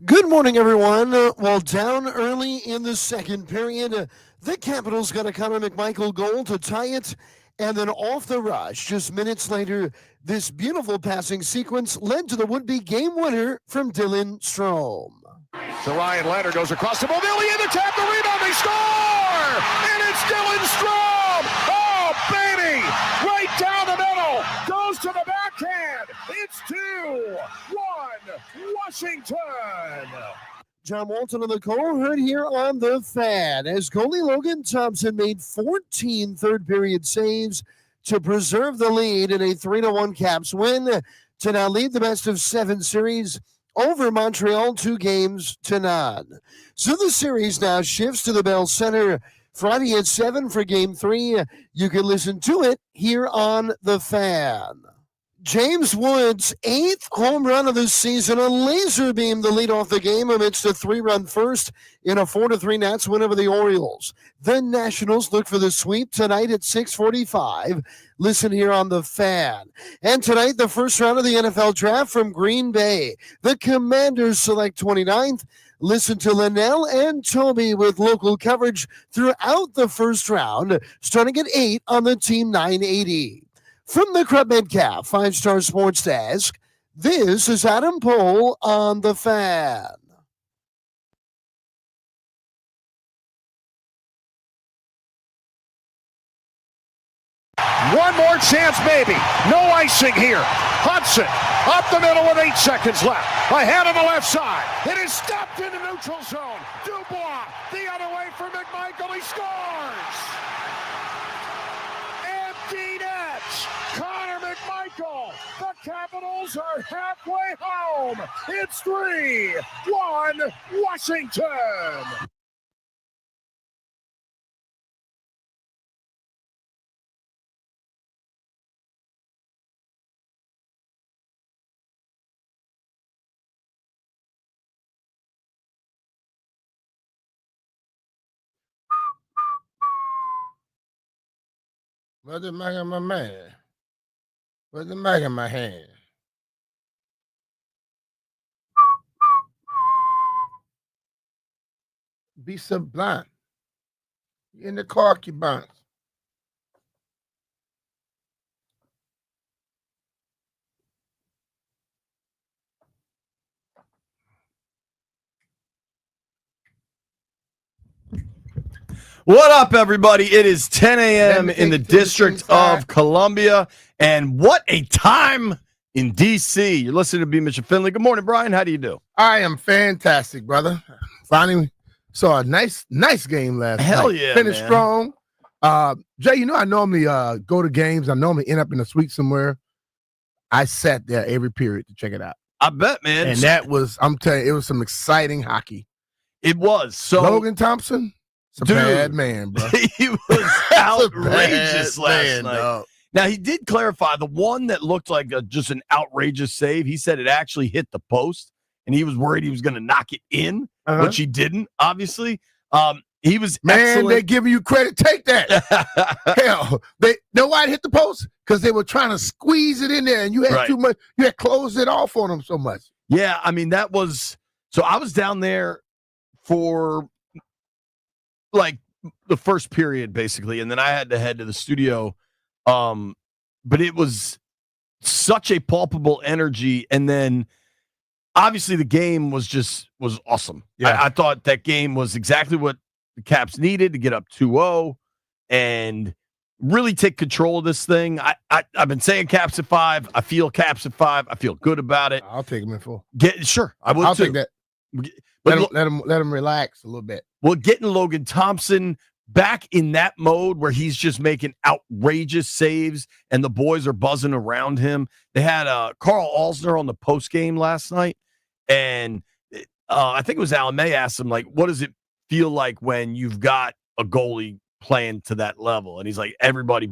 Good morning, everyone. Well, down early in the second period, the Capitals got a Connor McMichael goal to tie it, and then off the rush, just minutes later, this beautiful passing sequence led to the would-be game winner from Dylan Strome. To Ryan Leonard, goes across to Vogel, in the tap, the rebound, they score! And it's Dylan Strome! Oh, baby! Right down the middle, goes to the backhand. It's 2-1, Washington. John Walton on the call, heard here on the Fan, as goalie Logan Thompson made 14 third-period saves to preserve the lead in a 3-1 Caps win to now lead the best-of-7 series over Montreal 2-0. So the series now shifts to the Bell Center Friday at 7 for Game 3. You can listen to it here on The Fan. James Wood's 8th home run of the season, a laser beam to lead off the game amidst a 3-run first in a 4-3 Nats win over the Orioles. The Nationals look for the sweep tonight at 6:45. Listen here on The Fan. And tonight, the first round of the NFL Draft from Green Bay. The Commanders select 29th. Listen to Linnell and Toby with local coverage throughout the first round, starting at 8 on the Team 980. From the Crub Metcalf 5-Star Sports Desk, this is Adam Pohl on The Fan. One more chance, maybe. No icing here. Hudson up the middle with 8 seconds left. Ahead on the left side. It is stopped in the neutral zone. Dubois the other way for McMichael. He scores. Empty net. Connor McMichael. The Capitals are halfway home. It's 3-1 Washington. What's the mic in my man? What's the mic in my hand? Be sublime. In the car, bounce. What up, everybody? It is 10 a.m. in the District of Columbia, and what a time in D.C. You're listening to B. Mitchell Finley. Good morning, Brian. How do you do? I am fantastic, brother. Finally saw a nice game last night. Hell yeah, Finished man. strong. Jay, you know I normally go to games. I normally end up in a suite somewhere. I sat there every period to check it out. I bet, man. And that was, I'm telling you, it was some exciting hockey. It was. So Logan Thompson, it's a Dude. bad man, bro. he was outrageous last man, night. dog. Now, he did clarify the one that looked like just an outrageous save. He said it actually hit the post, and he was worried he was going to knock it in, which he didn't, obviously. He was excellent. They're giving you credit. Take that. Hell, they know why it hit the post? Because they were trying to squeeze it in there, and you had too much. You had closed it off on them so much. Yeah, I mean, that was – so I was down there for like the first period, basically, and then I had to head to the studio. But it was such a palpable energy, and then obviously the game was awesome. Yeah. I thought that game was exactly what the Caps needed to get up 2-0 and really take control of this thing. I've been saying Caps at 5. I feel Caps at 5. I feel good about it. I'll take them in full. Sure, I would I'll too. take that. But Let them relax a little bit. well, getting Logan Thompson back in that mode where he's just making outrageous saves and the boys are buzzing around him. They had Carl Alsner on the post game last night, and I think it was Alan May asked him, like, what does it feel like when you've got a goalie playing to that level? And he's like, everybody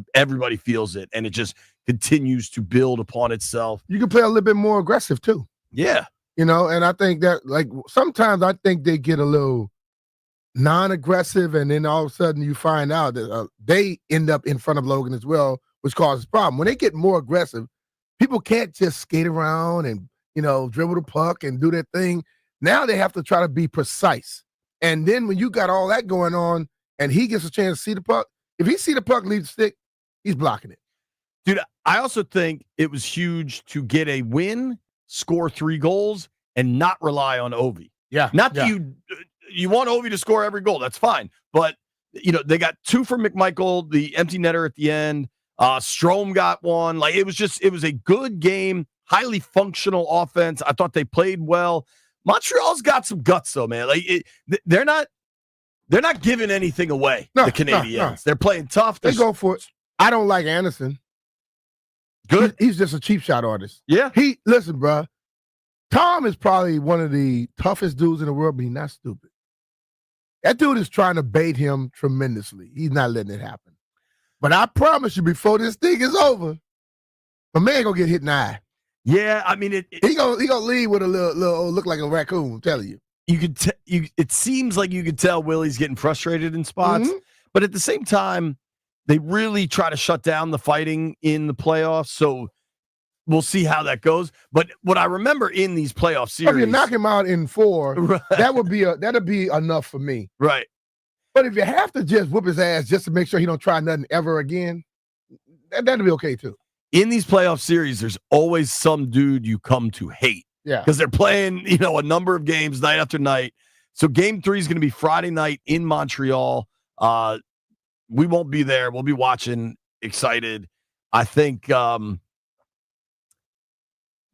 feels it, and it just continues to build upon itself. You can play a little bit more aggressive too. Yeah. And I think that, like, sometimes I think they get a little non-aggressive, and then all of a sudden you find out that they end up in front of Logan as well, which causes problem. When they get more aggressive, people can't just skate around and, dribble the puck and do their thing. Now they have to try to be precise. And then when you got all that going on and he gets a chance to see the puck, if he see the puck leave the stick, he's blocking it. Dude, I also think it was huge to get a win, score 3 goals, and not rely on Ovi. Yeah. Not that you want Ovi to score every goal. That's fine. But, they got 2 from McMichael, the empty netter at the end. Strome got 1. Like, it was a good game, highly functional offense. I thought they played well. Montreal's got some guts, though, man. Like, they're not giving anything away, the Canadiens. No. They're playing tough. They go for it. I don't like Anderson. Good. He's just a cheap shot artist. Yeah. Listen, bro. Tom is probably one of the toughest dudes in the world, but he's not stupid. That dude is trying to bait him tremendously. He's not letting it happen. But I promise you, before this thing is over, my man gonna get hit in the eye. Yeah, I mean, he gonna leave with a little look like a raccoon. I'm telling you. You could. It seems like you could tell Willie's getting frustrated in spots, but at the same time, they really try to shut down the fighting in the playoffs. So we'll see how that goes. But what I remember in these playoff series, if you knock him out in 4, right, that'd be enough for me. Right. But if you have to just whoop his ass just to make sure he don't try nothing ever again, that'd be okay too. In these playoff series, there's always some dude you come to hate. Yeah. Because they're playing, a number of games night after night. So game 3 is going to be Friday night in Montreal. We won't be there. We'll be watching, excited. I think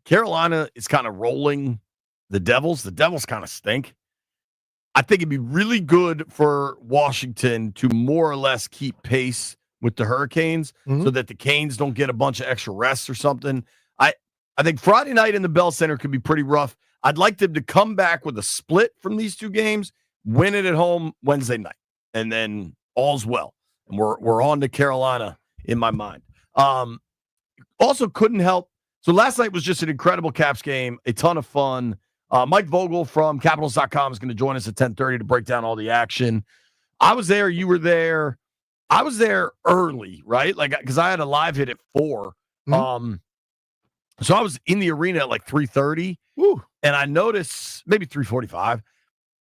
Carolina is kind of rolling the Devils. The Devils kind of stink. I think it'd be really good for Washington to more or less keep pace with the Hurricanes so that the Canes don't get a bunch of extra rests or something. I think Friday night in the Bell Center could be pretty rough. I'd like them to come back with a split from these 2 games, win it at home Wednesday night, and then all's well. And we're on to Carolina in my mind. Also couldn't help. So last night was just an incredible Caps game, a ton of fun. Mike Vogel from Capitals.com is going to join us at 10:30 to break down all the action. I was there. You were there. I was there early, right? Like, because I had a live hit at 4. So I was in the arena at like 3:30, and I noticed, maybe 3:45,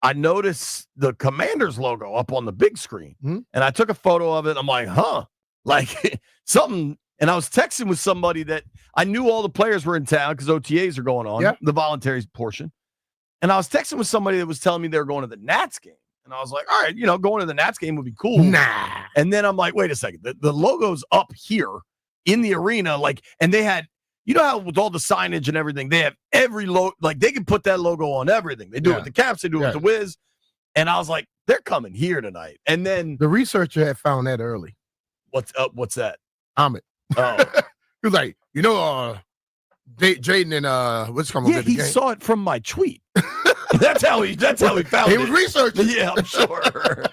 I noticed the Commanders logo up on the big screen, and I took a photo of it. I'm like, like something. And I was texting with somebody that I knew all the players were in town because OTAs are going on, the voluntary portion. And I was texting with somebody that was telling me they were going to the Nats game. And I was like, all right, going to the Nats game would be cool. Nah. And then I'm like, wait a second. The logo's up here in the arena. Like, and they had, how with all the signage and everything, they have every logo. Like, they can put that logo on everything. They do it with the Caps. They do it with the Wiz. And I was like, they're coming here tonight. And then the researcher had found that early. What's up? What's that? Amit. Oh. He was like, Jaden and what's coming? Yeah, he saw it from my tweet. That's how he found it. He was researching. Yeah, I'm sure.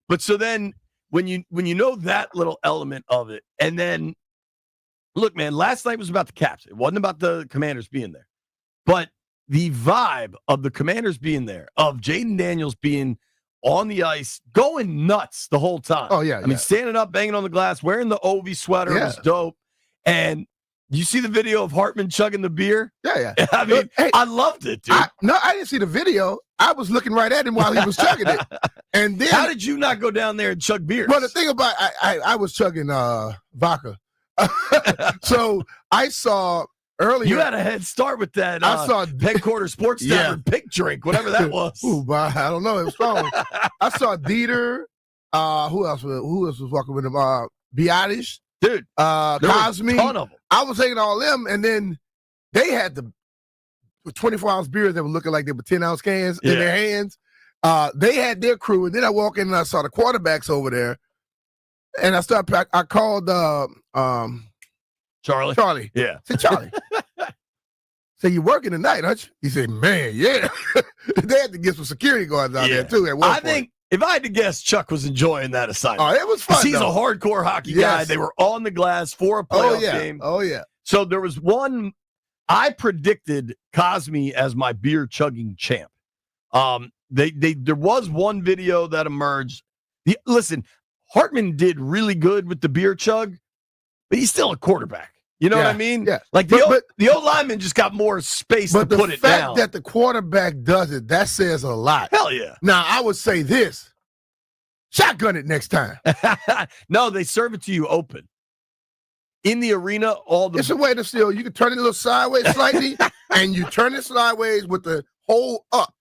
But so then when you know that little element of it, and then look, man, last night was about the Caps. It wasn't about the Commanders being there. But the vibe of the Commanders being there, of Jaden Daniels being on the ice, going nuts the whole time. Oh, yeah. I mean, standing up, banging on the glass, wearing the Ovi sweater was dope. And you see the video of Hartman chugging the beer? Yeah. I mean, I loved it, dude. I didn't see the video. I was looking right at him while he was chugging it. And then, how did you not go down there and chug beers? Well, the thing about I was chugging vodka. So I saw earlier. You had a head start with that. I saw headquarters sports tavern pig drink, whatever that was. Ooh, I don't know. It was strong. I saw Dieter. Who else was walking with him? Biotish. Dude, Cosme. Ton of them. I was taking all them, and then they had the 24-ounce beers that were looking like they were 10-ounce cans in their hands. They had their crew, and then I walk in and I saw the quarterbacks over there, and I called Charlie. Yeah. I said, Charlie. So you working tonight, aren't you? He said, man, yeah. They had to get some security guards out there too. I think if I had to guess, Chuck was enjoying that assignment. Oh, it was fun. He's a hardcore hockey guy. They were on the glass for a playoff game. Oh, yeah. So there was one. I predicted Cosme as my beer chugging champ. There was one video that emerged. Listen, Hartman did really good with the beer chug, but he's still a quarterback. You know what I Yeah, mean? yeah. Like the O lineman just got more space to But the put it fact down. that the quarterback does it, that says a lot. Hell yeah. Now, I would say this. Shotgun it next time. No, they serve it to you open. In the arena, It's a way to still, you can turn it a little sideways slightly, and you turn it sideways with the hole up.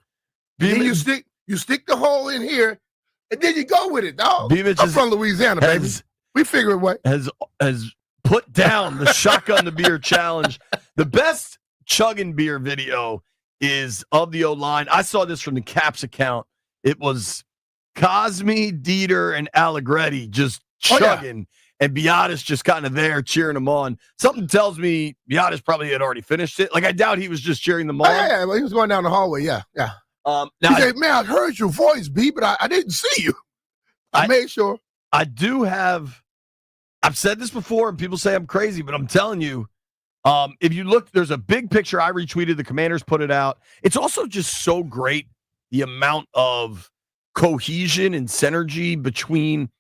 Then you stick the hole in here, and then you go with it, dog. I'm from Louisiana, baby. We figure a way. Has put down the shotgun the beer challenge. The best chugging beer video is of the O-line. I saw this from the Caps account. It was Cosme, Dieter, and Allegretti just chugging, and Biadasz just kind of there cheering them on. Something tells me Biadasz probably had already finished it. Like, I doubt he was just cheering them on. Yeah, well, he was going down the hallway, yeah. Now he said, man, I heard your voice, B, but I didn't see you. I made sure. I do have, I've said this before, and people say I'm crazy, but I'm telling you, if you look, there's a big picture I retweeted. The Commanders put it out. It's also just so great, the amount of cohesion and synergy between,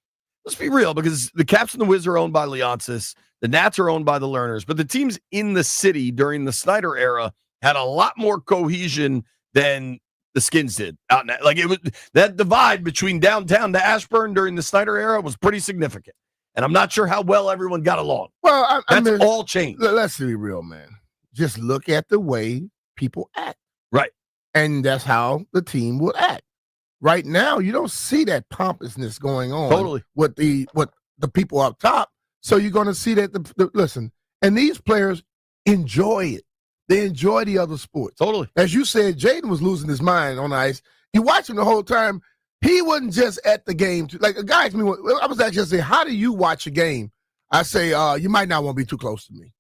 let's be real, because the Caps and the Wiz are owned by Leonsis, the Nats are owned by the Lerners, but the teams in the city during the Snyder era had a lot more cohesion than the Skins did. Like, it was that divide between downtown to Ashburn during the Snyder era was pretty significant, and I'm not sure how well everyone got along. Well, I mean, all changed. Let's be real, man. Just look at the way people act, right? And that's how the team will act. Right now, you don't see that pompousness going on totally with the people up top. So you're going to see that listen, and these players enjoy it. They enjoy the other sports. Totally. As you said, Jaden was losing his mind on ice. You watch him the whole time. He wasn't just at the game. Like, a guy asked me, I was actually saying, how do you watch a game? I say, you might not want to be too close to me.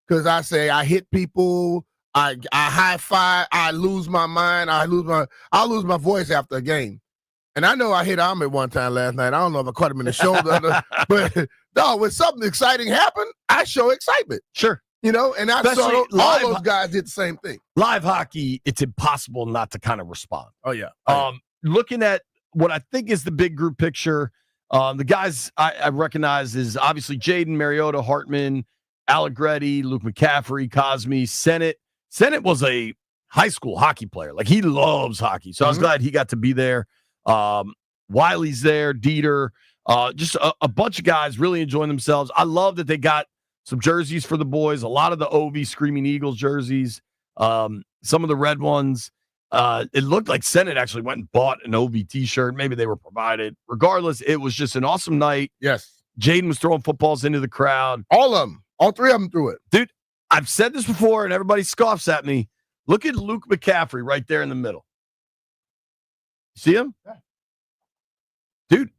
Because I say, I hit people, I high five, I lose my mind, I'll lose my voice after a game. And I know I hit Ahmed one time last night. I don't know if I caught him in the shoulder, but no, when something exciting happened, I show excitement. Sure. You know, and I saw all those guys did the same thing. Live hockey, it's impossible not to kind of respond. Oh, yeah. Looking at what I think is the big group picture, the guys I recognize is obviously Jaden, Mariota, Hartman, Allegretti, Luke McCaffrey, Cosme, Sennett. Sennett was a high school hockey player. Like, he loves hockey. So I was glad he got to be there. Wiley's there, Dieter, just a bunch of guys really enjoying themselves. I love that they got some jerseys for the boys, a lot of the Ovi Screaming Eagles jerseys, some of the red ones. It looked like Sennett actually went and bought an Ovi t-shirt. Maybe they were provided. Regardless, it was just an awesome night. Yes. Jaden was throwing footballs into the crowd. All of them. All three of them threw it. Dude, I've said this before, and everybody scoffs at me. Look at Luke McCaffrey right there in the middle. See him? Yeah. Dude,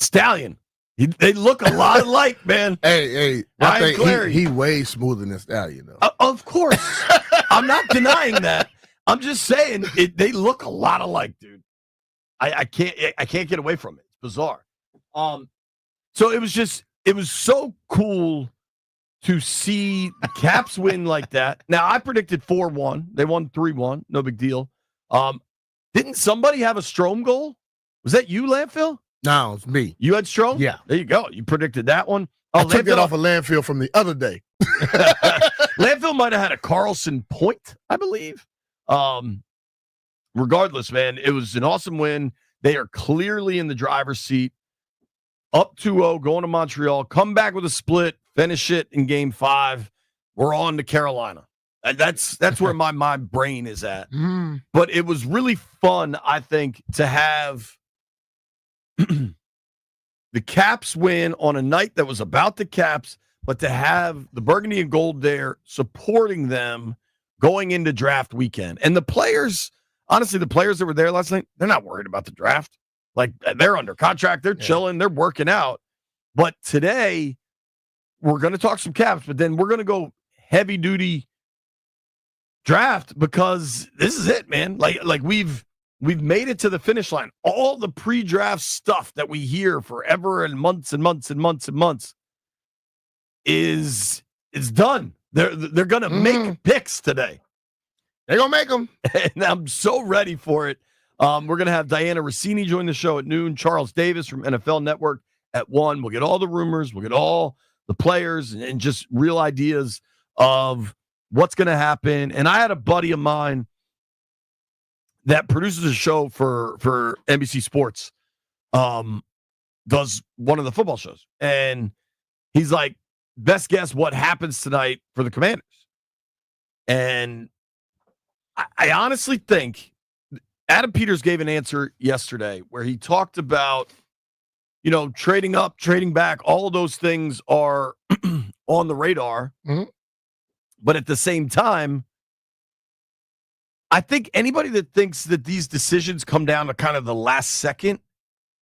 Stallion. They look a lot alike, man. Hey, I think he way smoother than Stallion, though. Of course. I'm not denying that. I'm just saying they look a lot alike, dude. I can't get away from it. It's bizarre. So it was so cool to see the Caps win like that. Now, I predicted 4-1. They won 3-1. No big deal. Didn't somebody have a Strome goal? Was that you, Landfill? No, it's me. You had Strome? Yeah. There you go. You predicted that one. I took it off a landfill from the other day. Landfill might have had a Carlson point, I believe. Regardless, man, it was an awesome win. They are clearly in the driver's seat. Up 2-0, going to Montreal, come back with a split, finish it in game 5. We're on to Carolina. And that's where my brain is at. But it was really fun, I think, to have the Caps win on a night that was about the Caps, but to have the burgundy and gold there supporting them going into draft weekend. And the players, honestly, the players that were there last night, they're not worried about the draft. Like, they're under contract, they're chilling, they're working out. But today, we're going to talk some Caps, but then we're going to go heavy duty draft because this is it, man. Like we've made it to the finish line. All the pre-draft stuff that we hear forever and months and months and months and months is done. They're gonna make picks today. They're gonna make them, and I'm so ready for it. We're gonna have Diana Rossini join the show at noon. Charles Davis from NFL Network at 1. We'll get all the rumors. We'll get all the players and just real ideas of what's going to happen. And I had a buddy of mine that produces a show for NBC Sports, does one of the football shows. And he's like, best guess what happens tonight for the Commanders. And I honestly think Adam Peters gave an answer yesterday where he talked about, trading up, trading back. All of those things are on the radar. Mm-hmm. But at the same time, I think anybody that thinks that these decisions come down to kind of the last second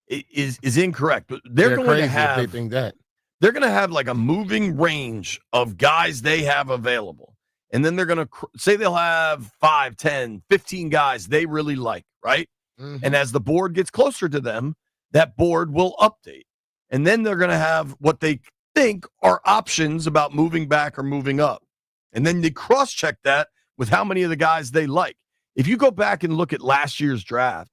is incorrect. They're going to have, if they think that. They're going to have like a moving range of guys they have available. And then they're going to say they'll have 5, 10, 15 guys they really like, right? Mm-hmm. And as the board gets closer to them, that board will update. And then they're going to have what they think are options about moving back or moving up. And then they cross-check that with how many of the guys they like. If you go back and look at last year's draft,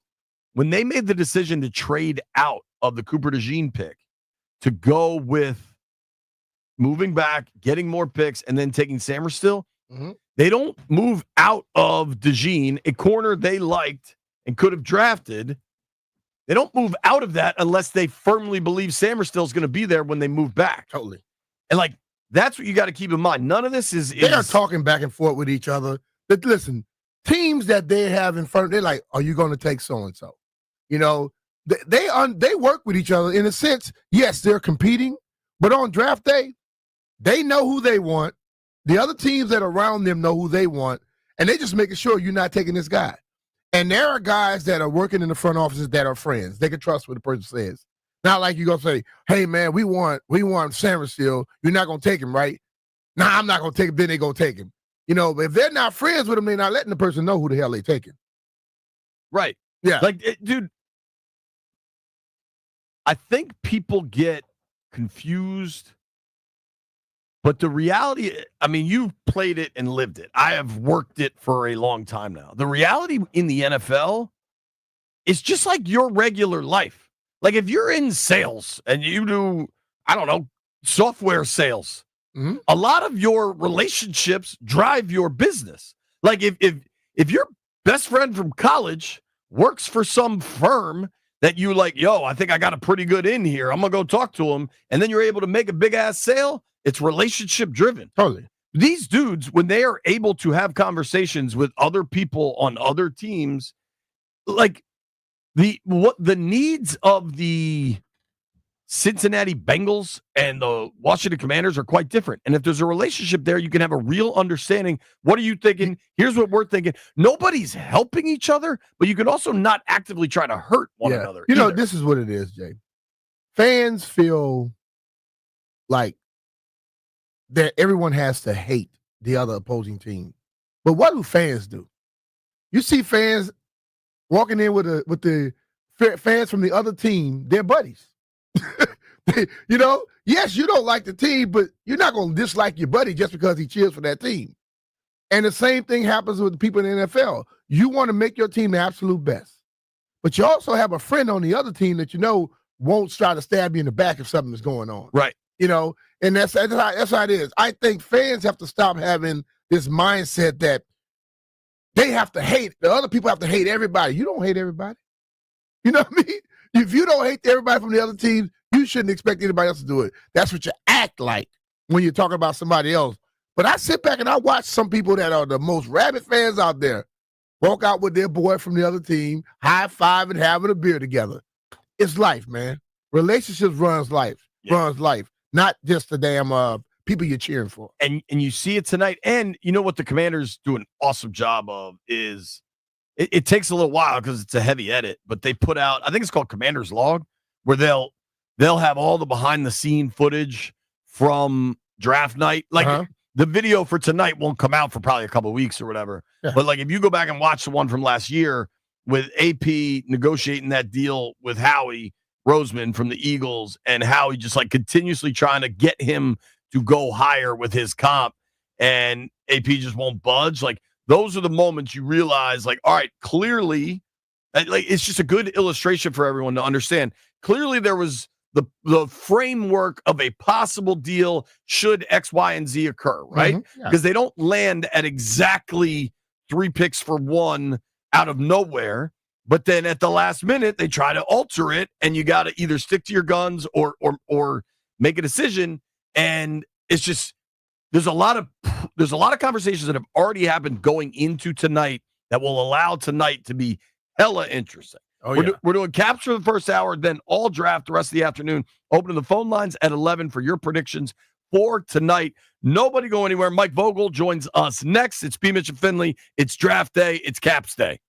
when they made the decision to trade out of the Cooper DeJean pick to go with moving back, getting more picks, and then taking Samerstill, mm-hmm. They don't move out of DeJean, a corner they liked and could have drafted. They don't move out of that unless they firmly believe Samerstill is going to be there when they move back. Totally. And that's what you got to keep in mind. None of this is. They are talking back and forth with each other. But listen, teams that they have in front of, they're like, are you going to take so-and-so? They work with each other in a sense. Yes, they're competing, but on draft day, they know who they want. The other teams that are around them know who they want, and they just making sure you're not taking this guy. And there are guys that are working in the front offices that are friends. They can trust what the person says. Not like you're going to say, hey, man, we want Samerstill. You're not going to take him, right? Nah, I'm not going to take him. Then they go take him. If they're not friends with him, they're not letting the person know who the hell they taking. Right. Yeah. Dude, I think people get confused. But the reality, you've played it and lived it. I have worked it for a long time now. The reality in the NFL is just like your regular life. Like if you're in sales and you do, software sales, mm-hmm. a lot of your relationships drive your business. Like if your best friend from college works for some firm that you like, I think I got a pretty good in here. I'm going to go talk to him. And then you're able to make a big ass sale. It's relationship driven. Totally. These dudes, when they are able to have conversations with other people on other teams, like the needs of the Cincinnati Bengals and the Washington Commanders are quite different. And if there's a relationship there, you can have a real understanding. What are you thinking? Here's what we're thinking. Nobody's helping each other, but you can also not actively try to hurt one another. This is what it is, Jay. Fans feel like that everyone has to hate the other opposing team. But what do fans do? You see fans walking in with the fans from the other team, they're buddies. Yes, you don't like the team, but you're not going to dislike your buddy just because he cheers for that team. And the same thing happens with the people in the NFL. You want to make your team the absolute best. But you also have a friend on the other team that won't try to stab you in the back if something is going on. Right. And that's how it is. I think fans have to stop having this mindset that they have to hate, the other people have to hate everybody. You don't hate everybody. You know what I mean? If you don't hate everybody from the other teams, you shouldn't expect anybody else to do it. That's what you act like when you're talking about somebody else. But I sit back and I watch some people that are the most rabid fans out there walk out with their boy from the other team, high-five and having a beer together. It's life, man. Relationships runs life. Not just the damn people you're cheering for. And you see it tonight. And you know what the Commanders do an awesome job of is it takes a little while because it's a heavy edit, but they put out, I think it's called Commander's Log, where they'll have all the behind the scene footage from draft night. Like the video for tonight won't come out for probably a couple of weeks or whatever. Yeah. But like if you go back and watch the one from last year with AP negotiating that deal with Howie Roseman from the Eagles and how he just continuously trying to get him to go higher with his comp and AP just won't budge. Those are the moments you realize all right, clearly it's just a good illustration for everyone to understand. Clearly there was the framework of a possible deal should X, Y, and Z occur, right? Yeah. Because they don't land at exactly 3 picks for 1 out of nowhere. But then at the last minute, they try to alter it, and you got to either stick to your guns or make a decision. And it's just there's a lot of conversations that have already happened going into tonight that will allow tonight to be hella interesting. We're doing caps for the first hour, then all draft the rest of the afternoon. Opening the phone lines at 11 for your predictions for tonight. Nobody go anywhere. Mike Vogel joins us next. It's P. Mitch and Finley. It's draft day. It's caps day.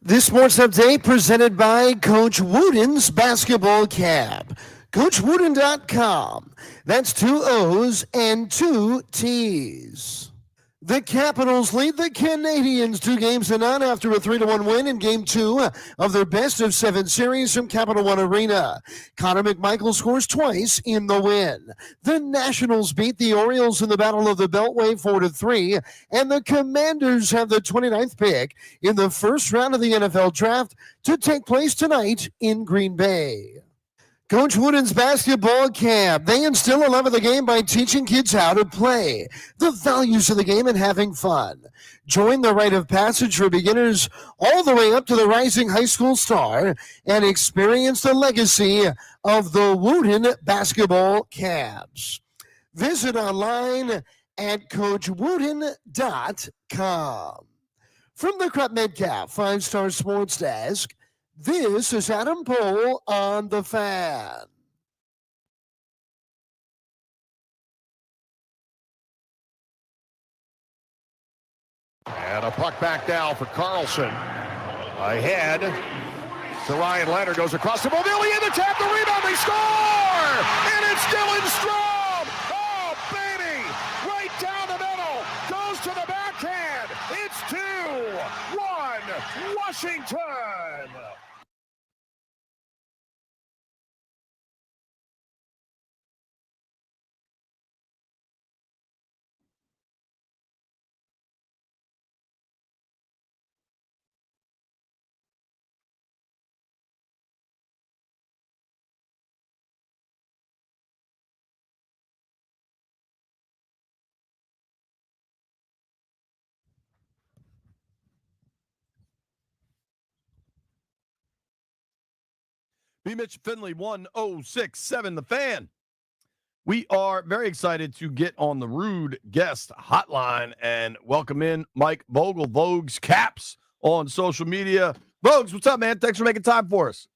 This sports update presented by Coach Wooden's Basketball Camp. CoachWooden.com. That's 2 O's and 2 T's. The Capitals lead the Canadiens 2-0 after a 3-1 win in Game 2 of their best-of-7 series from Capital One Arena. Connor McMichael scores twice in the win. The Nationals beat the Orioles in the Battle of the Beltway 4-3, and the Commanders have the 29th pick in the first round of the NFL Draft to take place tonight in Green Bay. Coach Wooden's Basketball Camp. They instill a love of the game by teaching kids how to play, the values of the game, and having fun. Join the rite of passage for beginners all the way up to the rising high school star and experience the legacy of the Wooden Basketball Camps. Visit online at CoachWooden.com. From the Krupp Metcalf 5-Star Sports Desk, this is Adam Pohl on The Fan. And a puck back now for Carlson. Ahead to Ryan Leonard, goes across to Mobility in the tap, the rebound, they score! And it's Dylan Strom! Oh, baby! Right down the middle, goes to the backhand. It's 2-1, Washington! B. Mitch Finley, 1067, The Fan. We are very excited to get on the Rude Guest Hotline and welcome in Mike Vogel, Vogue's Caps, on social media. Vogues, what's up, man? Thanks for making time for us.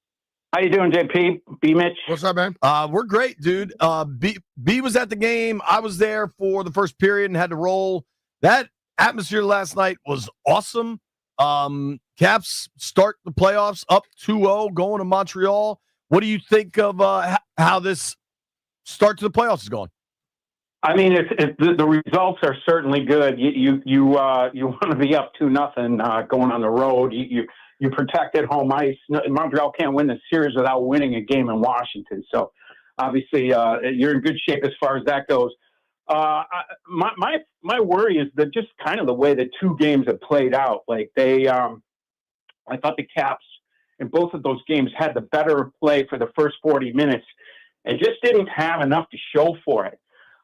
How you doing, JP? B. Mitch? What's up, man? We're great, dude. B was at the game. I was there for the first period and had to roll. That atmosphere last night was awesome. Caps start the playoffs up 2-0 going to Montreal. What do you think of how this start to the playoffs is going? I mean, the results are certainly good. You want to be up 2-0 going on the road. You protected home ice. Montreal can't win the series without winning a game in Washington. So obviously you're in good shape as far as that goes. My worry is that just kind of the way the two games have played out. Like I thought the Caps in both of those games had the better play for the first 40 minutes and just didn't have enough to show for it.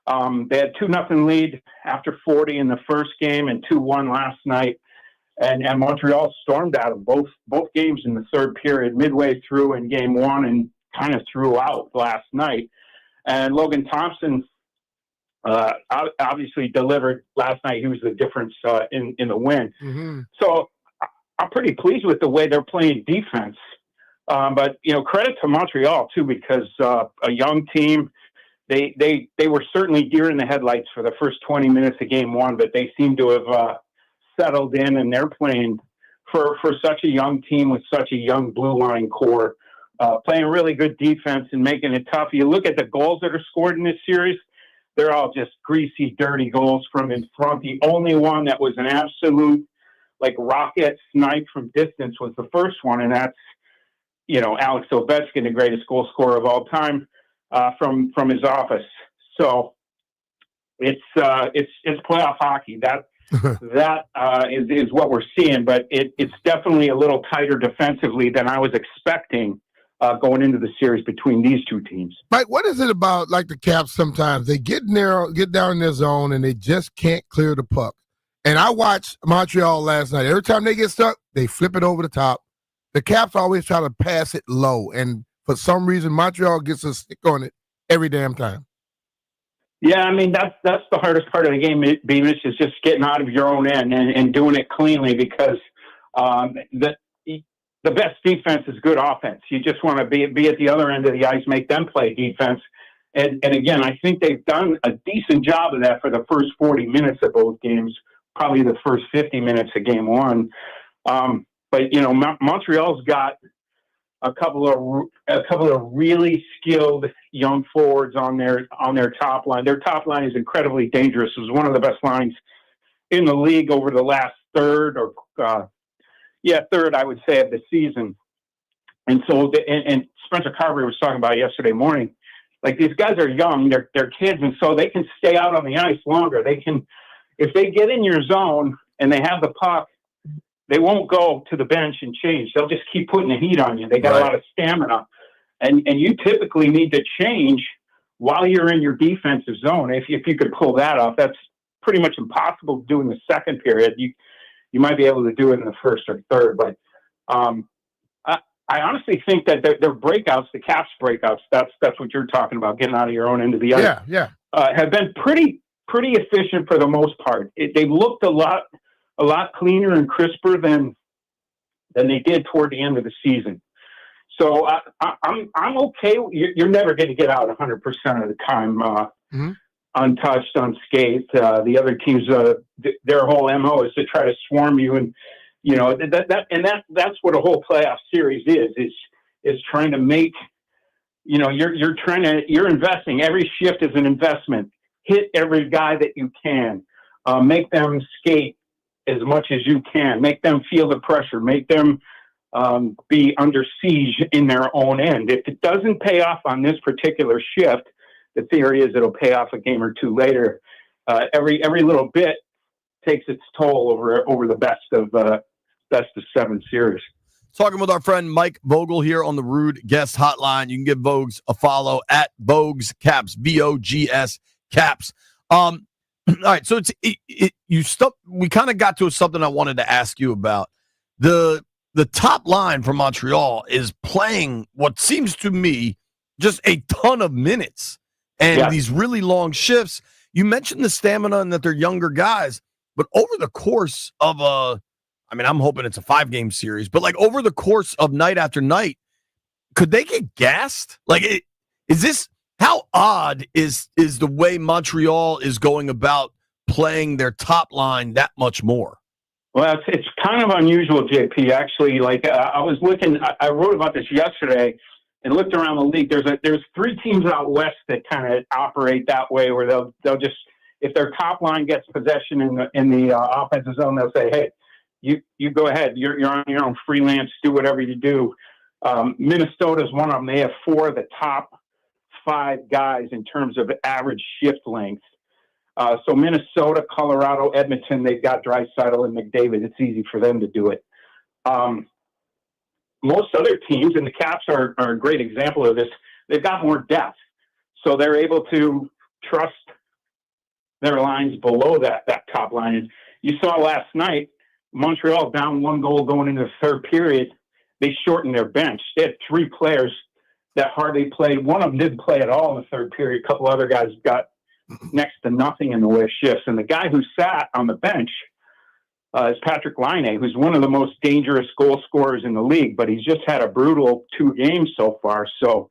They had 2-0 lead after 40 in the first game and 2-1 last night. And Montreal stormed out of both games in the third period, midway through in game one and kind of throughout last night. And Logan Thompson obviously delivered last night. He was the difference in the win. Mm-hmm. So I'm pretty pleased with the way they're playing defense. But, credit to Montreal, too, because a young team, they were certainly deer in the headlights for the first 20 minutes of game one, but they seem to have settled in, and they're playing for such a young team with such a young blue line core, playing really good defense and making it tough. You look at the goals that are scored in this series, they're all just greasy, dirty goals from in front. The only one that was an absolute, rocket snipe from distance was the first one, and that's, Alex Ovechkin, the greatest goal scorer of all time, from his office. So it's playoff hockey. That is what we're seeing, but it's definitely a little tighter defensively than I was expecting going into the series between these two teams. Mike, what is it about the Caps sometimes? They get down in their zone and they just can't clear the puck. And I watched Montreal last night. Every time they get stuck, they flip it over the top. The Caps always try to pass it low, and for some reason, Montreal gets a stick on it every damn time. Yeah, I mean, that's the hardest part of the game, Beamish, is just getting out of your own end and doing it cleanly, because the best defense is good offense. You just want to be at the other end of the ice, make them play defense. And again, I think they've done a decent job of that for the first 40 minutes of both games, probably the first 50 minutes of game one. but Montreal's got a couple of really skilled young forwards on their top line. Their top line is incredibly dangerous. It was one of the best lines in the league over the last third, I would say, of the season. And so, and Spencer Carberry was talking about yesterday morning, like these guys are young, they're kids, and so they can stay out on the ice longer. They can, if they get in your zone and they have the puck, they won't go to the bench and change. They'll just keep putting the heat on you. They got a lot of stamina. And you typically need to change while you're in your defensive zone. If you could pull that off, that's pretty much impossible to do in the second period. You might be able to do it in the first or third. But I honestly think that their breakouts, the Caps breakouts, that's what you're talking about, getting out of your own end of the ice, have been pretty efficient for the most part. They looked a lot cleaner and crisper than they did toward the end of the season. So I'm okay. You're never going to get out 100% of the time untouched, unscathed. The other teams, their whole MO is to try to swarm you, and that's what a whole playoff series is trying to make. You're investing. Every shift is an investment. Hit every guy that you can. Make them skate as much as you can. Make them feel the pressure. Make them be under siege in their own end. If it doesn't pay off on this particular shift, the theory is it'll pay off a game or two later. Every little bit takes its toll over the best of 7 series. Talking with our friend Mike Vogel here on the Rude Guest Hotline. You can give Vogues a follow at Vogues Caps, VOGS Caps. All right, so we kind of got to something I wanted to ask you about. The top line for Montreal is playing what seems to me just a ton of minutes and these really long shifts. You mentioned the stamina and that they're younger guys, but over the course of I'm hoping it's a 5-game series, but like over the course of night after night, could they get gassed? How odd is the way Montreal is going about playing their top line that much more? Well, it's kind of unusual, JP. Actually, I was looking, I wrote about this yesterday and looked around the league. There's 3 teams out west that kind of operate that way, where they'll just, if their top line gets possession in the offensive zone, they'll say, "Hey, you go ahead. You're on your own, freelance. Do whatever you do." Minnesota's one of them. They have 4 of the top 5 guys in terms of average shift length. So Minnesota, Colorado, Edmonton, they've got Draisaitl and McDavid. It's easy for them to do it. Most other teams, and the Caps are a great example of this, they've got more depth. So they're able to trust their lines below that top line. And you saw last night, Montreal down 1 goal going into the third period. They shortened their bench. They had 3 players that hardly played. One of them didn't play at all in the third period. A couple other guys got next to nothing in the way of shifts. And the guy who sat on the bench is Patrick Laine, who's one of the most dangerous goal scorers in the league, but he's just had a brutal 2 games so far. So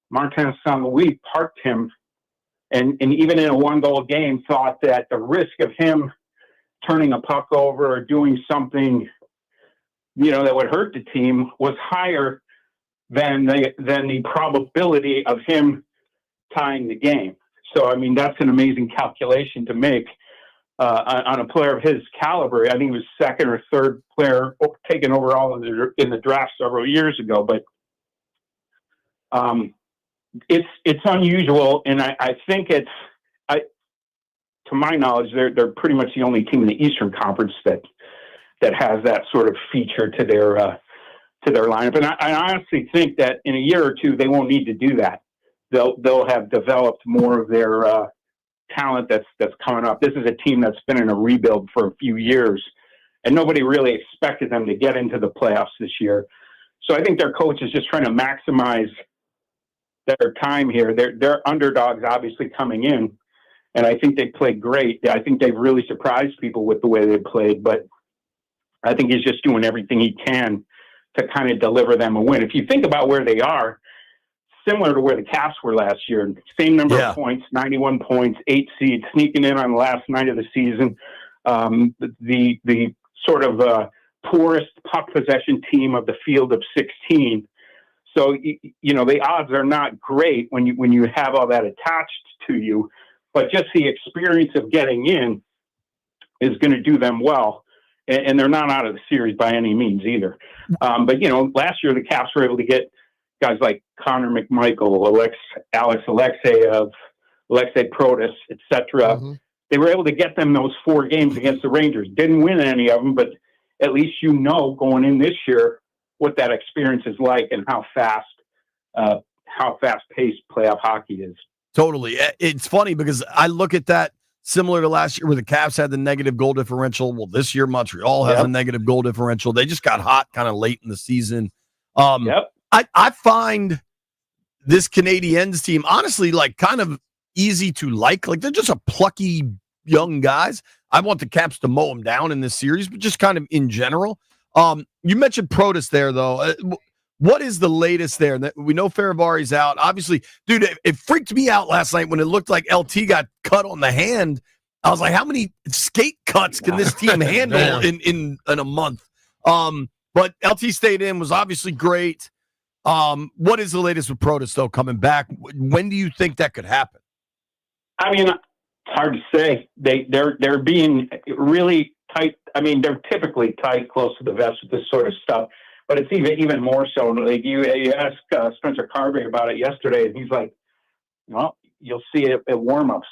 Martin St. Louis parked him, and even in a 1-goal game, thought that the risk of him turning a puck over or doing something, that would hurt the team was higher than the probability of him tying the game. So, that's an amazing calculation to make on a player of his caliber. I think he was 2nd or 3rd player taken overall in the draft several years ago. But it's unusual, and I think to my knowledge, they're pretty much the only team in the Eastern Conference that has that sort of feature to their lineup. And I honestly think that in a year or two, they won't need to do that. They'll have developed more of their talent that's coming up. This is a team that's been in a rebuild for a few years, and nobody really expected them to get into the playoffs this year. So I think their coach is just trying to maximize their time here. They're underdogs, obviously, coming in, and I think they played great. I think they've really surprised people with the way they played, but I think he's just doing everything he can to kind of deliver them a win. If you think about where they are, similar to where the Caps were last year, same number of points, 91 points, 8 seed, sneaking in on the last night of the season. The sort of poorest puck possession team of the field of 16. So, the odds are not great when you have all that attached to you, but just the experience of getting in is going to do them well. And they're not out of the series by any means either. But, last year the Caps were able to get guys like Connor McMichael, Alex Alexeyev, Alexei Protas, etc. Mm-hmm. They were able to get them those 4 games against the Rangers. Didn't win any of them, but at least going in this year what that experience is like and how fast-paced playoff hockey is. Totally. It's funny because I look at that similar to last year where the Caps had the negative goal differential. Well, this year Montreal has a negative goal differential. They just got hot kind of late in the season. I find this Canadiens team, honestly, like kind of easy to like. Like they're just a plucky young guys. I want the Caps to mow them down in this series, but just kind of in general. You mentioned Protas there, though. What is the latest there? We know Ferravari's out. Obviously, dude, it freaked me out last night when it looked like LT got cut on the hand. I was like, how many skate cuts can this team handle in a month? But LT stayed in, was obviously great. What is the latest with Protas, though, coming back? When do you think that could happen? I mean, it's hard to say. They're being really tight. I mean, they're typically tight, close to the vest with this sort of stuff. But it's even more so. Like you asked Spencer Carberry about it yesterday, and he's like, "Well, you'll see it at warm-ups."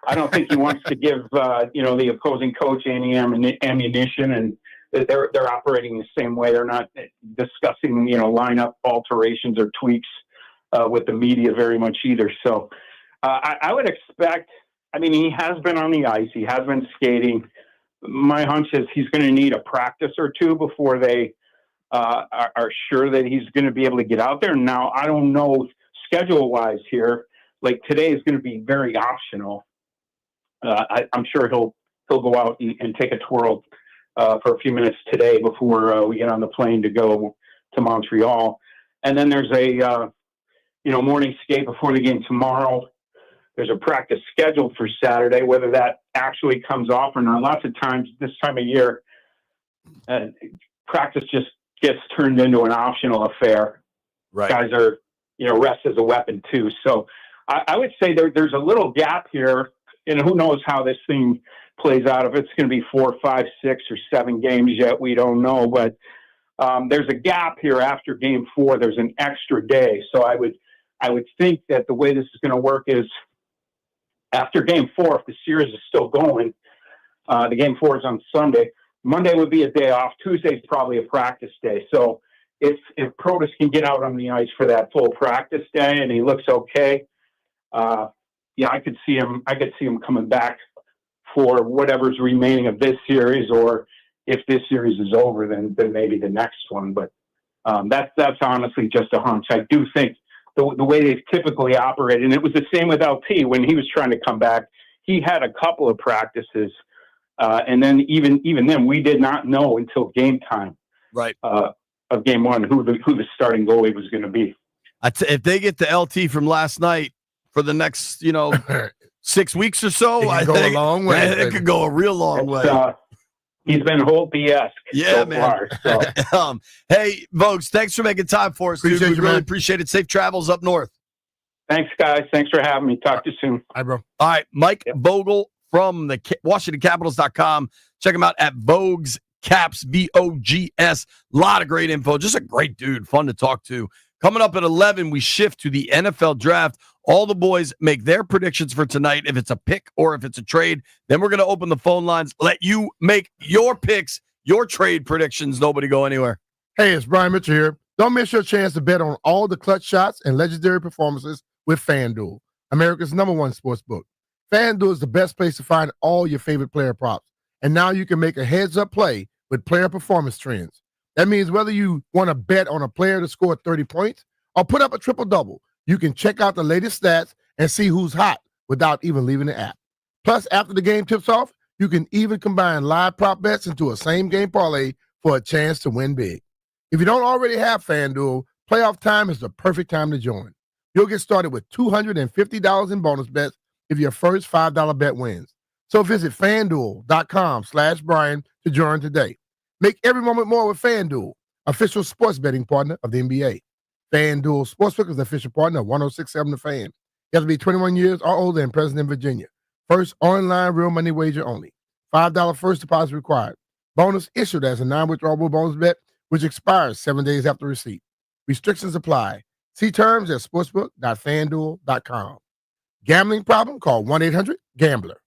I don't think he wants to give the opposing coach any ammunition, and they're operating the same way. They're not discussing lineup alterations or tweaks with the media very much either. So I would expect. I mean, he has been on the ice. He has been skating. My hunch is he's going to need a practice or two before they are sure that he's going to be able to get out there. Now, I don't know schedule-wise here. Like today is going to be very optional. I'm sure he'll go out and take a twirl for a few minutes today before we get on the plane to go to Montreal. And then there's a morning skate before the game tomorrow. There's a practice scheduled for Saturday. Whether that actually comes off or not, lots of times this time of year, practice just gets turned into an optional affair. Right. Guys are, rest as a weapon too. So I would say there's a little gap here, and who knows how this thing plays out. If it's going to be 4, 5, 6, or 7 games yet, we don't know. But there's a gap here after Game 4. There's an extra day. So I would think that the way this is going to work is after Game 4, if the series is still going, the Game 4 is on Sunday. Monday would be a day off. Tuesday's probably a practice day. So if Protas can get out on the ice for that full practice day and he looks okay, I could see him. I could see him coming back for whatever's remaining of this series, or if this series is over, then maybe the next one. But that's honestly just a hunch. I do think the way they've typically operated, and it was the same with LT when he was trying to come back. He had a couple of practices. And then even then, we did not know until game time, right, of Game 1 who the starting goalie was going to be. If they get the LT from last night for the next 6 weeks or so, it could go a long way. It could go a real long way. He's been Holtby-esque so man. far. So. Hey, Vogues, thanks for making time for us, dude. We really appreciate it. Safe travels up north. Thanks, guys. Thanks for having me. Talk to you soon. Hi, bro. All right, Mike Vogel from the WashingtonCapitals.com. Check him out at Vogues Caps, VOGS. A lot of great info. Just a great dude. Fun to talk to. Coming up at 11, we shift to the NFL draft. All the boys make their predictions for tonight. If it's a pick or if it's a trade, then we're going to open the phone lines. Let you make your picks, your trade predictions. Nobody go anywhere. Hey, it's Brian Mitchell here. Don't miss your chance to bet on all the clutch shots and legendary performances with FanDuel, America's #1 sports book. FanDuel is the best place to find all your favorite player props. And now you can make a heads-up play with player performance trends. That means whether you want to bet on a player to score 30 points or put up a triple-double, you can check out the latest stats and see who's hot without even leaving the app. Plus, after the game tips off, you can even combine live prop bets into a same-game parlay for a chance to win big. If you don't already have FanDuel, playoff time is the perfect time to join. You'll get started with $250 in bonus bets if your first $5 bet wins. So visit FanDuel.com/Brian to join today. Make every moment more with FanDuel, official sports betting partner of the NBA. FanDuel Sportsbook is the official partner of 106.7 The Fan. You have to be 21 years or older and present in Virginia. First online real money wager only. $5 first deposit required. Bonus issued as a non-withdrawable bonus bet, which expires 7 days after receipt. Restrictions apply. See terms at sportsbook.fanduel.com. Gambling problem? Call 1-800-GAMBLER.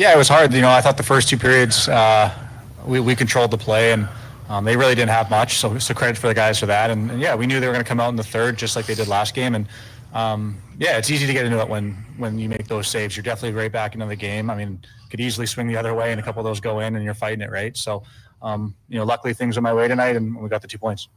Yeah, it was hard. I thought the first two periods we controlled the play, and they really didn't have much. So credit for the guys for that. And yeah, we knew they were going to come out in the third just like they did last game. And yeah, it's easy to get into it when you make those saves. You're definitely right back into the game. I mean, could easily swing the other way, and a couple of those go in, and you're fighting it, right? So luckily things went my way tonight, and we got the 2 points.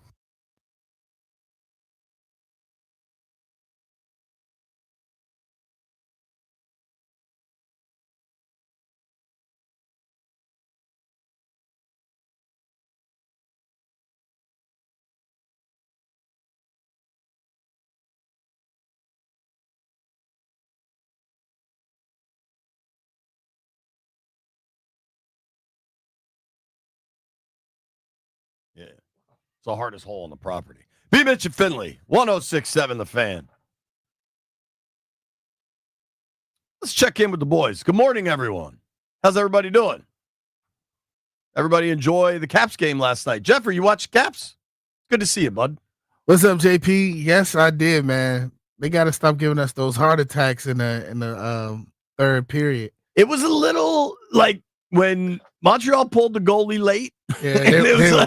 Yeah. It's the hardest hole on the property. B. Mitch and Finley, 1067 The Fan. Let's check in with the boys. Good morning, everyone. How's everybody doing? Everybody enjoy the Caps game last night. Jeffrey, you watched Caps? Good to see you, bud. What's up, JP? Yes, I did, man. They got to stop giving us those heart attacks in the third period. It was a little like when Montreal pulled the goalie late. Yeah,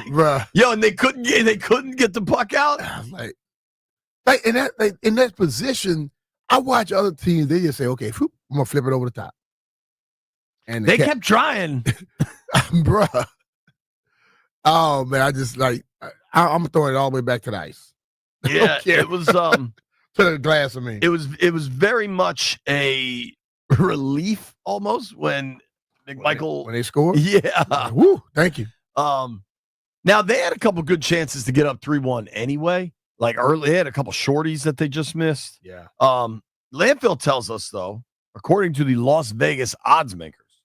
bruh. Yo, and they couldn't get the puck out. Like in that position, I watch other teams. They just say, "Okay, I'm gonna flip it over the top," and they kept trying, bruh. Oh man, I just I'm throwing it all the way back to the ice. Yeah, it was to the glass. I mean, it was very much a relief almost when McMichael when they scored. Yeah, woo! Thank you. Now they had a couple good chances to get up 3-1 anyway. Like early, they had a couple shorties that they just missed. Yeah. Landfill tells us though, according to the Las Vegas odds makers,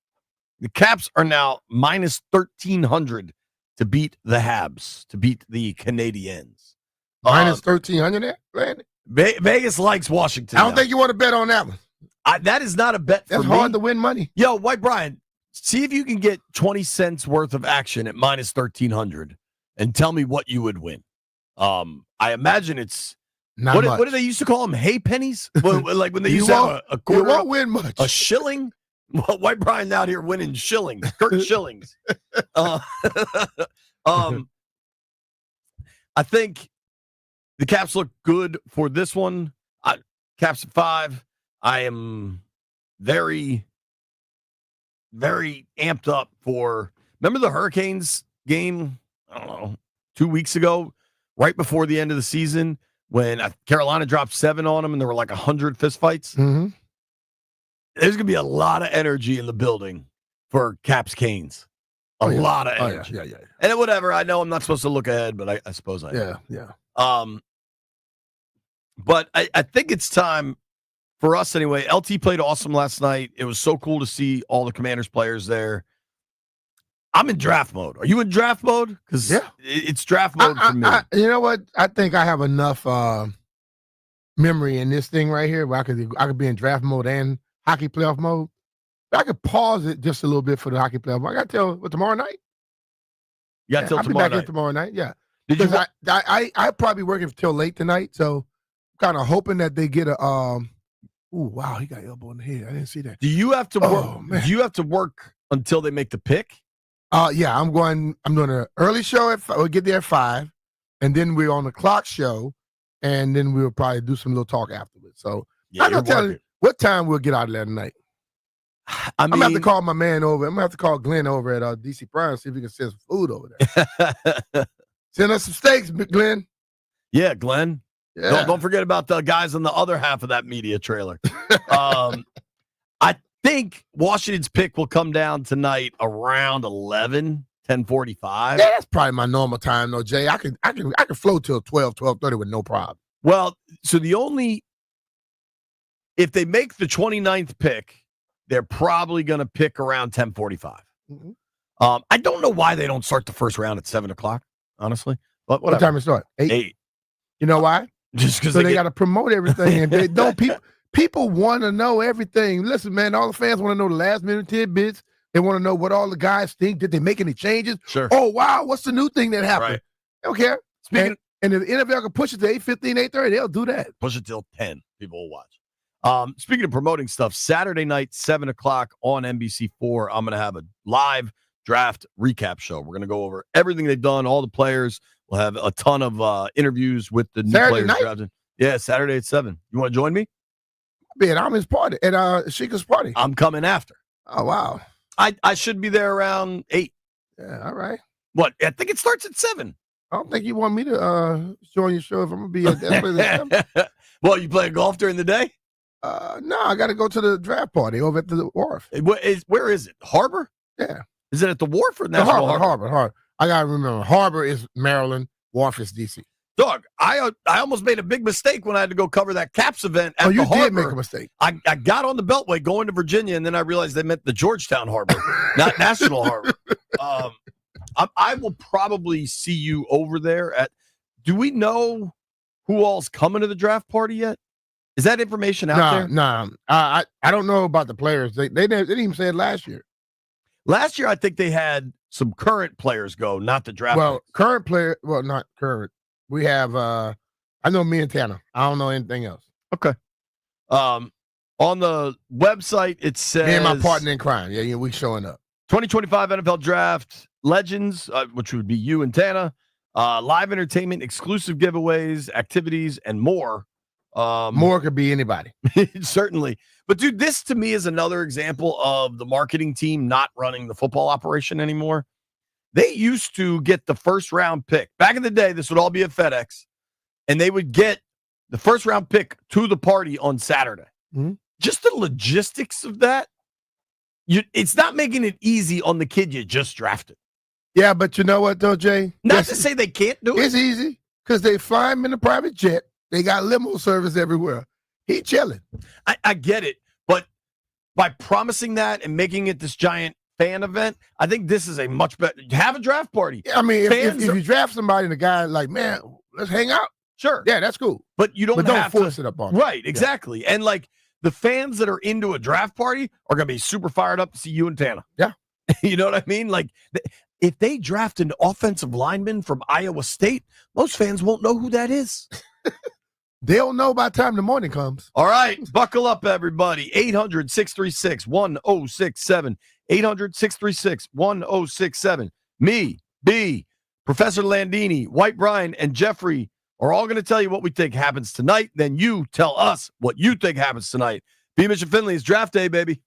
the Caps are now minus 1,300 to beat the Habs, to beat the Canadiens. Minus 1,300 there, Landon? Vegas likes Washington. I don't think you want to bet on that one. That is not a bet for me. That's hard to win money. Yo, White Brian, see if you can get 20 cents worth of action at minus 1,300 and tell me what you would win. I imagine it's what do they used to call them? Hay pennies? Like when they used to have a quarter. You won't win much. A shilling? Well, White Brian out here winning shillings, Kurt Shillings. I think the Caps look good for this one. Caps at 5. I am very, very amped up for. Remember the Hurricanes game? I don't know, 2 weeks ago, right before the end of the season, when Carolina dropped 7 on them, and there were like 100 fistfights. Mm-hmm. There's gonna be a lot of energy in the building for Caps Canes. A lot of energy. Yeah. And whatever. I know I'm not supposed to look ahead, but I suppose I am. Yeah. But I think it's time for us anyway. LT played awesome last night. It was so cool to see all the Commanders players there. I'm in draft mode. Are you in draft mode? Because it's draft mode for me. You know what? I think I have enough memory in this thing right here where I could be in draft mode and hockey playoff mode. I could pause it just a little bit for the hockey playoff. I got to tell tomorrow night. Yeah, till I'll tomorrow be back night. in tomorrow night. Yeah, Did you? I probably working till late tonight, so kind of hoping that they get a. Ooh, wow, he got elbow in the head. I didn't see that. Do you have to work? Oh, man. Do you have to work until they make the pick? Yeah, I'm doing an early show we'll get there at 5, and then we're on the clock show, and then we'll probably do some little talk afterwards. So Yeah, I'm gonna tell you what time we'll get out of there tonight. I I'm gonna have to call my man over. I'm gonna have to call Glenn over at DC Prime, see if we can send some food over there. Send us some steaks, Glenn. Yeah, Glenn. Yeah. Don't forget about the guys on the other half of that media trailer. I think Washington's pick will come down tonight around 10:45. Yeah, that's probably my normal time, though, Jay. I can float till 12:30 with no problem. Well, so if they make the 29th pick, they're probably going to pick around 10:45. Mm-hmm. I don't know why they don't start the first round at 7:00, honestly. But What whatever. time it start? 8? 8. You know why? Just because So they got to promote everything, and they don't. People want to know everything. Listen, man, all the fans want to know the last minute tidbits. They want to know what all the guys think. Did they make any changes? Sure. Oh, wow, what's the new thing that happened? Right. They don't care. Speaking, And if the NFL can push it to 8:15, 8:30, they'll do that. push it till 10. People will watch. Speaking of promoting stuff, Saturday night, 7 o'clock on NBC4, I'm going to have a live draft recap show. We're going to go over everything they've done, all the players. We'll have a ton of interviews with the new Saturday players night? drafted. Yeah, Saturday at 7. You want to join me? Man, I'm his party at Sheikah's party. I'm coming after. Oh, wow. I should be there around 8. Yeah, all right. What? I think it starts at 7. I don't think you want me to join your show if I'm going to be at that. Well, you play golf during the day? No, I got to go to the draft party over at the wharf. Where is it? Harbor? Yeah. Is it at the wharf or National Harbor. I got to remember, Harbor is Maryland, wharf is D.C. Dog, I almost made a big mistake when I had to go cover that Caps event at the harbor. Did make a mistake. I got on the Beltway going to Virginia, and then I realized they meant the Georgetown Harbor, not National Harbor. I will probably see you over there. Do we know who all's coming to the draft party yet? Is that information out there? No. I don't know about the players. They didn't even say it last year. Last year, I think they had some current players go, not the draft. Well, current player. Well, not current. We have. I know me and Tanner. I don't know anything else. Okay. On the website, it says Me and my partner in crime. Yeah, we showing up. 2025 NFL Draft Legends, which would be you and Tana. Live entertainment, exclusive giveaways, activities, and more. More could be anybody. Certainly. But, dude, this to me is another example of the marketing team not running the football operation anymore. They used to get the first round pick. Back in the day, this would all be at FedEx, and they would get the first round pick to the party on Saturday. Mm-hmm. Just the logistics of that, it's not making it easy on the kid you just drafted. Yeah, but you know what, though, Jay? Not to say they can't do it. It's easy because they fly him in a private jet. They got limo service everywhere. He chilling. I get it, but by promising that and making it this giant fan event, I think this is a much better. Have a draft party. I mean, if you draft somebody and the guy like, man, let's hang out. Sure. Yeah, that's cool. But you don't have force it up on them. Right, exactly. Yeah. And like the fans that are into a draft party are going to be super fired up to see you and Tana. Yeah. You know what I mean? Like if they draft an offensive lineman from Iowa State, most fans won't know who that is. They'll know by the time the morning comes. All right. Buckle up, everybody. 800-636-1067. 800-636-1067. Me, B, Professor Landini, White Brian, and Jeffrey are all going to tell you what we think happens tonight. Then you tell us what you think happens tonight. Beamish and Finley, it's draft day, baby.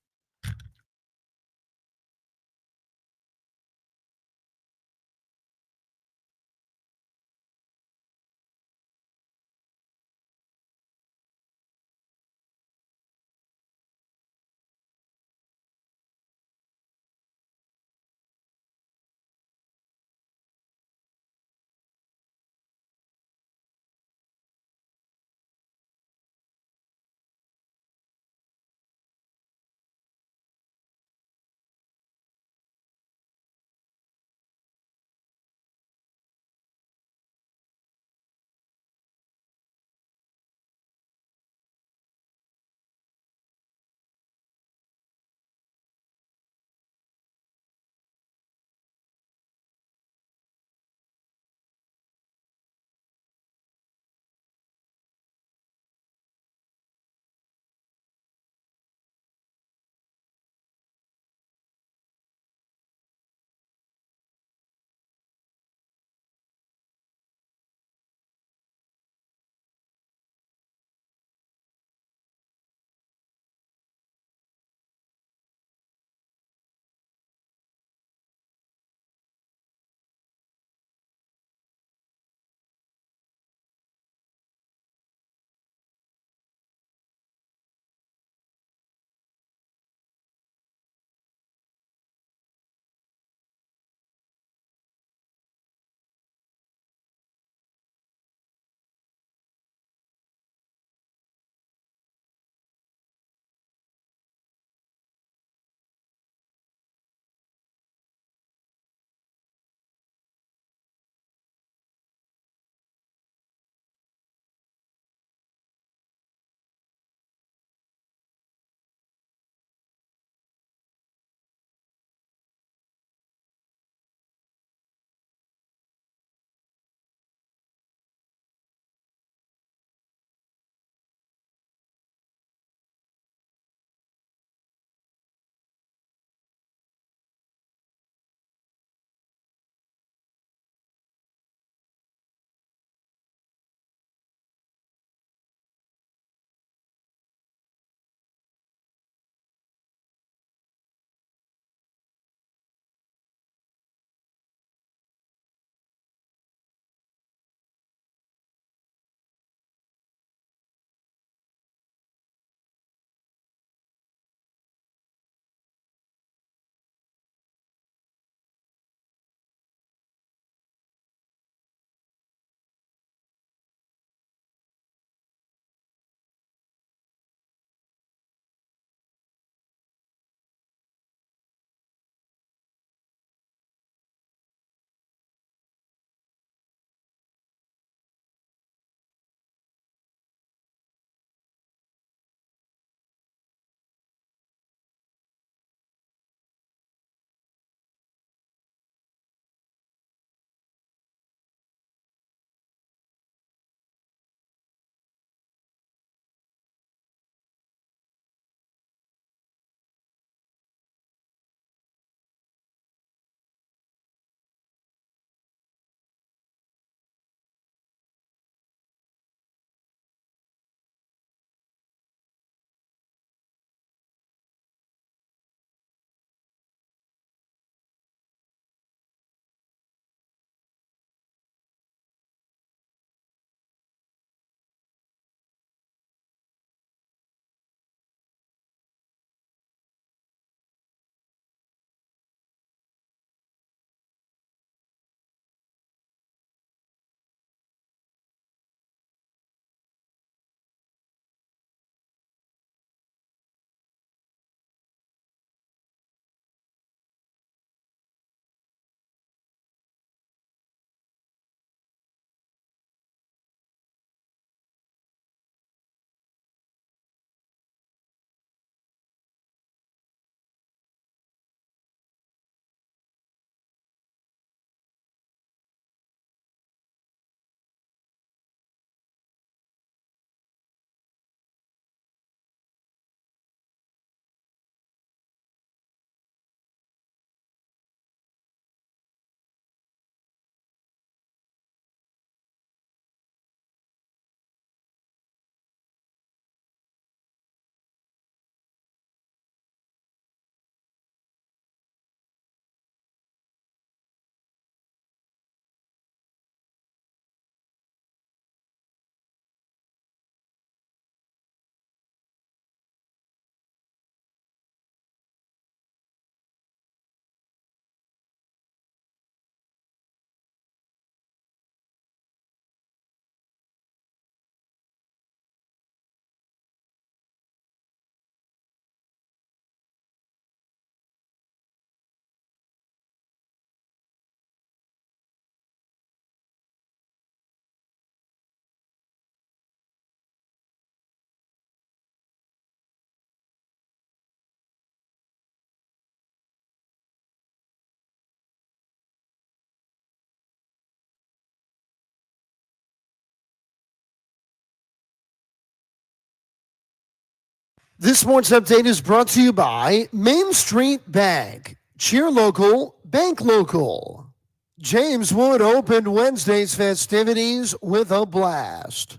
This sports update is brought to you by Main Street Bank. Cheer local, bank local. James Wood opened Wednesday's festivities with a blast.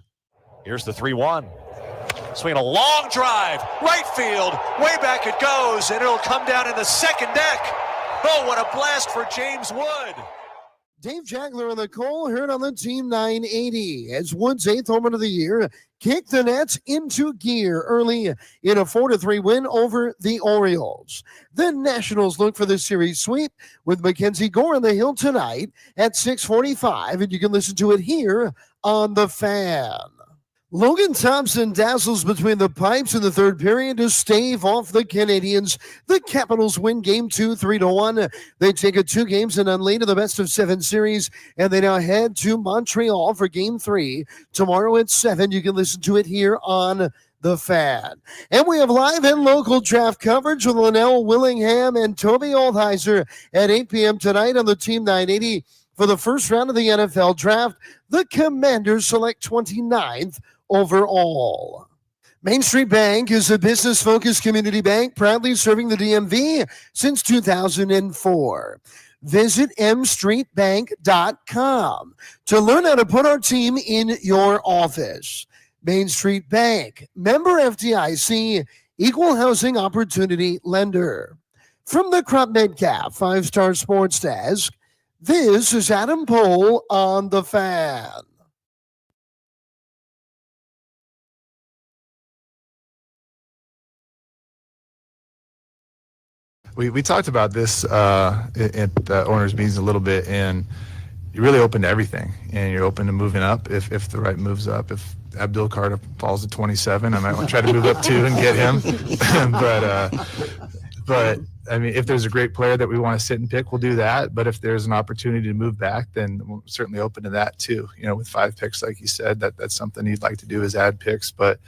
Here's the 3-1. Swinging a long drive, right field, way back it goes, and it'll come down in the second deck. Oh, what a blast for James Wood. Dave Jagler on the call, heard on the Team 980 as Wood's 8th home run of the year kicked the Nets into gear early in a 4-3 win over the Orioles. The Nationals look for the series sweep with Mackenzie Gore on the hill tonight at 6:45, and you can listen to it here on The Fan. Logan Thompson dazzles between the pipes in the third period to stave off the Canadians. The Capitals win Game 2 3-1. They take a 2 games and unlead to the best-of-7 series, and they now head to Montreal for Game 3 tomorrow at 7. You can listen to it here on The Fan. And we have live and local draft coverage with Linnell Willingham and Toby Oldheiser at 8 p.m. tonight on the Team 980. For the first round of the NFL Draft, the Commanders select 29th overall. Main Street Bank is a business-focused community bank proudly serving the DMV since 2004. Visit mstreetbank.com to learn how to put our team in your office. Main Street Bank, member FDIC, equal housing opportunity lender. From the Crop Metcalf 5-Star Sports Desk, this is Adam Pohl on The Fan. We talked about this at the owners' meetings a little bit, and you're really open to everything, and you're open to moving up if the right moves up. If Abdul Carter falls at 27, I might want to try to move up too and get him. but I mean, if there's a great player that we want to sit and pick, we'll do that. But if there's an opportunity to move back, then we're certainly open to that too. You know, with 5 picks, like you said, that's something you'd like to do is add picks, but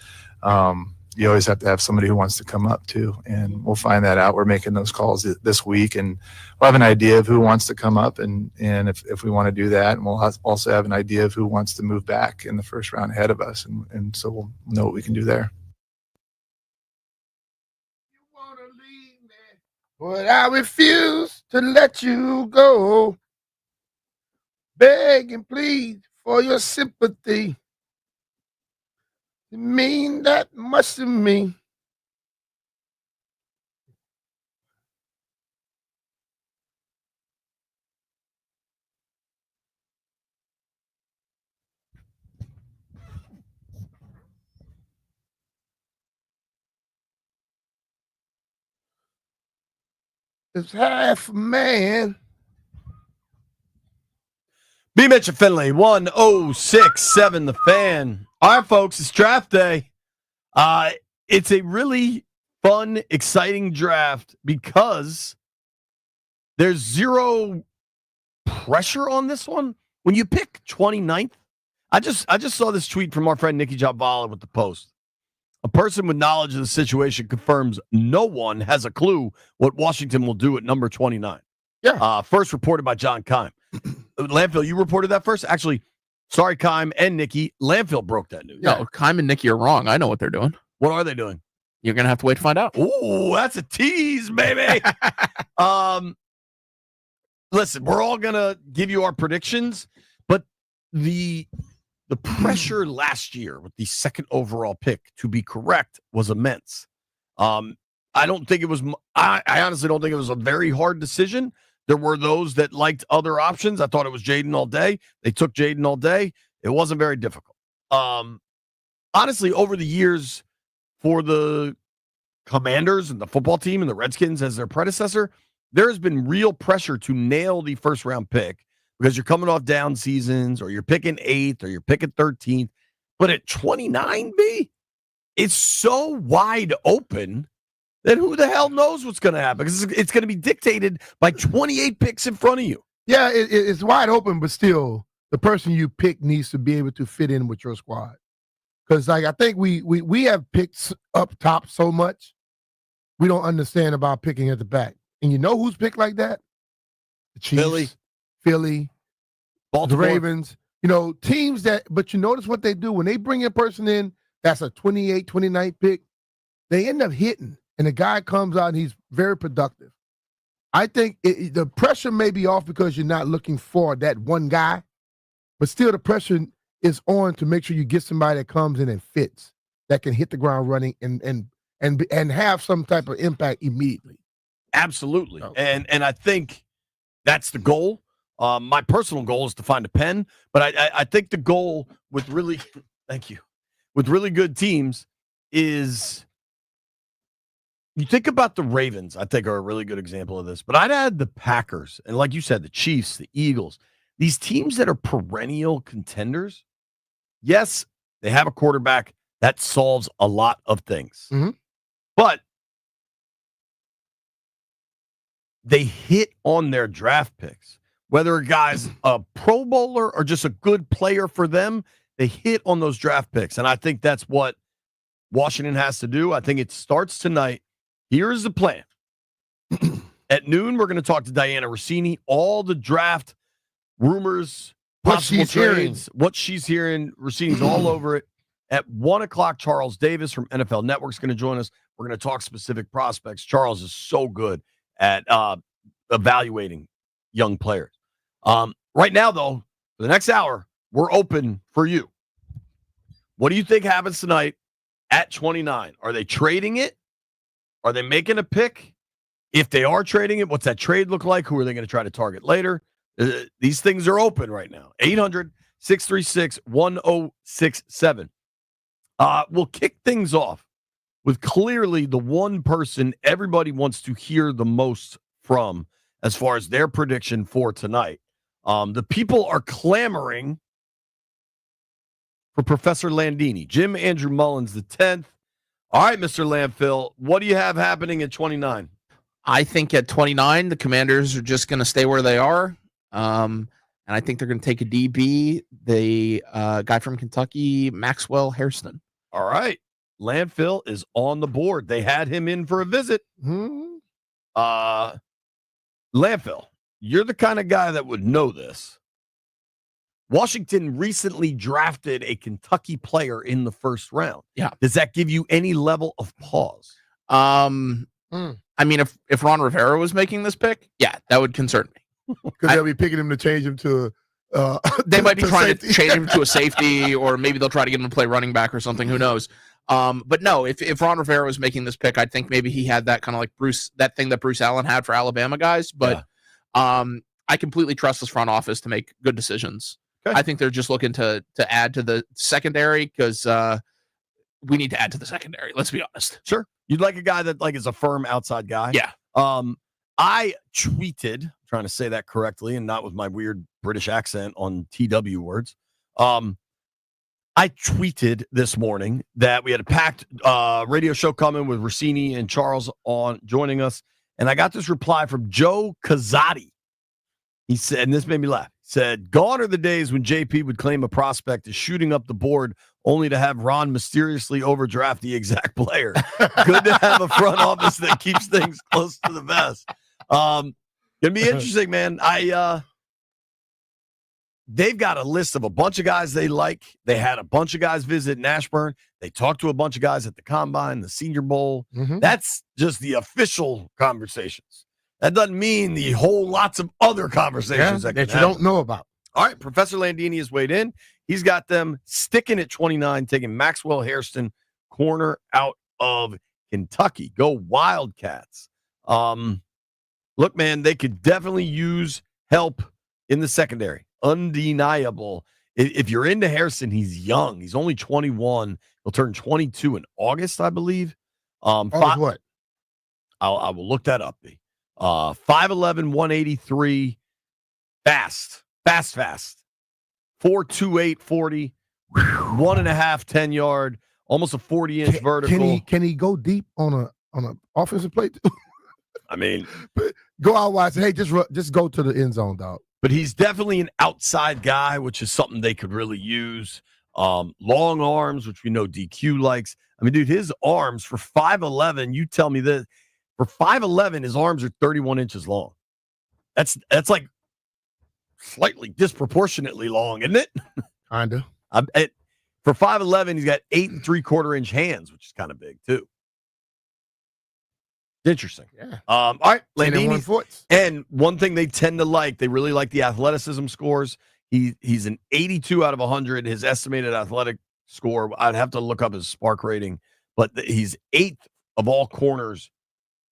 you always have to have somebody who wants to come up too, and we'll find that out. We're making those calls this week, and we'll have an idea of who wants to come up, and if we want to do that, and we'll also have an idea of who wants to move back in the first round ahead of us, and so we'll know what we can do there. You want to leave me, but I refuse to let you go. Beg and plead for your sympathy. It mean that much to me. It's half a man. B. Mitch and Finley, 1067 The Fan. All right, folks, it's draft day. It's a really fun, exciting draft because there's zero pressure on this one. When you pick 29th, I just saw this tweet from our friend Nikki Javala with the Post. A person with knowledge of the situation confirms no one has a clue what Washington will do at number 29. Yeah. First reported by John Keim. Landfill, you reported that first? Actually, sorry, Keim and Nikki. Landfill broke that news. No, Keim and Nikki are wrong. I know what they're doing. What are they doing? You're going to have to wait to find out. Ooh, that's a tease, baby. Listen, we're all going to give you our predictions, but the pressure last year with the second overall pick to be correct was immense. I don't think it was I honestly don't think it was a very hard decision. There were those that liked other options. I thought it was Jaden all day. They took Jaden all day. It wasn't very difficult. Honestly, over the years for the Commanders and the football team and the Redskins as their predecessor, there has been real pressure to nail the first round pick because you're coming off down seasons or you're picking 8th or you're picking 13th. But at 29, B, it's so wide open that who the hell knows what's going to happen? Because it's going to be dictated by 28 picks in front of you. Yeah, it's wide open, but still, the person you pick needs to be able to fit in with your squad. Because, like, I think we have picked up top so much, we don't understand about picking at the back. And you know who's picked like that? The Chiefs, Philly, Baltimore. the Ravens. You know, teams that, but you notice what they do when they bring a person in that's a 28, 29 pick, they end up hitting, and the guy comes out and he's very productive. I think the pressure may be off because you're not looking for that one guy, but still the pressure is on to make sure you get somebody that comes in and fits, that can hit the ground running and have some type of impact immediately. Absolutely. And I think that's the goal. My personal goal is to find a pen, but I think the goal with really good teams is, you think about the Ravens, I think, are a really good example of this, but I'd add the Packers, and like you said, the Chiefs, the Eagles, these teams that are perennial contenders. Yes, they have a quarterback that solves a lot of things, but they hit on their draft picks. Whether a guy's a Pro Bowler or just a good player for them, they hit on those draft picks. And I think that's what Washington has to do. I think it starts tonight. Here's the plan. At noon, we're going to talk to Diana Rossini. All the draft rumors, possible trades, what she's hearing. Rossini's all over it. At 1 o'clock, Charles Davis from NFL Network is going to join us. We're going to talk specific prospects. Charles is so good at evaluating young players. Right now, though, for the next hour, we're open for you. What do you think happens tonight at 29? Are they trading it? Are they making a pick? If they are trading it, what's that trade look like? Who are they going to try to target later? These things are open right now. 800-636-1067. We'll kick things off with clearly the one person everybody wants to hear the most from as far as their prediction for tonight. The people are clamoring for Professor Landini. Jim Andrew Mullins, the 10th. All right, Mr. Landfill, what do you have happening at 29? I think at 29, the Commanders are just going to stay where they are. And I think they're going to take a DB, the guy from Kentucky, Maxwell Hairston. All right. Landfill is on the board. They had him in for a visit. Landfill, you're the kind of guy that would know this. Washington recently drafted a Kentucky player in the first round. Yeah. Does that give you any level of pause? I mean, if Ron Rivera was making this pick, yeah, that would concern me. Because they'll be picking him to change him to they might be trying to change him to a safety, or maybe they'll try to get him to play running back or something. Who knows? But no, if Ron Rivera was making this pick, I think maybe he had that kind of like that thing that Bruce Allen had for Alabama guys. But I completely trust this front office to make good decisions. Okay. I think they're just looking to add to the secondary because we need to add to the secondary. Let's be honest. Sure. You'd like a guy that like is a firm outside guy. Yeah. I tweeted, trying to say that correctly and not with my weird British accent on TW words. I tweeted this morning that we had a packed radio show coming with Rossini and Charles on joining us. And I got this reply from Joe Cazzotti. He said, and this made me laugh. He said, gone are the days when JP would claim a prospect is shooting up the board only to have Ron mysteriously overdraft the exact player. Good to have a front office that keeps things close to the vest. Gonna be interesting, man. They've got a list of a bunch of guys they like. They had a bunch of guys visit Nashburn. They talked to a bunch of guys at the Combine, the Senior Bowl. That's just the official conversations. That doesn't mean the whole lots of other conversations that you don't know about. All right, Professor Landini has weighed in. He's got them sticking at 29, taking Maxwell Hairston, corner out of Kentucky. Go Wildcats. Look, man, they could definitely use help in the secondary. Undeniable. If you're into Hairston, he's young. He's only 21. He'll turn 22 in August, I believe. What? I will look that up. 5'11", 183. Fast. 4.28 40. 1.5 10-yard. Almost a 40-inch vertical. Can he go deep on an offensive play too? I mean, go out wide. Say, hey, just go to the end zone, dog. But he's definitely an outside guy, which is something they could really use. Long arms, which we know DQ likes. I mean, dude, his arms for 5'11", you tell me this. For 5'11", his arms are 31 inches long. That's like slightly disproportionately long, isn't it? Kinda. For 5'11", he's got 8 3/4 inch hands, which is kind of big too. Interesting. Yeah. All right, 10 and 1 Landini. foot. And one thing they tend to like, they really like the athleticism scores. He's an 82 out of 100. His estimated athletic score, I'd have to look up his spark rating, but he's 8th of all corners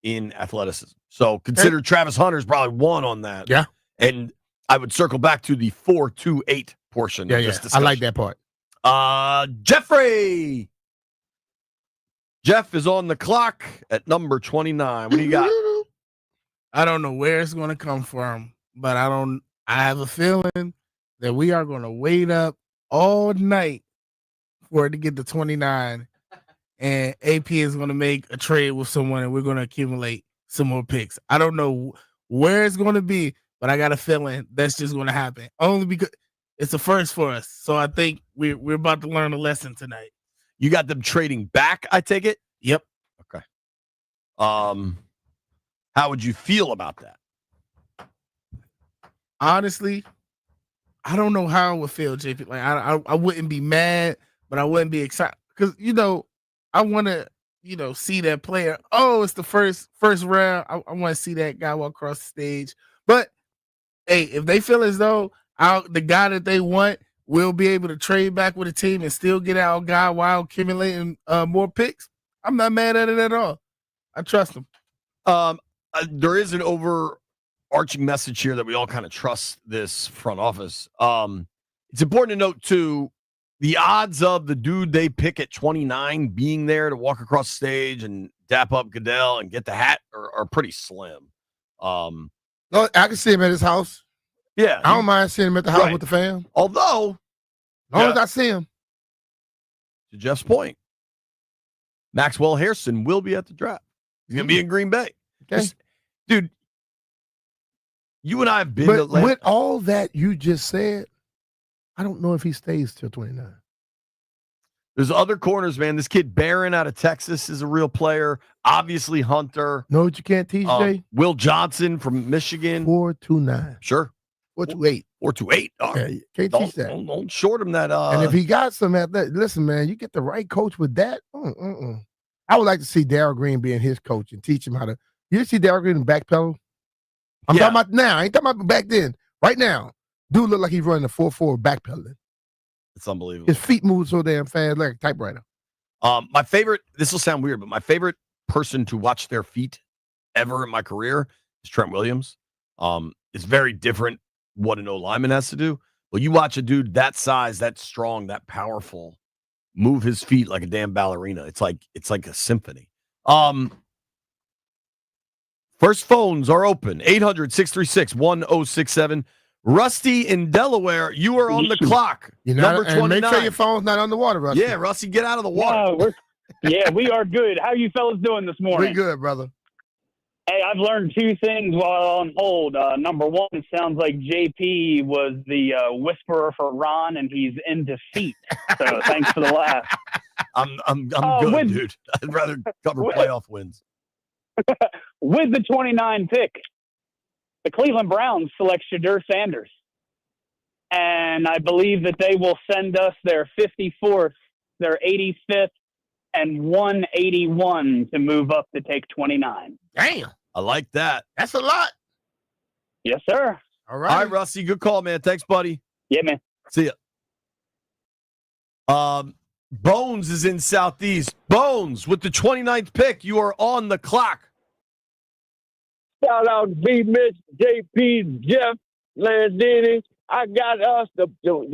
in athleticism. So consider Travis Hunter's probably 1 on that. Yeah. And I would circle back to the 4-2-8 portion of this discussion. I like that part. Jeffrey. Jeff is on the clock at number 29. What do you got? I don't know where it's going to come from, but I have a feeling that we are going to wait up all night for it to get to 29, and AP is going to make a trade with someone, and we're going to accumulate some more picks. I don't know where it's going to be, but I got a feeling that's just going to happen. Only because it's a first for us. So I think we're about to learn a lesson tonight. You got them trading back, I take it? Yep. Okay. How would you feel about that? Honestly, I don't know how I would feel, JP. Like I wouldn't be mad, but I wouldn't be excited because I want to see that player. Oh, it's the first round. I want to see that guy walk across the stage. But hey, if they feel as though the guy that they want will be able to trade back with a team and still get our guy while accumulating more picks, I'm not mad at it at all. I trust him. There is an overarching message here that we all kind of trust this front office. It's important to note, too, the odds of the dude they pick at 29 being there to walk across stage and dap up Goodell and get the hat are pretty slim. No, I can see him at his house. Yeah. I don't mind seeing him at the house with the fam. Although, as long as I see him. To Jeff's point, Maxwell Harrison will be at the draft. He's going to be in Green Bay. Okay. Dude, you and I have been to Atlanta. With all that you just said, I don't know if he stays till 29. There's other corners, man. This kid Barron out of Texas is a real player. Obviously, Hunter. Know what you can't teach, Jay? Will Johnson from Michigan. 4.29. Sure. 4.28. 4.28. Yeah, you can't teach that. Don't short him that. And if he got some athletic, listen, man, you get the right coach with that. I would like to see Darryl Green being his coach and teach him how to. You see Darryl Green in backpedal? I'm talking about now. I ain't talking about back then. Right now, dude look like he's running a 4.4 backpedaling. It's unbelievable. His feet move so damn fast, like a typewriter. My favorite, this will sound weird, but my favorite person to watch their feet ever in my career is Trent Williams. It's very different what an O-lineman has to do. But you watch a dude that size, that strong, that powerful, move his feet like a damn ballerina. It's like a symphony. First phones are open. 800-636-1067. Rusty in Delaware, you are on the clock. Number 29. Make sure your phone's not underwater, Rusty. Yeah, Rusty, get out of the water. No, we are good. How you fellas doing this morning? We're good, brother. Hey, I've learned 2 things while on hold. Number one, it sounds like JP was the whisperer for Ron, and he's in defeat. So thanks for the laugh. I'm good, dude. I'd rather cover playoff wins. With the 29 pick, the Cleveland Browns select Shadur Sanders. And I believe that they will send us their 54th, their 85th, and 181 to move up to take 29. Damn. I like that. That's a lot. Yes, sir. All right. All right, Rusty. Good call, man. Thanks, buddy. Yeah, man. See ya. Bones is in Southeast. Bones, with the 29th pick, you are on the clock. Shout out B. Mitch, JP, Jeff, Landini. I got us the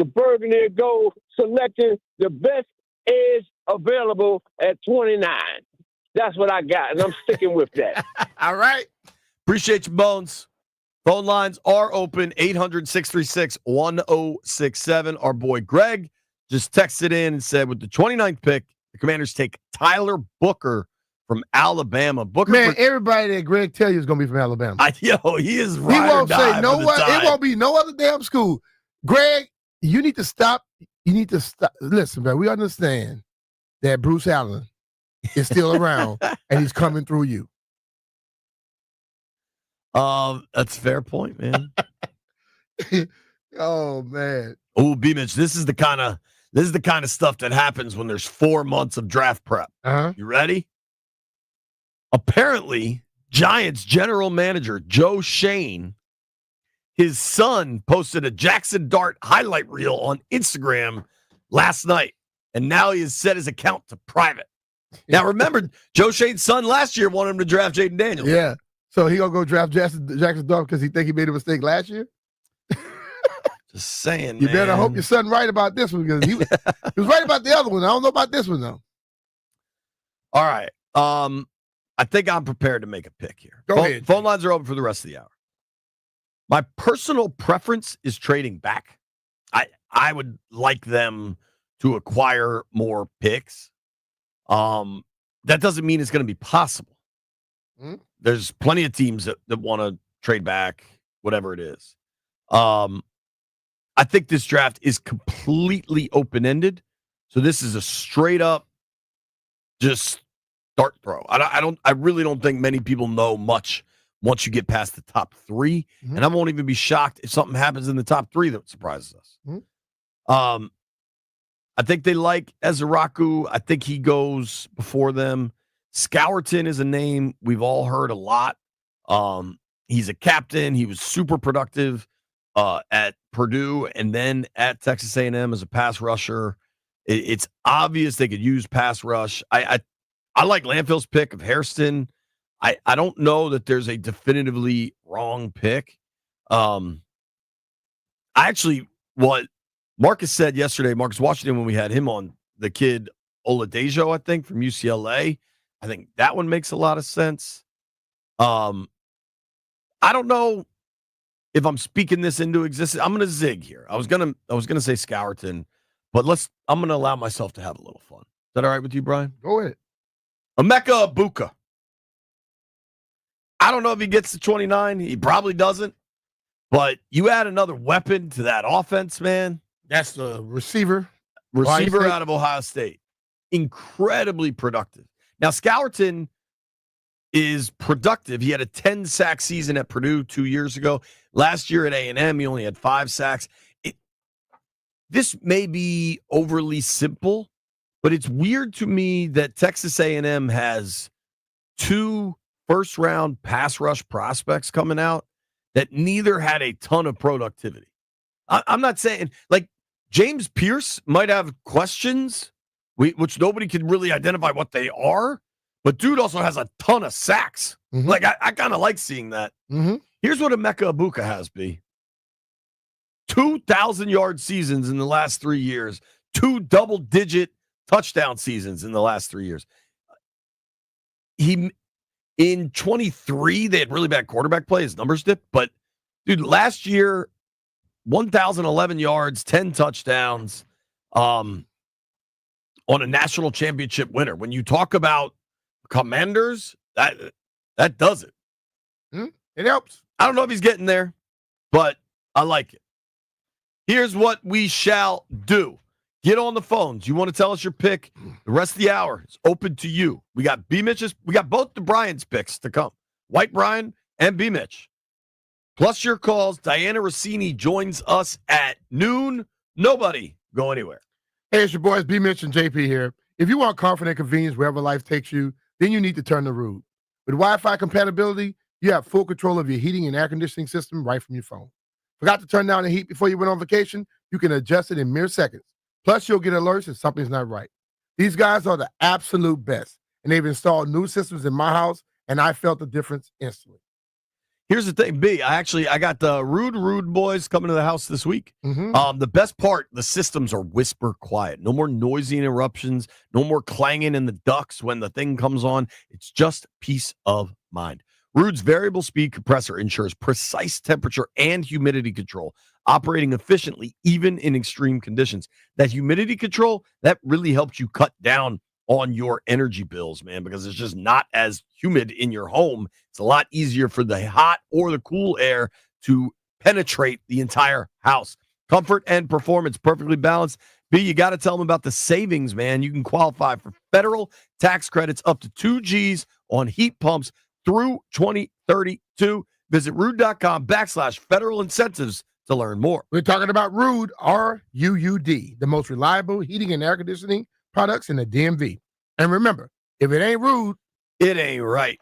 Burgundy Gold selecting the best edge available at 29. That's what I got, and I'm sticking with that. All right. Appreciate you, Bones. Phone lines are open, 800-636-1067. Our boy Greg just texted in and said, with the 29th pick, the Commanders take Tyler Booker from Alabama. Booker, man, everybody that Greg tell you is going to be from Alabama. he is He right. won't say no one. It won't be no other damn school. Greg, you need to stop. You need to stop. Listen, man, we understand that Bruce Allen is still around and he's coming through you. That's a fair point, man. Oh man. Oh, B-Mitch, this is the kind of stuff that happens when there's 4 months of draft prep. Uh-huh. You ready? Apparently, Giants general manager Joe Shane, his son posted a Jackson Dart highlight reel on Instagram last night, and now he has set his account to private. Now, remember, Joe Shane's son last year wanted him to draft Jaden Daniels. Yeah. So he going to go draft Jackson Dart because he think he made a mistake last year? Just saying, You man. better hope your son right about this one because he was right about the other one. I don't know about this one, though. All right. I think I'm prepared to make a pick here. Go ahead. Phone lines are open for the rest of the hour. My personal preference is trading back. I would like them to acquire more picks. That doesn't mean it's going to be possible. There's plenty of teams that want to trade back, whatever it is. I think this draft is completely open-ended. So this is a straight up just dart throw. I really don't think many people know much once you get past the top three. Mm-hmm. And I won't even be shocked if something happens in the top three that surprises us. Mm-hmm. I think they like Ezeraku. I think he goes before them. Scourton is a name we've all heard a lot. He's a captain. He was super productive at Purdue and then at Texas A&M as a pass rusher. It's obvious they could use pass rush. I like Landfill's pick of Hairston. I don't know that there's a definitively wrong pick. What Marcus said yesterday, Marcus Washington, when we had him on, the kid Oladejo, I think, from UCLA, I think that one makes a lot of sense. I don't know if I'm speaking this into existence. I'm gonna zig here. I was gonna say Scourton, but I'm gonna allow myself to have a little fun. Is that all right with you, Brian? Go ahead. Emeka Ibuka. I don't know if he gets to 29. He probably doesn't. But you add another weapon to that offense, man. That's the receiver. Receiver out of Ohio State. Incredibly productive. Now, Scourton is productive. He had a 10-sack season at Purdue 2 years ago. Last year at A&M, he only had 5 sacks. This may be overly simple, but it's weird to me that Texas A&M has 2 first-round pass rush prospects coming out that neither had a ton of productivity. I'm not saying, like, James Pierce might have questions, which nobody can really identify what they are, but dude also has a ton of sacks. Mm-hmm. Like, I kind of like seeing that. Mm-hmm. Here's what Emeka Ibuka has, B. 2,000-yard seasons in the last 3 years. 2 double-digit touchdown seasons in the last 3 years. In 23, they had really bad quarterback play. His numbers dipped. But, dude, last year, 1,011 yards, 10 touchdowns on a national championship winner. When you talk about Commanders, that does it. It helps. I don't know if he's getting there, but I like it. Here's what we shall do. Get on the phones. You want to tell us your pick? The rest of the hour is open to you. We got B Mitch's. We got both the Brian's picks to come. White Brian and B Mitch. Plus your calls. Diana Rossini joins us at noon. Nobody go anywhere. Hey, it's your boys B Mitch and JP here. If you want comfort and convenience wherever life takes you, then you need to turn to Rude. With Wi-Fi compatibility, you have full control of your heating and air conditioning system right from your phone. Forgot to turn down the heat before you went on vacation? You can adjust it in mere seconds. Plus, you'll get alerts if something's not right. These guys are the absolute best, and they've installed new systems in my house, and I felt the difference instantly. Here's the thing, B. I got the Rude boys coming to the house this week. Mm-hmm. The best part, the systems are whisper quiet. No more noisy interruptions. No more clanging in the ducts when the thing comes on. It's just peace of mind. Rude's variable speed compressor ensures precise temperature and humidity control, operating efficiently even in extreme conditions. That humidity control, that really helps you cut down on your energy bills, man, because it's just not as humid in your home. It's a lot easier for the hot or the cool air to penetrate the entire house. Comfort and performance perfectly balanced. B, you got to tell them about the savings, man. You can qualify for federal tax credits up to 2 Gs on heat pumps through 2032. Visit rude.com/federal incentives to learn more. We're talking about Rude, R-U-U-D, the most reliable heating and air conditioning products in the DMV. And remember, if it ain't Rude, it ain't right.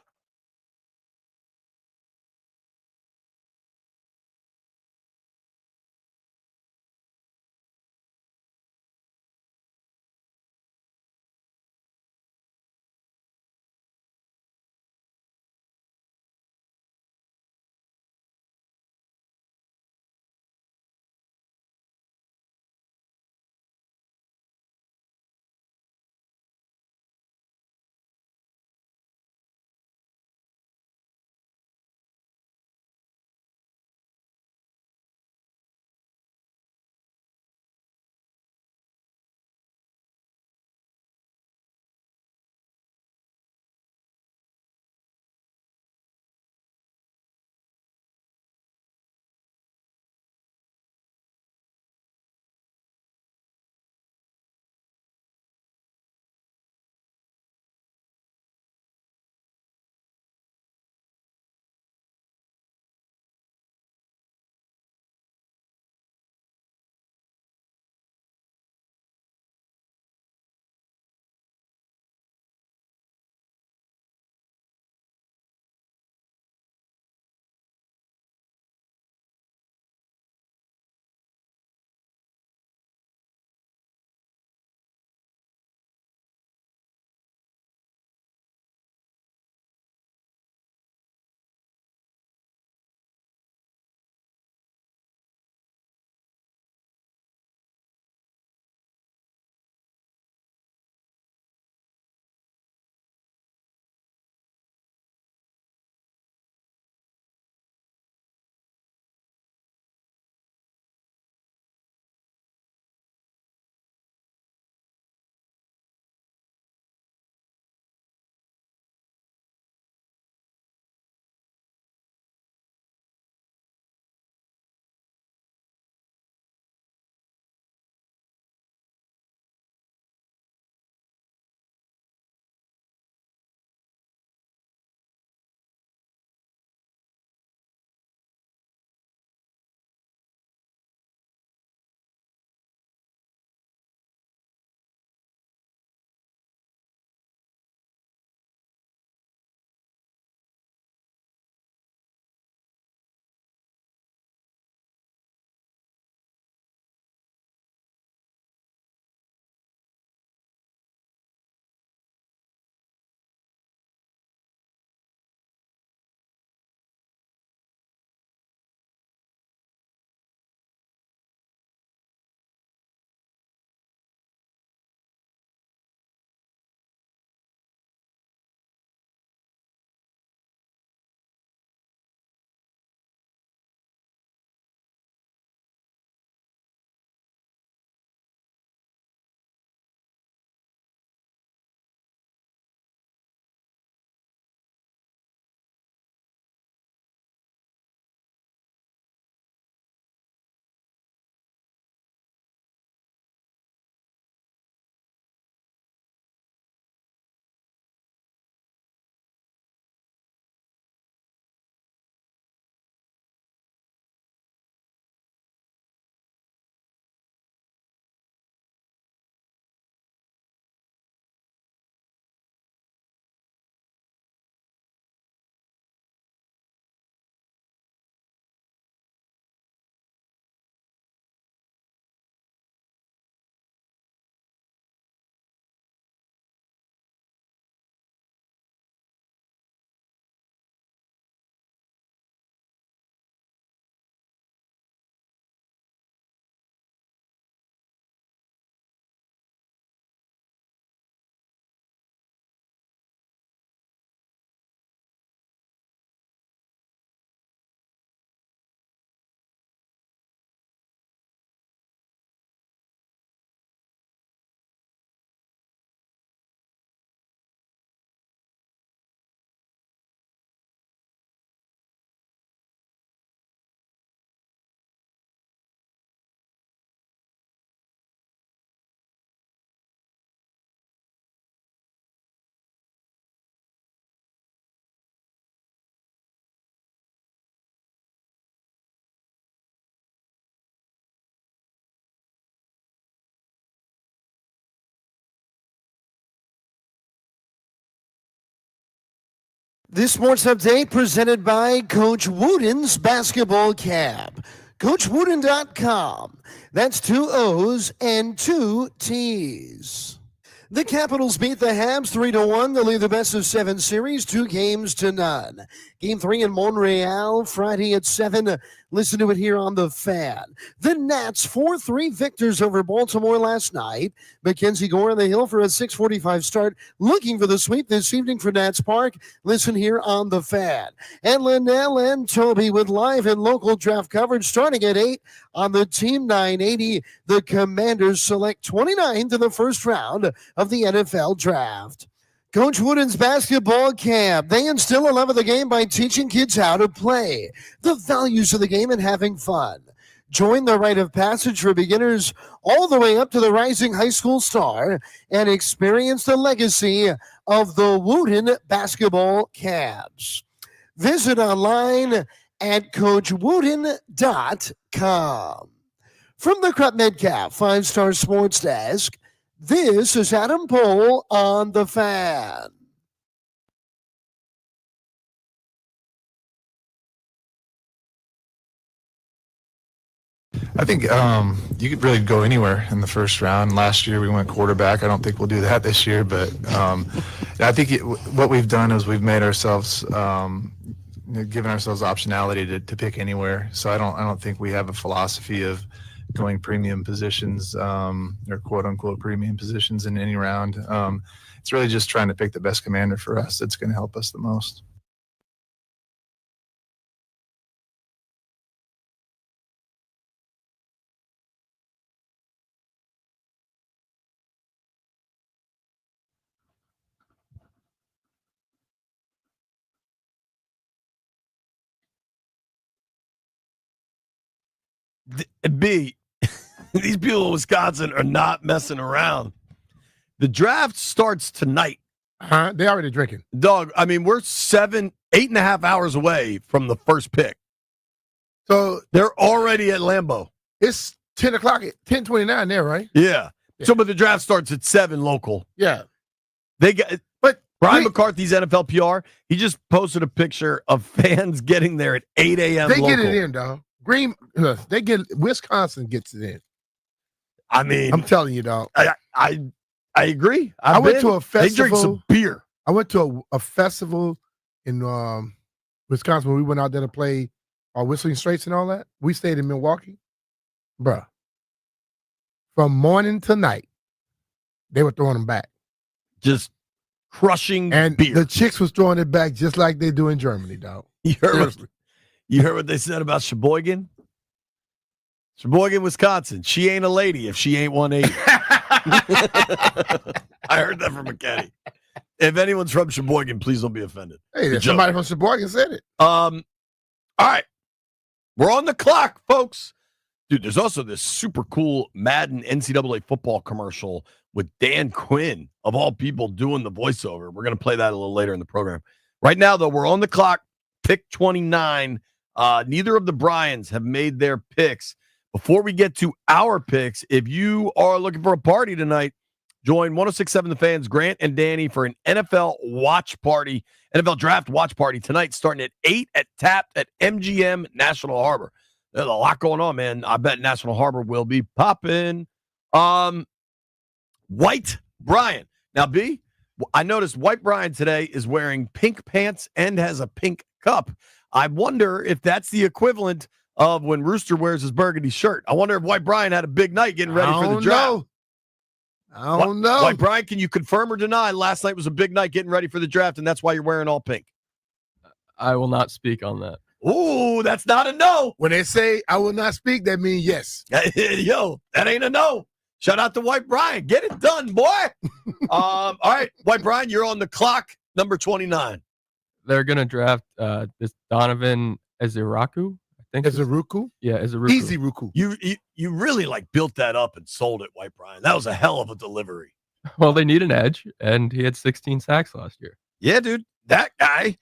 This sports update presented by Coach Wooden's Basketball Camp. CoachWooden.com. That's 2 O's and 2 T's. The Capitals beat the Habs 3-1 to lead the best-of-7 series 2-0. Game 3 in Montreal, Friday at 7. Listen to it here on The Fan. The Nats 4-3 victors over Baltimore last night. Mackenzie Gore on the hill for a 6:45 start. Looking for the sweep this evening for Nats Park. Listen here on The Fan. And Linnell and Toby with live and local draft coverage starting at 8 on the Team 980. The Commanders select 29 to the first round of the NFL Draft. Coach Wooden's Basketball Camp. They instill a love of the game by teaching kids how to play, the values of the game, and having fun. Join the rite of passage for beginners all the way up to the rising high school star and experience the legacy of the Wooden Basketball Camps. Visit online at CoachWooden.com. From the Krupp Metcalf 5-Star Sports Desk, this is Adam Pohl on The Fan. I think you could really go anywhere in the first round. Last year we went quarterback. I don't think we'll do that this year, but I think what we've done is we've made ourselves, given ourselves optionality to pick anywhere. So I don't think we have a philosophy of going premium positions or quote unquote premium positions in any round. It's really just trying to pick the best commander for us that's going to help us the most. B, these people in Wisconsin are not messing around. The draft starts tonight. Huh? They already drinking. Dog, I mean, we're 8.5 hours away from the first pick. So they're already at Lambeau. It's 10 o'clock, 10:29 there, right? Yeah. So, but the draft starts at 7 local. Yeah. But Brian McCarthy's NFL PR, he just posted a picture of fans getting there at 8 a.m. They local. get it in, dog. Wisconsin gets it in. I mean, I'm telling you, dog. I agree. I went to a festival. They drink some beer. I went to a festival in Wisconsin when we went out there to play Whistling Straits and all that. We stayed in Milwaukee. Bruh. From morning to night, they were throwing them back. Just crushing and beer. The chicks was throwing it back just like they do in Germany, dog. You heard what they said about Sheboygan? Sheboygan, Wisconsin. She ain't a lady if she ain't 180. I heard that from McKenny. If anyone's from Sheboygan, please don't be offended. Hey, there's somebody from Sheboygan said it. All right. We're on the clock, folks. Dude, there's also this super cool Madden NCAA football commercial with Dan Quinn, of all people, doing the voiceover. We're going to play that a little later in the program. Right now, though, we're on the clock. Pick 29. Neither of the Bryans have made their picks. Before we get to our picks, if you are looking for a party tonight, join 106.7 The Fans, Grant and Danny, for an NFL watch party, NFL draft watch party tonight, starting at 8 at Tapped at MGM National Harbor. There's a lot going on, man. I bet National Harbor will be popping. White Brian. Now, B, I noticed White Brian today is wearing pink pants and has a pink cup. I wonder if that's the equivalent of when Rooster wears his burgundy shirt. I wonder if White Brian had a big night getting ready for the draft. I don't know. White Brian, can you confirm or deny last night was a big night getting ready for the draft, and that's why you're wearing all pink? I will not speak on that. Ooh, that's not a no. When they say I will not speak, that means yes. Yo, that ain't a no. Shout out to White Brian. Get it done, boy. All right, White Brian, you're on the clock, number 29. They're going to draft this Donovan Eziraku, I think. Eziraku? Yeah, Eziraku. Easy Ruku. You really built that up and sold it, White Brian. That was a hell of a delivery. Well, they need an edge, and he had 16 sacks last year. Yeah, dude. That guy,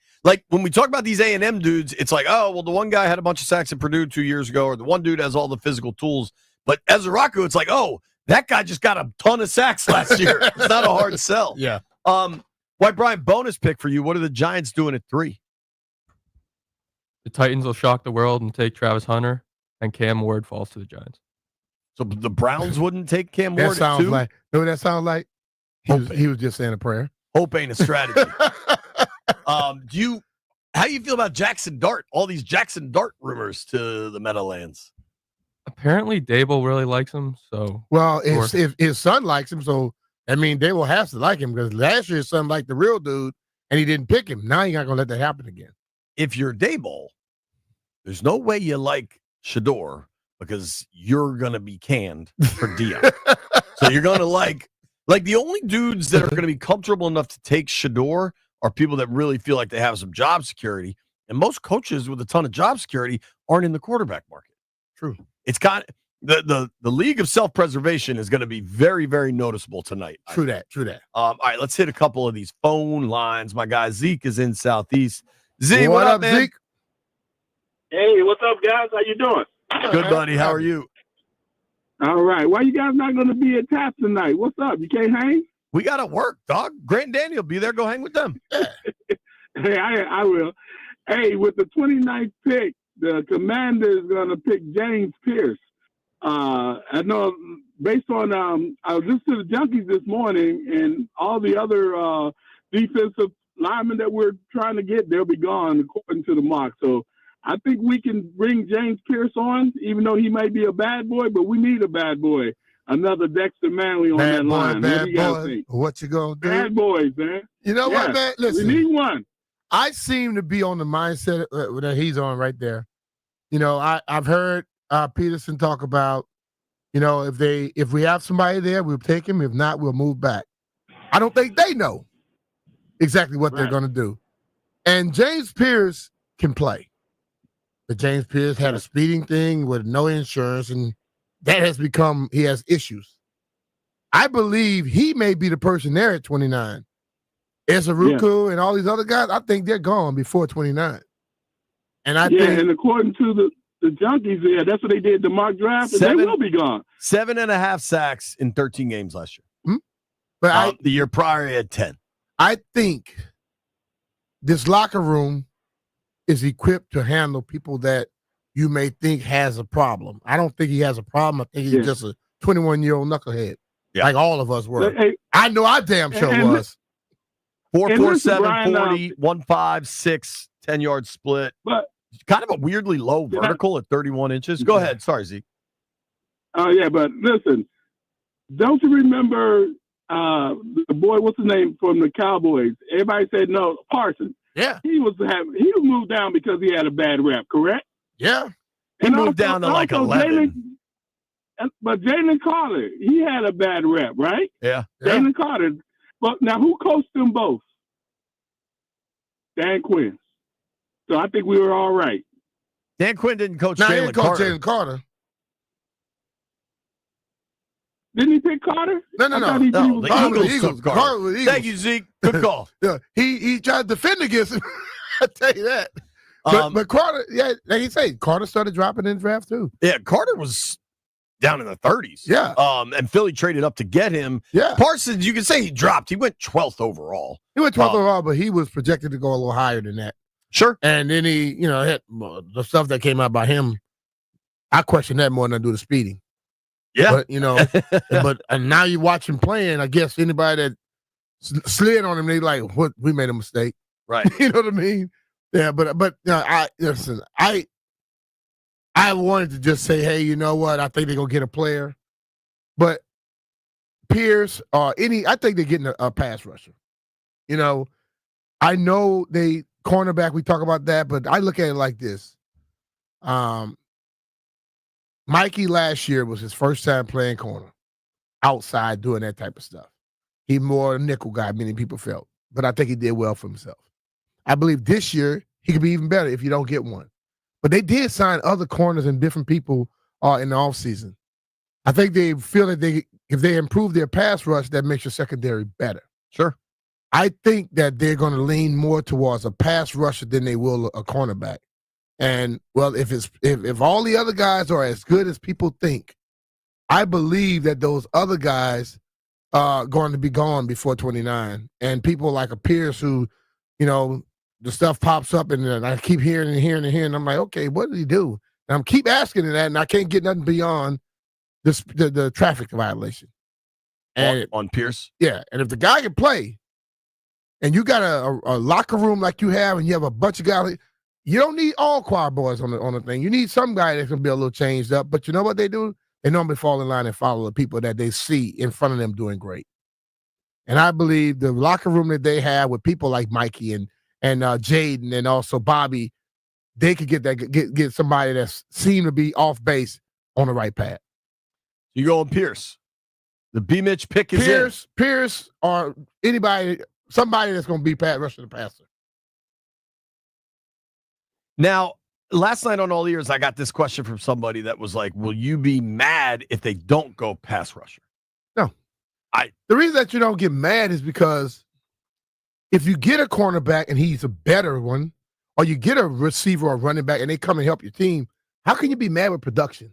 when we talk about these A&M dudes, it's like, oh, well, the one guy had a bunch of sacks at Purdue 2 years ago, or the one dude has all the physical tools. But Eziraku, it's like, oh, that guy just got a ton of sacks last year. It's not a hard sell. Yeah. White Brian, bonus pick for you. What are the Giants doing at 3? The Titans will shock the world and take Travis Hunter, and Cam Ward falls to the Giants. So the Browns wouldn't take Cam That Ward at sounds 2? like, you know what that sounds like? He was just saying a prayer. Hope ain't a strategy. How do you feel about Jackson Dart? All these Jackson Dart rumors to the Meadowlands. Apparently, Dable really likes him. So, well, if his son likes him, so I mean, Dable has to like him because last year his son liked the real dude and he didn't pick him. Now you're not gonna let that happen again. If you're Dable, there's no way you like Shador because you're gonna be canned for Dion. So you're gonna like the only dudes that are gonna be comfortable enough to take Shador are people that really feel like they have some job security. And most coaches with a ton of job security aren't in the quarterback market. True. It's got the league of self-preservation is going to be very, very noticeable tonight. True that. All right, let's hit a couple of these phone lines. My guy Zeke is in Southeast. Zeke, what up, man? Zeke? Hey, what's up, guys? How you doing? Good, buddy. How are you? All right. Why you guys not going to be at TAP tonight? What's up? You can't hang? We got to work, dog. Grant and Daniel be there. Go hang with them. Hey, I will. Hey, with the 29th pick, the Commander is going to pick James Pierce. I know based on I was listening to the Junkies this morning and all the other defensive linemen that we're trying to get, they'll be gone according to the mock. So I think we can bring James Pierce on, even though he might be a bad boy, but we need a bad boy. Another Dexter Manley on that line. What do you guys think? What you gonna do? Bad boys, man. You know what, man? Listen, we need one. I seem to be on the mindset that he's on right there. You know, I've heard Peterson talk about, you know, if we have somebody there, we'll take him. If not, we'll move back. I don't think they know exactly what they're going to do. And James Pierce can play. But James Pierce had a speeding thing with no insurance, and that has become, he has issues. I believe he may be the person there at 29. Esaruku and all these other guys, I think they're gone before 29. And I think, and according to the Junkies, that's what they did the mock draft, and they will be gone. 7.5 sacks in 13 games last year. But the year prior, he had 10. I think this locker room is equipped to handle people that you may think has a problem. I don't think he has a problem. I think he's just a 21-year-old knucklehead, like all of us were. Hey, I know I damn sure was. 4.47, 40, 1.56, 10-yard split. But kind of a weirdly low vertical at 31 inches. Go ahead. Sorry, Zeke. But listen, don't you remember the boy, what's his name, from the Cowboys? Everybody said no, Parsons. Yeah. He was moved down because he had a bad rep, correct? Yeah. He moved down to like 11. But Jalen Carter, he had a bad rep, right? Yeah. Jalen Carter. But now who coached them both? Dan Quinn. So I think we were all right. Dan Quinn didn't coach Jalen Jalen Carter. Carter. Didn't he pick Carter? No. The Eagles took Carter. Thank you, Zeke. Good call. Yeah, he tried to defend against him. I tell you that. But Carter, like you say, Carter started dropping in the draft too. Yeah, Carter was down in the 30s. Yeah. And Philly traded up to get him. Yeah. Parsons, you can say he dropped. He went 12th overall. He went 12th overall, but he was projected to go a little higher than that. Sure. And then he, had the stuff that came out by him. I question that more than I do the speeding. Yeah. But and now you watch him playing. I guess anybody that slid on him, they like, what? We made a mistake. Right. You know what I mean? Yeah. But I wanted to just say, hey, you know what? I think they're gonna get a player. But Pierce or I think they're getting a pass rusher. I know they cornerback. We talk about that, but I look at it like this. Mikey last year was his first time playing corner, outside doing that type of stuff. He more a nickel guy, many people felt, but I think he did well for himself. I believe this year he could be even better if you don't get one. But they did sign other corners and different people in the offseason. I think they feel that if they improve their pass rush, that makes your secondary better. Sure. I think that they're going to lean more towards a pass rusher than they will a cornerback. And well, if all the other guys are as good as people think, I believe that those other guys going to be gone before 29. And people like a Pierce who, the stuff pops up and I keep hearing and hearing and hearing. I'm like, okay, what did he do? And I'm keep asking that, and I can't get nothing beyond the traffic violation. And on Pierce? Yeah, and if the guy can play, and you got a locker room like you have, and you have a bunch of guys, you don't need all choir boys on the thing. You need some guy that can be a little changed up. But you know what they do? They normally fall in line and follow the people that they see in front of them doing great. And I believe the locker room that they have with people like Mikey and Jaden and also Bobby, they could get somebody that seemed to be off base on the right path. You go on Pierce. The B. Mitch pick is Pierce, or somebody that's going to be Pat Rush the passer. Now, last night on All Ears, I got this question from somebody that was like, will you be mad if they don't go pass rusher? No. The reason that you don't get mad is because if you get a cornerback and he's a better one, or you get a receiver or running back and they come and help your team, how can you be mad with production?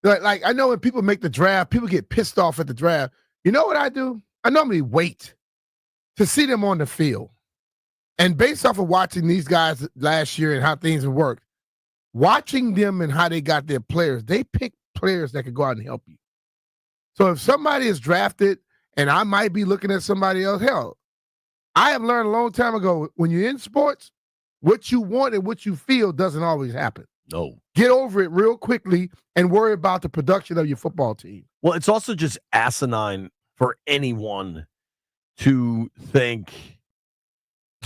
Like I know when people make the draft, people get pissed off at the draft. You know what I do? I normally wait to see them on the field. And based off of watching these guys last year and how things have worked, watching them and how they got their players, they pick players that can go out and help you. So if somebody is drafted and I might be looking at somebody else, hell, I have learned a long time ago, when you're in sports, what you want and what you feel doesn't always happen. No. Get over it real quickly and worry about the production of your football team. Well, it's also just asinine for anyone to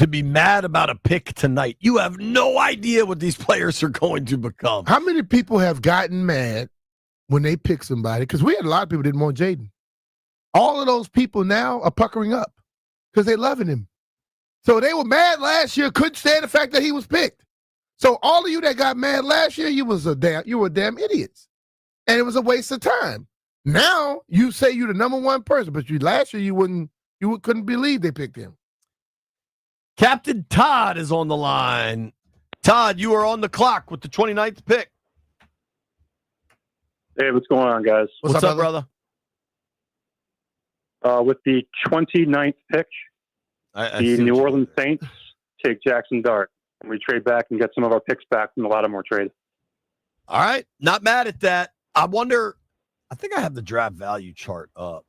be mad about a pick tonight. You have no idea what these players are going to become. How many people have gotten mad when they pick somebody? Because we had a lot of people that didn't want Jaden. All of those people now are puckering up because they're loving him. So they were mad last year, couldn't stand the fact that he was picked. So all of you that got mad last year, you were damn idiots. And it was a waste of time. Now you say you're the number one person, but last year you couldn't believe they picked him. Captain Todd is on the line. Todd, you are on the clock with the 29th pick. Hey, what's going on, guys? What's up, brother? With the 29th pick, the New Orleans Saints take Jackson Dart, and we trade back and get some of our picks back from the Lattimore trade. All right. Not mad at that. I think I have the draft value chart up.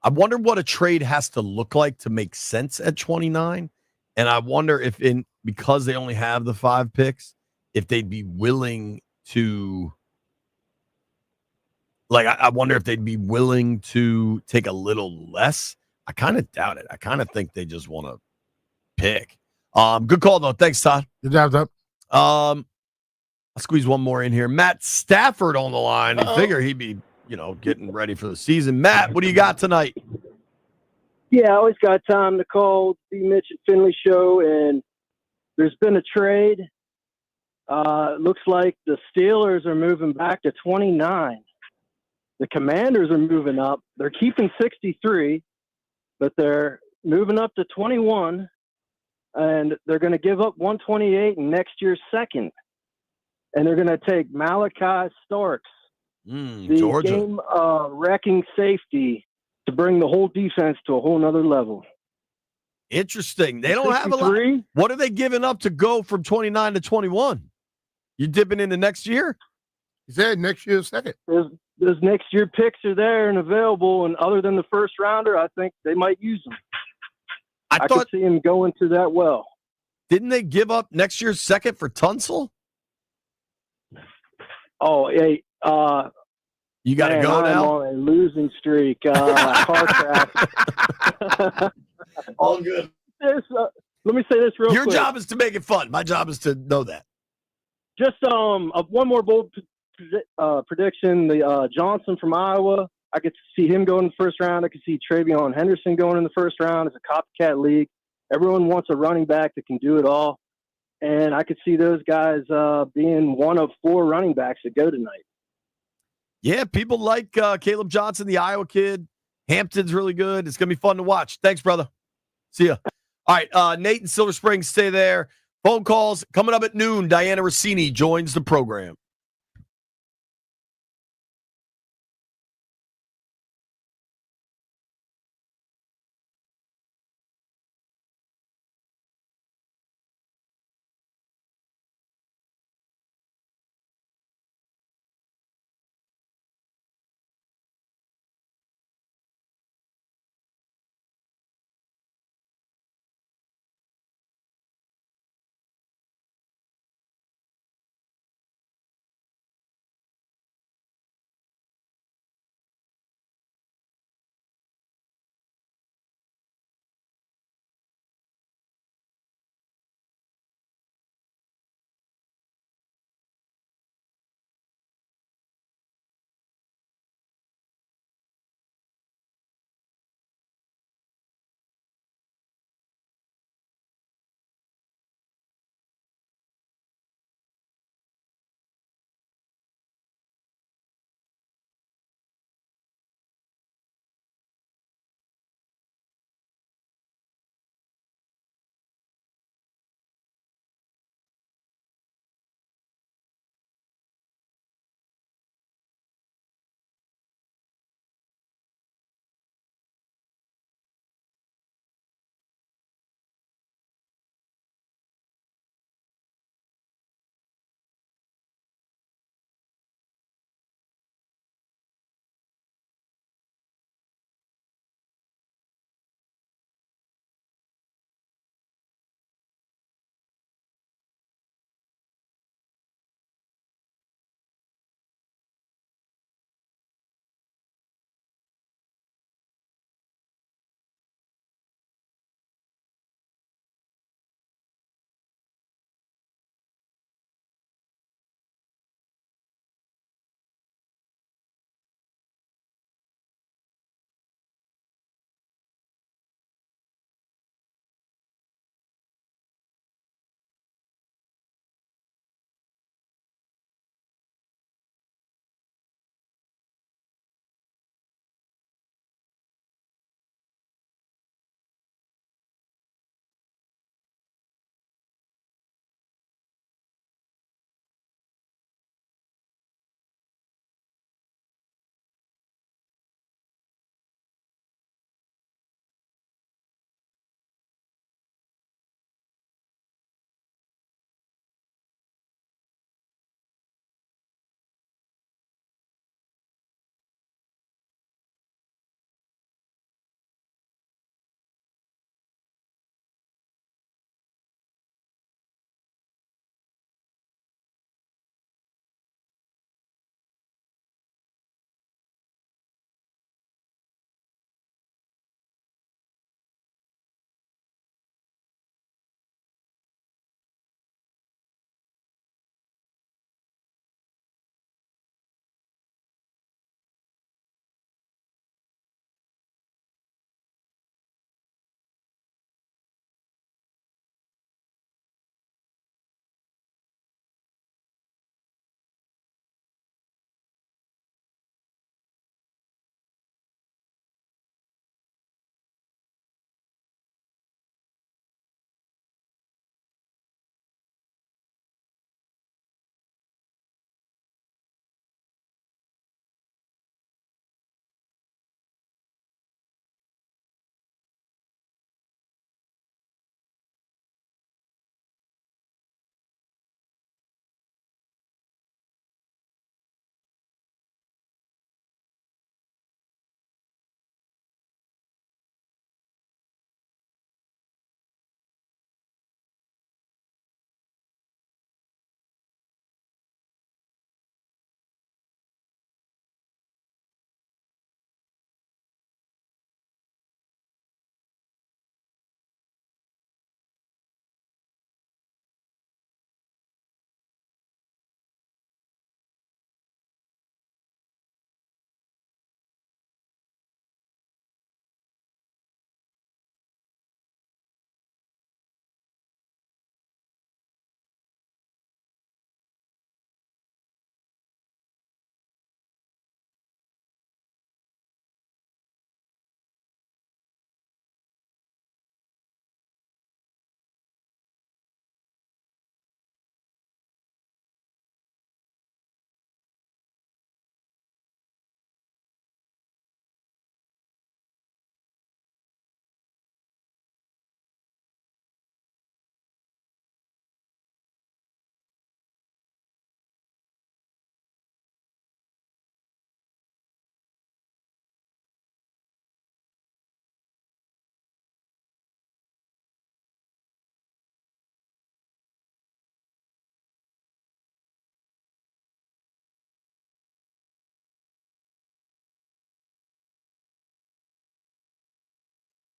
I wonder what a trade has to look like to make sense at 29. And I wonder if because they only have the 5 picks, if they'd be willing to, I wonder if they'd be willing to take a little less. I kind of doubt it. I kind of think they just want to pick. Good call, though. Thanks, Todd. Good job, Todd. I'll squeeze one more in here. Matt Stafford on the line. You figure he'd be, getting ready for the season. Matt, what do you got tonight? Yeah, I always got time to call the Mitch and Finley show, and there's been a trade. Looks like the Steelers are moving back to 29. The Commanders are moving up. They're keeping 63, but they're moving up to 21, and they're going to give up 128 in next year's second. And they're going to take Malachi Starks, the Georgia. game-wrecking safety, to bring the whole defense to a whole nother level. Interesting. They don't have a lot. What are they giving up to go from 29 to 21? You dipping into next year? He said next year's second. Those next year picks are there and available, and other than the first rounder, I think they might use them. I could see him going to that well. Didn't they give up next year's second for Tunsil? Oh, hey, you got to go I'm now? on a losing streak. Car crash. All good. Let me say this real quick. Your job is to make it fun. My job is to know that. Just one more bold prediction. The Johnson from Iowa, I could see him going in the first round. I could see Travion Henderson going in the first round. It's a copycat league. Everyone wants a running back that can do it all. And I could see those guys being one of 4 running backs that go tonight. Yeah, people like Caleb Johnson, the Iowa kid. Hampton's really good. It's going to be fun to watch. Thanks, brother. See ya. All right, Nate in Silver Springs, stay there. Phone calls coming up at noon. Diana Rossini joins the program.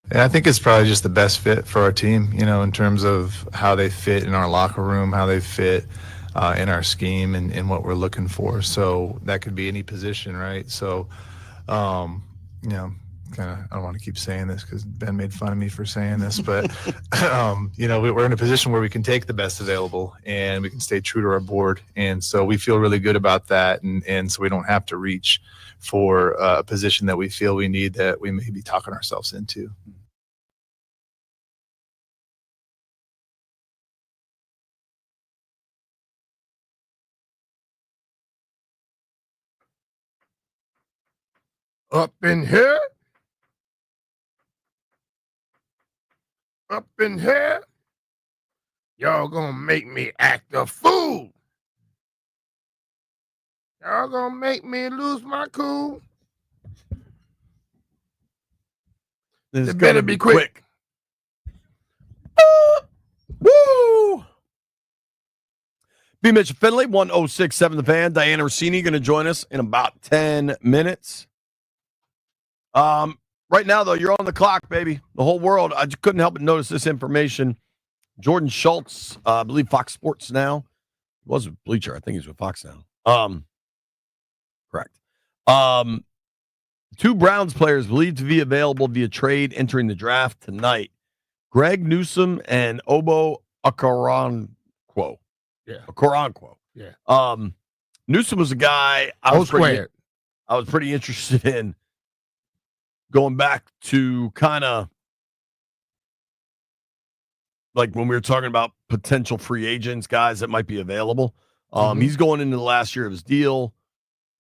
And I think it's probably just the best fit for our team, in terms of how they fit in our locker room, how they fit in our scheme and what we're looking for. So that could be any position, right? So, kind of, I don't want to keep saying this because Ben made fun of me for saying this, but, we're in a position where we can take the best available and we can stay true to our board. And so we feel really good about that. And so we don't have to reach for a position that we feel we need that we may be talking ourselves into. Up in here. Up in here. Y'all gonna make me act a fool. Y'all gonna make me lose my cool. This It better be quick. Woo! B. Mitchell Finley, 1067 The Fan. Diana Rossini going to join us in about 10 minutes. Right now, though, you're on the clock, baby. The whole world. I just couldn't help but notice this information. Jordan Schultz, I believe Fox Sports now. He was with Bleacher. I think he's with Fox now. Correct. 2 Browns players believed to be available via trade entering the draft tonight. Greg Newsome and Obo Okoronkwo. Yeah. Okoronkwo. Yeah. Newsome was a guy I was pretty interested in going back to kind of like when we were talking about potential free agents, guys that might be available. He's going into the last year of his deal.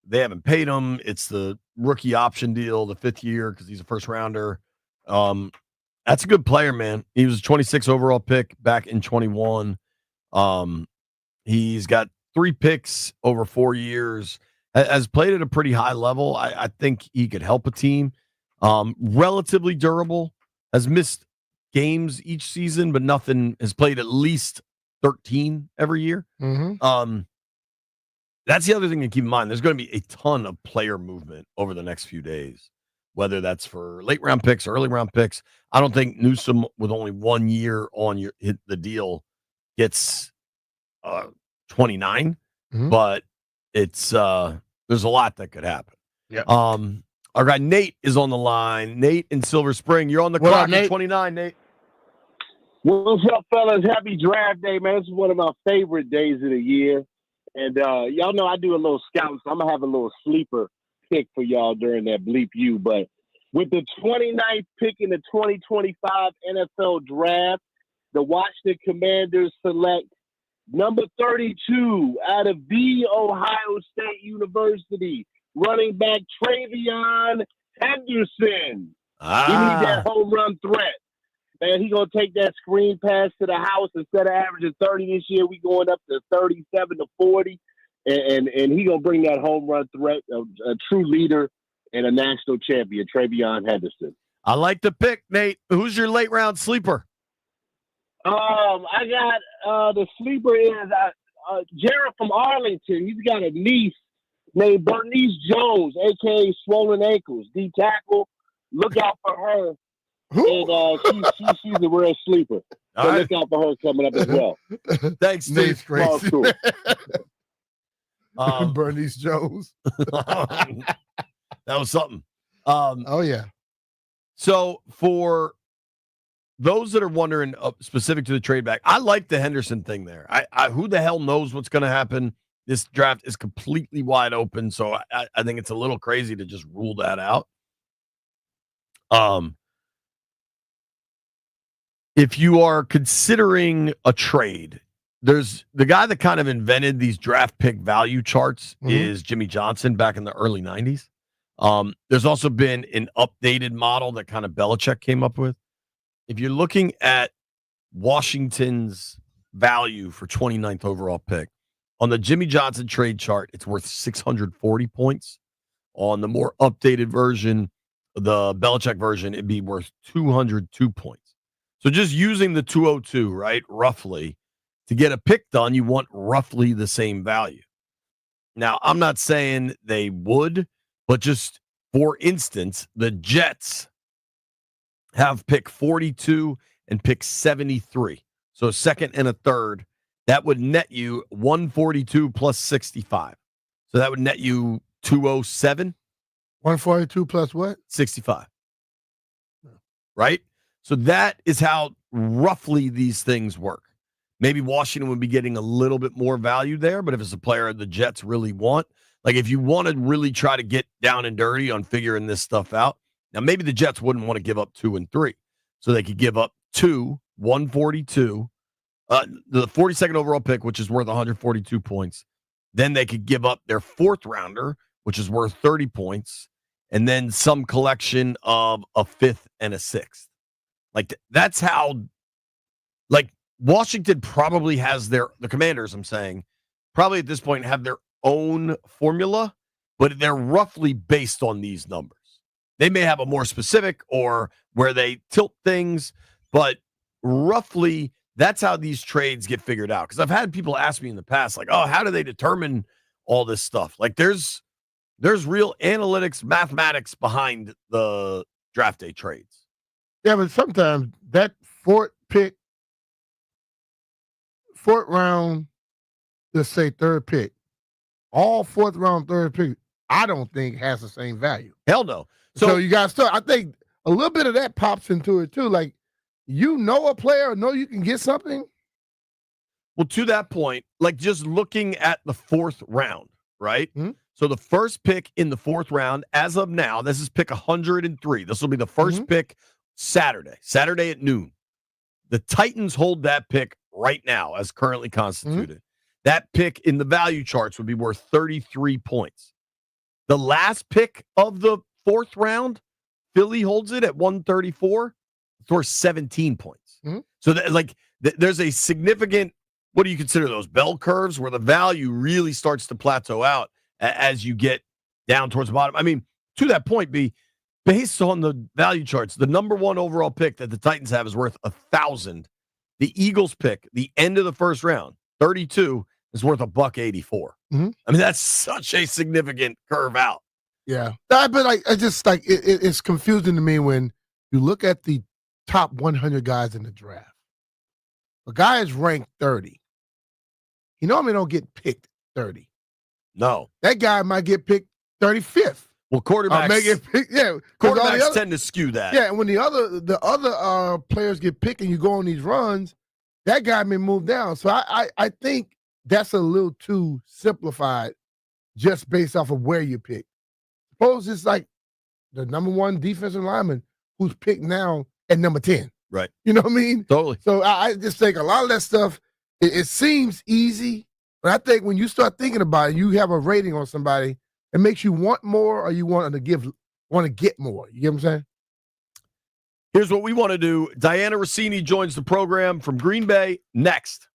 They haven't paid him. It's the rookie option deal, the 5th year, because he's a first rounder. That's a good player, man. He was a 26 overall pick back in 21. He's got 3 picks over 4 years, has played at a pretty high level. I think he could help a team. Relatively durable, has missed games each season, but nothing, has played at least 13 every year. That's the other thing to keep in mind. There's going to be a ton of player movement over the next few days, whether that's for late round picks, early round picks. I don't think Newsome, with only 1 year on the deal, gets 29, but it's there's a lot that could happen. Yeah. Our guy Nate is on the line. Nate in Silver Spring, you're on the clock at 29. Nate, what's up, fellas? Happy draft day, man. This is one of my favorite days of the year. And y'all know I do a little scouting, so I'm going to have a little sleeper pick for y'all during that Bleep U. But with the 29th pick in the 2025 NFL Draft, the Washington Commanders select number 32 out of The Ohio State University, running back Travion Henderson. He needs that home run threat. Man, he going to take that screen pass to the house. Instead of averaging 30 this year, we going up to 37 to 40. And he going to bring that home run threat, a true leader and a national champion, Travion Henderson. I like the pick, Nate. Who's your late round sleeper? I got the sleeper is Jared from Arlington. He's got a niece named Bernice Jones, a.k.a. Swollen Ankles, D tackle. Look out for her. And she's a real sleeper. So look out for her coming up as well. Thanks, Nate's crazy. Cool. Bernice Jones. That was something. Oh, yeah. So for those that are wondering, specific to the trade back, I like the Henderson thing there. I who the hell knows what's going to happen? This draft is completely wide open, so I think it's a little crazy to just rule that out. If you are considering a trade, there's the guy that kind of invented these draft pick value charts is Jimmy Johnson back in the early 90s. There's also been an updated model that kind of Belichick came up with. If you're looking at Washington's value for 29th overall pick, on the Jimmy Johnson trade chart, it's worth 640 points. On the more updated version, the Belichick version, it'd be worth 202 points. So just using the 202, right, roughly, to get a pick done, you want roughly the same value. Now, I'm not saying they would, but just for instance, the Jets have pick 42 and pick 73. So a second and a third. That would net you 142 plus 65. So that would net you 207. 142 plus what? 65. Right? So that is how roughly these things work. Maybe Washington would be getting a little bit more value there, but if it's a player the Jets really want, like if you want to really try to get down and dirty on figuring this stuff out, now maybe the Jets wouldn't want to give up 2 and 3. So they could give up 142, the 42nd overall pick, which is worth 142 points. Then they could give up their 4th rounder, which is worth 30 points, and then some collection of a 5th and a 6th. Like that's how, like Washington probably has the Commanders, I'm saying, probably at this point have their own formula, but they're roughly based on these numbers. They may have a more specific or where they tilt things, but roughly that's how these trades get figured out. Because I've had people ask me in the past, like, oh, how do they determine all this stuff? Like there's real analytics, mathematics behind the draft day trades. Yeah, but sometimes that fourth round, let's say third pick, all 4th round, third pick, I don't think has the same value. Hell no. So you got to start. I think a little bit of that pops into it too. Like, a player, know you can get something. Well, to that point, like just looking at the 4th round, right? Mm-hmm. So the first pick in the 4th round, as of now, this is pick 103. This will be the first pick Saturday at noon. The Titans hold that pick right now as currently constituted. That pick in the value charts would be worth 33 points. The last pick of the 4th round, Philly holds it at 134. It's worth 17 points. So there's a significant, what do you consider those, bell curves where the value really starts to plateau out as you get down towards the bottom. I mean, to that point, based on the value charts, the number 1 overall pick that the Titans have is worth 1,000. The Eagles pick, the end of the first round, 32, is worth $184. I mean, that's such a significant curve out. Yeah, but it's confusing to me when you look at the top 100 guys in the draft. A guy is ranked 30. He normally don't get picked 30. No, that guy might get picked 35th. Well, quarterbacks, quarterbacks tend to skew that. Yeah, and when the other players get picked and you go on these runs, that guy may move down. So I think that's a little too simplified, just based off of where you pick. Suppose it's like the number 1 defensive lineman who's picked now at number 10. Right. You know what I mean? Totally. So I just think a lot of that stuff, it seems easy, but I think when you start thinking about it, you have a rating on somebody, it makes you want more or you want to get more. You get what I'm saying? Here's what we want to do. Diana Rossini joins the program from Green Bay next.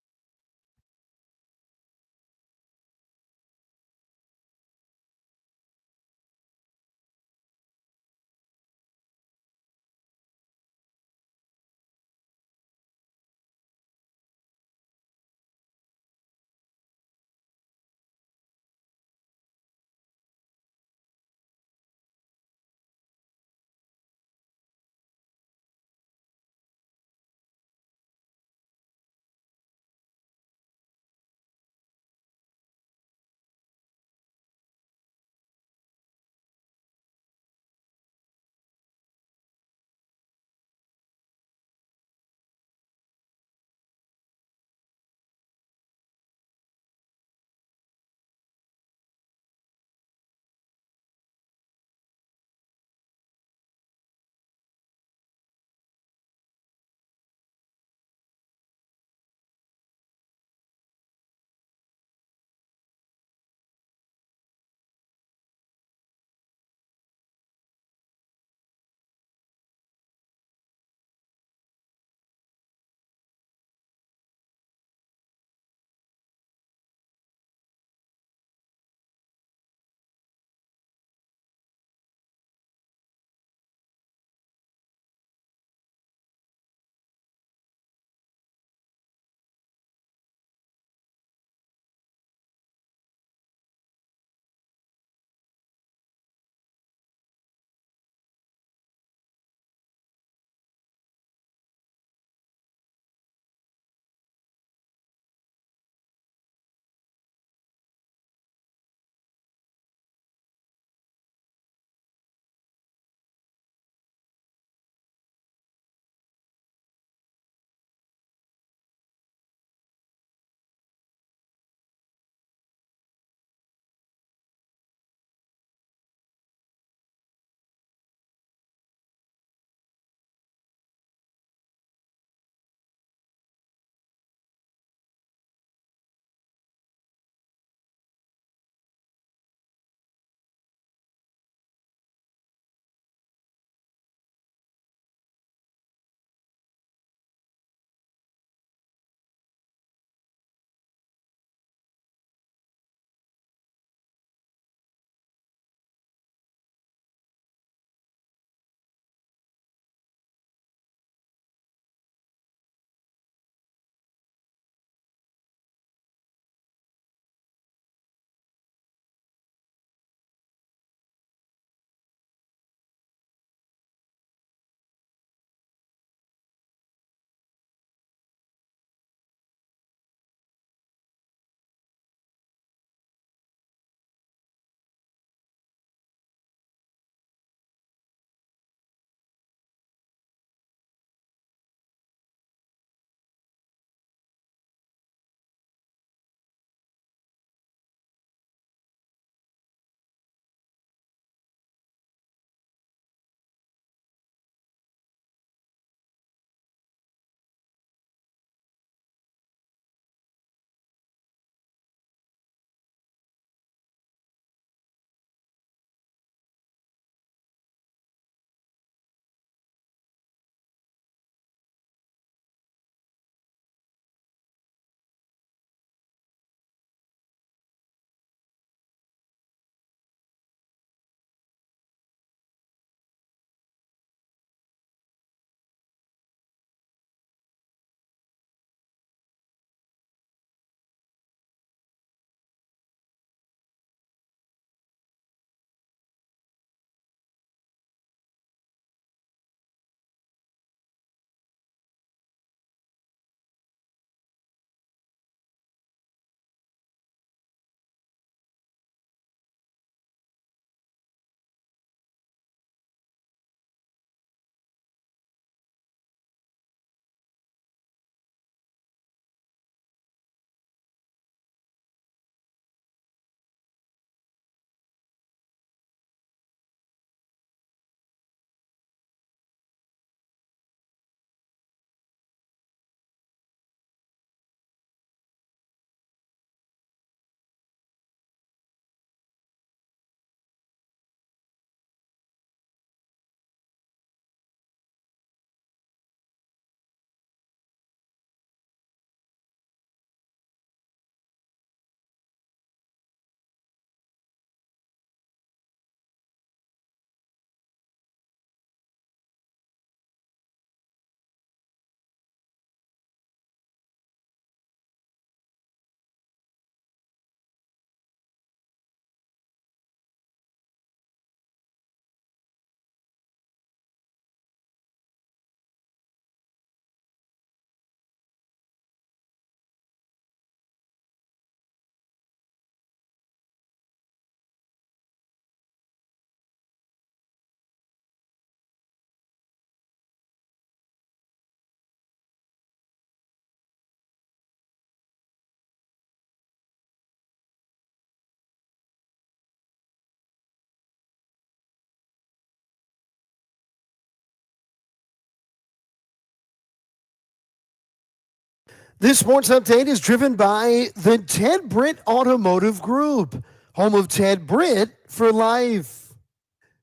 This sports update is driven by the Ted Britt Automotive Group, home of Ted Britt for life.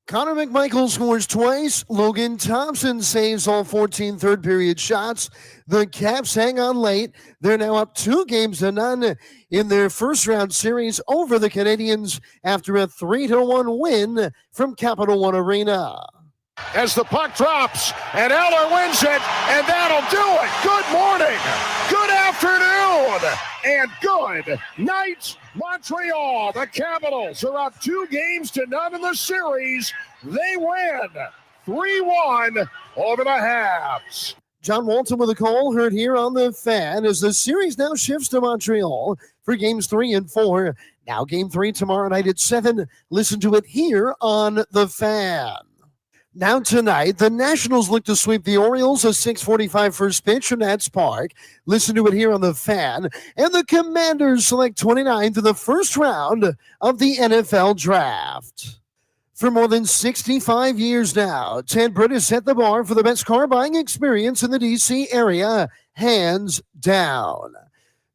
Connor McMichael scores twice. Logan Thompson saves all 14 third-period shots. The Caps hang on late. They're now up 2-0 in their first-round series over the Canadiens after a 3-1 win from Capital One Arena. As the puck drops, and Eller wins it, and that'll do it. Good morning, good afternoon, and good night, Montreal. The Capitals are up 2-0 in the series. They win 3-1 over the Habs. John Walton with a call heard here on the Fan as the series now shifts to Montreal for games 3 and 4. Now game 3 tomorrow night at 7. Listen to it here on the Fan. Now tonight, the Nationals look to sweep the Orioles, a 6:45 first pitch from Nats Park. Listen to it here on the Fan. And the Commanders select 29th in the first round of the NFL Draft. For more than 65 years now, Ted Britt has set the bar for the best car buying experience in the D.C. area, hands down.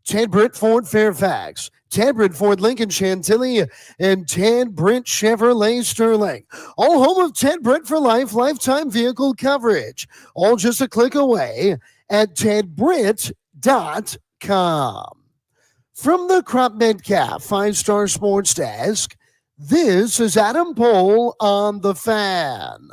Ted Britt Ford Fairfax, Ted Britt Ford Lincoln Chantilly, and Ted Britt Chevrolet Sterling. All home of Ted Britt for life, lifetime vehicle coverage. All just a click away at tedbritt.com. From the Crop Metcalf 5-Star Sports Desk, this is Adam Pohl on the Fan.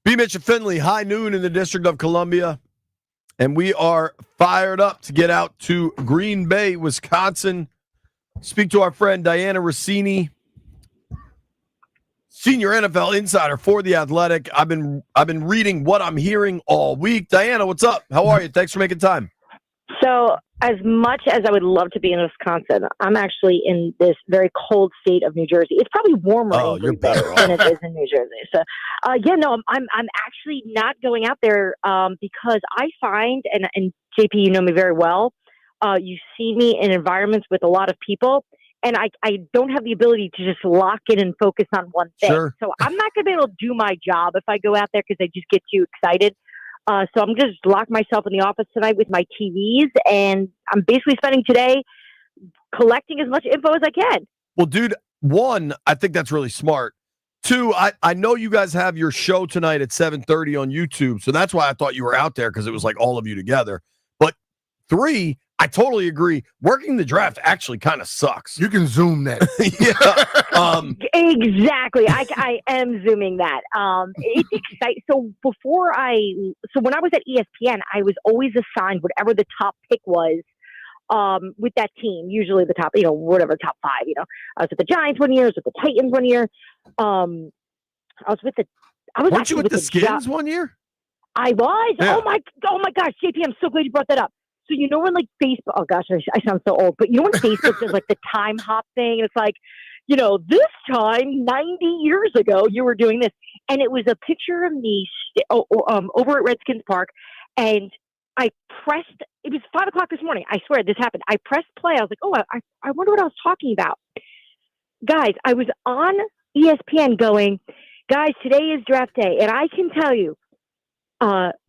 B. Mitch and Finley, high noon in the District of Columbia. And we are fired up to get out to Green Bay, Wisconsin. Speak to our friend Diana Rossini, senior NFL insider for The Athletic. I've been reading what I'm hearing all week. Diana, what's up? How are you? Thanks for making time. So as much as I would love to be in Wisconsin, I'm actually in this very cold state of New Jersey. It's probably warmer in Green Bay than it is in New Jersey. So, I'm actually not going out there because I find, and JP, you know me very well, you see me in environments with a lot of people, and I don't have the ability to just lock in and focus on one thing. Sure. So I'm not going to be able to do my job if I go out there because I just get too excited. So I'm just lock myself in the office tonight with my TVs, and I'm basically spending today collecting as much info as I can. Well, dude, one, I think that's really smart. Two, I know you guys have your show tonight at 7:30 on YouTube, so that's why I thought you were out there, because it was like all of you together. But three, I totally agree. Working the draft actually kind of sucks. You can zoom that. Exactly. I am zooming that. It's exciting. So when I was at ESPN, I was always assigned whatever the top pick was with that team, usually the top, whatever top 5, I was with the Giants one year, I was with the Titans one year. Weren't you with the Skins one year? I was. Yeah. Oh my gosh, JP, I'm so glad you brought that up. So when like Facebook, oh gosh, I sound so old, but when Facebook does like the time hop thing, and it's like, this time 90 years ago you were doing this, and it was a picture of me over at Redskins Park, and I pressed. It was 5:00 this morning. I swear this happened. I pressed play. I was like, oh, I wonder what I was talking about, guys. I was on ESPN going, guys, today is draft day, and I can tell you,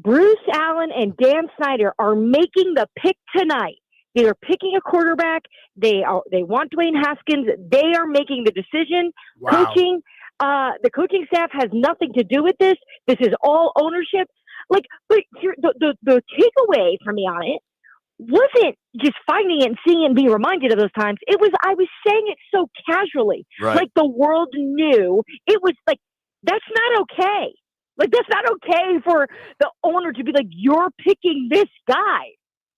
Bruce Allen and Dan Snyder are making the pick tonight. They are picking a quarterback. They want Dwayne Haskins. They are making the decision. Wow. Coaching, the coaching staff has nothing to do with this. This is all ownership. But here, the takeaway for me on it wasn't just finding it and seeing it and being reminded of those times. It was, I was saying it so casually, right. Like the world knew. It was like, that's not okay. Like, that's not okay for the owner to be like, you're picking this guy.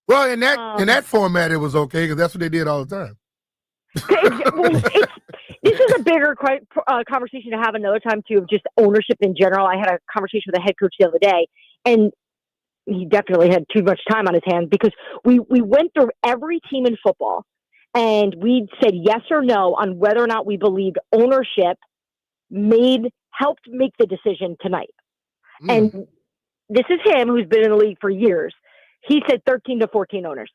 Well, in that format, it was okay because that's what they did all the time. This is a bigger conversation to have another time too, of just ownership in general. I had a conversation with a head coach the other day, and he definitely had too much time on his hands, because we went through every team in football and we said yes or no on whether or not we believed ownership helped make the decision tonight. And this is him, who's been in the league for years. He said 13 to 14 owners.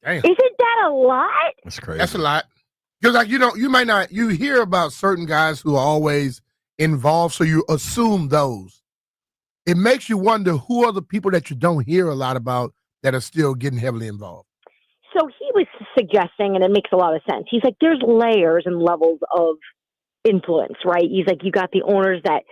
Damn. Isn't that a lot? That's crazy. That's a lot. Because like you hear about certain guys who are always involved, so you assume those. It makes you wonder who are the people that you don't hear a lot about that are still getting heavily involved. So he was suggesting, and it makes a lot of sense. He's like, there's layers and levels of influence, right? He's like, you got the owners that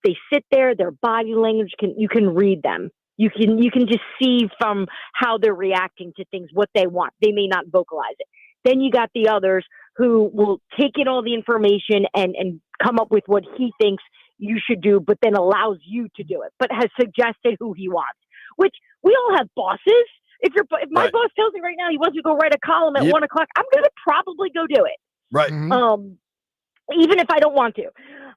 they sit there, their body language you can read them. You can just see from how they're reacting to things what they want. They may not vocalize it. Then you got the others who will take in all the information and come up with what he thinks you should do, but then allows you to do it, but has suggested who he wants, which we all have bosses. If my boss tells me right now he wants you to go write a column at 1 o'clock, I'm going to probably go do it. Right. Even if I don't want to,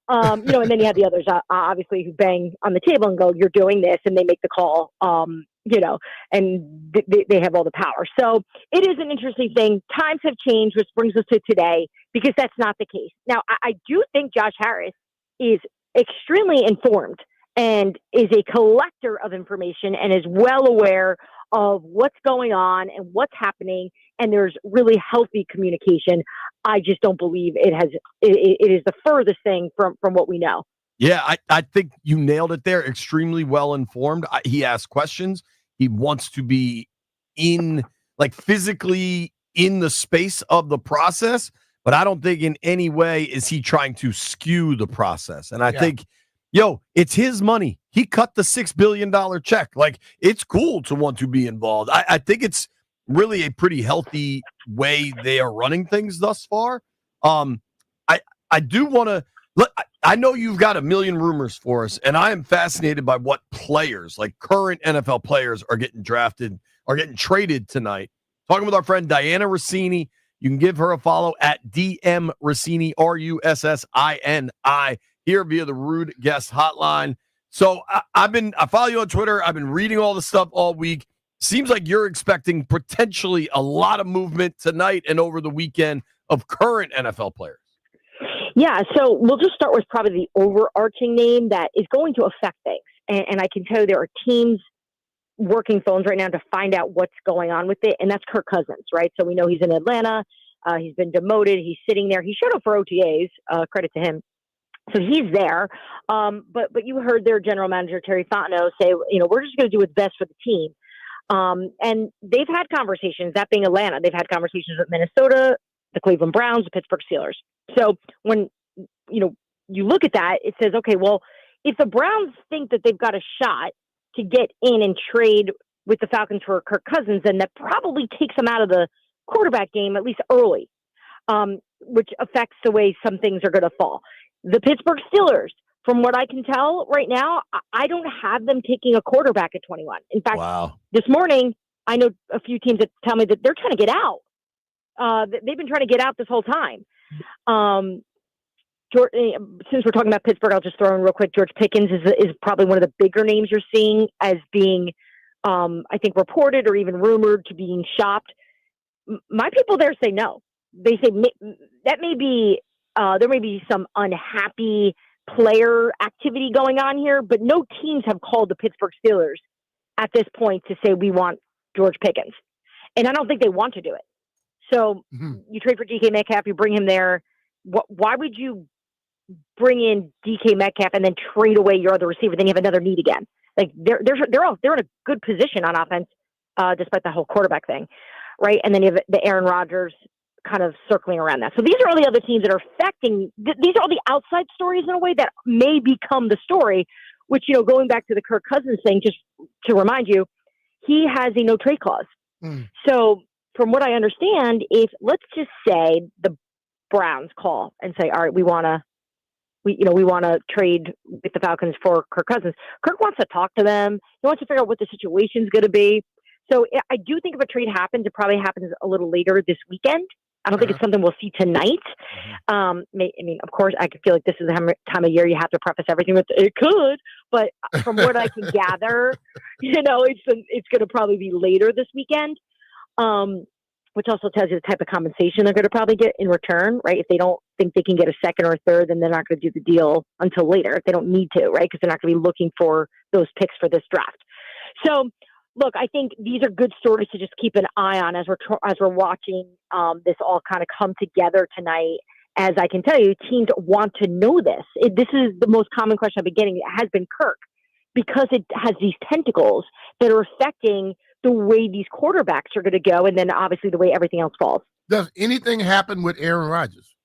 and then you have the others, obviously, who bang on the table and go, you're doing this, and they make the call, and they have all the power. So it is an interesting thing. Times have changed, which brings us to today, because that's not the case. Now, I do think Josh Harris is extremely informed and is a collector of information and is well aware of what's going on and what's happening, and there's really healthy communication. I just don't believe it is the furthest thing from what we know. Yeah, I think you nailed it there. Extremely well informed. He asks questions. He wants to be physically in the space of the process, but I don't think in any way is he trying to skew the process. And I think, it's his money. He cut the $6 billion check. Like, it's cool to want to be involved. I think it's really a pretty healthy way they are running things thus far. I do want to look. I know you've got a million rumors for us, and I am fascinated by what players, like current NFL players, are getting drafted, are getting traded tonight. Talking with our friend Diana Rossini. You can give her a follow at DM Rossini, RUSSINI, here via the Rude Guest Hotline. So I follow you on Twitter. I've been reading all the stuff all week. Seems like you're expecting potentially a lot of movement tonight and over the weekend of current NFL players. Yeah, so we'll just start with probably the overarching name that is going to affect things. And I can tell you there are teams working phones right now to find out what's going on with it, and that's Kirk Cousins, right? So we know he's in Atlanta. He's been demoted. He's sitting there. He showed up for OTAs, credit to him. So he's there. But you heard their general manager, Terry Fontenot, say, we're just going to do what's best for the team. And they've had conversations, that being Atlanta. They've had conversations with Minnesota, the Cleveland Browns, the Pittsburgh Steelers. So when, you look at that, it says, okay, well, if the Browns think that they've got a shot to get in and trade with the Falcons for Kirk Cousins, then that probably takes them out of the quarterback game, at least early, which affects the way some things are going to fall. The Pittsburgh Steelers, from what I can tell right now, I don't have them taking a quarterback at 21. In fact, This morning, I know a few teams that tell me that they're trying to get out. They've been trying to get out this whole time. Since we're talking about Pittsburgh, I'll just throw in real quick. George Pickens is probably one of the bigger names you're seeing as being, I think, reported or even rumored to being shopped. My people there say no. They say that may be there may be some unhappy player activity going on here, but no teams have called the Pittsburgh Steelers at this point to say we want George Pickens, and I don't think they want to do it. So you trade for DK Metcalf, you bring him there. Why would you bring in DK Metcalf and then trade away your other receiver? Then you have another need again. Like they're in a good position on offense, despite the whole quarterback thing, right? And then you have the Aaron Rodgers kind of circling around that. So these are all the other teams that are affecting. These are all the outside stories in a way that may become the story. Which, going back to the Kirk Cousins thing, just to remind you, he has a no trade clause. So from what I understand, if let's just say the Browns call and say, all right, we want to trade with the Falcons for Kirk Cousins. Kirk wants to talk to them. He wants to figure out what the situation's going to be. So I do think if a trade happens, it probably happens a little later this weekend. I don't think it's something we'll see tonight. I mean, of course, I feel like this is the time of year you have to preface everything with it could, but from what I can gather, it's going to probably be later this weekend, which also tells you the type of compensation they're going to probably get in return, right? If they don't think they can get a second or a third, then they're not going to do the deal until later if they don't need to, right? Because they're not going to be looking for those picks for this draft. So, look, I think these are good stories to just keep an eye on as we're watching this all kind of come together tonight. As I can tell you, teams want to know this. This is the most common question I've been getting. It has been Kirk, because it has these tentacles that are affecting the way these quarterbacks are going to go, and then obviously the way everything else falls. Does anything happen with Aaron Rodgers?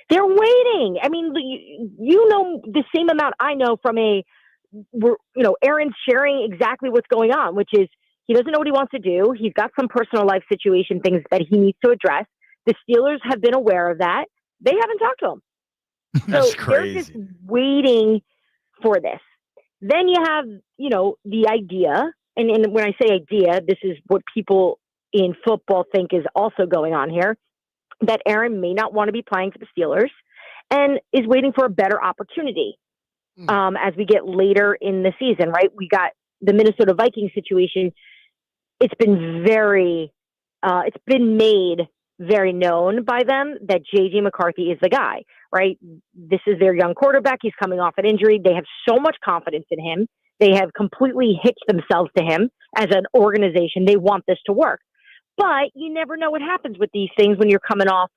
They're waiting. I mean, you know the same amount I know from Aaron's sharing exactly what's going on, which is he doesn't know what he wants to do. He's got some personal life situation things that he needs to address. The Steelers have been aware of that. They haven't talked to him. That's so crazy. They're just waiting for this. Then you have, the idea, and when I say idea, this is what people in football think is also going on here, that Aaron may not want to be playing for the Steelers and is waiting for a better opportunity as we get later in the season, right? We got the Minnesota Vikings situation. It's been made very known by them that J.J. McCarthy is the guy, right? This is their young quarterback. He's coming off an injury. They have so much confidence in him. They have completely hitched themselves to him as an organization. They want this to work. But you never know what happens with these things when you're coming off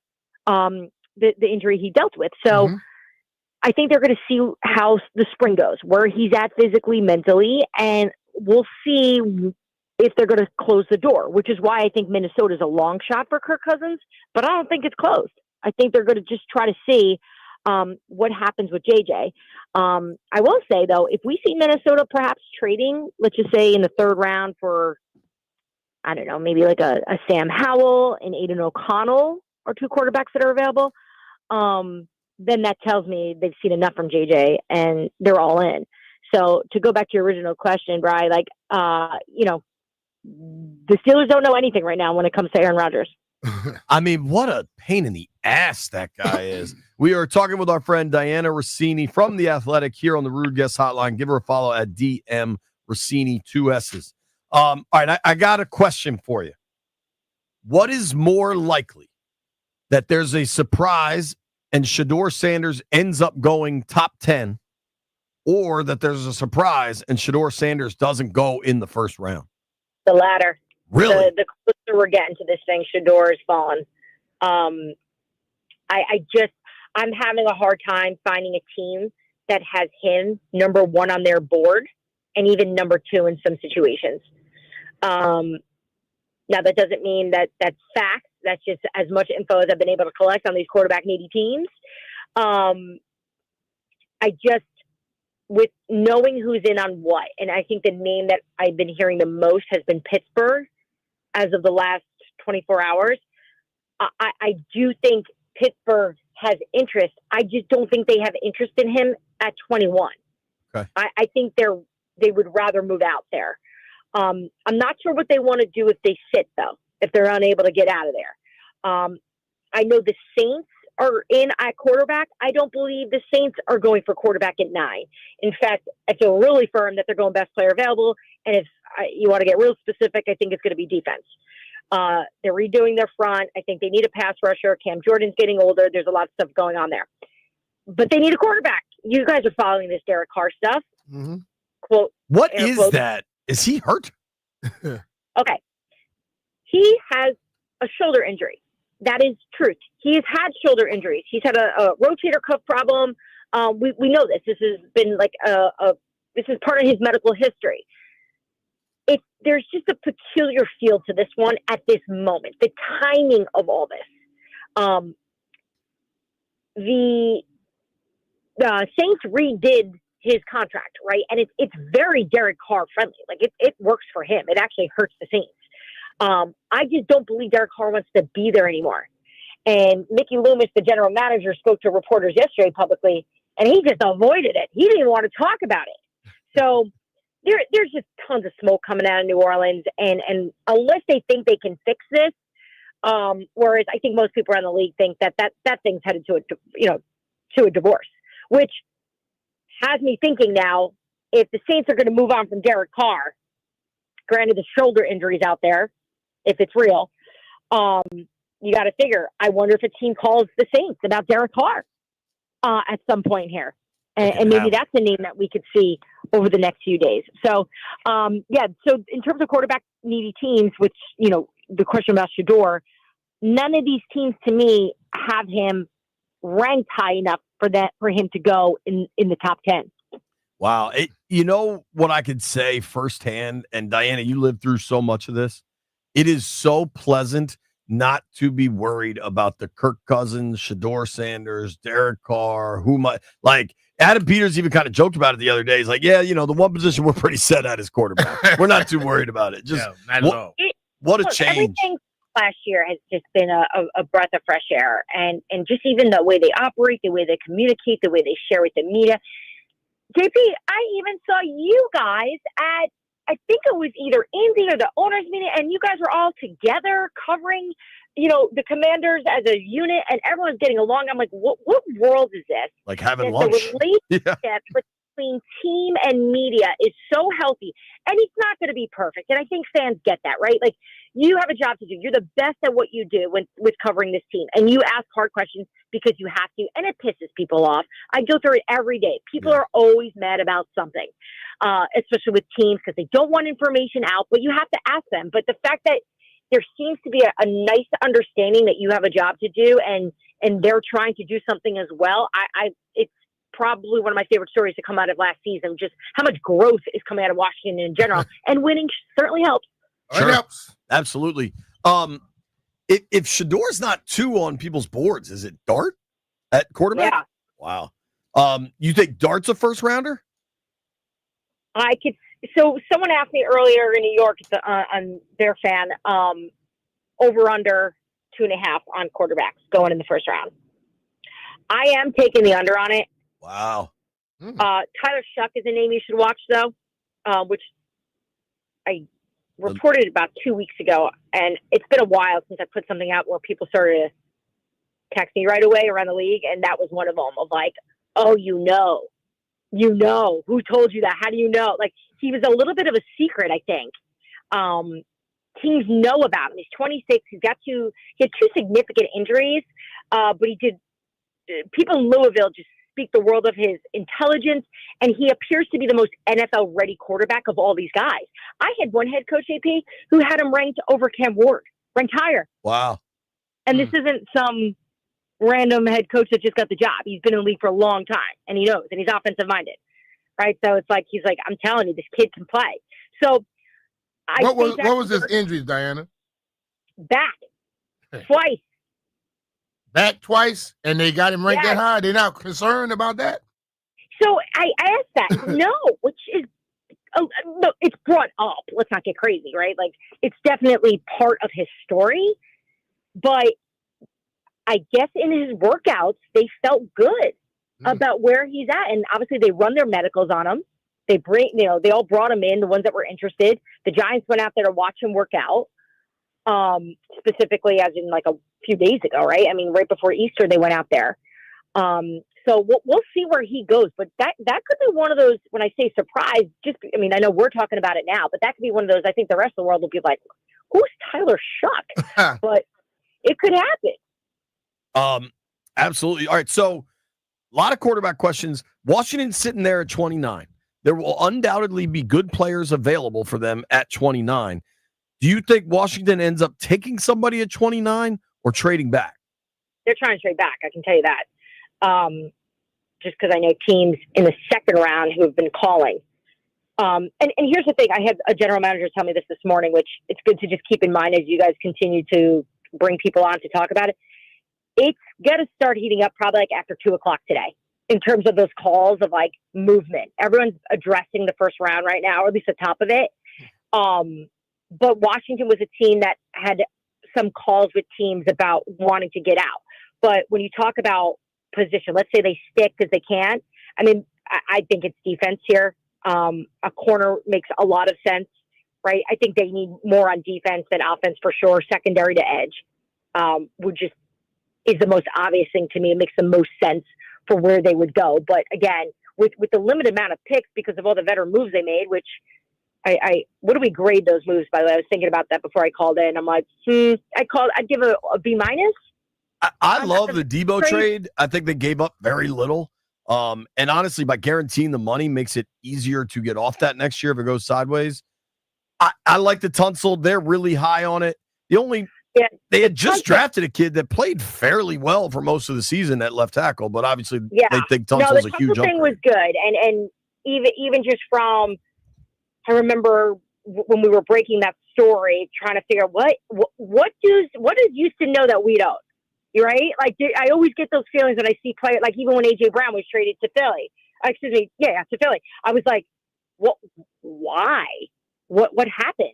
the injury he dealt with. So I think they're going to see how the spring goes, where he's at physically, mentally, and we'll see if they're going to close the door, which is why I think Minnesota is a long shot for Kirk Cousins, but I don't think it's closed. I think they're going to just try to see what happens with JJ. I will say, though, if we see Minnesota perhaps trading, let's just say in the third round for, I don't know, maybe like a Sam Howell and Aiden O'Connell are two quarterbacks that are available, then that tells me they've seen enough from JJ and they're all in. So to go back to your original question, Bri, the Steelers don't know anything right now when it comes to Aaron Rodgers. I mean, what a pain in the ass that guy is. We are talking with our friend Diana Rossini from The Athletic here on the Rude Guest Hotline. Give her a follow at DM Rossini, 2 S's. All right, I got a question for you. What is more likely, that there's a surprise and Shedeur Sanders ends up going top 10, or that there's a surprise and Shedeur Sanders doesn't go in the first round? The latter. Really? The closer we're getting to this thing, Shedeur has fallen. I'm having a hard time finding a team that has him number 1 on their board and even number 2 in some situations. Now, that doesn't mean that that's facts. That's just as much info as I've been able to collect on these quarterback needy teams. With knowing who's in on what, and I think the name that I've been hearing the most has been Pittsburgh as of the last 24 hours. I do think Pittsburgh has interest. I just don't think they have interest in him at 21. Okay. I think they would rather move out there. I'm not sure what they want to do if they sit, though, if they're unable to get out of there. I know the Saints are in at quarterback. I don't believe the Saints are going for quarterback at 9. In fact, I feel really firm that they're going best player available. And if you want to get real specific, I think it's going to be defense. They're redoing their front. I think they need a pass rusher. Cam Jordan's getting older. There's a lot of stuff going on there. But they need a quarterback. You guys are following this Derek Carr stuff. Mm-hmm. Quote. What is that? Is he hurt? Okay. He has a shoulder injury. That is truth. He has had shoulder injuries. He's had a rotator cuff problem. We know this. This has been like this is part of his medical history. There's just a peculiar feel to this one at this moment. The timing of all this. The Saints redid his contract, right? And it's very Derek Carr friendly. Like it works for him. It actually hurts the Saints. I just don't believe Derek Carr wants to be there anymore. And Mickey Loomis, the general manager, spoke to reporters yesterday publicly, and he just avoided it. He didn't even want to talk about it. So there's just tons of smoke coming out of New Orleans, and unless they think they can fix this, Whereas I think most people around the league think that thing's headed to a divorce, which has me thinking now, if the Saints are going to move on from Derek Carr, granted the shoulder injuries out there, if it's real, you got to figure, I wonder if a team calls the Saints about Derek Carr at some point here. And maybe that's a name that we could see over the next few days. So, so in terms of quarterback needy teams, which, the question about Shador, none of these teams to me have him ranked high enough for him to go in the top 10. Wow. You know what I could say firsthand, and Diana, you lived through so much of this. It is so pleasant not to be worried about the Kirk Cousins, Shador Sanders, Derek Carr, Adam Peters even kind of joked about it the other day. He's like, the one position we're pretty set at is quarterback. We're not too worried about it. Just not at all. What a change. Everything last year has just been a breath of fresh air. And just even the way they operate, the way they communicate, the way they share with the media. JP, I even saw you guys at, I think it was either Indy or the owners meeting, and you guys were all together covering, the Commanders as a unit, and everyone's getting along. I'm like, what world is this? Like having that lunch. The relationship between team and media is so healthy, and it's not going to be perfect. And I think fans get that, right? Like, you have a job to do. You're the best at what you do with covering this team, and you ask hard questions because you have to, and it pisses people off. I go through it every day. People are always mad about something, especially with teams, because they don't want information out, but you have to ask them. But the fact that there seems to be a nice understanding that you have a job to do, and they're trying to do something as well. It's probably one of my favorite stories to come out of last season, just how much growth is coming out of Washington in general, and winning certainly helps. Sure. It helps. Absolutely. If Shador's not 2 on people's boards, is it Dart at quarterback? Yeah. Wow. You think Dart's a first rounder? So someone asked me earlier in New York on their fan, over under 2.5 on quarterbacks going in the first round. I am taking the under on it. Wow. Tyler Shuck is a name you should watch, though, which I reported about 2 weeks ago, and it's been a while since I put something out where people started to text me right away around the league, and that was one of them, of like, oh, who told you that? How do you know? Like, he was a little bit of a secret, I think. Teams know about him. He's 26. He had 2 significant injuries, but he did. People in Louisville just speak the world of his intelligence, and he appears to be the most NFL-ready quarterback of all these guys. I had one head coach, AP, who had him ranked over Cam Ward, ranked higher. Wow. And this isn't some random head coach that just got the job. He's been in the league for a long time, and he knows, and he's offensive-minded, right? So it's like, he's like, I'm telling you, this kid can play. So what was his injuries, Diana? Back. Twice. Back twice, and they got him ranked that high. They're not concerned about that? So I asked that. No, which is, no, it's brought up. Let's not get crazy, right? Like, it's definitely part of his story, but I guess in his workouts, they felt good about where he's at. And obviously they run their medicals on him. They they all brought him in, the ones that were interested. The Giants went out there to watch him work out, specifically as in like a few days ago, right? I mean, right before Easter, they went out there. So we'll see where he goes, but that could be one of those, when I say surprise, I know we're talking about it now, but that could be one of those, I think the rest of the world will be like, who's Tyler Shuck? But it could happen. Absolutely. All right. So a lot of quarterback questions. Washington's sitting there at 29. There will undoubtedly be good players available for them at 29. Do you think Washington ends up taking somebody at 29 or trading back? They're trying to trade back. I can tell you that. Just because I know teams in the second round who have been calling. And here's the thing. I had a general manager tell me this morning, which it's good to just keep in mind as you guys continue to bring people on to talk about it. It's going to start heating up probably like after 2:00 today in terms of those calls of like movement. Everyone's addressing the first round right now, or at least the top of it. But Washington was a team that had some calls with teams about wanting to get out. But when you talk about position, let's say they stick because they can't. I mean, I think it's defense here. A corner makes a lot of sense, right? I think they need more on defense than offense for sure, secondary to edge. would just is the most obvious thing to me. It makes the most sense for where they would go. But again, with the limited amount of picks because of all the veteran moves they made, which what do we grade those moves, by the way? I was thinking about that before I called in. I'm like, I'd give a B minus. I love the Debo trade. I think they gave up very little. And honestly, by guaranteeing the money makes it easier to get off that next year if it goes sideways. I like the Tunsil. They're really high on it. They had just drafted a kid that played fairly well for most of the season at left tackle, but obviously they think Tunsil's a huge thing upgrade. was good. And even just from, I remember when we were breaking that story, trying to figure out what does Houston know that we don't? You're right? Like, I always get those feelings when I see players, like even when A.J. Brown was traded to Philly. To Philly. I was like, what? Why? What happened?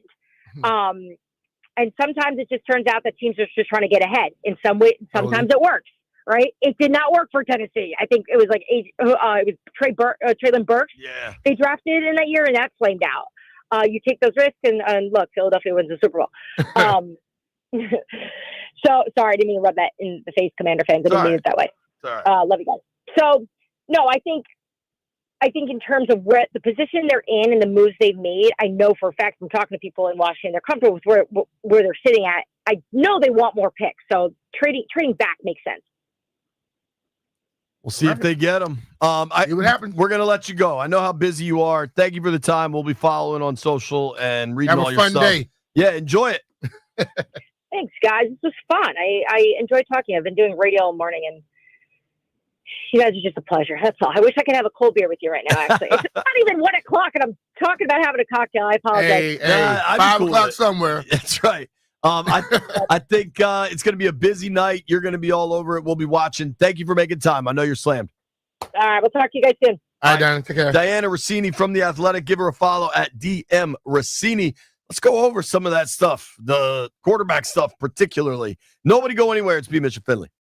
And sometimes it just turns out that teams are just trying to get ahead. In some way, sometimes it works. Right? It did not work for Tennessee. I think it was like it was Traylon Burks. Yeah, they drafted in that year, and that flamed out. You take those risks, and look, Philadelphia wins the Super Bowl. So sorry, I didn't mean to rub that in the face, Commander fans. I didn't mean it that way. Love you guys. So no, I think in terms of where the position they're in and the moves they've made, I know for a fact from talking to people in Washington, they're comfortable with where they're sitting at. I know they want more picks, so trading back makes sense. We'll see if they get them. See what happens. We're going to let you go. I know how busy you are. Thank you for the time. We'll be following on social and reading all your stuff. Have a fun day. Yeah, enjoy it. Thanks, guys. This was fun. I enjoy talking. I've been doing radio all morning, and you guys are just a pleasure. That's all. I wish I could have a cold beer with you right now, actually. It's not even 1 o'clock, and I'm talking about having a cocktail. I apologize. Hey, 5 o'clock somewhere. That's right. I think it's going to be a busy night. You're going to be all over it. We'll be watching. Thank you for making time. I know you're slammed. All right. We'll talk to you guys soon. All right, Diana. Take care. Diana Rossini from The Athletic. Give her a follow at DM Rossini. Let's go over some of that stuff, the quarterback stuff particularly. Nobody go anywhere. It's B. Mitchell Finley.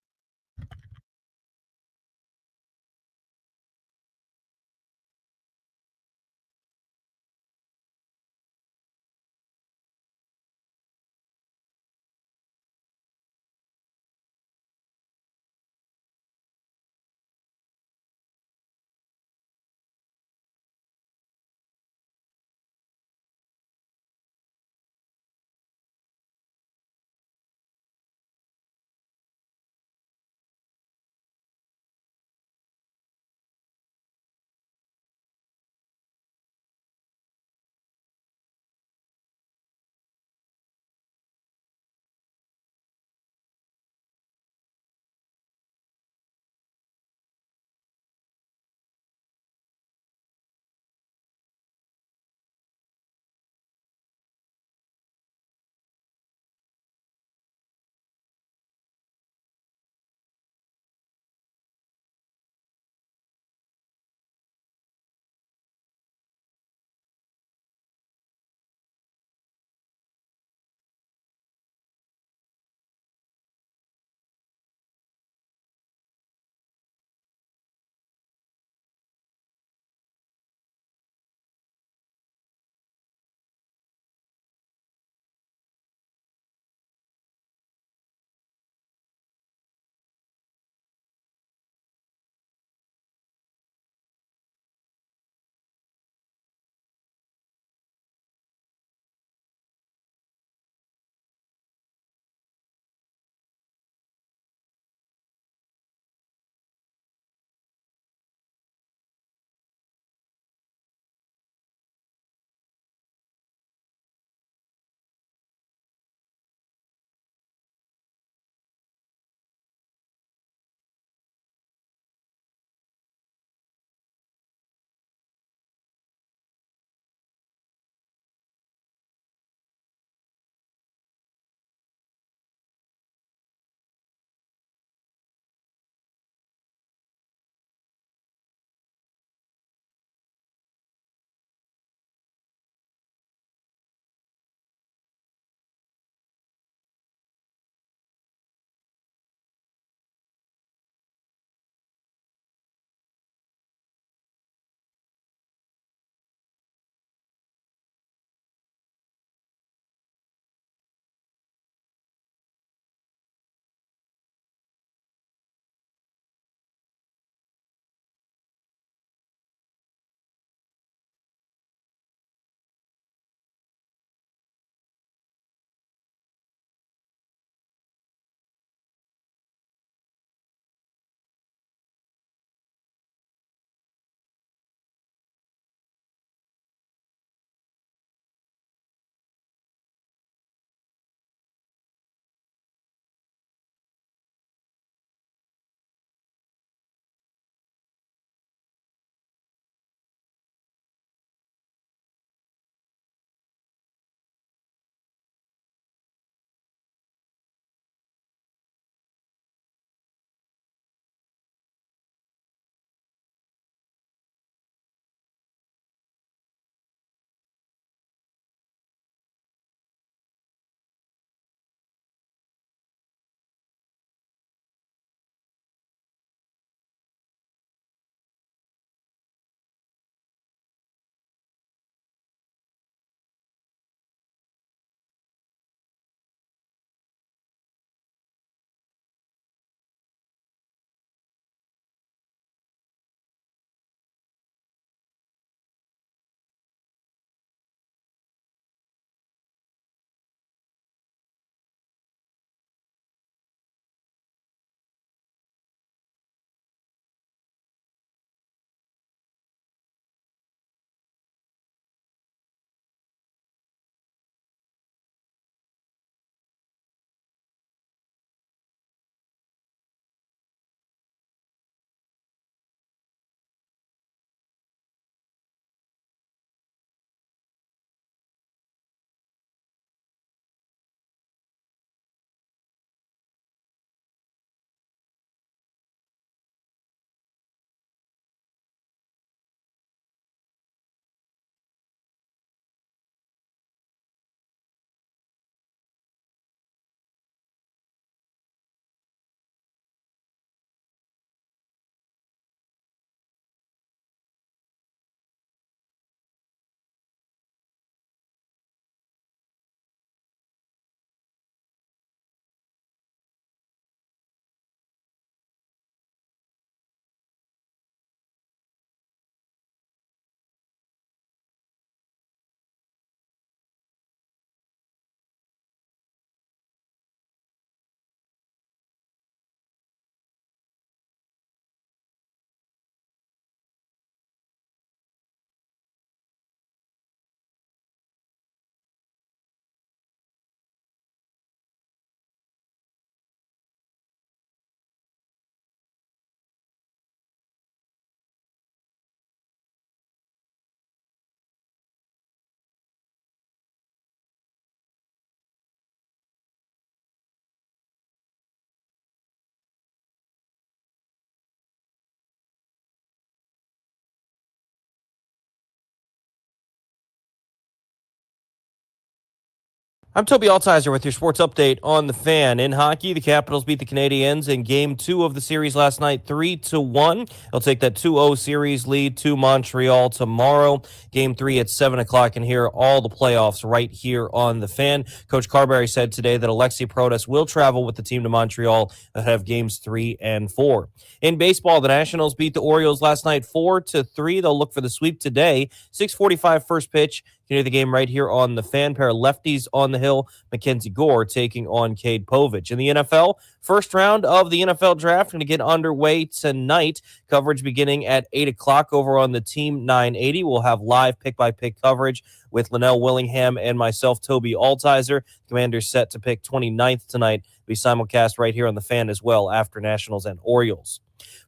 I'm Toby Altizer with your sports update on the Fan. In hockey, the Capitals beat the Canadiens in Game 2 of the series last night, 3-1. They'll take that 2-0 series lead to Montreal tomorrow. Game 3 at 7 o'clock, and hear all the playoffs right here on the Fan. Coach Carberry said today that Alexei Protas will travel with the team to Montreal ahead of Games 3 and 4. In baseball, the Nationals beat the Orioles last night 4-3. They'll look for the sweep today. 6:45 first pitch. You can hear the game right here on the Fan. Pair of lefties on the hill. Mackenzie Gore taking on Cade Povich. In the NFL, first round of the NFL draft going to get underway tonight. Coverage beginning at 8 o'clock over on the Team 980. We'll have live pick-by-pick coverage with Linnell Willingham and myself, Toby Altizer. Commanders set to pick 29th tonight. We simulcast right here on the Fan as well after Nationals and Orioles.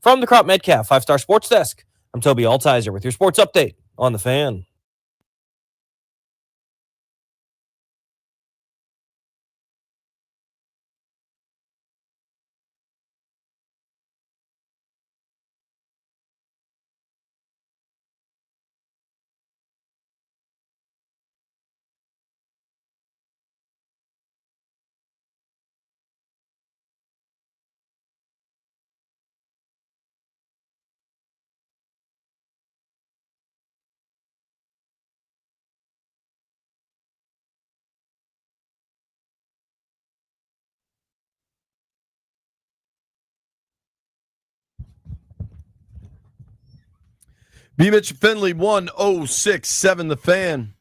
From the Crop Metcalf 5-Star Sports Desk, I'm Toby Altizer with your sports update on the Fan. B. Mitch Finley, 1067 The Fan.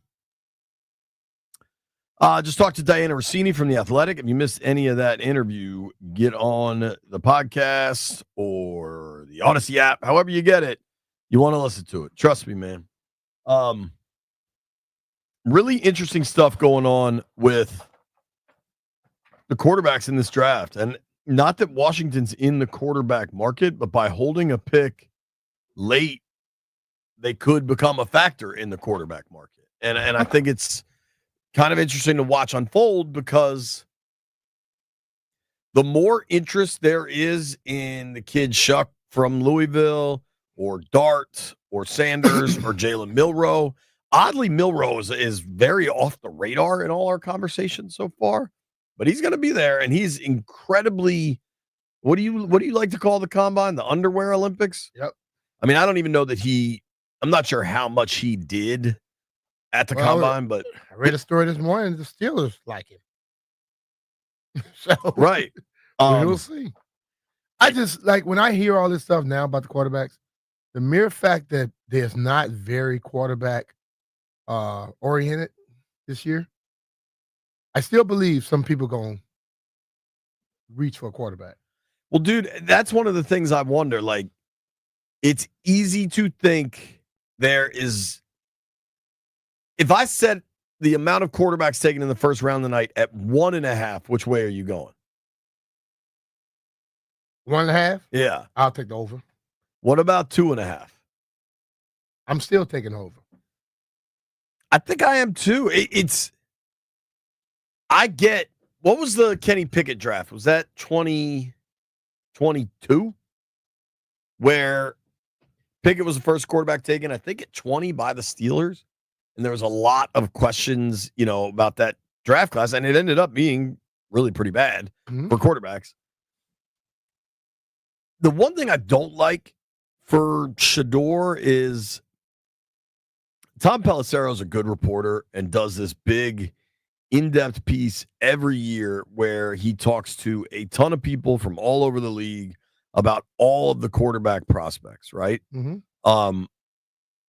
Just talked to Diana Rossini from The Athletic. If you missed any of that interview, get on the podcast or the Odyssey app, however you get it. You want to listen to it. Trust me, man. Really interesting stuff going on with the quarterbacks in this draft. And not that Washington's in the quarterback market, but by holding a pick late, they could become a factor in the quarterback market. And I think it's kind of interesting to watch unfold because the more interest there is in the kid Shuck from Louisville or Dart or Sanders or Jalen Milroe, oddly, Milroe is very off the radar in all our conversations so far, but he's going to be there, and he's incredibly, what do you like to call the combine? The underwear Olympics? Yep. I mean, I don't even know that I'm not sure how much he did at the combine, but I read a story this morning. The Steelers like him. So right. We'll see. I just like when I hear all this stuff now about the quarterbacks, the mere fact that there's not very quarterback oriented this year, I still believe some people going to reach for a quarterback. Well, dude, that's one of the things I wonder. Like, it's easy to think there is. If I set the amount of quarterbacks taken in the first round of the night at 1.5, which way are you going? 1.5? Yeah. I'll take the over. What about 2.5? I'm still taking over. I think I am too. I get, what was the Kenny Pickett draft? Was that 2022? Where Pickett was the first quarterback taken, I think at 20 by the Steelers. And there was a lot of questions, about that draft class. And it ended up being really pretty bad for quarterbacks. The one thing I don't like for Shador is Tom Pelissero is a good reporter and does this big, in-depth piece every year where he talks to a ton of people from all over the league about all of the quarterback prospects, right? Mm-hmm.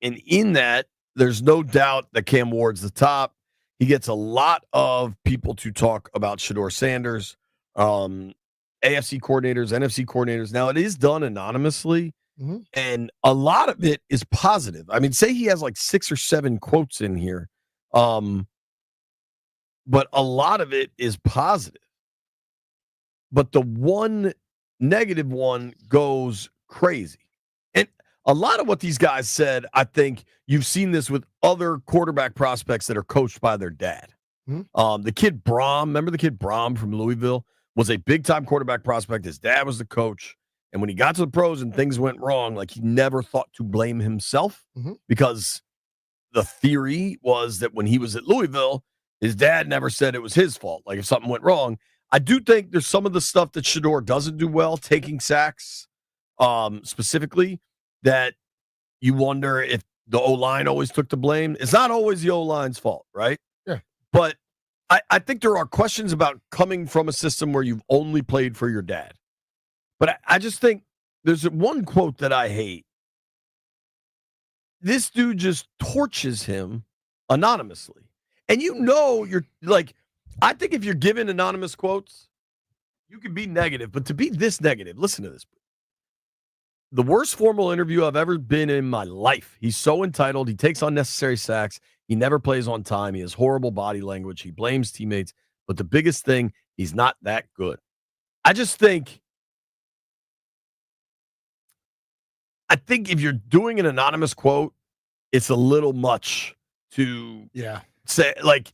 And in that, there's no doubt that Cam Ward's the top. He gets a lot of people to talk about Shador Sanders, AFC coordinators, NFC coordinators. Now, it is done anonymously, and a lot of it is positive. I mean, say he has like 6 or 7 quotes in here, but a lot of it is positive. But the one negative one goes crazy. And a lot of what these guys said, I think you've seen this with other quarterback prospects that are coached by their dad. The kid Brom, remember the kid Brom from Louisville, was a big-time quarterback prospect. His dad was the coach. And when he got to the pros and things went wrong, like he never thought to blame himself because the theory was that when he was at Louisville, His dad never said it was his fault. Like if something went wrong, I do think there's some of the stuff that Shedeur doesn't do well, taking sacks specifically, that you wonder if the O-line always took the blame. It's not always the O-line's fault, right? Yeah. But I think there are questions about coming from a system where you've only played for your dad. But I just think there's one quote that I hate. This dude just torches him anonymously. And you're like, I think if you're given anonymous quotes, you can be negative. But to be this negative, listen to this. The worst formal interview I've ever been in my life. He's so entitled. He takes unnecessary sacks. He never plays on time. He has horrible body language. He blames teammates. But the biggest thing, he's not that good. I think if you're doing an anonymous quote, it's a little much to say. Like,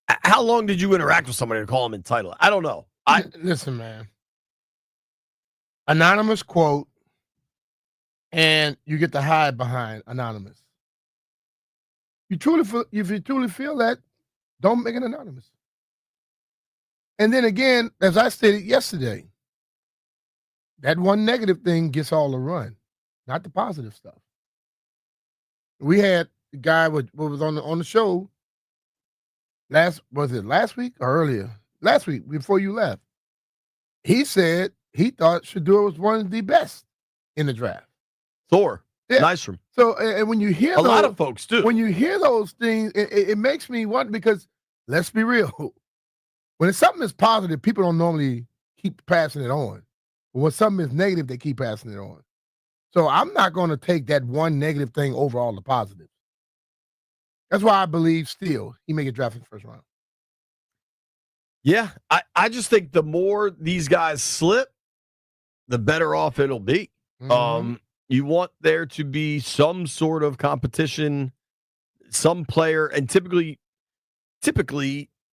how long did you interact with somebody to call him entitled? I don't know. Listen, man. Anonymous quote, and you get to hide behind anonymous. If you truly feel that, don't make it anonymous. And then again, as I stated yesterday, that one negative thing gets all the run, not the positive stuff. We had the guy what was on the show last week or earlier? Last week, before you left. He said he thought Shedeur was one of the best in the draft. Thor. Yeah. Nice from. So, and when you hear a lot of folks do. When you hear those things, it makes me wonder, because let's be real. When something is positive, people don't normally keep passing it on. But when something is negative, they keep passing it on. So I'm not going to take that one negative thing over all the positives. That's why I believe still he may get drafted in the first round. Yeah, I just think the more these guys slip, the better off it'll be. Mm-hmm. You want there to be some sort of competition, some player, and typically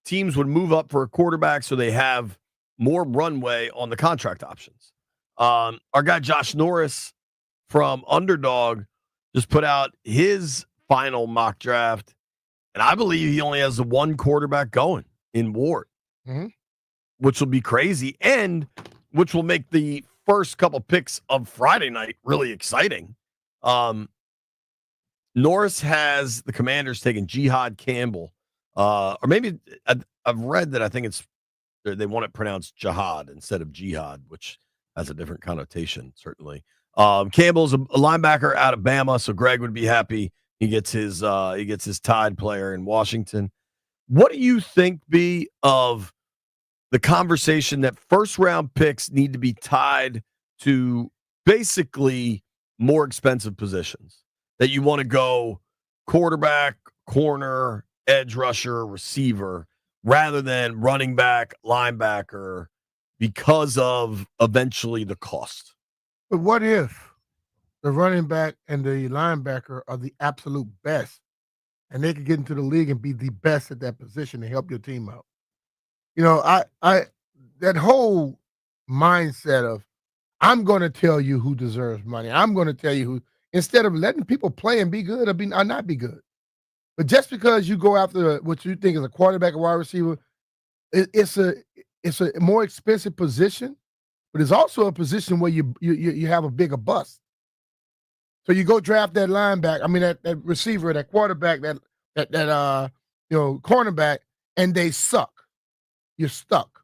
teams would move up for a quarterback so they have more runway on the contract options. Our guy Josh Norris from Underdog just put out his final mock draft, and I believe he only has the one quarterback going in Ward, which will be crazy, and which will make the first couple picks of Friday night really exciting. Norris has the Commanders taking Jihad Campbell, or maybe I've read that I think they want it pronounced Jihad instead of Jihad, which has a different connotation, certainly. Campbell's a linebacker out of Bama, so Greg would be happy. He gets his Tide player in Washington. What do you think, B, of the conversation that first round picks need to be tied to basically more expensive positions? That you want to go quarterback, corner, edge rusher, receiver, rather than running back, linebacker, because of eventually the cost. But what if the running back and the linebacker are the absolute best, and they could get into the league and be the best at that position to help your team out? You know, I that whole mindset of I'm going to tell you who deserves money. I'm going to tell you who, instead of letting people play and be good or not be good. But just because you go after what you think is a quarterback or wide receiver, it's a more expensive position, but it's also a position where you have a bigger bust. So you go draft that linebacker, that receiver, that quarterback, that cornerback, and they suck. You're stuck.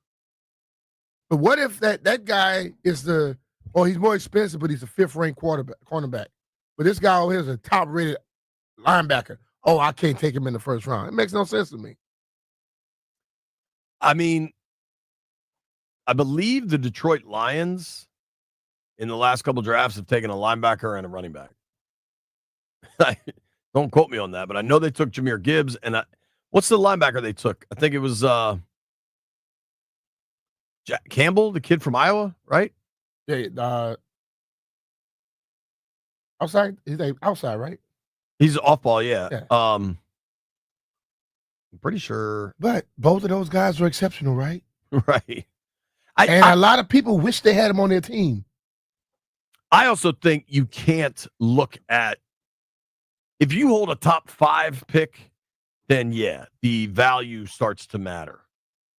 But what if that guy is he's more expensive, but he's a fifth-ranked cornerback. But this guy over here is a top-rated linebacker. Oh, I can't take him in the first round. It makes no sense to me. I believe the Detroit Lions in the last couple drafts have taken a linebacker and a running back. Don't quote me on that, but I know they took Jahmyr Gibbs. And what's the linebacker they took? I think it was Jack Campbell, the kid from Iowa, right? Yeah, outside. He's outside, right? He's off ball, yeah. I'm pretty sure. But both of those guys were exceptional, right? Right. A lot of people wish they had him on their team. I also think you can't look at, if you hold a top 5 pick then yeah, the value starts to matter,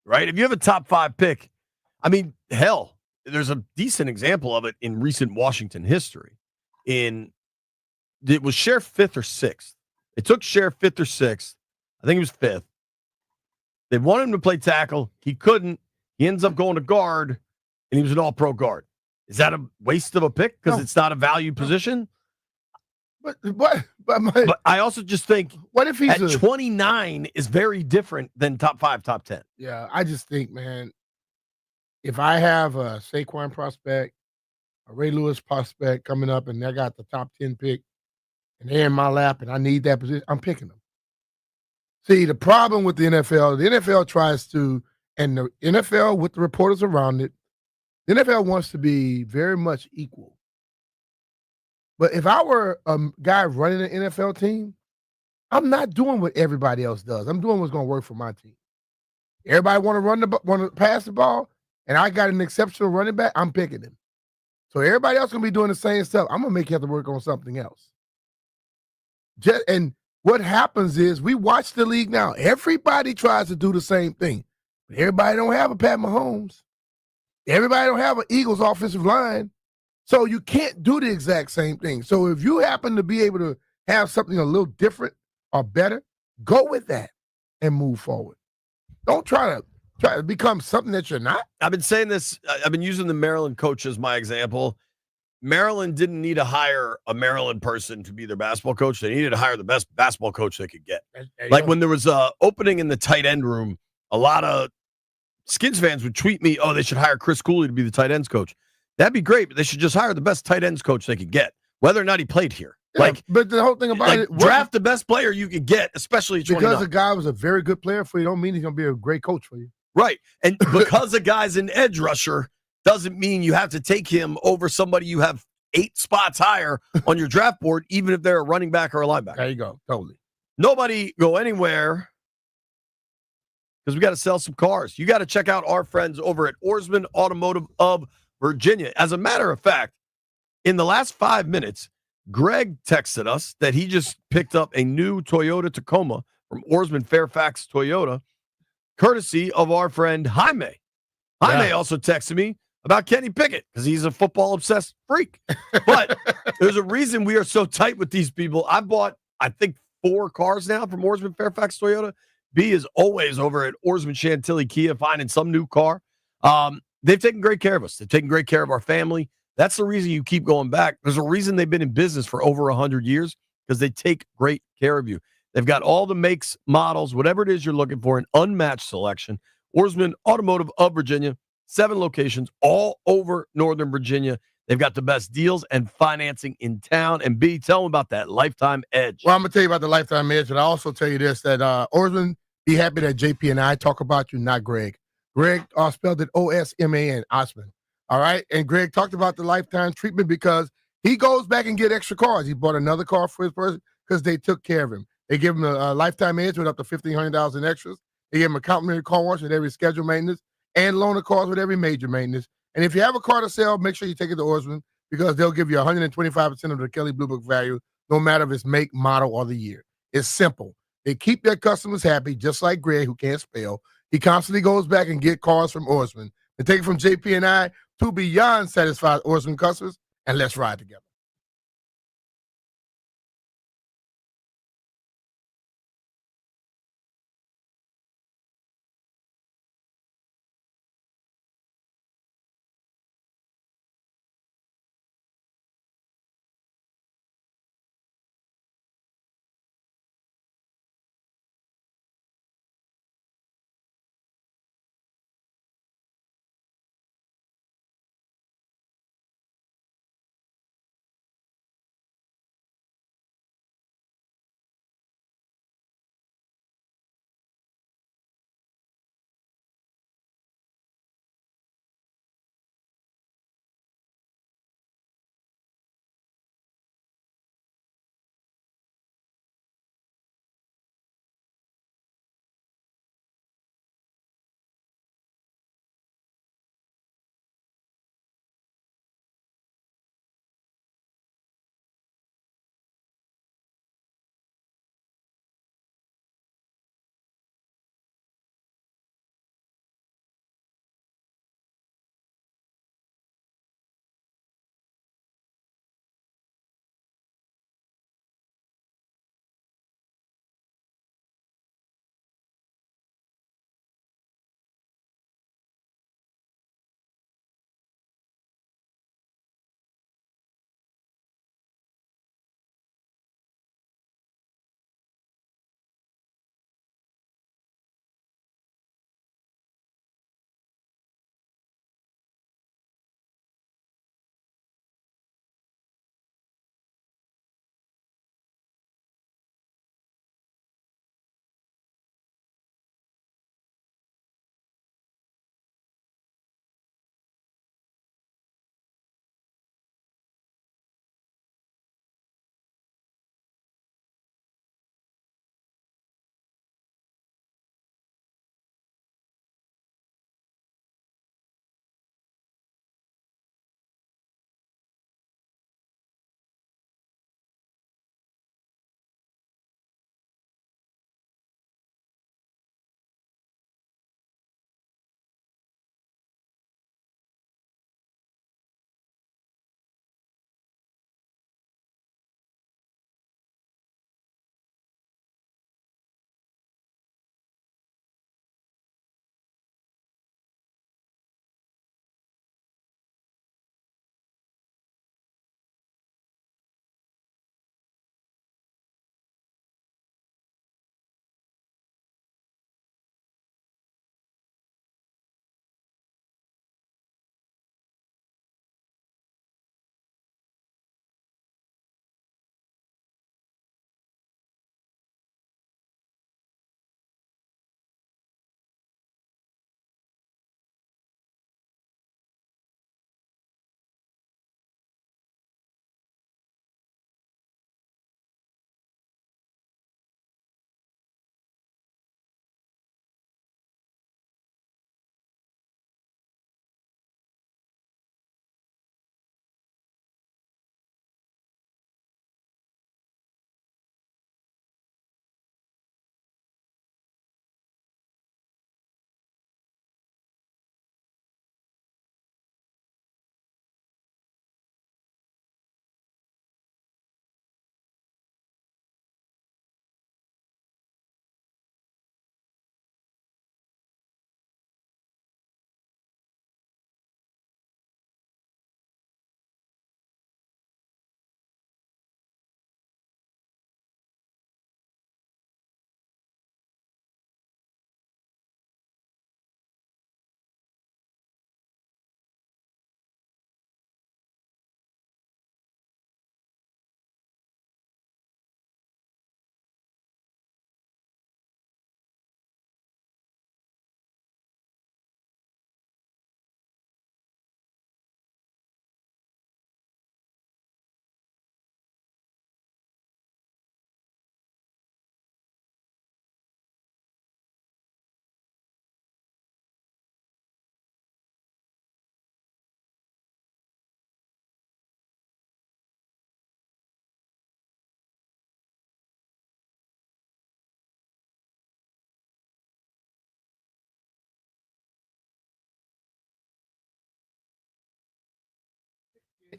right? If you have a top 5 pick, I mean, hell, there's a decent example of it in recent Washington history. It was Sheriff 5th or 6th. It took Sheriff 5th or 6th. I think it was 5th. They wanted him to play tackle. He couldn't. He ends up going to guard, and he was an all-pro guard. Is that a waste of a pick because it's not a value position? But I also just think what if he's at 29 is very different than top 5, top 10. Yeah, I just think, man, if I have a Saquon prospect, a Ray Lewis prospect coming up, and I got the top 10 pick, and they're in my lap, and I need that position, I'm picking them. See, the problem with the NFL tries to, and the NFL with the reporters around it, the NFL wants to be very much equal. But if I were a guy running an NFL team, I'm not doing what everybody else does. I'm doing what's going to work for my team. Everybody want to pass the ball, and I got an exceptional running back. I'm picking him. So everybody else gonna be doing the same stuff. I'm gonna make you have to work on something else. And what happens is we watch the league now. Everybody tries to do the same thing. But everybody don't have a Pat Mahomes. Everybody don't have an Eagles offensive line. So you can't do the exact same thing. So if you happen to be able to have something a little different or better, go with that and move forward. Don't try to become something that you're not. I've been saying this. I've been using the Maryland coach as my example. Maryland didn't need to hire a Maryland person to be their basketball coach. They needed to hire the best basketball coach they could get. Like when there was a opening in the tight end room, a lot of Skins fans would tweet me, oh, they should hire Chris Cooley to be the tight ends coach. That'd be great, but they should just hire the best tight ends coach they could get, whether or not he played here. Yeah, but the whole thing about it, draft the best player you could get, especially at 29. Because a guy was a very good player for you, don't mean he's going to be a great coach for you. Right. And because a guy's an edge rusher doesn't mean you have to take him over somebody you have 8 spots higher on your draft board, even if they're a running back or a linebacker. There you go. Totally. Nobody go anywhere because we got to sell some cars. You got to check out our friends over at Oarsman Automotive of Virginia. As a matter of fact, in the last 5 minutes, Greg texted us that he just picked up a new Toyota Tacoma from Oarsman Fairfax Toyota, courtesy of our friend Jaime. Jaime also texted me about Kenny Pickett because he's a football-obsessed freak. But there's a reason we are so tight with these people. I bought, I think, 4 cars now from Oarsman Fairfax Toyota. B is always over at Oarsman Chantilly Kia finding some new car. They've taken great care of us. They've taken great care of our family. That's the reason you keep going back. There's a reason they've been in business for over 100 years because they take great care of you. They've got all the makes, models, whatever it is you're looking for, an unmatched selection. Oarsman Automotive of Virginia, 7 locations all over Northern Virginia. They've got the best deals and financing in town. And B, tell them about that Lifetime Edge. Well, I'm going to tell you about the Lifetime Edge, but I also tell you this, that Oarsman, be happy that JP and I talk about you, not Greg. Greg spelled it O-S-M-A-N, Osman. All right? And Greg talked about the Lifetime treatment because he goes back and get extra cars. He bought another car for his person because they took care of him. They give him a Lifetime Edge with up to $1,500 in extras. They give him a complimentary car wash with every scheduled maintenance and loaner cars with every major maintenance. And if you have a car to sell, make sure you take it to Oarsman because they'll give you 125% of the Kelley Blue Book value, no matter if it's make, model, or the year. It's simple. They keep their customers happy, just like Greg, who can't spell. He constantly goes back and get cars from Oarsman. They take it from JP and I to beyond satisfied Oarsman customers, and let's ride together.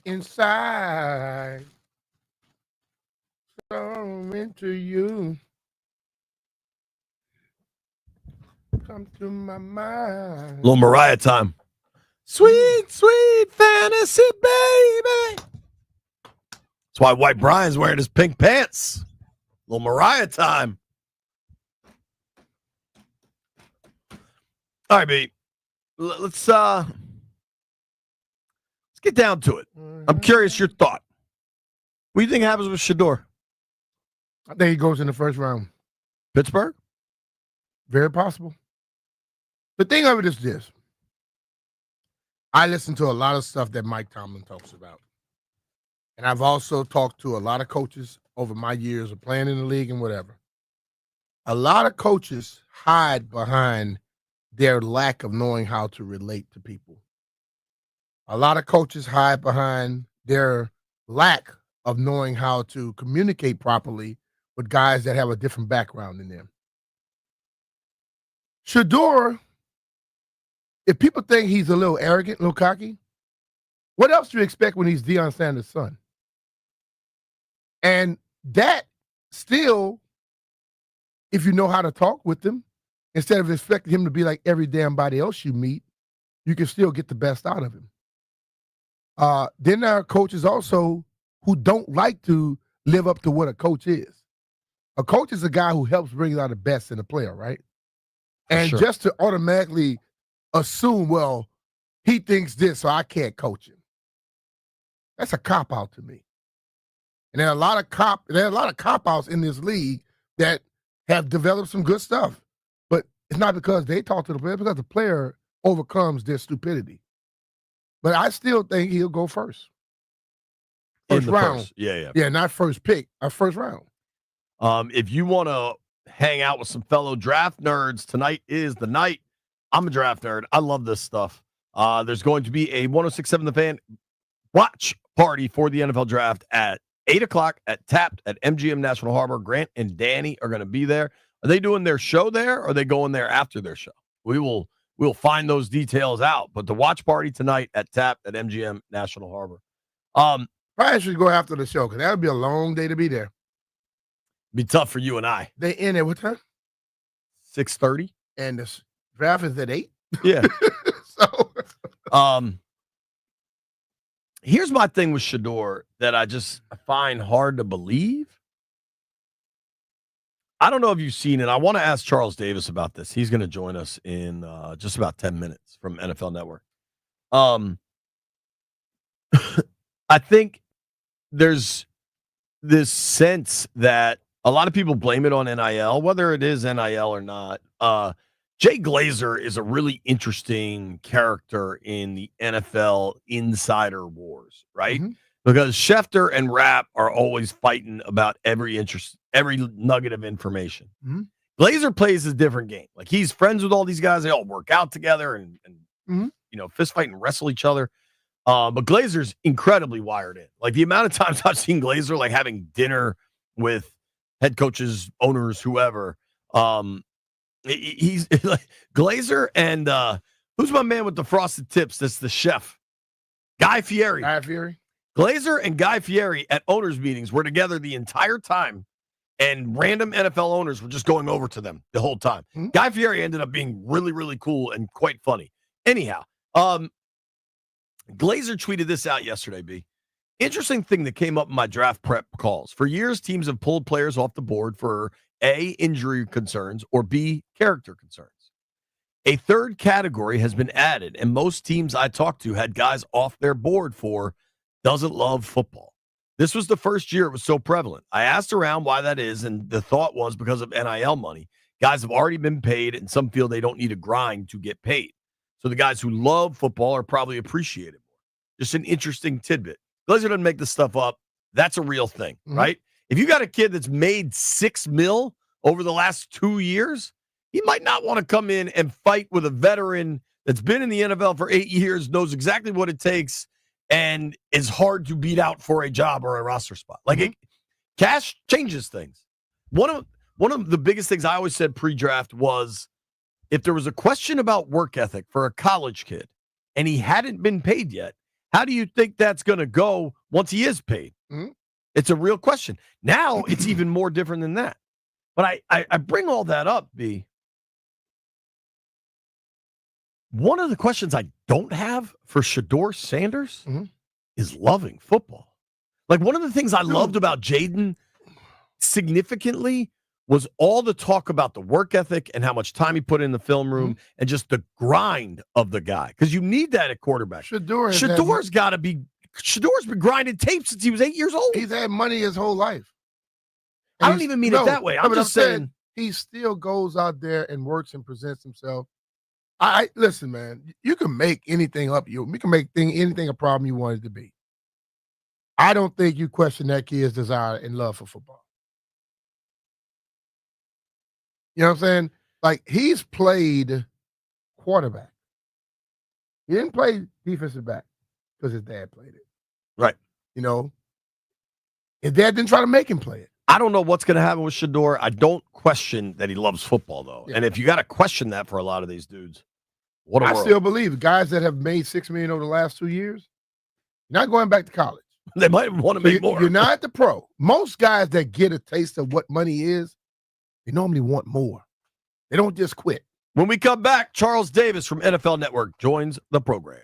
Inside. So into you. Come to my mind. Little Mariah time. Sweet, sweet fantasy, baby. That's why White Brian's wearing his pink pants. Little Mariah time. All right, B. Let's get down to it. I'm curious your thought. What do you think happens with Shador? I think he goes in the first round. Pittsburgh? Very possible. The thing of it is this. I listen to a lot of stuff that Mike Tomlin talks about. And I've also talked to a lot of coaches over my years of playing in the league and whatever. A lot of coaches hide behind their lack of knowing how to relate to people. A lot of coaches hide behind their lack of knowing how to communicate properly with guys that have a different background than them. Shador, if people think he's a little arrogant, a little cocky, what else do you expect when he's Deion Sanders' son? And that still, if you know how to talk with him, instead of expecting him to be like every damn body else you meet, you can still get the best out of him. Then there are coaches also who don't like to live up to what a coach is. A coach is a guy who helps bring out the best in a player, right? And sure. just to automatically assume, well, he thinks this, so I can't coach him. That's a cop-out to me. And there are a lot of cop-outs in this league that have developed some good stuff. But it's not because they talk to the player, it's because the player overcomes their stupidity. But I still think he'll go first. First round. Yeah. Yeah, not first pick, first round. If you want to hang out with some fellow draft nerds, tonight is the night. I'm a draft nerd. I love this stuff. There's going to be a 106.7 The Fan watch party for the NFL draft at 8 o'clock at Tapped at MGM National Harbor. Grant and Danny are going to be there. Are they doing their show there, or are they going there after their show? We'll find those details out. But the watch party tonight at Tapped at MGM National Harbor. Probably should go after the show because that would be a long day to be there. Be tough for you and I. They end at what time? 6:30. And the draft is at 8? Yeah. So here's my thing with Shador that I find hard to believe. I don't know if you've seen it. I want to ask Charles Davis about this. He's going to join us in just about 10 minutes from NFL Network. I think there's this sense that a lot of people blame it on NIL, whether it is NIL or not. Jay Glazer is a really interesting character in the NFL insider wars, right? Mm-hmm. Because Schefter and Rapp are always fighting about every nugget of information. Mm-hmm. Glazer plays a different game. Like, he's friends with all these guys. They all work out together and fist fight and wrestle each other. But Glazer's incredibly wired in. Like, the amount of times I've seen Glazer like having dinner with head coaches, owners, whoever. He's like Glazer and who's my man with the frosted tips? That's the chef, Guy Fieri. Glazer and Guy Fieri at owners meetings were together the entire time, and random NFL owners were just going over to them the whole time. Mm-hmm. Guy Fieri ended up being really, really cool and quite funny. Anyhow, Glazer tweeted this out yesterday, B. Interesting thing that came up in my draft prep calls. For years, teams have pulled players off the board for A, injury concerns, or B, character concerns. A third category has been added, and most teams I talked to had guys off their board for doesn't love football. This was the first year it was so prevalent. I asked around why that is, and the thought was because of NIL money. Guys have already been paid, and some feel they don't need a grind to get paid. So the guys who love football are probably appreciated more. Just an interesting tidbit. Glazer doesn't make this stuff up. That's a real thing, right? If you got a kid that's made $6 million over the last 2 years, he might not want to come in and fight with a veteran that's been in the NFL for 8 years, knows exactly what it takes, and is hard to beat out for a job or a roster spot. Like, cash changes things. One of the biggest things I always said pre-draft was if there was a question about work ethic for a college kid and he hadn't been paid yet, How do you think that's going to go once he is paid? Mhm. It's a real question. Now it's even more different than that. But I bring all that up, B. One of the questions I don't have for Shador Sanders is loving football. Like, one of the things I loved about Jaden significantly was all the talk about the work ethic and how much time he put in the film room and just the grind of the guy. Because you need that at quarterback. Shador's been grinding tape since he was 8 years old. He's had money his whole life. I don't even mean it that way. I'm just saying he still goes out there and works and presents himself. Listen, man. You can make anything up. You can make anything a problem you want it to be. I don't think you question that kid's desire and love for football. You know what I'm saying? Like, he's played quarterback. He didn't play defensive back because his dad played it. Right. You know, his dad didn't try to make him play it. I don't know what's going to happen with Shador. I don't question that he loves football, though. Yeah. And if you got to question that for a lot of these dudes, what a world. Still believe guys that have made $6 million over the last 2 years, you're not going back to college. They might want to make more. You're not the pro. Most guys that get a taste of what money is, they normally want more. They don't just quit. When we come back, Charles Davis from NFL Network joins the program.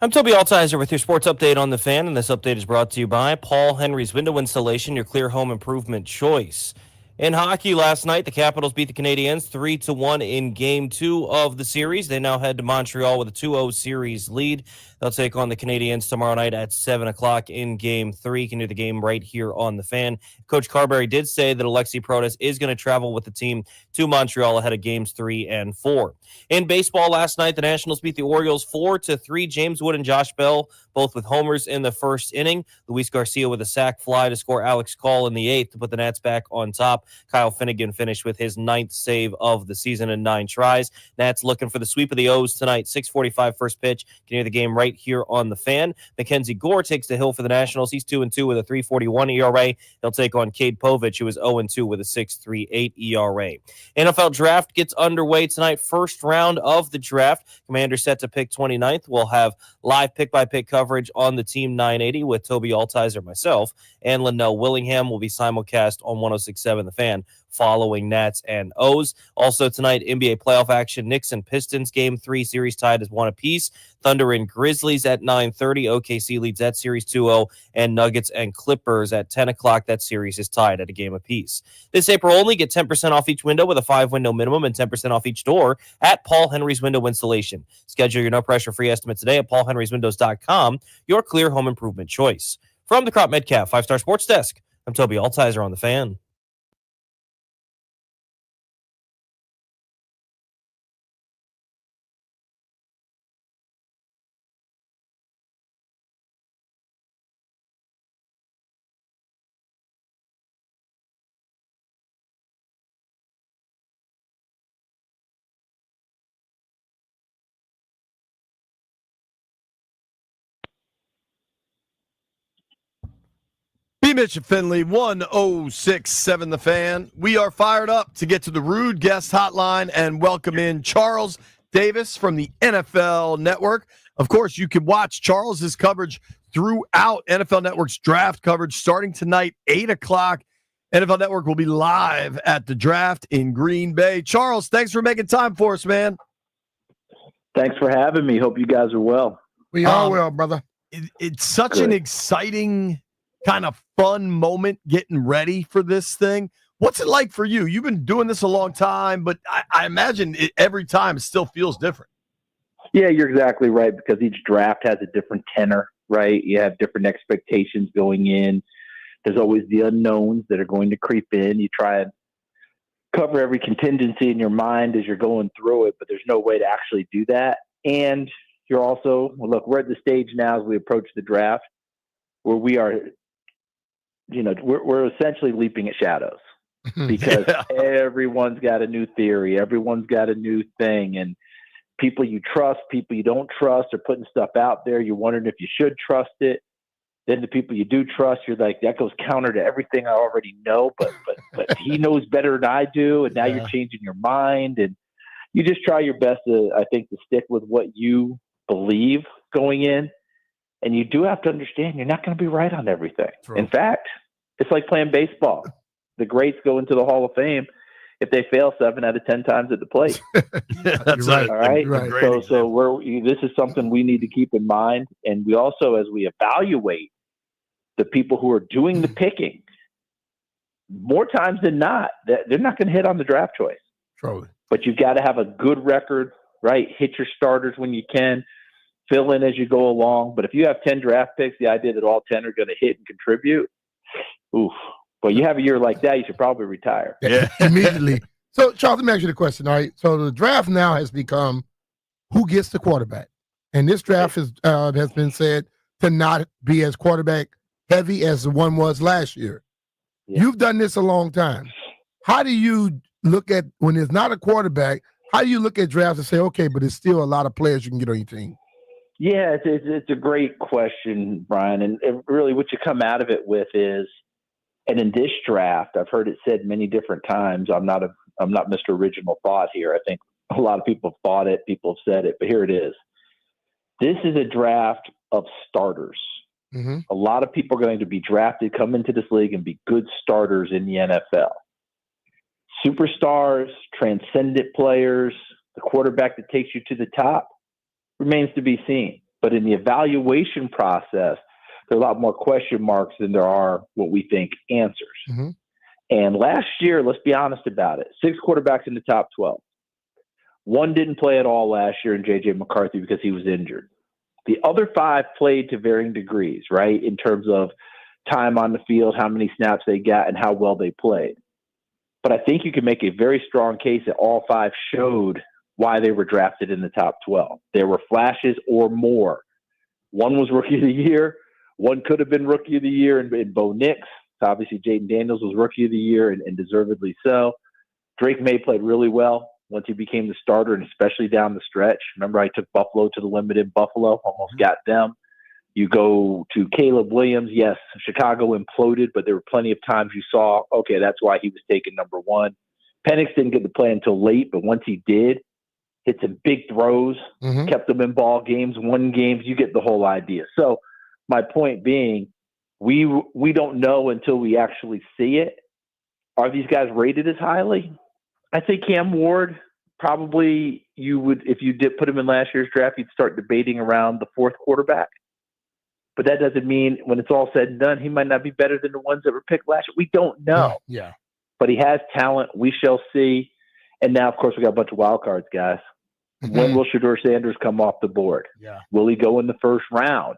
I'm Toby Altizer with your sports update on the Fan, and this update is brought to you by Paul Henry's Window Installation, your clear home improvement choice. In hockey last night, the Capitals beat the Canadiens 3-1 in Game 2 of the series. They now head to Montreal with a 2-0 series lead. They'll take on the Canadiens tomorrow night at 7 o'clock in Game 3. You can do the game right here on the Fan. Coach Carberry did say that Alexi Protas is going to travel with the team to Montreal ahead of Games 3 and 4. In baseball last night, the Nationals beat the Orioles 4-3. James Wood and Josh Bell both with homers in the first inning. Luis Garcia with a sac fly to score Alex Call in the eighth to put the Nats back on top. Kyle Finnegan finished with his 9th save of the season in 9 tries. Nats looking for the sweep of the O's tonight, 6:45 first pitch. Can hear the game right here on the Fan. Mackenzie Gore takes the hill for the Nationals. He's 2-2 with a 3.41 ERA. He'll take on Cade Povich, who is 0-2 with a 6.38 ERA. NFL draft gets underway tonight. First round of the draft. Commander set to pick 29th. We'll have live pick-by-pick coverage on the Team 980 with Toby Altizer, myself, and Linnell Willingham will be simulcast on 106.7 The Fan following Nats and O's. Also tonight, NBA playoff action. Knicks and Pistons Game 3 series tied as 1 apiece. Thunder and Grizzlies at 9:30. OKC leads that series 2-0. And Nuggets and Clippers at 10 o'clock. That series is tied at a game apiece. This April only, get 10% off each window with a 5-window minimum and 10% off each door at Paul Henry's Window Installation. Schedule your no-pressure free estimate today at paulhenryswindows.com, your clear home improvement choice. From the Crop Metcalf 5-Star Sports Desk, I'm Toby Altizer on the Fan. B. Mitch and Finley, 106.7 The Fan. We are fired up to get to the Rude Guest Hotline and welcome in Charles Davis from the NFL Network. Of course, you can watch Charles's coverage throughout NFL Network's draft coverage starting tonight, 8 o'clock. NFL Network will be live at the draft in Green Bay. Charles, thanks for making time for us, man. Thanks for having me. Hope you guys are well. We are well, brother. It's such an exciting kind of fun moment getting ready for this thing. What's it like for you? You've been doing this a long time, but I imagine every time it still feels different. Yeah, you're exactly right, because each draft has a different tenor, right? You have different expectations going in. There's always the unknowns that are going to creep in. You try and cover every contingency in your mind as you're going through it, but there's no way to actually do that. And you're also, look, we're at the stage now as we approach the draft where we are, we're essentially leaping at shadows because everyone's got a new theory. Everyone's got a new thing. And people you trust, people you don't trust are putting stuff out there. You're wondering if you should trust it. Then the people you do trust, you're like, that goes counter to everything I already know, but he knows better than I do. And now you're changing your mind. And you just try your best to stick with what you believe going in. And you do have to understand you're not going to be right on everything. True. In fact, it's like playing baseball. The greats go into the Hall of Fame if they fail 7 out of 10 times at the plate. That's right. All right. So this is something we need to keep in mind. And we also, as we evaluate the people who are doing the picking, more times than not, they're not going to hit on the draft choice. True. But you've got to have a good record, right? Hit your starters when you can. Fill in as you go along. But if you have 10 draft picks, the idea that all 10 are going to hit and contribute, oof. But you have a year like that, you should probably retire. Yeah, immediately. So, Charles, let me ask you the question, all right? So the draft now has become who gets the quarterback. And this draft has been said to not be as quarterback heavy as the one was last year. Yeah. You've done this a long time. How do you look at, when there's not a quarterback, how do you look at drafts and say, okay, but there's still a lot of players you can get on your team? Yeah, it's a great question, Brian. And really what you come out of it with is, and in this draft, I've heard it said many different times, I'm not Mr. Original Thought here. I think a lot of people have thought it, people have said it, but here it is. This is a draft of starters. Mm-hmm. A lot of people are going to be drafted, come into this league and be good starters in the NFL. Superstars, transcendent players, the quarterback that takes you to the top remains to be seen. But in the evaluation process, there are a lot more question marks than there are what we think answers. Mm-hmm. And last year, let's be honest about it, 6 quarterbacks in the top 12. One didn't play at all last year in J.J. McCarthy because he was injured. The other 5 played to varying degrees, right, in terms of time on the field, how many snaps they got, and how well they played. But I think you can make a very strong case that all 5 showed why they were drafted in the top 12. There were flashes or more. One was Rookie of the Year. One could have been Rookie of the Year in Bo Nix. Obviously, Jaden Daniels was Rookie of the Year, and deservedly so. Drake May played really well once he became the starter, and especially down the stretch. Remember, I took Buffalo to the limit in Buffalo, almost got them. You go to Caleb Williams. Yes, Chicago imploded, but there were plenty of times you saw, okay, that's why he was taken number 1. Penix didn't get to play until late, but once he did, hit some big throws, kept them in ball games, won games. You get the whole idea. So my point being, we don't know until we actually see it. Are these guys rated as highly? I think Cam Ward, probably you would, if you did put him in last year's draft, you'd start debating around the 4th quarterback. But that doesn't mean when it's all said and done, he might not be better than the ones that were picked last year. We don't know. Yeah. But he has talent. We shall see. And now, of course, we got a bunch of wild cards, guys. When will Shedeur Sanders come off the board? Yeah. Will he go in the first round?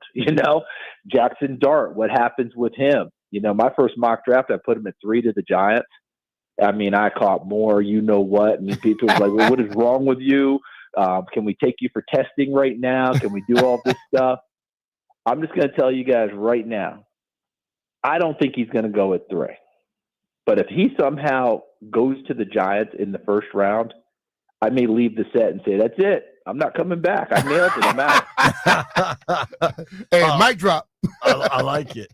Jackson Dart, what happens with him? My first mock draft, I put him at 3 to the Giants. I mean, I caught more, what. And people were like, well, what is wrong with you? Can we take you for testing right now? Can we do all this stuff? I'm just going to tell you guys right now, I don't think he's going to go at 3. But if he somehow goes to the Giants in the first round, I may leave the set and say, that's it. I'm not coming back. I nailed it. I'm out. Hey, mic drop. I like it.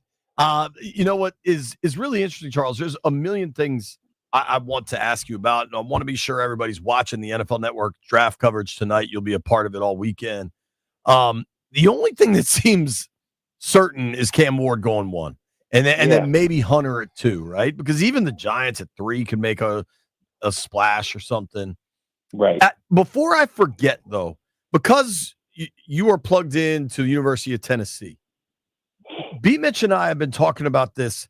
You know what is really interesting, Charles? There's a million things I want to ask you about, and I want to be sure everybody's watching the NFL Network draft coverage tonight. You'll be a part of it all weekend. The only thing that seems certain is Cam Ward going 1, and then maybe Hunter at 2, right? Because even the Giants at 3 could make a splash or something. Right. Before I forget, though, because you are plugged in to the University of Tennessee, B. Mitch and I have been talking about this.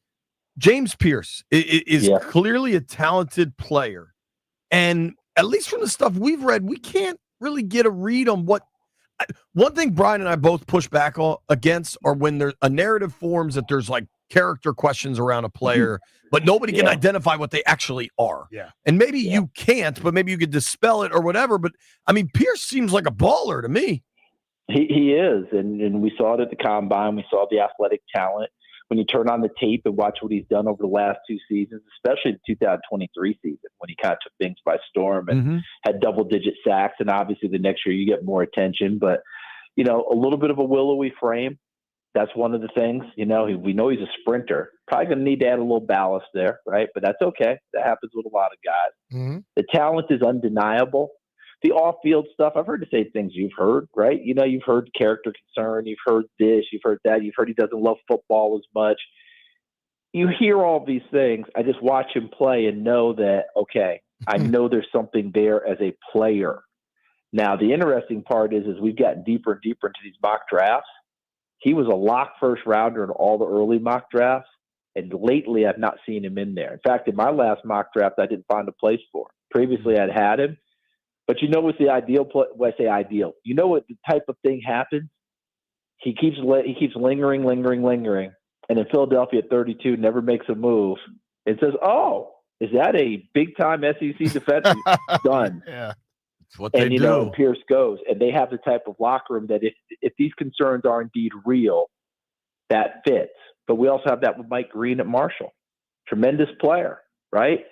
James Pierce is clearly a talented player. And at least from the stuff we've read, we can't really get a read on what. One thing Brian and I both push back against are when there's a narrative forms that there's like character questions around a player, but nobody can identify what they actually are. Yeah. And maybe you can't, but maybe you could dispel it or whatever. But I mean, Pierce seems like a baller to me. He is. And we saw it at the combine. We saw the athletic talent. When you turn on the tape and watch what he's done over the last 2 seasons, especially the 2023 season, when he kind of took things by storm and had double-digit sacks. And obviously the next year you get more attention. But, a little bit of a willowy frame. That's one of the things. We know he's a sprinter. Probably going to need to add a little ballast there, right? But that's okay. That happens with a lot of guys. The talent is undeniable. The off-field stuff, I've heard the same things you've heard, right? You've heard character concern, you've heard this, you've heard that, you've heard he doesn't love football as much. You hear all these things. I just watch him play and know that, okay, I know there's something there as a player. Now, the interesting part is we've gotten deeper and deeper into these mock drafts. He was a lock first rounder in all the early mock drafts, and lately I've not seen him in there. In fact, in my last mock draft, I didn't find a place for him. Previously, I'd had him. But what's the ideal when I say ideal? What the type of thing happens? He keeps lingering, and in Philadelphia at 32 never makes a move. It says, "Oh, is that a big time SEC defense?" Done. Yeah, that's what they do. Pierce goes, and they have the type of locker room that if these concerns are indeed real, that fits. But we also have that with Mike Green at Marshall, tremendous player, right?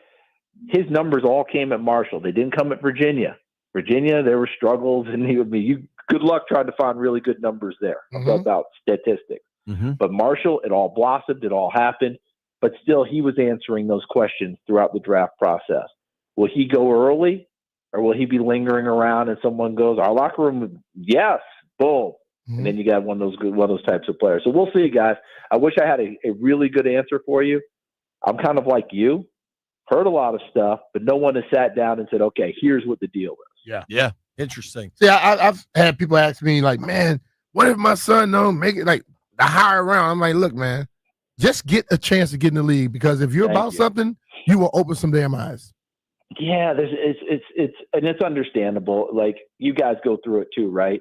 His numbers all came at Marshall. They didn't come at Virginia. There were struggles, and good luck trying to find really good numbers there about statistics. But Marshall, it all blossomed, it all happened. But still, he was answering those questions throughout the draft process. Will he go early, or will he be lingering around and someone goes, our locker room, yes, boom. And then you got one of those types of players. So we'll see, guys. I wish I had a really good answer for you. I'm kind of like you. Heard a lot of stuff, but no one has sat down and said, okay, here's what the deal is. Yeah. Interesting. See, I've had people ask me like, man, what if my son don't make it? Like the higher round, I'm like, look, man, just get a chance to get in the league because if you're about something, you will open some damn eyes. Yeah, it's understandable. Like you guys go through it too, right?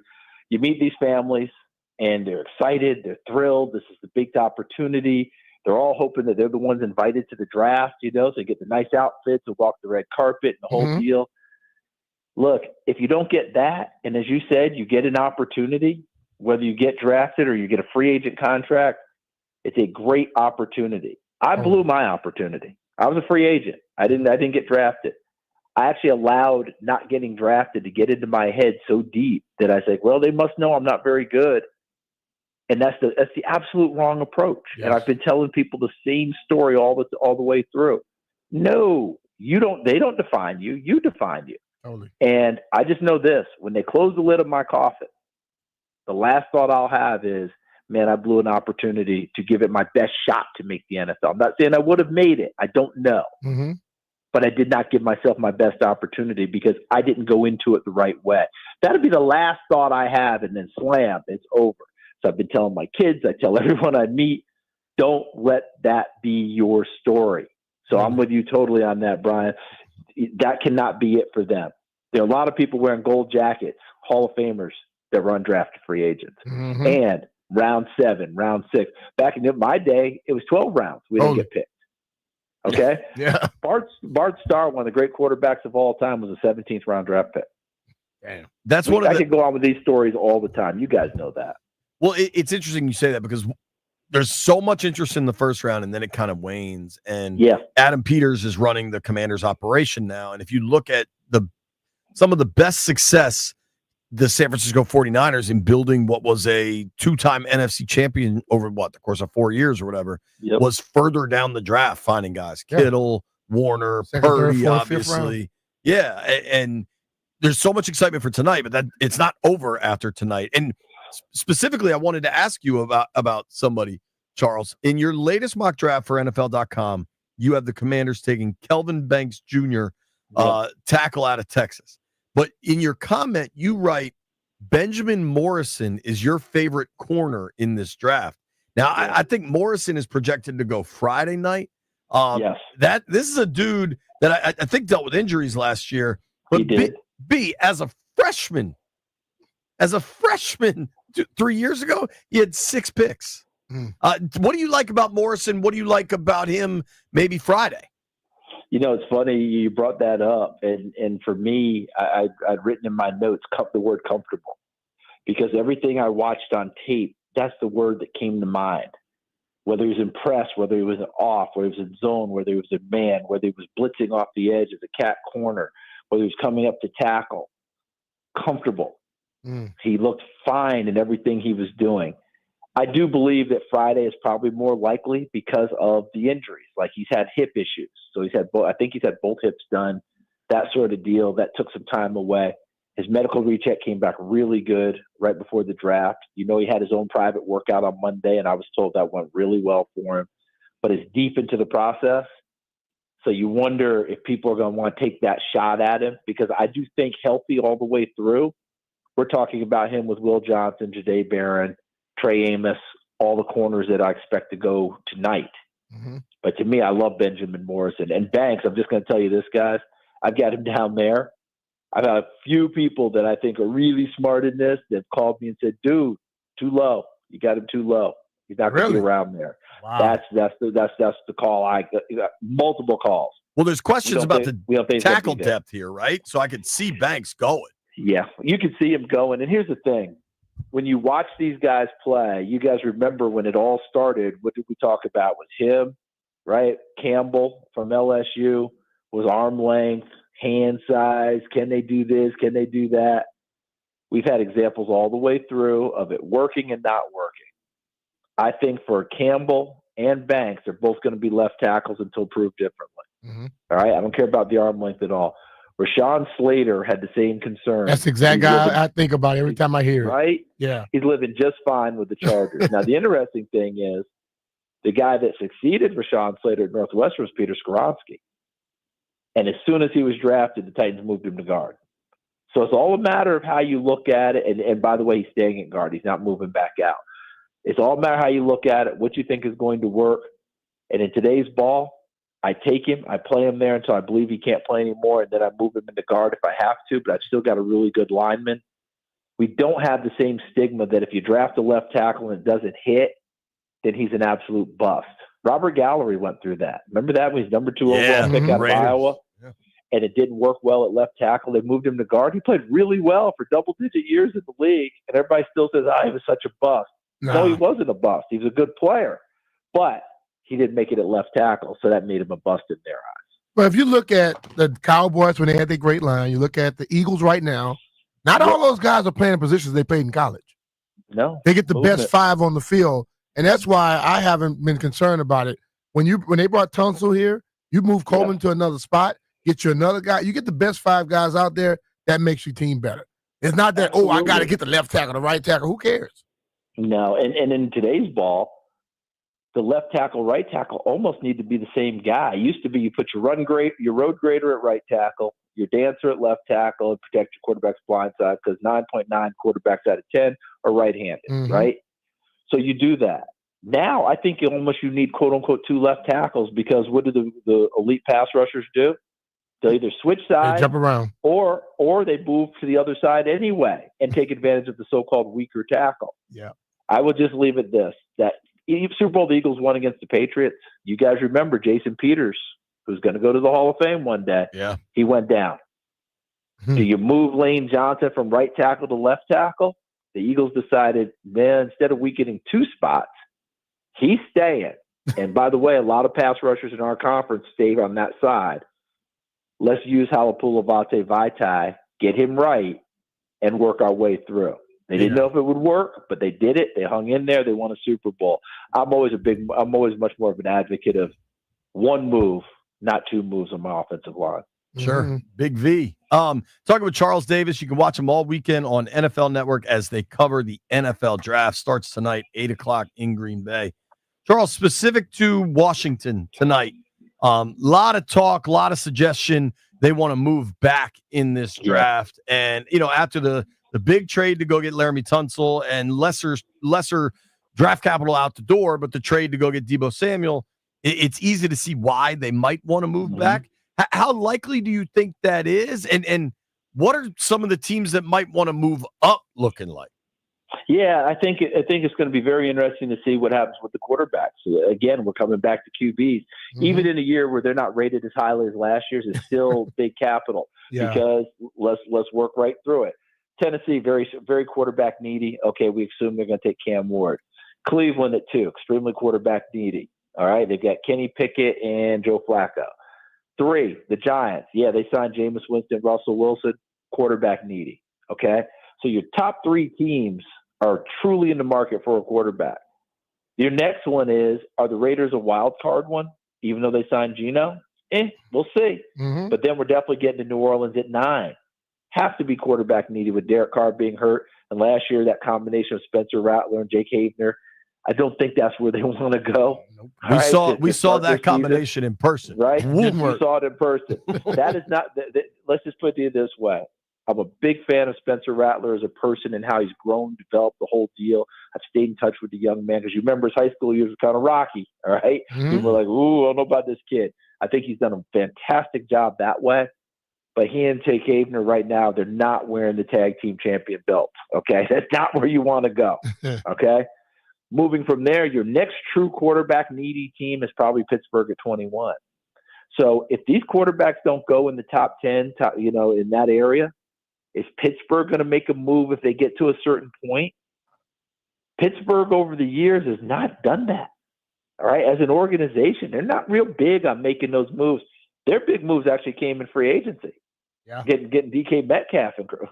You meet these families and they're excited, they're thrilled. This is the big opportunity. They're all hoping that they're the ones invited to the draft, so they get the nice outfits and walk the red carpet and the whole deal. Look, if you don't get that, and as you said, you get an opportunity, whether you get drafted or you get a free agent contract, it's a great opportunity. I blew my opportunity. I was a free agent. I didn't get drafted. I actually allowed not getting drafted to get into my head so deep that I said, well, they must know I'm not very good. And that's the absolute wrong approach. Yes. And I've been telling people the same story all the way through. No, you don't. They don't define you. You define you. Totally. And I just know this: when they close the lid of my coffin, the last thought I'll have is, man, I blew an opportunity to give it my best shot to make the NFL. I'm not saying I would have made it. I don't know. But I did not give myself my best opportunity because I didn't go into it the right way. That'd be the last thought I have, and then slam, it's over. So I've been telling my kids, I tell everyone I meet, don't let that be your story. So I'm with you totally on that, Brian. That cannot be it for them. There are a lot of people wearing gold jackets, Hall of Famers, that were undrafted free agents. And round 7, round 6. Back in my day, it was 12 rounds. We didn't get picked. Okay? Yeah. Bart Starr, one of the great quarterbacks of all time, was a 17th round draft pick. Damn. That's I could go on with these stories all the time. You guys know that. Well, it's interesting you say that because there's so much interest in the first round and then it kind of wanes. And Adam Peters is running the Commanders operation now. And if you look at some of the best success the San Francisco 49ers in building what was a 2-time NFC champion over the course of 4 years or whatever, was further down the draft, finding guys. Kittle, Warner, second, Purdy, third, fourth, obviously. Yeah, and there's so much excitement for tonight, but that it's not over after tonight. And specifically, I wanted to ask you about somebody, Charles. In your latest mock draft for NFL.com, you have the Commanders taking Kelvin Banks Jr., tackle out of Texas. But in your comment, you write, Benjamin Morrison is your favorite corner in this draft. Now, I think Morrison is projected to go Friday night. This is a dude that I think dealt with injuries last year. But he did. B, as a freshman 3 years ago, he had 6 picks. What do you like about Morrison? What do you like about him maybe Friday? It's funny you brought that up. And for me, I'd written in my notes the word comfortable, because everything I watched on tape, that's the word that came to mind. Whether he was impressed, whether he was off, whether he was in zone, whether he was in man, whether he was blitzing off the edge as a cat corner, whether he was coming up to tackle, comfortable. He looked fine in everything he was doing. I do believe that Friday is probably more likely because of the injuries. Like he's had hip issues. So I think he's had both hips done, that sort of deal. That took some time away. His medical recheck came back really good right before the draft. He had his own private workout on Monday, and I was told that went really well for him. But it's deep into the process. So you wonder if people are going to want to take that shot at him, because I do think healthy all the way through. We're talking about him with Will Johnson, Jahdae Barron, Trey Amos, all the corners that I expect to go tonight. But to me, I love Benjamin Morrison. And Banks, I'm just going to tell you this, guys. I've got him down there. I've had a few people that I think are really smart in this that called me and said, dude, too low. You got him too low. He's not going to be around there. Wow. That's the call. I got multiple calls. Well, there's questions about the tackle depth here, right? So I could see Banks going. Yeah, you can see him going. And here's the thing. When you watch these guys play, you guys remember when it all started, what did we talk about? Was him, right? Campbell from LSU was arm length, hand size. Can they do this? Can they do that? We've had examples all the way through of it working and not working. I think for Campbell and Banks, they're both going to be left tackles until proved differently. All right? I don't care about the arm length at all. Rashawn Slater had the same concern. That's the exact guy I think about every time I hear it. Right? Yeah. He's living just fine with the Chargers. Now, the interesting thing is the guy that succeeded Rashawn Slater at Northwestern was Peter Skoronski. And as soon as he was drafted, the Titans moved him to guard. So it's all a matter of how you look at it. And by the way, he's staying at guard. He's not moving back out. It's all a matter of how you look at it, what you think is going to work. And in today's ball, I take him, I play him there until I believe he can't play anymore, and then I move him into guard if I have to, but I've still got a really good lineman. We don't have the same stigma that if you draft a left tackle and it doesn't hit, then he's an absolute bust. Robert Gallery went through that. Remember that when he's number 2 overall pick out of Iowa? And it didn't work well at left tackle. They moved him to guard. He played really well for double-digit years in the league, and everybody still says, he was such a bust. No, he wasn't a bust. He was a good player. But he didn't make it at left tackle, so that made him a bust in their eyes. But if you look at the Cowboys when they had their great line, you look at the Eagles right now, not all those guys are playing positions they played in college. No. They get the best 5 on the field, and that's why I haven't been concerned about it. When they brought Tunsil here, you move Coleman to another spot, get you another guy. You get the best 5 guys out there, that makes your team better. It's not that, I got to get the left tackle, the right tackle. Who cares? No, and in today's ball, the left tackle, right tackle almost need to be the same guy. It used to be you put your road grader at right tackle, your dancer at left tackle, and protect your quarterback's blind side because 9.9 quarterbacks out of 10 are right-handed, right? So you do that. Now I think you need quote-unquote 2 left tackles because what do the elite pass rushers do? They'll either switch sides, jump around, or they move to the other side anyway and take advantage of the so-called weaker tackle. Yeah. I would just leave it this, that Super Bowl the Eagles won against the Patriots. You guys remember Jason Peters, who's going to go to the Hall of Fame one day. Yeah. He went down. Do you move Lane Johnson from right tackle to left tackle? The Eagles decided, man, instead of weakening 2 spots, he's staying. And by the way, a lot of pass rushers in our conference stayed on that side. Let's use Halapoulivaati Vaitai, get him right, and work our way through. They didn't know if it would work, but they did it. They hung in there. They won a Super Bowl. I'm always much more of an advocate of 1 move, not 2 moves on my offensive line. Sure. Big V. Talking with Charles Davis. You can watch him all weekend on NFL Network as they cover the NFL draft. Starts tonight, 8:00 in Green Bay. Charles, specific to Washington tonight, lot of talk, a lot of suggestion. They want to move back in this draft. And, after the big trade to go get Laramie Tunsil and lesser draft capital out the door, but the trade to go get Deebo Samuel, it's easy to see why they might want to move back. How likely do you think that is? And what are some of the teams that might want to move up looking like? Yeah, I think it's going to be very interesting to see what happens with the quarterbacks. Again, we're coming back to QBs. Even in a year where they're not rated as highly as last year's, it's still big capital because let's work right through it. Tennessee, very, very quarterback needy. Okay, we assume they're going to take Cam Ward. Cleveland at 2, extremely quarterback needy. All right, they've got Kenny Pickett and Joe Flacco. 3, the Giants. Yeah, they signed Jameis Winston, Russell Wilson, quarterback needy. Okay, so your top 3 teams are truly in the market for a quarterback. Your next one are the Raiders a wild card one, even though they signed Geno? We'll see. But then we're definitely getting to New Orleans at 9. Have to be quarterback needy with Derek Carr being hurt. And last year, that combination of Spencer Rattler and Jake Havener, I don't think that's where they want to go. We saw that combination in person. Right? We saw it in person. That is not – let's just put it this way. I'm a big fan of Spencer Rattler as a person and how he's grown, developed the whole deal. I've stayed in touch with the young man because you remember his high school years were kind of rocky, all right? People were like, ooh, I don't know about this kid. I think he's done a fantastic job that way. But he and Jake Havener right now, they're not wearing the tag team champion belt, okay? That's not where you want to go, okay? Moving from there, your next true quarterback needy team is probably Pittsburgh at 21. So if these quarterbacks don't go in the top 10, in that area, is Pittsburgh going to make a move if they get to a certain point? Pittsburgh over the years has not done that, all right? As an organization, they're not real big on making those moves. Their big moves actually came in free agency. Getting DK Metcalf and crew.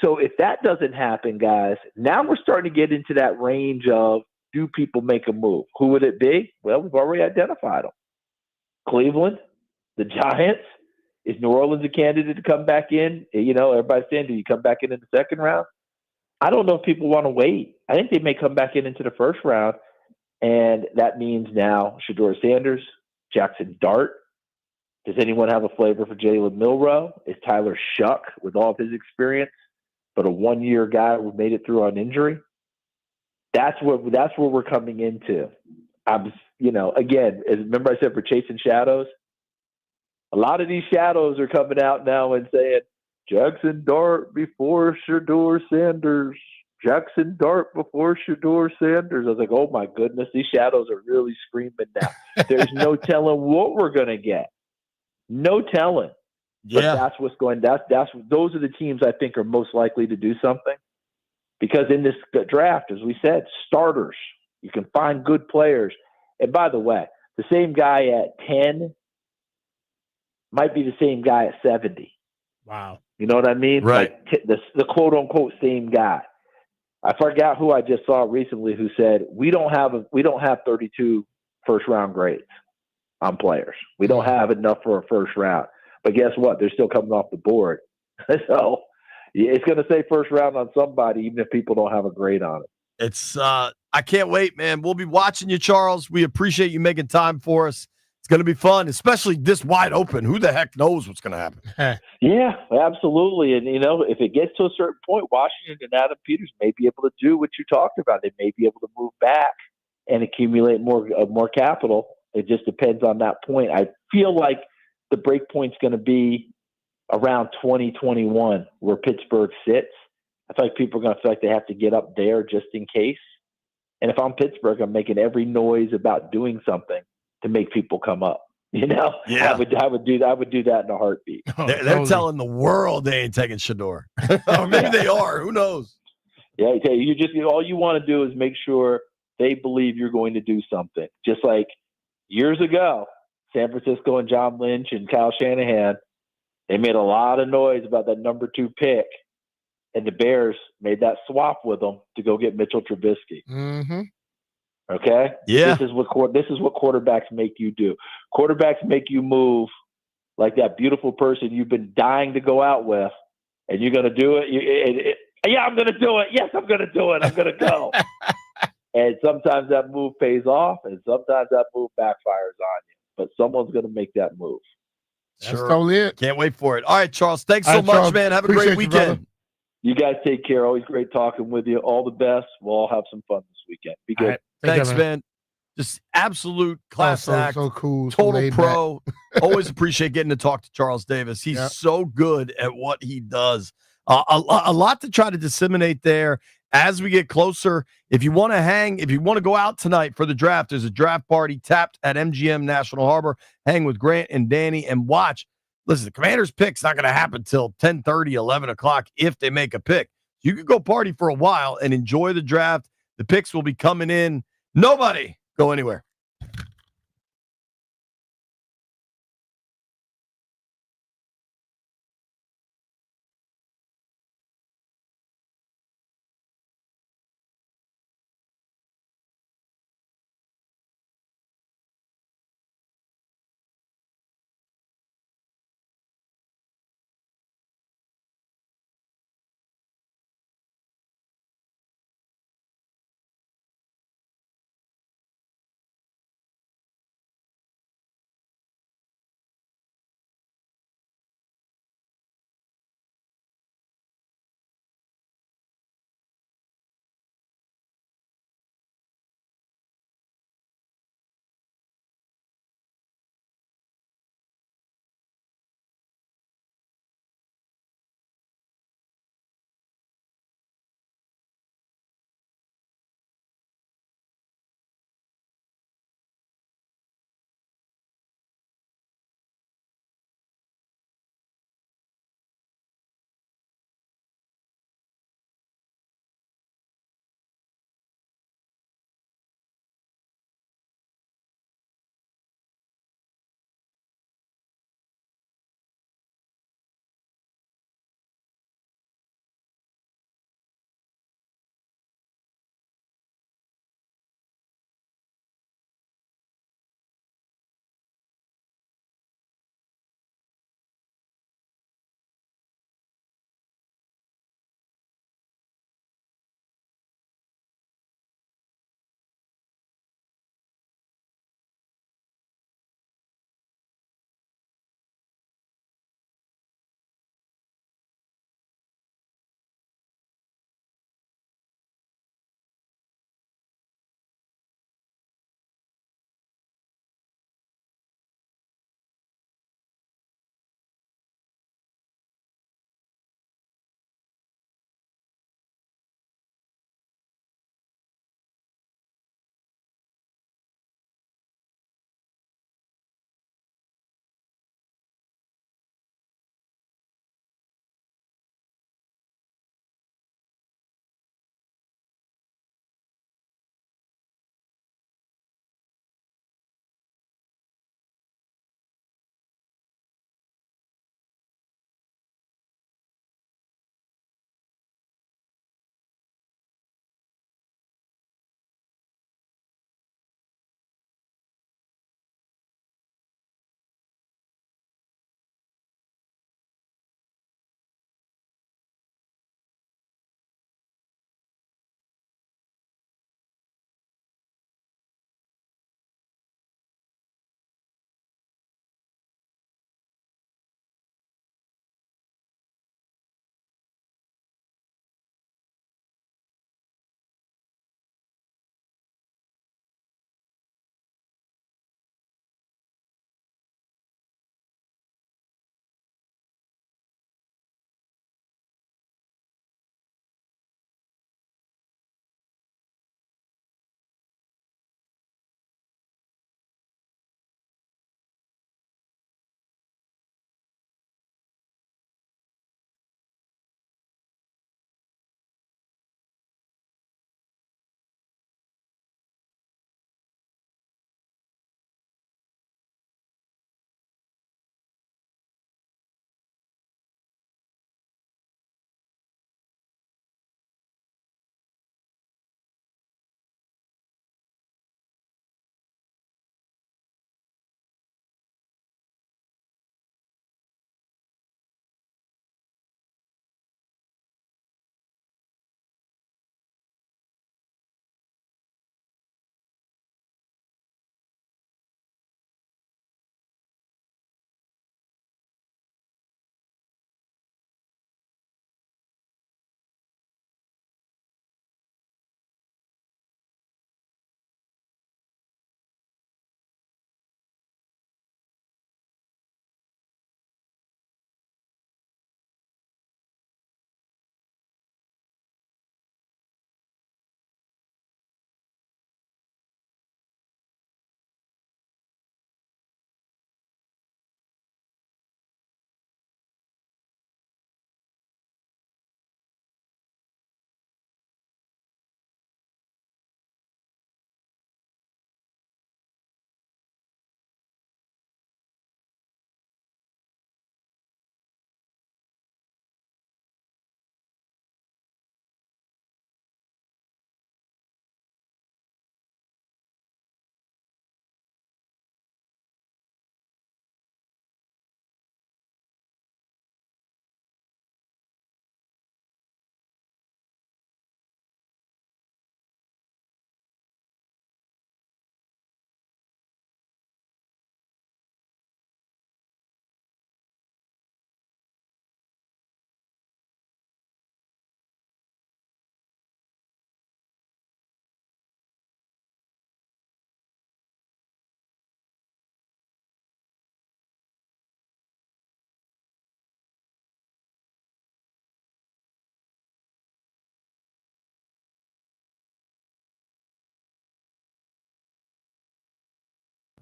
So if that doesn't happen, guys, now we're starting to get into that range of do people make a move? Who would it be? Well, we've already identified them. Cleveland, the Giants. Is New Orleans a candidate to come back in? Everybody's saying, do you come back in the second round? I don't know if people want to wait. I think they may come back into the first round, and that means now Shedeur Sanders, Jackson Dart, Does anyone have a flavor for Jalen Milroe? Is Tyler Shuck, with all of his experience, but a one-year guy who made it through on injury? That's what we're coming into. Again, remember I said for chasing shadows? A lot of these shadows are coming out now and saying, Jackson Dart before Shador Sanders. Jackson Dart before Shador Sanders. I was like, oh my goodness, these shadows are really screaming now. There's no telling what we're going to get. No telling. Yeah. But that's what's going. Those are the teams I think are most likely to do something, because in this draft, as we said, starters. You can find good players. And by the way, the same guy at 10 might be the same guy at 70. Wow. You know what I mean? Right. Like the quote unquote same guy. I forgot who I just saw recently who said we don't have 32 first round grades on players. We don't have enough for a first round. But guess what? They're still coming off the board. So it's going to say first round on somebody, even if people don't have a grade on it. It's I can't wait, man. We'll be watching you, Charles. We appreciate you making time for us. It's going to be fun, especially this wide open. Who the heck knows what's going to happen? Yeah, absolutely. And, if it gets to a certain point, Washington and Adam Peters may be able to do what you talked about. They may be able to move back and accumulate more capital. It just depends on that point. I feel like the break point's going to be around 2021 where Pittsburgh sits. I feel like people are going to feel like they have to get up there just in case. And if I'm Pittsburgh, I'm making every noise about doing something to make people come up. Yeah. I would do that in a heartbeat. They're telling the world they ain't taking Shador. Or maybe they are. Who knows? Yeah, all you want to do is make sure they believe you're going to do something. Just like years ago, San Francisco and John Lynch and Kyle Shanahan, they made a lot of noise about that number 2 pick, and the Bears made that swap with them to go get Mitchell Trubisky. Mm-hmm. Okay? Yeah. This is what quarterbacks make you do. Quarterbacks make you move like that beautiful person you've been dying to go out with, and you're going to do it. Yeah, I'm going to do it. Yes, I'm going to do it. I'm going to go. And sometimes that move pays off, and sometimes that move backfires on you. But someone's going to make that move. That's totally it. Can't wait for it. All right, Charles. Thanks so much, Charles, man. Have a appreciate great you, brother. weekend. You guys take care. Always great talking with you. All the best. We'll all have some fun this weekend. Be good. All right. Thanks, care, man. Just absolute class act. So cool. So Total laid pro. Always appreciate getting to talk to Charles Davis. He's Yep. so good at what he does. A lot to try to disseminate there as we get closer. If you want to go out tonight for the draft, there's a draft party tapped at MGM National Harbor. Hang with Grant and Danny and watch. Listen, the Commanders' pick's not going to happen till 10:30, 11 o'clock if they make a pick. You can go party for a while and enjoy the draft. The picks will be coming in. Nobody go anywhere.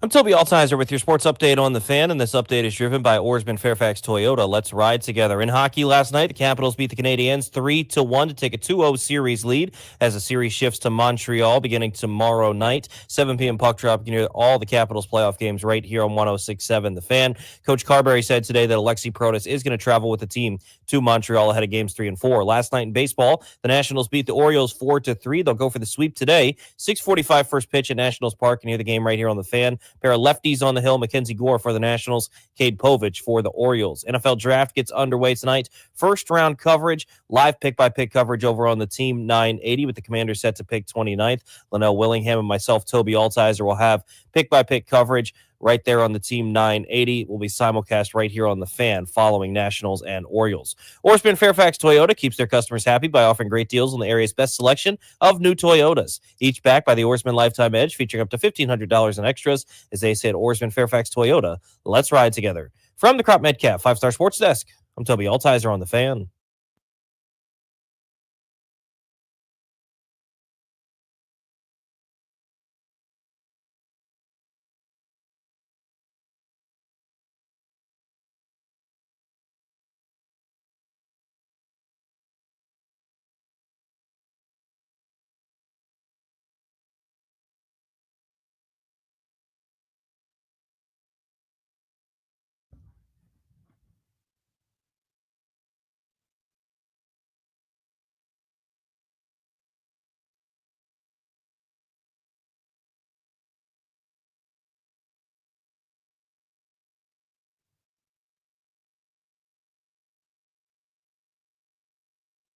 I'm Toby Altizer with your sports update on the Fan, and this update is driven by Oarsman Fairfax Toyota. Let's ride together. In hockey last night, the Capitals beat the Canadiens 3-1 to take a 2-0 series lead as the series shifts to Montreal beginning tomorrow night. 7 p.m. puck drop. You can hear all the Capitals playoff games right here on 106.7 The Fan. Coach Carberry said today that Alexi Protas is going to travel with the team to Montreal ahead of games 3 and 4. Last night in baseball, the Nationals beat the Orioles 4-3. They'll go for the sweep today. 6:45 first pitch at Nationals Park, and hear the game right here on the Fan. Pair of lefties on the hill, Mackenzie Gore for the Nationals, Cade Povich for the Orioles. NFL Draft gets underway tonight. First round coverage, live pick-by-pick coverage over on the Team 980 with the Commanders set to pick 29th. Linnell Willingham and myself, Toby Altizer, will have pick-by-pick coverage right there on the Team 980. Will be simulcast right here on the Fan following Nationals and Orioles. Oarsman Fairfax Toyota keeps their customers happy by offering great deals on the area's best selection of new Toyotas. Each backed by the Oarsman Lifetime Edge, featuring up to $1,500 in extras. As they say at Oarsman Fairfax Toyota, let's ride together. From the Crop Metcalf 5-Star Sports Desk, I'm Toby Altizer on the Fan.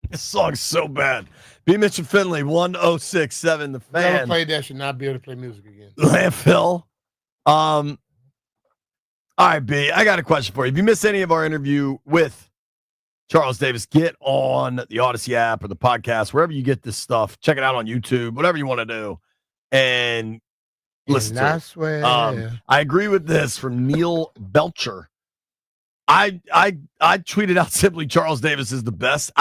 This song's so bad. B. Mitch and Finley, 106.7 The Fan. Whoever played that should not be able to play music again. Landfill. All right, B, I got a question for you. If you missed any of our interview with Charles Davis, get on the Odyssey app or the podcast, wherever you get this stuff. Check it out on YouTube, whatever you want to do, and listen to it. Swear. I agree with this from Neil Belcher. I tweeted out simply Charles Davis is the best.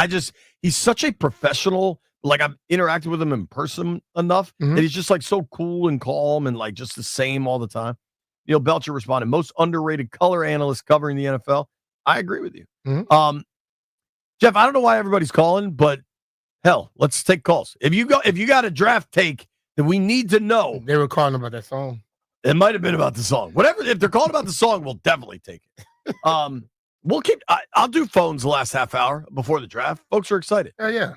He's such a professional. Like, I've interacted with him in person enough that he's just like so cool and calm and like just the same all the time. Neil Belcher responded, most underrated color analyst covering the NFL. I agree with you. Jeff, I don't know why everybody's calling, but hell, let's take calls. If you got a draft take that we need to know. They were calling about that song. It might have been about the song. Whatever, if they're calling about the song, we'll definitely take it. We'll keep. I'll do phones the last half hour before the draft. Folks are excited. Yeah.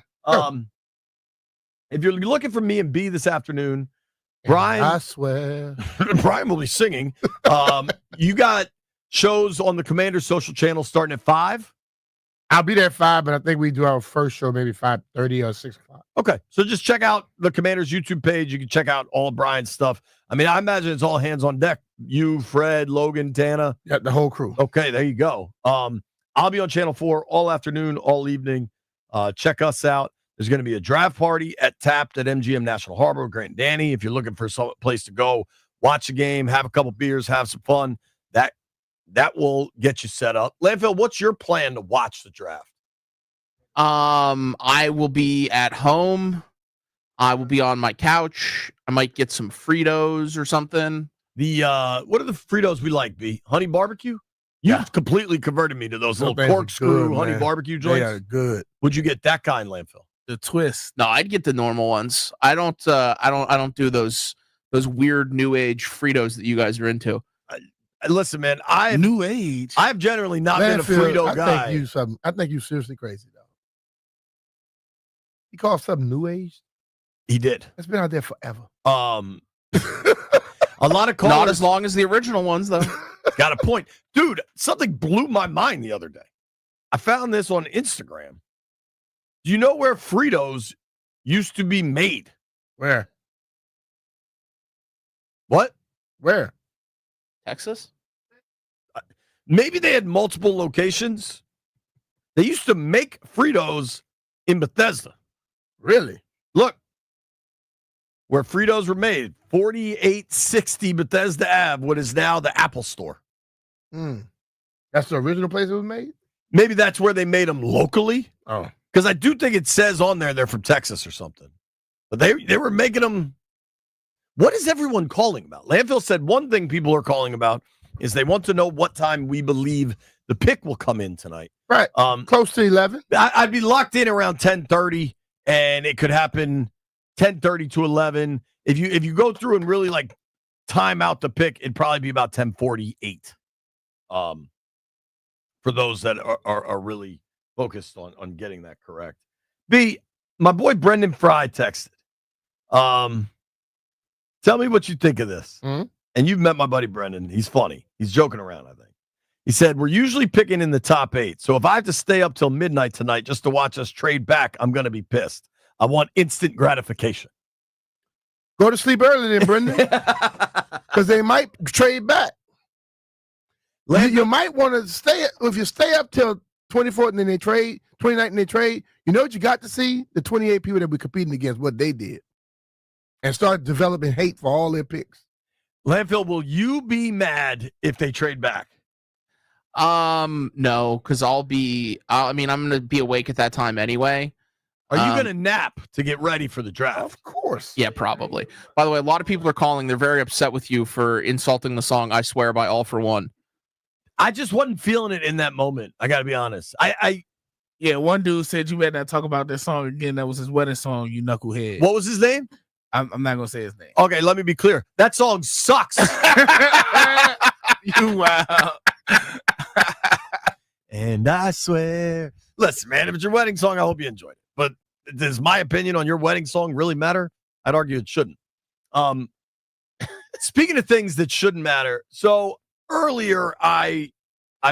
If you're looking for me and B this afternoon, Brian, I swear, Brian will be singing. You got shows on the Commander social channel starting at 5. I'll be there at 5, but I think we do our first show maybe 5:30 or 6 o'clock. Okay, so just check out the Commander's YouTube page. You can check out all Brian's stuff. I mean, I imagine it's all hands on deck. You, Fred, Logan, Tana. Yeah, the whole crew. Okay, there you go. I'll be on Channel 4 all afternoon, all evening. Check us out. There's going to be a draft party at Tapped at MGM National Harbor, Grant and Danny. If you're looking for some place to go, watch a game, have a couple beers, have some fun, that will get you set up. Landfill, what's your plan to watch the draft? I will be at home. I will be on my couch. I might get some Fritos or something. What are the Fritos we like, B? Honey barbecue? You've completely converted me to those little corkscrew honey barbecue joints. They are good. Would you get that kind, Landfill? The twist. No, I'd get the normal ones. I don't do those weird new age Fritos that you guys are into. Listen, man, new age. I've generally not been a Frito guy. I think you seriously crazy though. He called something new age. He did. It's been out there forever. A lot of callers. Not as long as the original ones, though. Got a point. Dude, something blew my mind the other day. I found this on Instagram. Do you know where Fritos used to be made? Where? What? Where? Texas? Maybe they had multiple locations. They used to make Fritos in Bethesda. Really? Look, where Fritos were made, 4860 Bethesda Ave, what is now the Apple Store. That's the original place it was made? Maybe that's where they made them locally. Oh. Because I do think it says on there they're from Texas or something. But they were making them. What is everyone calling about? Landfill said one thing people are calling about is they want to know what time we believe the pick will come in tonight. Right. Close to 11. I'd be locked in around 10:30, and it could happen 10:30 to 11. If you go through and really like time out the pick, it'd probably be about 10:48. For those that are really focused on getting that correct. B, my boy Brendan Fry texted. Tell me what you think of this. Mm-hmm. And you've met my buddy Brendan. He's funny. He's joking around, I think. He said, we're usually picking in the top 8. So if I have to stay up till midnight tonight just to watch us trade back, I'm going to be pissed. I want instant gratification. Go to sleep early then, Brendan. Because they might trade back. You might want to stay. If you stay up till 24th and then they trade, 29th and they trade, you know what you got to see? The 28 people that we're competing against, what they did. And start developing hate for all their picks. Landfill, will you be mad if they trade back? No, because I'm going to be awake at that time anyway. Are you going to nap to get ready for the draft? Of course. Yeah, probably. By the way, a lot of people are calling. They're very upset with you for insulting the song I Swear by All for One. I just wasn't feeling it in that moment. I got to be honest. Yeah, one dude said you better not talk about that song again. That was his wedding song, you knucklehead. What was his name? I'm not going to say his name. Okay, let me be clear. That song sucks. You wow. And I swear. Listen, man, if it's your wedding song, I hope you enjoyed it. But does my opinion on your wedding song really matter? I'd argue it shouldn't. Speaking of things that shouldn't matter, so earlier I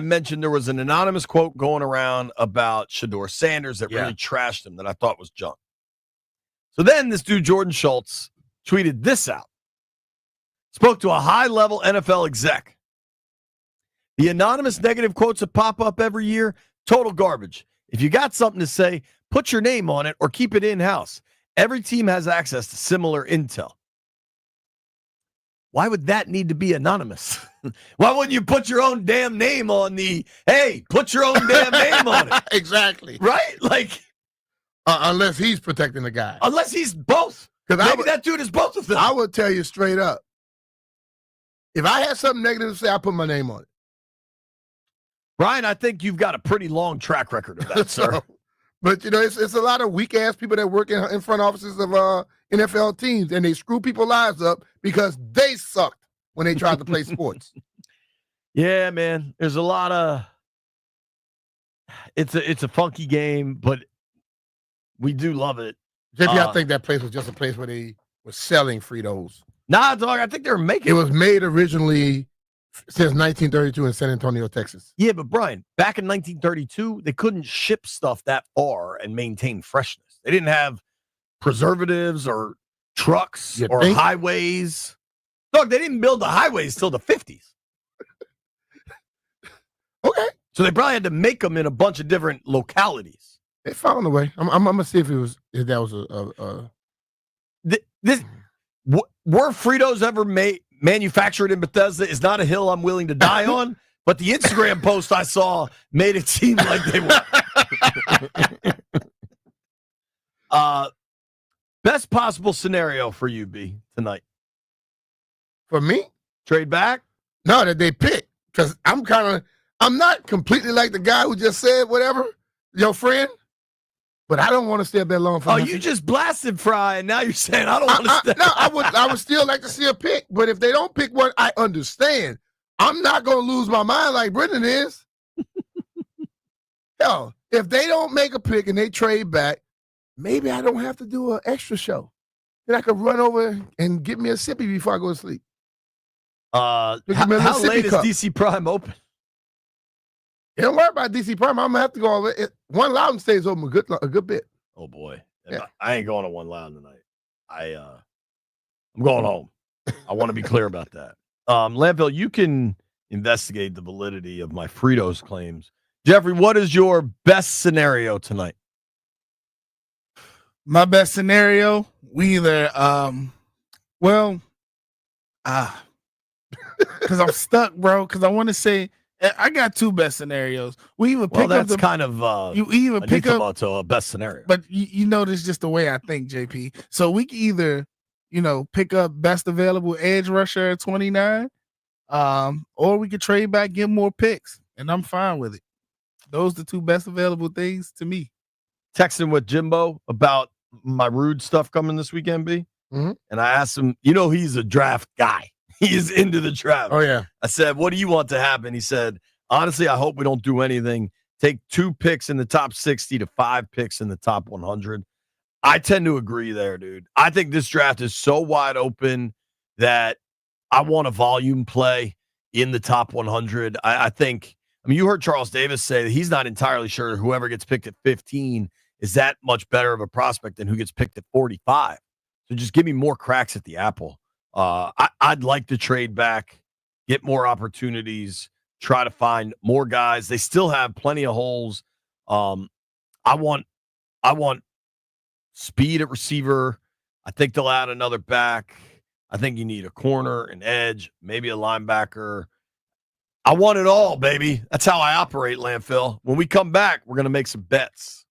mentioned there was an anonymous quote going around about Shedeur Sanders that really trashed him that I thought was junk. So then this dude, Jordan Schultz, tweeted this out. Spoke to a high-level NFL exec. The anonymous negative quotes that pop up every year, total garbage. If you got something to say, put your name on it or keep it in-house. Every team has access to similar intel. Why would that need to be anonymous? Why wouldn't you put your own damn name on hey, put your own damn name on it? Exactly. Right? Like, unless he's protecting the guy. Unless he's both. Maybe that dude is both of them. I would tell you straight up. If I had something negative to say, I put my name on it. Brian, I think you've got a pretty long track record of that, sir. But, it's a lot of weak-ass people that work in front offices of NFL teams, and they screw people's lives up because they sucked when they tried to play sports. Yeah, man. There's a lot of it's a funky game, but we do love it. JP, I think that place was just a place where they were selling Fritos. Nah, dog, I think they were making it. Was made originally since 1932 in San Antonio, Texas. Yeah, but Brian, back in 1932, they couldn't ship stuff that far and maintain freshness. They didn't have preservatives or trucks or highways. Dog, they didn't build the highways till the 50s. Okay. So they probably had to make them in a bunch of different localities. They found a way. I'm gonna see if that was were Fritos ever manufactured in Bethesda is not a hill I'm willing to die on, but the Instagram post I saw made it seem like they were. Best possible scenario for you, B, tonight. For me? Trade back? No, that they pick. Because I'm not completely like the guy who just said whatever, your friend. But I don't want to stay up that long for nothing. You just blasted Fry, and now you're saying I don't want to stay. No, I would still like to see a pick, but if they don't pick one, I understand. I'm not going to lose my mind like Brendan is. Hell, if they don't make a pick and they trade back, maybe I don't have to do an extra show. Then I could run over and get me a sippy before I go to sleep. How late is DC Prime open? Don't worry about DC Prime. I'm gonna have to go over it. One Loudon stays open a good bit. Oh boy, yeah. I ain't going to One Loudon tonight. I'm going home. I want to be clear about that. Landville, you can investigate the validity of my Fritos claims. Jeffrey, what is your best scenario tonight? My best scenario, we either because I'm stuck, bro. Because I want to say I got two best scenarios. We even pick that's up kind of you even pick up to a best scenario. But you know this is just the way I think, JP. So we can either pick up best available edge rusher at 29. Or we could trade back, get more picks, and I'm fine with it. Those are the two best available things to me. Texting with Jimbo about my rude stuff coming this weekend, B. Mm-hmm. And I asked him, he's a draft guy. He is into the draft. Oh, yeah. I said, what do you want to happen? He said, honestly, I hope we don't do anything. Take 2 picks in the top 60 to 5 picks in the top 100. I tend to agree there, dude. I think this draft is so wide open that I want a volume play in the top 100. I think, you heard Charles Davis say that he's not entirely sure whoever gets picked at 15 is that much better of a prospect than who gets picked at 45. So just give me more cracks at the apple. I'd like to trade back, get more opportunities, try to find more guys. They still have plenty of holes. I want speed at receiver. I think they'll add another back. I think you need a corner, an edge, maybe a linebacker. I want it all, baby. That's how I operate, Landfill. When we come back, we're going to make some bets.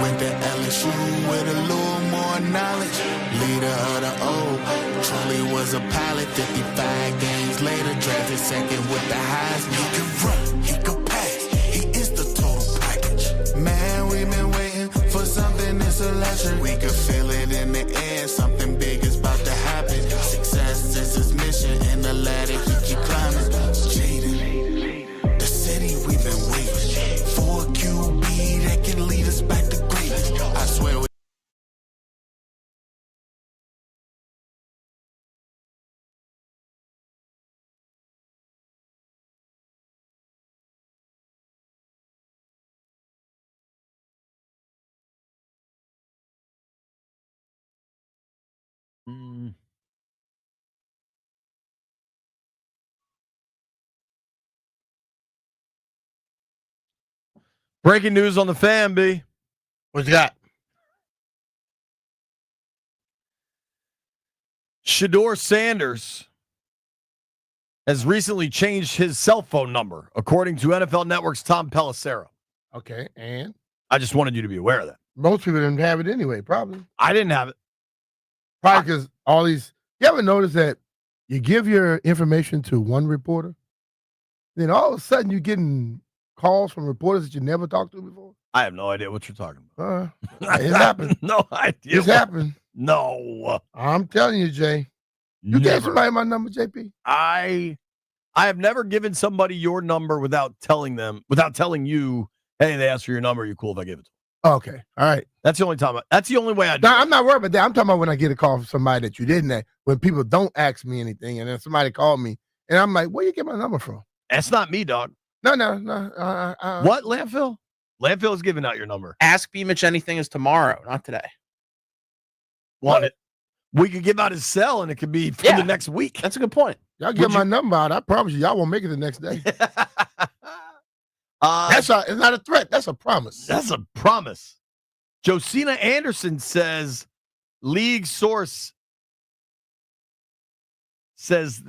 Went to LSU with a little more knowledge. Leader of the O. Charlie was a pilot. 55 games later, drafted second with the Heisman. He can run, he can pass. He is the total package. Man, we've been waiting for something that's electric. We could feel it in the air. Something big is about to happen. Success is his mission. In the ladder, he keep climbing. Jaden, the city we've been waiting for a QB that can lead us back to greatness. I swear. Breaking news on the Fan, B. What you got? Shedeur Sanders has recently changed his cell phone number, according to NFL Network's Tom Pelissero. Okay, and? I just wanted you to be aware of that. Most people didn't have it anyway, probably. I didn't have it. Probably because all these... You ever notice that you give your information to one reporter, then all of a sudden you're getting calls from reporters that you never talked to before? I have no idea what you're talking about. It happened. No idea. It's happened. No. I'm telling you, Jay. You gave somebody my number, JP? I have never given somebody your number without telling you, hey, they asked for your number. Are you cool if I give it to them? Okay. All right. That's the only time. That's the only way I do. No, I'm not worried about that. I'm talking about when I get a call from somebody that you didn't ask, when people don't ask me anything, and then somebody called me, and I'm like, where you get my number from? That's not me, dog. No. What, Landfill? Landfill is giving out your number. Ask B. Mitch anything is tomorrow, not today. What? We could give out his cell, and it could be for the next week. That's a good point. Y'all get my number out. I promise you, y'all won't make it the next day. It's not a threat. That's a promise. That's a promise. Josina Anderson says, league source says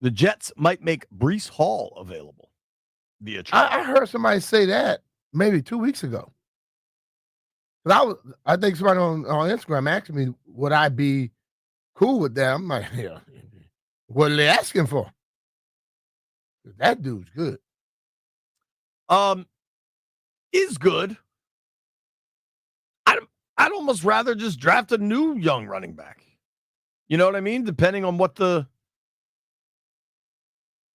the Jets might make Breece Hall available via trade. I heard somebody say that maybe 2 weeks ago. I think somebody on Instagram asked me, would I be cool with that? I'm like, yeah. What are they asking for? That dude's good. Is good. I'd almost rather just draft a new young running back. You know what I mean? Depending on what the...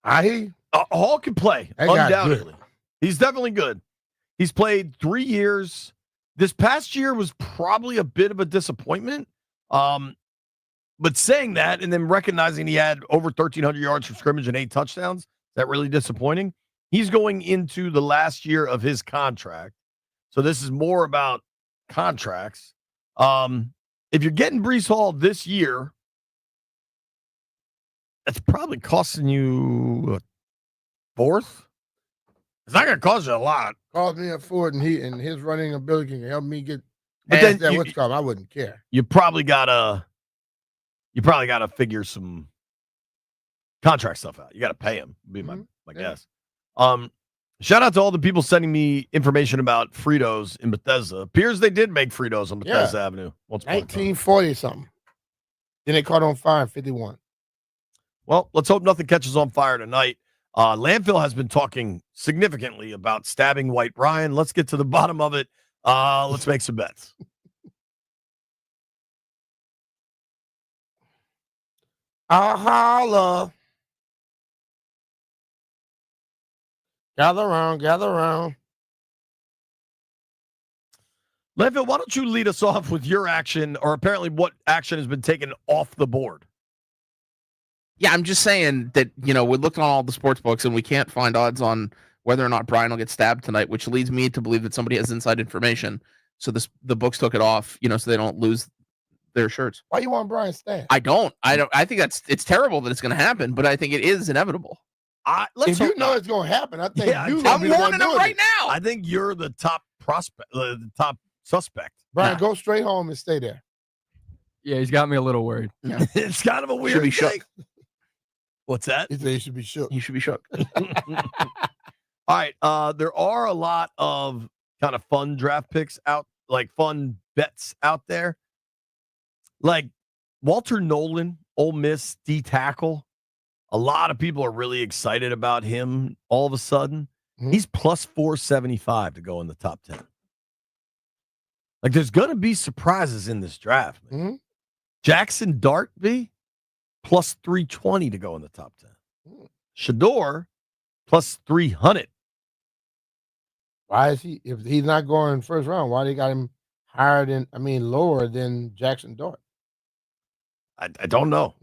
Hall can play, undoubtedly. He's definitely good. He's played 3 years. This past year was probably a bit of a disappointment. But saying that and then recognizing he had over 1,300 yards from scrimmage and 8 touchdowns, is that really disappointing? He's going into the last year of his contract. So this is more about contracts. If you're getting Breece Hall this year, that's probably costing you a fourth. It's not going to cost you a lot. Cost me a fourth, and his running ability can help me get. But then that what's called. I wouldn't care. You probably gotta figure some contract stuff out. You got to pay him. Would be my guess. Shout out to all the people sending me information about Fritos in Bethesda. Appears they did make Fritos on Bethesda Avenue. 1940 something. Then they caught on fire in 51. Well, let's hope nothing catches on fire tonight. Landfill has been talking significantly about stabbing White Ryan. Let's get to the bottom of it. Let's make some bets. Holla. Gather around. Landfill, why don't you lead us off with your action, or apparently what action has been taken off the board? Yeah, I'm just saying that, we looked on all the sports books and we can't find odds on whether or not Brian will get stabbed tonight, which leads me to believe that somebody has inside information. So the books took it off, so they don't lose their shirts. Why you want Brian stabbed? I don't. I think it's terrible that it's going to happen, but I think it is inevitable. If you know it's going to happen, I think I'm warning him right now. I think you're the top prospect, the top suspect. Brian, go straight home and stay there. Yeah, he's got me a little worried. Yeah. It's kind of a weird Should be thing. shook. What's that? He said he should be shook. He should be shook. All right. There are a lot of kind of fun draft picks out like fun bets out there. Like Walter Nolan, Ole Miss D tackle. A lot of people are really excited about him all of a sudden. He's plus 475 to go in the top 10. Like, there's going to be surprises in this draft. Man. Jackson Dart, plus 320 to go in the top 10. Shador, plus 300. Why is he, if he's not going first round, why they got him lower than Jackson Dart? I don't know.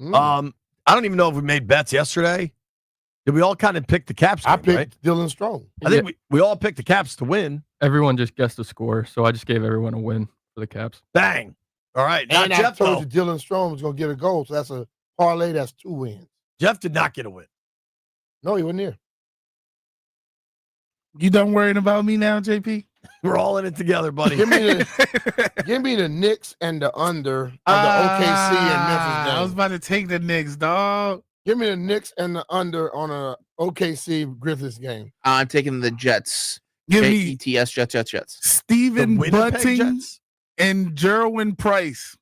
I don't even know if we made bets yesterday. Did we all kind of pick the Caps game, I picked right? Dylan Strong. I think we all picked the Caps to win. Everyone just guessed the score, so I just gave everyone a win for the Caps. Bang. All right. And Not Jeff, I told though. you Dylan Strong was going to get a goal, so that's a parlay. That's 2 wins. Jeff did not get a win. No, he wasn't there. You done worrying about me now, JP? We're all in it together, buddy. Give me the Knicks and the under of the OKC and Memphis game. I was about to take the Knicks, dog. Give me the Knicks and the under on a OKC Grizzlies game. I'm taking the Jets. Give me Jets, Jets. Stephen The Winnipeg Bunting Jets? and Jerwin Price.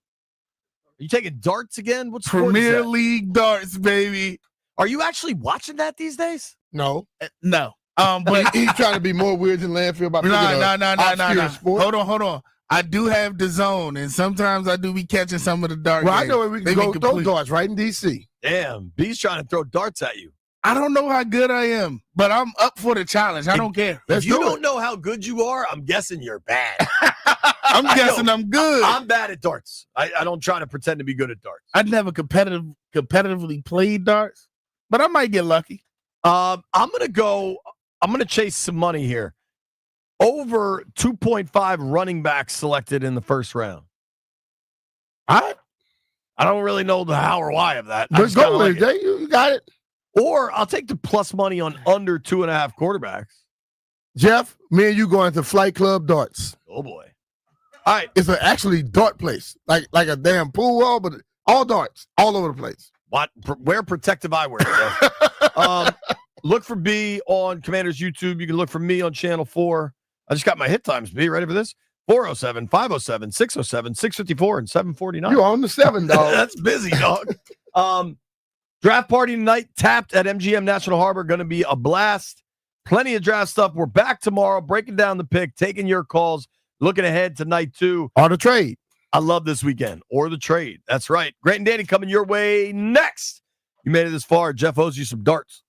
Are you taking darts again? What sport is Premier that? League darts, baby. Are you actually watching that these days? No. No. But he's trying to be more weird than Landfill about no. sport. Hold on. I do have the zone, and sometimes I do be catching some of the dart. Well, I games. know where we They can be go throw complete. darts right in DC. Damn, B's trying to throw darts at you. I don't know how good I am, but I'm up for the challenge. I don't care. If you don't know how good you are, I'm guessing you're bad. I'm guessing I'm good. I'm bad at darts. I don't try to pretend to be good at darts. I'd never competitively played darts, but I might get lucky. I'm gonna chase some money here. Over 2.5 running backs selected in the first round. I don't really know the how or why of that. I But just go kinda with like it, Jay. You got it. Or I'll take the plus money on under 2.5 quarterbacks. Jeff, me and you going to Flight Club Darts. Oh boy. All right. It's actually dart place. Like a damn pool wall, but all darts all over the place. Wear protective eyewear. Jeff. Look for B on Commander's YouTube. You can look for me on Channel 4. I just got my hit times, B. Ready for this? 407, 507, 607, 654, and 749. You on the 7, dog. That's busy, dog. Draft party tonight, tapped at MGM National Harbor. Going to be a blast. Plenty of draft stuff. We're back tomorrow, breaking down the pick, taking your calls, looking ahead to night 2. Or the trade. I love this weekend. Or the trade. That's right. Grant and Danny coming your way next. You made it this far. Jeff owes you some darts.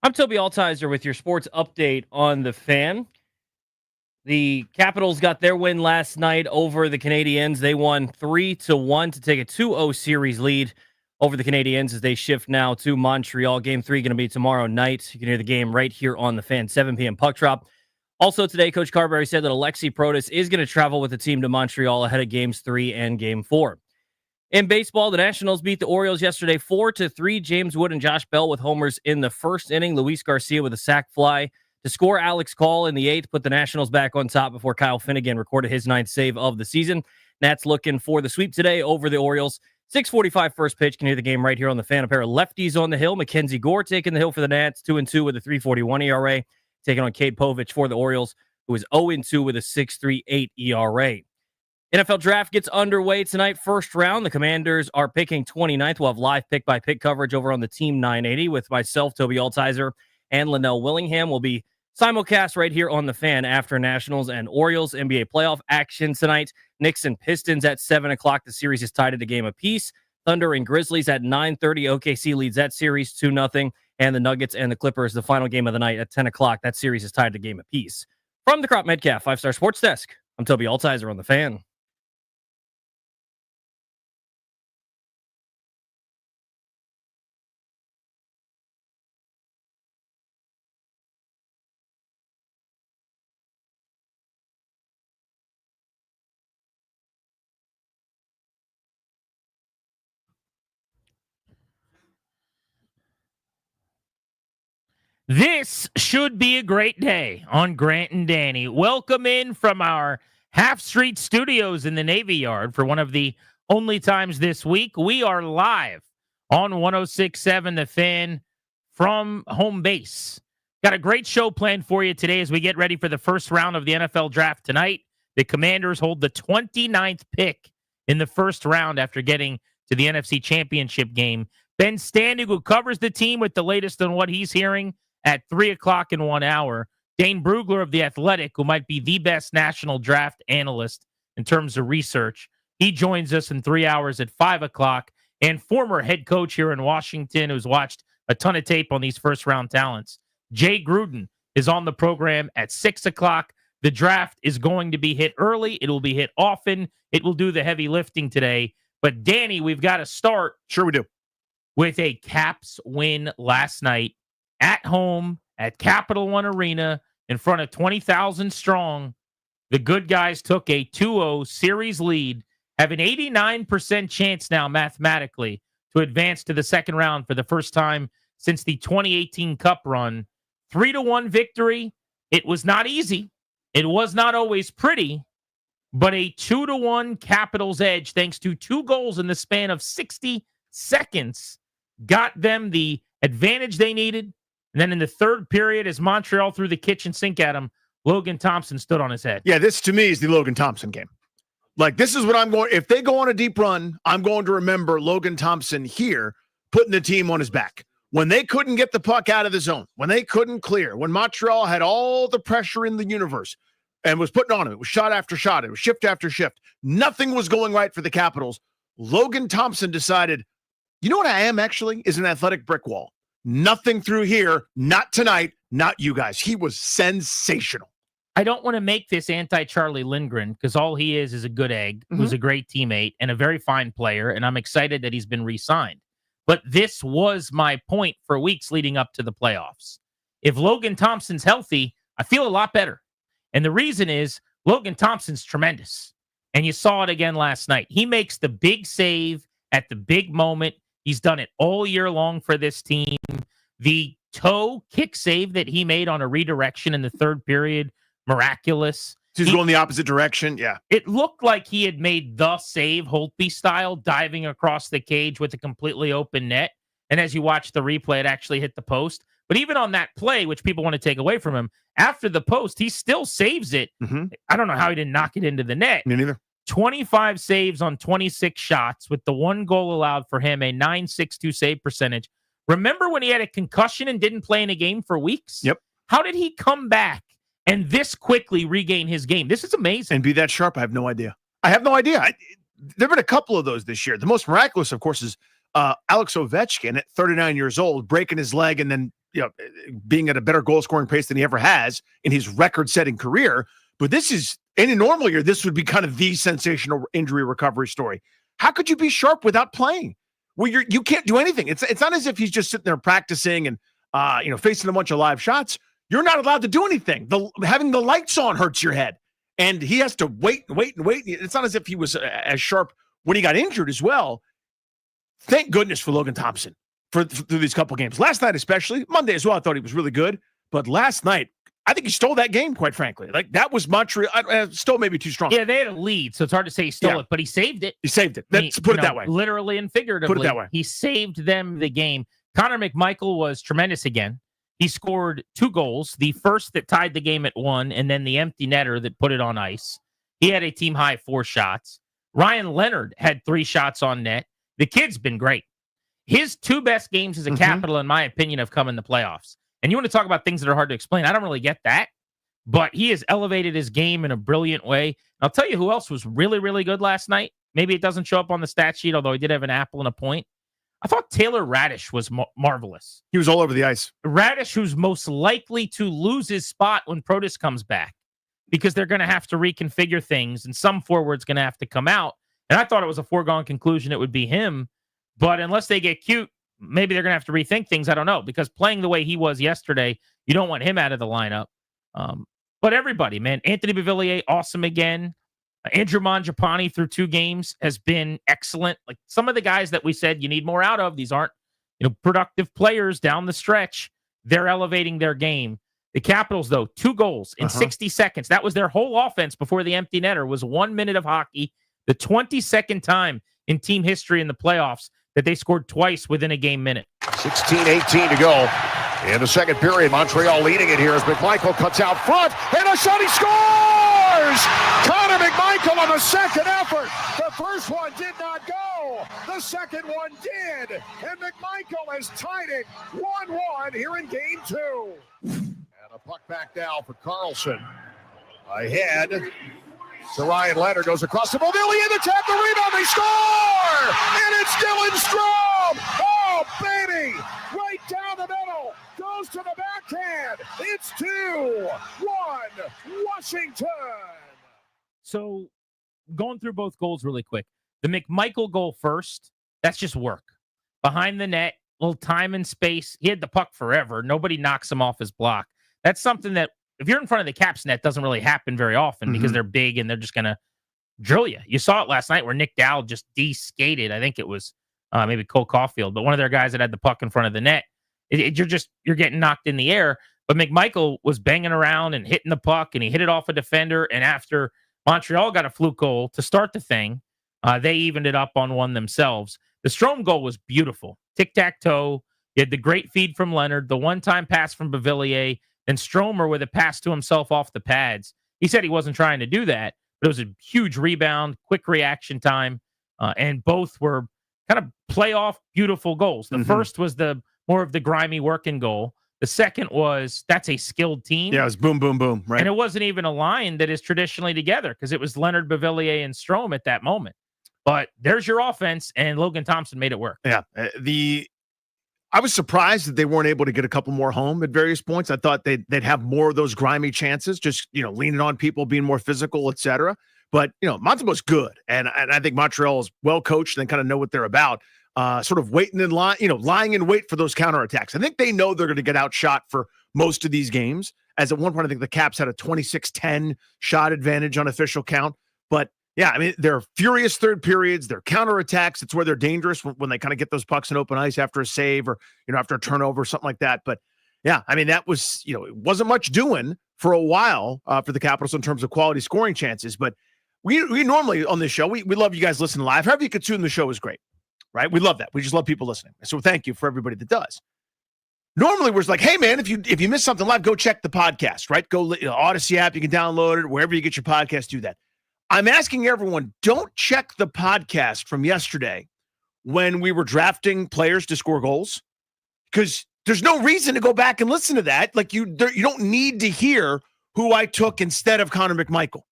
I'm Toby Altizer with your sports update on the Fan. The Capitals got their win last night over the Canadiens. They won 3-1 to take a 2-0 series lead over the Canadiens as they shift now to Montreal. Game 3 going to be tomorrow night. You can hear the game right here on the Fan, 7 p.m. puck drop. Also today, Coach Carberry said that Alexi Protas is going to travel with the team to Montreal ahead of Games 3 and Game 4. In baseball, the Nationals beat the Orioles yesterday 4-3. James Wood and Josh Bell with homers in the first inning. Luis Garcia with a sac fly to score. Alex Call in the 8th put the Nationals back on top before Kyle Finnegan recorded his 9th save of the season. Nats looking for the sweep today over the Orioles. 6:45 first pitch. Can hear the game right here on the Fan. A pair of lefties on the hill. Mackenzie Gore taking the hill for the Nats, 2-2 with a 3.41 ERA. Taking on Cade Povich for the Orioles, who is 0-2 with a 6.38 ERA. NFL draft gets underway tonight. First round, the Commanders are picking 29th. We'll have live pick-by-pick coverage over on the Team 980 with myself, Toby Altizer, and Linnell Willingham. Will be simulcast right here on the Fan after Nationals and Orioles NBA playoff action tonight. Knicks and Pistons at 7 o'clock. The series is tied at a game apiece. Thunder and Grizzlies at 9:30. OKC leads that series 2-0. And the Nuggets and the Clippers, the final game of the night at 10 o'clock. That series is tied at a game apiece. From the Crop Metcalf 5-Star Sports Desk, I'm Toby Altizer on the Fan. This should be a great day on Grant and Danny. Welcome in from our Half Street Studios in the Navy Yard for one of the only times this week. We are live on 106.7 The Fan from home base. Got a great show planned for you today as we get ready for the first round of the NFL draft tonight. The Commanders hold the 29th pick in the first round after getting to the NFC Championship game. Ben Standig, who covers the team with the latest on what he's hearing at 3 o'clock in 1 hour. Dane Brugler of The Athletic, who might be the best national draft analyst in terms of research. He joins us in 3 hours at 5 o'clock. And former head coach here in Washington, who's watched a ton of tape on these first-round talents, Jay Gruden, is on the program at 6 o'clock. The draft is going to be hit early. It will be hit often. It will do the heavy lifting today. But, Danny, we've got to start. Sure we do. With a Caps win last night at home at Capital One Arena in front of 20,000 strong. The good guys took a 2-0 series lead, have an 89% chance now mathematically to advance to the second round for the first time since the 2018 Cup run. 3-1 victory. It was not easy. It was not always pretty, but a 2-1 Capitals edge thanks to 2 goals in the span of 60 seconds got them the advantage they needed. And then in the third period, as Montreal threw the kitchen sink at him, Logan Thompson stood on his head. Yeah, this to me is the Logan Thompson game. Like, this is what I'm going, if they go on a deep run, I'm going to remember Logan Thompson here putting the team on his back. When they couldn't get the puck out of the zone, when they couldn't clear, when Montreal had all the pressure in the universe and was putting on him, it was shot after shot, it was shift after shift. Nothing was going right for the Capitals. Logan Thompson decided, you know what I am actually? Is an athletic brick wall. Nothing through here. Not tonight. Not you guys. He was sensational. I don't want to make this anti-Charlie Lindgren because all he is a good egg who's a great teammate and a very fine player, and I'm excited that he's been re-signed. But this was my point for weeks leading up to the playoffs. If Logan Thompson's healthy, I feel a lot better. And the reason is Logan Thompson's tremendous. And you saw it again last night. He makes the big save at the big moment. He's done it all year long for this team. The toe kick save that he made on a redirection in the third period, miraculous. He's going the opposite direction. Yeah. It looked like he had made the save, Holtby style, diving across the cage with a completely open net. And as you watch the replay, it actually hit the post. But even on that play, which people want to take away from him, after the post, he still saves it. I don't know how he didn't knock it into the net. Me neither. 25 saves on 26 shots with the 1 goal allowed for him, a .962 save percentage. Remember when he had a concussion and didn't play in a game for weeks? Yep. How did he come back and this quickly regain his game? This is amazing. And be that sharp, I have no idea. There have been a couple of those this year. The most miraculous, of course, is Alex Ovechkin at 39 years old, breaking his leg and then being at a better goal scoring pace than he ever has in his record setting career. But this is, in a normal year, this would be kind of the sensational injury recovery story. How could you be sharp without playing? Well, you can't do anything. It's not as if he's just sitting there practicing and facing a bunch of live shots. You're not allowed to do anything. Having the lights on hurts your head, and he has to wait. It's not as if he was as sharp when he got injured as well. Thank goodness for Logan Thompson through these couple games. Last night, especially Monday as well, I thought he was really good. But last night, I think he stole that game, quite frankly. Like, that was Montreal. Stole maybe too strong. Yeah, they had a lead, so it's hard to say he stole it, but he saved it. He saved it. Let's put it that way. Literally and figuratively. Put it that way. He saved them the game. Connor McMichael was tremendous again. He scored 2 goals, the first that tied the game at 1, and then the empty netter that put it on ice. He had a team-high 4 shots. Ryan Leonard had 3 shots on net. The kid's been great. His 2 best games as a Capital, in my opinion, have come in the playoffs. And you want to talk about things that are hard to explain. I don't really get that, but he has elevated his game in a brilliant way. And I'll tell you who else was really, really good last night. Maybe it doesn't show up on the stat sheet, although he did have an apple and a point. I thought Taylor Radish was marvelous. He was all over the ice. Radish, who's most likely to lose his spot when Protas comes back, because they're going to have to reconfigure things, and some forward's going to have to come out. And I thought it was a foregone conclusion it would be him. But unless they get cute, maybe they're going to have to rethink things. I don't know, because playing the way he was yesterday, you don't want him out of the lineup. But everybody, man, Anthony Beauvillier, awesome again. Andrew Mangiapane through 2 games has been excellent. Like, some of the guys that we said you need more out of, these aren't, productive players down the stretch. They're elevating their game. The Capitals, though, 2 goals in 60 seconds. That was their whole offense before the empty netter. Was 1 minute of hockey. The 22nd time in team history in the playoffs that they scored twice within a game minute. 16-18 to go in the second period. Montreal leading it here as McMichael cuts out front, and a shot, he scores! Connor McMichael on the second effort. The first one did not go. The second one did. And McMichael has tied it 1-1 here in game 2. And a puck back now for Carlson. Ahead. So Ryan Leonard goes across to Movillier, the tap, the rebound, they score! And it's Dylan Strome! Oh, baby! Right down the middle, goes to the backhand. It's 2-1, Washington. So, going through both goals really quick. The McMichael goal first, that's just work. Behind the net, little time and space. He had the puck forever. Nobody knocks him off his block. That's something that, if you're in front of the Caps net, doesn't really happen very often because they're big and they're just going to drill you. You saw it last night where Nick Dowd just de-skated. I think it was maybe Cole Caulfield, but one of their guys that had the puck in front of the net. You're getting knocked in the air. But McMichael was banging around and hitting the puck, and he hit it off a defender. And after Montreal got a fluke goal to start the thing, they evened it up on one themselves. The Strome goal was beautiful. Tic-tac-toe. You had the great feed from Leonard, the one-time pass from Beauvillier, and Stromer with a pass to himself off the pads. He said he wasn't trying to do that, but it was a huge rebound, quick reaction time, and both were kind of playoff beautiful goals. The first was the more of the grimy working goal. The second was, that's a skilled team. Yeah, it was boom, boom, boom, right? And it wasn't even a line that is traditionally together because it was Leonard, Beauvillier, and Strome at that moment. But there's your offense, and Logan Thompson made it work. Yeah, I was surprised that they weren't able to get a couple more home at various points. I thought they'd have more of those grimy chances, just, leaning on people, being more physical, etc. But, Montembeault's good. And I think Montreal is well coached and kind of know what they're about. Sort of waiting in line, lying in wait for those counterattacks. I think they know they're going to get outshot for most of these games. As at one point, I think the Caps had a 26-10 shot advantage on official count. But yeah, I mean, they're furious third periods. They're counterattacks. It's where they're dangerous when they kind of get those pucks in open ice after a save or, after a turnover or something like that. But yeah, I mean, that was, it wasn't much doing for a while for the Capitals in terms of quality scoring chances. But we normally on this show, we love you guys listening live. However you consume the show is great, right? We love that. We just love people listening. So thank you for everybody that does. Normally we're just like, hey man, if you miss something live, go check the podcast, right? Go Odyssey app, you can download it, wherever you get your podcast, do that. I'm asking everyone, don't check the podcast from yesterday when we were drafting players to score goals, because there's no reason to go back and listen to that. Like you don't need to hear who I took instead of Connor McMichael.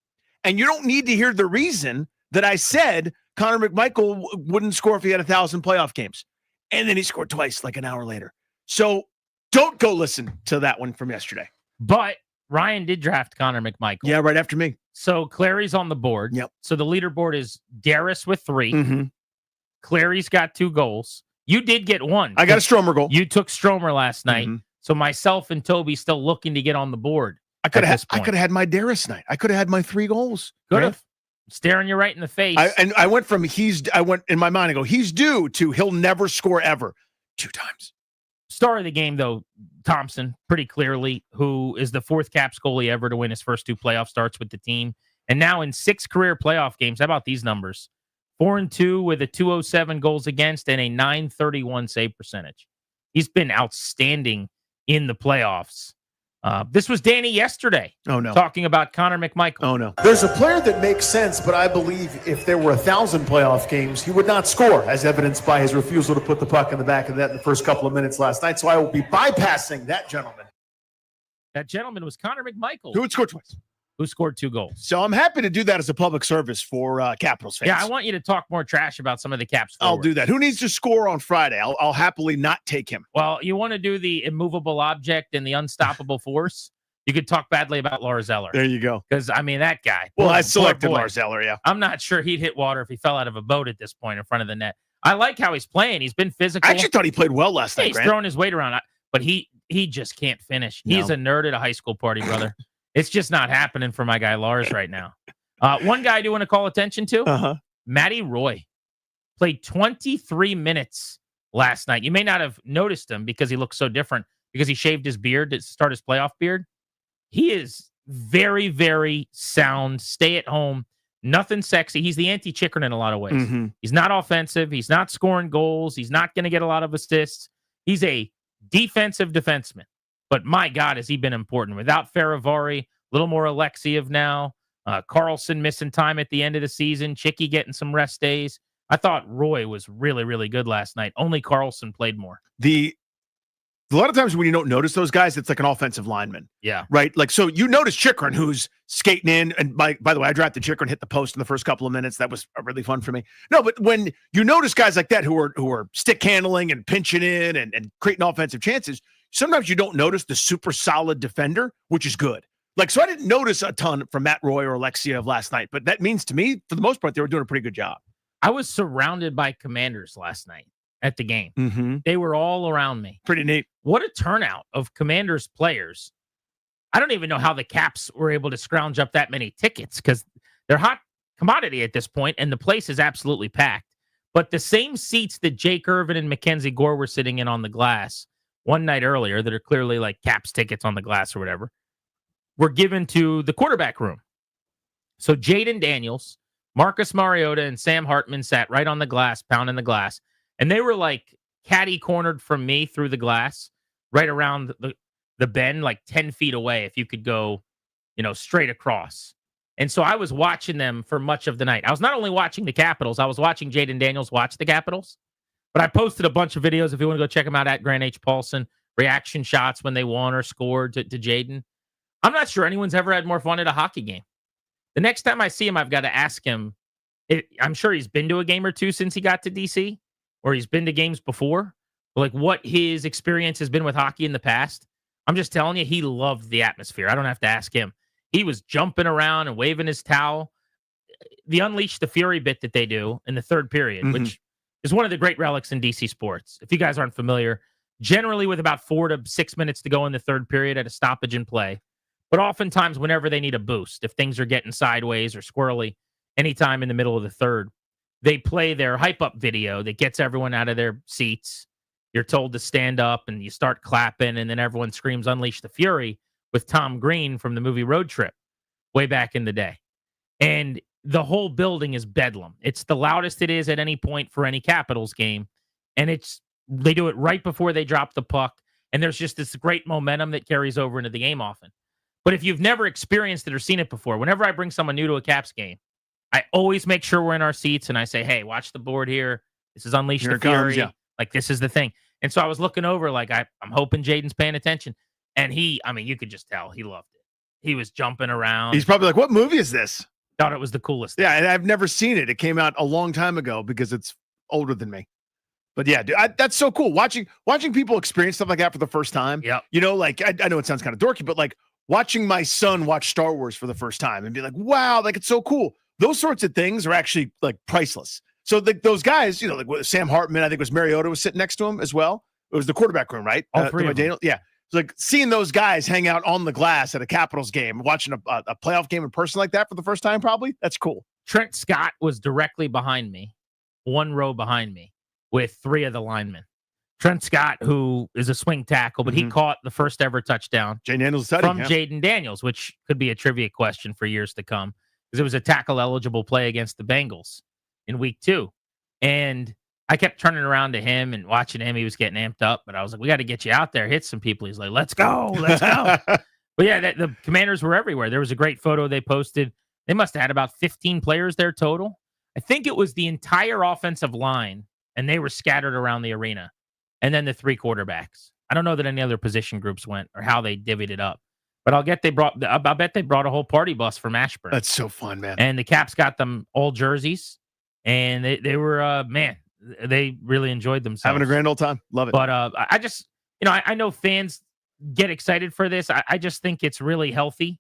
And you don't need to hear the reason that I said Connor McMichael wouldn't score if he had 1,000 playoff games. And then he scored twice like an hour later. So Don't go listen to that one from yesterday. But Ryan did draft Connor McMichael. Yeah, right after me. So Clary's on the board. Yep. So the leaderboard is Darius with 3. Mm-hmm. Clary's got 2 goals. You did get 1. I got a Stromer goal. You took Stromer last night. Mm-hmm. So myself and Toby still looking to get on the board. I could have had my Darius night. I could have had my 3 goals. Could have. Staring you right in the face. I went from I went in my mind, I go, he's due to he'll never score ever 2 times. Star of the game, though, Thompson, pretty clearly, who is the 4th Caps goalie ever to win his first 2 playoff starts with the team. And now in 6 career playoff games, how about these numbers? 4-2 with a 207 goals against and a 931 save percentage. He's been outstanding in the playoffs. This was Danny yesterday. Oh, no. Talking about Connor McMichael. Oh, no. There's a player that makes sense, but I believe if there were 1,000 playoff games, he would not score, as evidenced by his refusal to put the puck in the back of the net in the first couple of minutes last night. So I will be bypassing that gentleman. That gentleman was Connor McMichael. Who would score twice? Who scored 2 goals. So I'm happy to do that as a public service for Capitals fans. Yeah, I want you to talk more trash about some of the Caps I'll forwards. do that. Who needs to score on Friday? I'll happily not take him. Well, you want to do the immovable object and the unstoppable force? You could talk badly about Lars Eller. There you go. Because, I mean, that guy. Well, poor- I selected poor boy. Lars Eller, yeah. I'm not sure he'd hit water if he fell out of a boat at this point in front of the net. I like how he's playing. He's been physical. I actually thought he played well last night, He's Grant. throwing his weight around. But he just can't finish. No. He's a nerd at a high school party, brother. It's just not happening for my guy Lars right now. One guy I do want to call attention to, Matty Roy. Played 23 minutes last night. You may not have noticed him because he looks so different because he shaved his beard to start his playoff beard. He is very, very sound, stay at home, nothing sexy. He's the anti-Chikrin in a lot of ways. Mm-hmm. He's not offensive. He's not scoring goals. He's not going to get a lot of assists. He's a defensive defenseman. But my God, has he been important. Without Faravari, a little more Alexiev now. Carlson missing time at the end of the season. Chicky getting some rest days. I thought Roy was really, really good last night. Only Carlson played more. A lot of times when you don't notice those guys, it's like an offensive lineman. Yeah. Right? Like, so you notice Chikrin, who's skating in. And by the way, I drafted Chikrin, hit the post in the first couple of minutes. That was really fun for me. No, but when you notice guys like that who are stick handling and pinching in and creating offensive chances, sometimes you don't notice the super solid defender, which is good. Like, so I didn't notice a ton from Matt Roy or Alexiev last night, but that means to me, for the most part, they were doing a pretty good job. I was surrounded by Commanders last night at the game. Mm-hmm. They were all around me. Pretty neat. What a turnout of Commanders players. I don't even know how the Caps were able to scrounge up that many tickets because they're hot commodity at this point, and the place is absolutely packed. But the same seats that Jake Irvin and Mackenzie Gore were sitting in on the glass one night earlier that are clearly like Caps tickets on the glass or whatever, were given to the quarterback room. So Jaden Daniels, Marcus Mariota, and Sam Hartman sat right on the glass, pounding the glass. And they were like catty cornered from me through the glass, right around the bend, like 10 feet away if you could go, straight across. And so I was watching them for much of the night. I was not only watching the Capitals, I was watching Jaden Daniels watch the Capitals. But I posted a bunch of videos if you want to go check them out at Grant H. Paulson, reaction shots when they won or scored to Jaden. I'm not sure anyone's ever had more fun at a hockey game. The next time I see him, I've got to ask him. I'm sure he's been to a game or two since he got to DC, or he's been to games before, like what his experience has been with hockey in the past. I'm just telling you, he loved the atmosphere. I don't have to ask him. He was jumping around and waving his towel. The Unleash the Fury bit that they do in the third period, which is one of the great relics in DC sports. If you guys aren't familiar, generally with about 4 to 6 minutes to go in the third period at a stoppage in play. But oftentimes, whenever they need a boost, if things are getting sideways or squirrely, anytime in the middle of the third, they play their hype-up video that gets everyone out of their seats. You're told to stand up, and you start clapping, and then everyone screams, "Unleash the Fury," with Tom Green from the movie Road Trip way back in the day. And the whole building is bedlam. It's the loudest it is at any point for any Capitals game. And they do it right before they drop the puck. And there's just this great momentum that carries over into the game often. But if you've never experienced it or seen it before, whenever I bring someone new to a Caps game, I always make sure we're in our seats and I say, "Hey, watch the board here. This is Unleash the Fury." Yeah. Like, this is the thing. And so I was looking over, like, I'm hoping Jaden's paying attention. And you could just tell he loved it. He was jumping around. He's probably like, "What movie is this?" Thought it was the coolest thing. Yeah, and I've never seen it. It came out a long time ago because it's older than me. But yeah, dude, that's so cool. Watching people experience stuff like that for the first time. Yeah. You know, like I know it sounds kind of dorky, but like watching my son watch Star Wars for the first time and be like, wow, like it's so cool. Those sorts of things are actually like priceless. So those guys, you know, like Sam Hartman, I think it was Mariota was sitting next to him as well. It was the quarterback room, right? All three of them. Yeah. It's like seeing those guys hang out on the glass at a Capitals game, watching a playoff game in person like that for the first time, probably. That's cool. Trent Scott was directly behind me, one row behind me, with three of the linemen. Trent Scott, who is a swing tackle, but he caught the first ever touchdown from Jaden Daniels, which could be a trivia question for years to come, because it was a tackle-eligible play against the Bengals in week 2. And I kept turning around to him and watching him. He was getting amped up, but I was like, we got to get you out there, hit some people. He's like, let's go. But yeah, the Commanders were everywhere. There was a great photo they posted. They must have had about 15 players there total. I think it was the entire offensive line, and they were scattered around the arena. And then the 3 quarterbacks. I don't know that any other position groups went or how they divvied it up. But I bet they brought a whole party bus from Ashburn. That's so fun, man. And the Caps got them all jerseys. And they were, they really enjoyed themselves. Having a grand old time. Love it. But I just, I know fans get excited for this. I just think it's really healthy.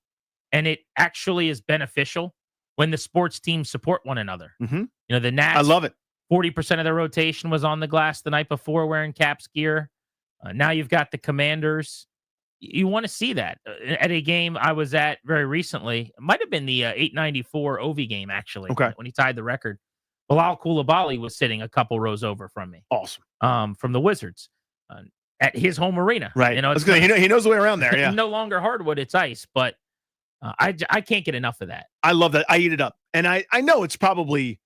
And it actually is beneficial when the sports teams support one another. Mm-hmm. The Nats. I love it. 40% of their rotation was on the glass the night before wearing Caps gear. Now you've got the Commanders. You want to see that. At a game I was at very recently. It might have been the 894 Ovi game, actually, when he tied the record. Bilal Coulibaly was sitting a couple rows over from me. Awesome. From the Wizards at his home arena. Right. He knows the way around there, yeah. No longer hardwood, it's ice, but I can't get enough of that. I love that. I eat it up. And I know it's probably,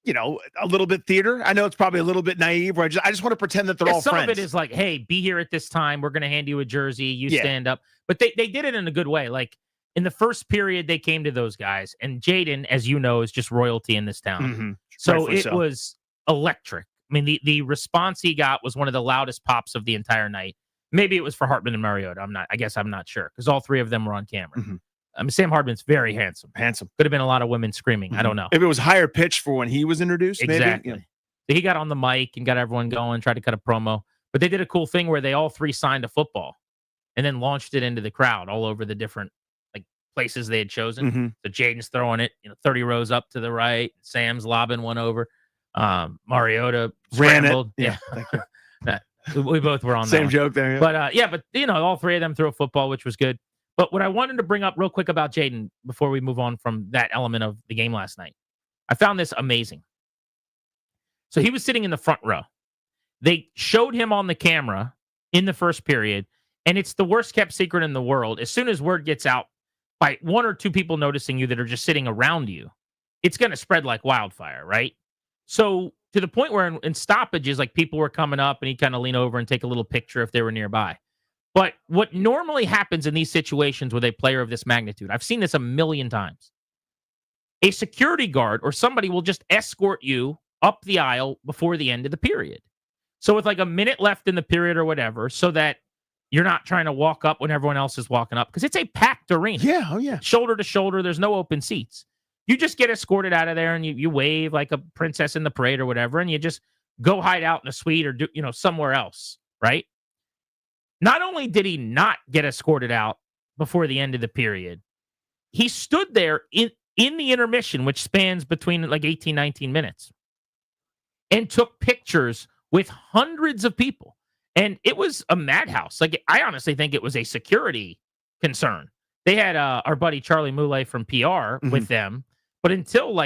a little bit theater. I know it's probably a little bit naive where I just want to pretend that they're all some friends. Some of it is like, hey, be here at this time. We're going to hand you a jersey. You stand up. But they did it in a good way. Like in the first period, they came to those guys. And Jaden, as you know, is just royalty in this town. Mm-hmm. So it was electric. I mean, the response he got was one of the loudest pops of the entire night. Maybe it was for Hartman and Mariota. I'm not sure, because all 3 of them were on camera. Mm-hmm. Sam Hartman's very handsome. Could have been a lot of women screaming. I don't know. If it was higher pitched for when he was introduced, exactly. Maybe. So he got on the mic and got everyone going, tried to cut a promo. But they did a cool thing where they all 3 signed a football and then launched it into the crowd all over the different places they had chosen. Mm-hmm. So Jaden's throwing it, 30 rows up to the right. Sam's lobbing one over. Mariota scrambled. Ran it. Yeah. Thank you. We both were on that Same one. joke there. Yeah. But all 3 of them threw a football, which was good. But what I wanted to bring up real quick about Jaden before we move on from that element of the game last night, I found this amazing. So he was sitting in the front row. They showed him on the camera in the first period, and it's the worst kept secret in the world. As soon as word gets out by 1 or 2 people noticing you that are just sitting around you, it's going to spread like wildfire, right? So to the point where in stoppages, like people were coming up and he'd kind of lean over and take a little picture if they were nearby. But what normally happens in these situations with a player of this magnitude, I've seen this a million times. A security guard or somebody will just escort you up the aisle before the end of the period. So with like a minute left in the period or whatever, so that you're not trying to walk up when everyone else is walking up, because it's a packed arena. Yeah, oh yeah. Shoulder to shoulder, there's no open seats. You just get escorted out of there and you wave like a princess in the parade or whatever, and you just go hide out in a suite or somewhere else, right? Not only did he not get escorted out before the end of the period, he stood there in the intermission, which spans between like 18, 19 minutes, and took pictures with hundreds of people. And it was a madhouse. Like, I honestly think it was a security concern. They had our buddy Charlie Moulet from PR with them, but until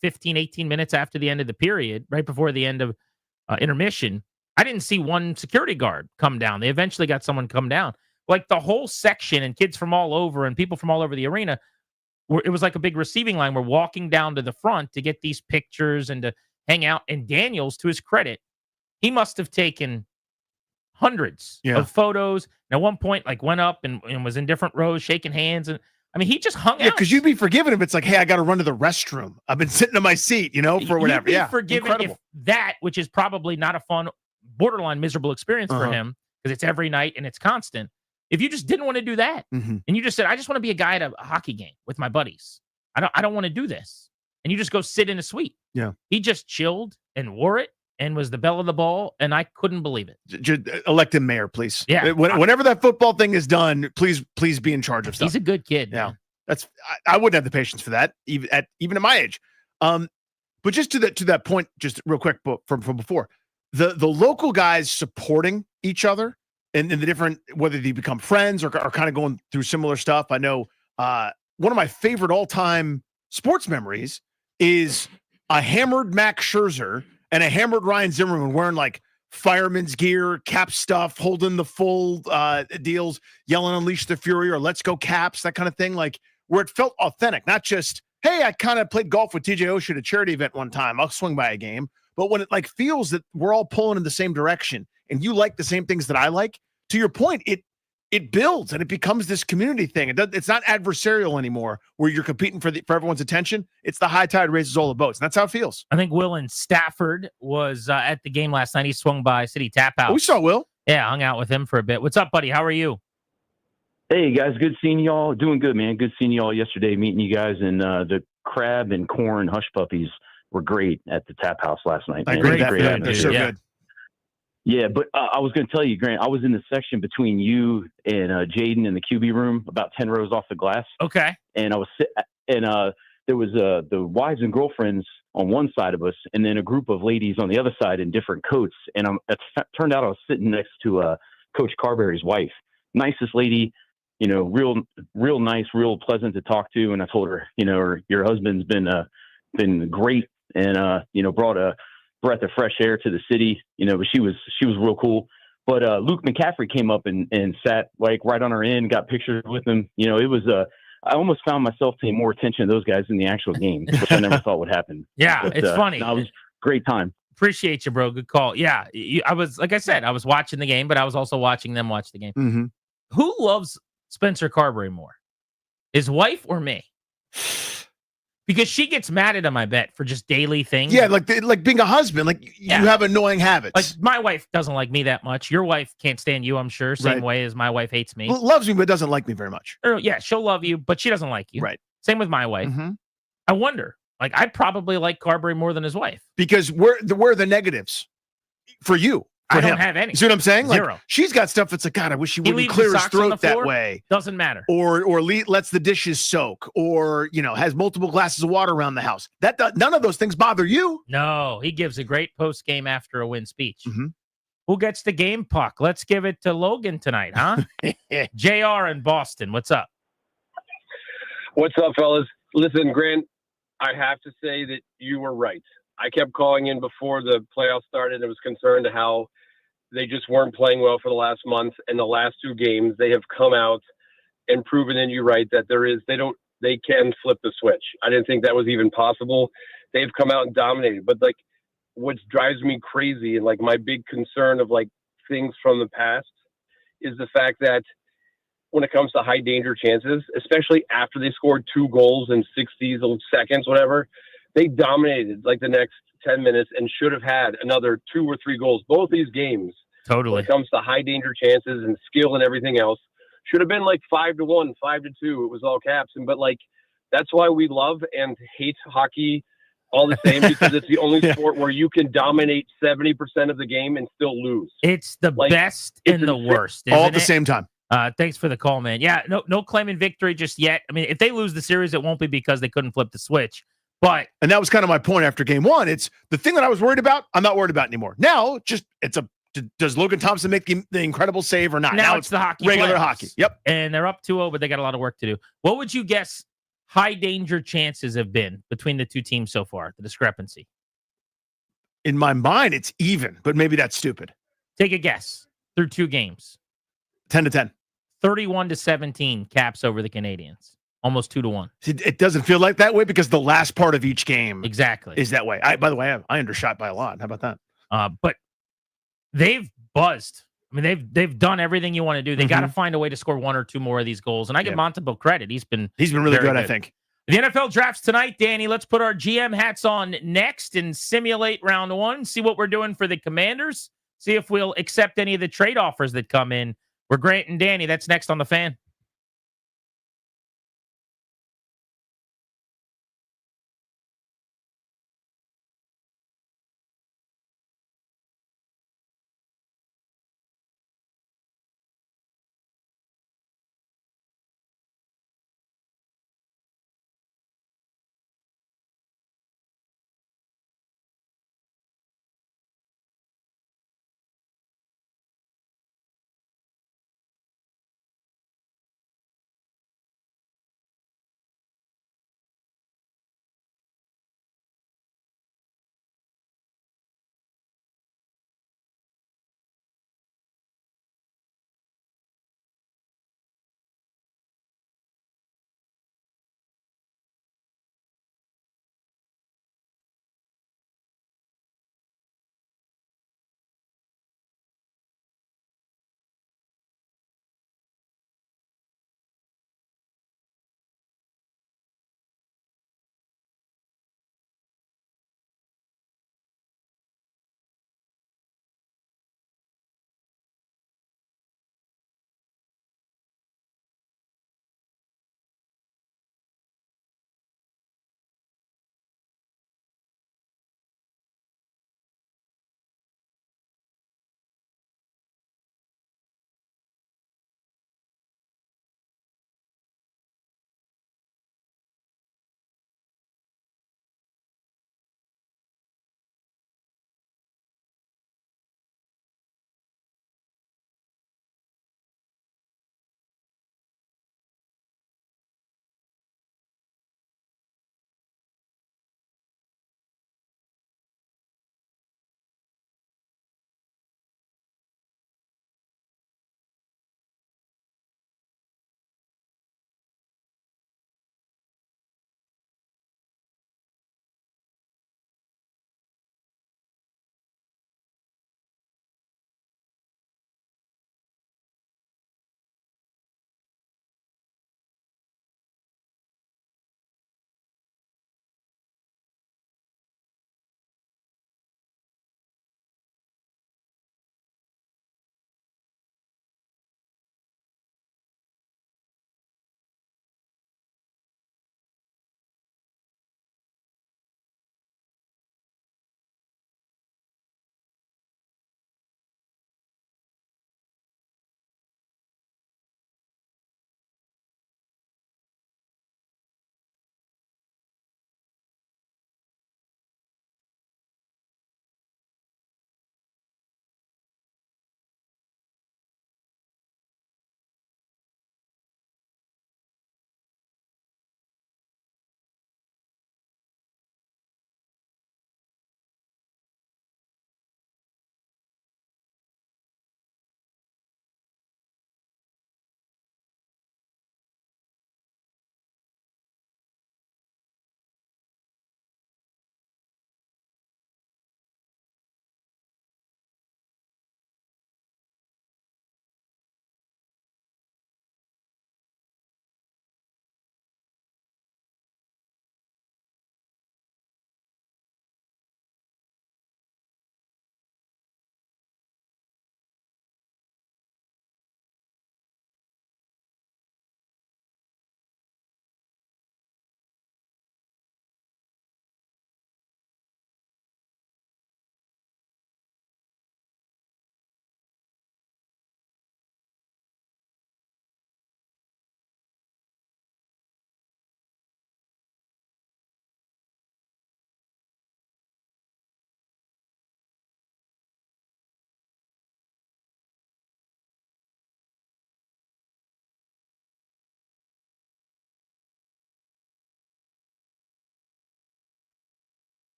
15, 18 minutes after the end of the period, right before the end of intermission, I didn't see one security guard come down. They eventually got someone come down. Like the whole section and kids from all over and people from all over the arena, it was like a big receiving line. We're walking down to the front to get these pictures and to hang out. And Daniels, to his credit, he must have taken hundreds of photos. And at one point, went up and was in different rows, shaking hands. And I mean, he just hung out. Yeah, because you'd be forgiven if it's like, hey, I got to run to the restroom. I've been sitting in my seat, for whatever. You'd be forgiven if that, which is probably not a fun, borderline miserable experience for him, because it's every night and it's constant. If you just didn't want to do that, and you just said, I just want to be a guy at a hockey game with my buddies. I don't want to do this. And you just go sit in a suite. Yeah. He just chilled and wore it and was the belle of the ball, and I couldn't believe it. Elect him mayor, please. Yeah. Whenever that football thing is done, please be in charge of stuff. He's a good kid. Yeah. Man. I wouldn't have the patience for that, even at my age. But just to that point, just real quick from before, the local guys supporting each other and the different, whether they become friends or are kind of going through similar stuff. I know one of my favorite all-time sports memories is a hammered Max Scherzer and a hammered Ryan Zimmerman wearing like fireman's gear, cap stuff, holding the full deals, yelling "Unleash the Fury" or "Let's go Caps," that kind of thing, like where it felt authentic, not just, hey, I kind of played golf with TJ Oshie at a charity event one time, I'll swing by a game, but when it like feels that we're all pulling in the same direction and you like the same things that I like, to your point, it builds and it becomes this community thing. It's not adversarial anymore where you're competing for everyone's attention. It's the high tide raises all the boats. And that's how it feels. I think Will in Stafford was at the game last night. He swung by City Tap House. Oh, we saw Will. Yeah, hung out with him for a bit. What's up, buddy? How are you? Hey, guys. Good seeing y'all. Doing good, man. Good seeing y'all yesterday, meeting you guys. And the crab and corn hush puppies were great at the Tap House last night. I agree with that. Great They're so good. Yeah, but I was going to tell you, Grant, I was in the section between you and Jaden in the QB room, about 10 rows off the glass. Okay. And I was there was the wives and girlfriends on one side of us, and then a group of ladies on the other side in different coats. And it turned out I was sitting next to Coach Carberry's wife, nicest lady, real nice, real pleasant to talk to. And I told her, your husband's been great, and brought a breath of fresh air to the city, but she was real cool. But Luke McCaffrey came up and sat like right on her end, got pictures with him. It was I almost found myself paying more attention to those guys in the actual game, which I never thought would happen. Yeah, but, it's funny. No, it was a great time. Appreciate you, bro. Good call. Yeah, I was, like I said, I was watching the game, but I was also watching them watch the game. Mm-hmm. Who loves Spencer Carberry more, his wife or me? Because she gets mad at him, I bet, for just daily things. Yeah, like being a husband. Like you have annoying habits. Like my wife doesn't like me that much. Your wife can't stand you, I'm sure. Same Right. way as my wife hates me. Loves me, but doesn't like me very much. Or, yeah, she'll love you, but she doesn't like you. Right. Same with my wife. Mm-hmm. I wonder. Like, I probably like Carberry more than his wife. Because where are the negatives for you? For I don't him? have any. You see what I'm saying? Like, Zero. she's got stuff that's like, God, I wish she He wouldn't leaves clear his his socks on the throat that floor. way. Doesn't matter. Or lets the dishes soak, or has multiple glasses of water around the house. None of those things bother you. No, he gives a great post game after a win speech. Mm-hmm. Who gets the game puck? Let's give it to Logan tonight, huh? JR in Boston. What's up? What's up, fellas? Listen, Grant, I have to say that you were right. I kept calling in before the playoffs started and was concerned how they just weren't playing well for the last month. And the last two games, they have come out and proven in you right that they can flip the switch. I didn't think that was even possible. They've come out and dominated. But like, what drives me crazy and like my big concern of like things from the past is the fact that when it comes to high danger chances, especially after they scored 2 goals in 60 seconds, whatever, they dominated like the next 10 minutes and should have had another 2 or 3 goals. Both these games, totally, when it comes to high danger chances and skill and everything else, should have been like 5-1, 5-2. It was all caps. But like, that's why we love and hate hockey all the same, because it's the only sport where you can dominate 70% of the game and still lose. It's the best and the worst. All at the isn't it? same time. Thanks for the call, man. Yeah, no claiming victory just yet. I mean, if they lose the series, it won't be because they couldn't flip the switch. And that was kind of my point after game one. It's the thing that I was worried about, I'm not worried about anymore. Now, does Logan Thompson make the incredible save or not? Now it's the hockey regular playoffs. hockey. Yep. And they're up 2-0, but they got a lot of work to do. What would you guess high danger chances have been between the two teams so far, the discrepancy? In my mind, it's even, but maybe that's stupid. Take a guess through 2 games. 10-10. 31-17 Caps over the Canadians. Almost 2-1. It doesn't feel like that way because the last part of each game exactly is that way. By the way, I undershot by a lot. How about that? But they've buzzed. I mean, they've done everything you want to do. They got to find a way to score 1 or 2 more of these goals. And I give Montembeau credit. He's been really very good, I think. The NFL drafts tonight, Danny. Let's put our GM hats on next and simulate round 1. See what we're doing for the Commanders. See if we'll accept any of the trade offers that come in. We're Grant and Danny. That's next on The Fan.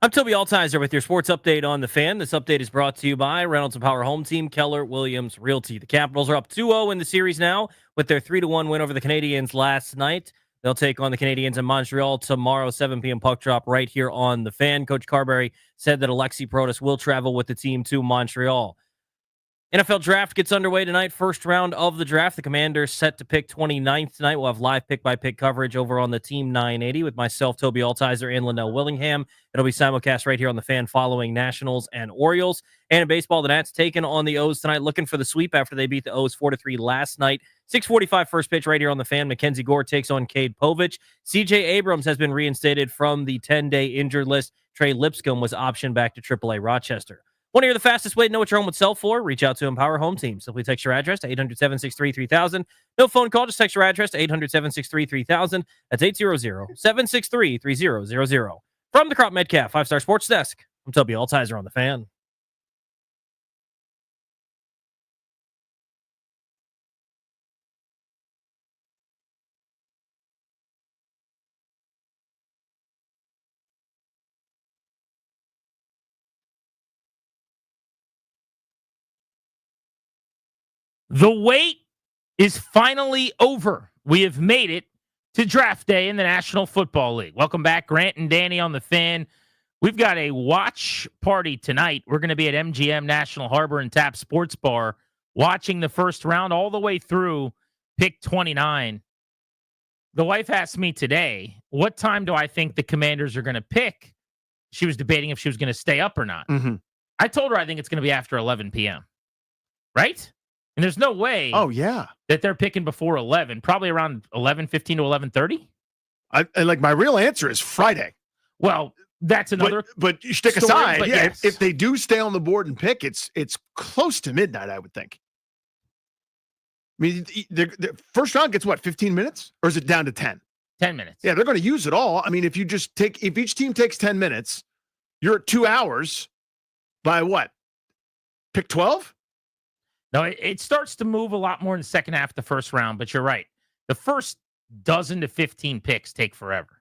I'm Toby Altizer with your sports update on the Fan. This update is brought to you by Reynolds and Power Home Team, Keller Williams Realty. The Capitals are up 2-0 in the series now with their 3-1 win over the Canadiens last night. They'll take on the Canadiens in Montreal tomorrow, 7 p.m. puck drop right here on the Fan. Coach Carberry said that Alexi Protas will travel with the team to Montreal. NFL draft gets underway tonight. First round of the draft. The Commanders set to pick 29th tonight. We'll have live pick-by-pick coverage over on the Team 980 with myself, Toby Altizer, and Linnell Willingham. It'll be simulcast right here on the Fan following Nationals and Orioles. And in baseball, the Nats taking on the O's tonight, looking for the sweep after they beat the O's 4-3 last night. 6:45 first pitch right here on the Fan. Mackenzie Gore takes on Cade Povich. C.J. Abrams has been reinstated from the 10-day injured list. Trey Lipscomb was optioned back to AAA Rochester. Want to hear the fastest way to know what your home would sell for? Reach out to Empower Home Team. Simply text your address to 800-763-3000. No phone call, just text your address to 800-763-3000. That's 800-763-3000. From the Crop Metcalf 5-Star Sports Desk, I'm Toby Altizer on the Fan. The wait is finally over. We have made it to draft day in the National Football League. Welcome back, Grant and Danny on the Fan. We've got a watch party tonight. We're going to be at MGM National Harbor and Tap Sports Bar watching the first round all the way through pick 29. The wife asked me today, what time do I think the Commanders are going to pick? She was debating if she was going to stay up or not. Mm-hmm. I told her I think it's going to be after 11 p.m. Right? And there's no way that they're picking before 11, probably around 11:15 to 11:30. Like my real answer is Friday. Well, that's another but stick story, aside. but Yeah, yes. if they do stay on the board and pick, it's close to midnight, I would think. I mean, the first round gets what, 15 minutes? Or is it down to 10? 10 minutes. Yeah, they're going to use it all. I mean, if each team takes 10 minutes, you're at 2 hours by what? Pick 12? No, it starts to move a lot more in the second half of the first round, but you're right. The first dozen to 15 picks take forever.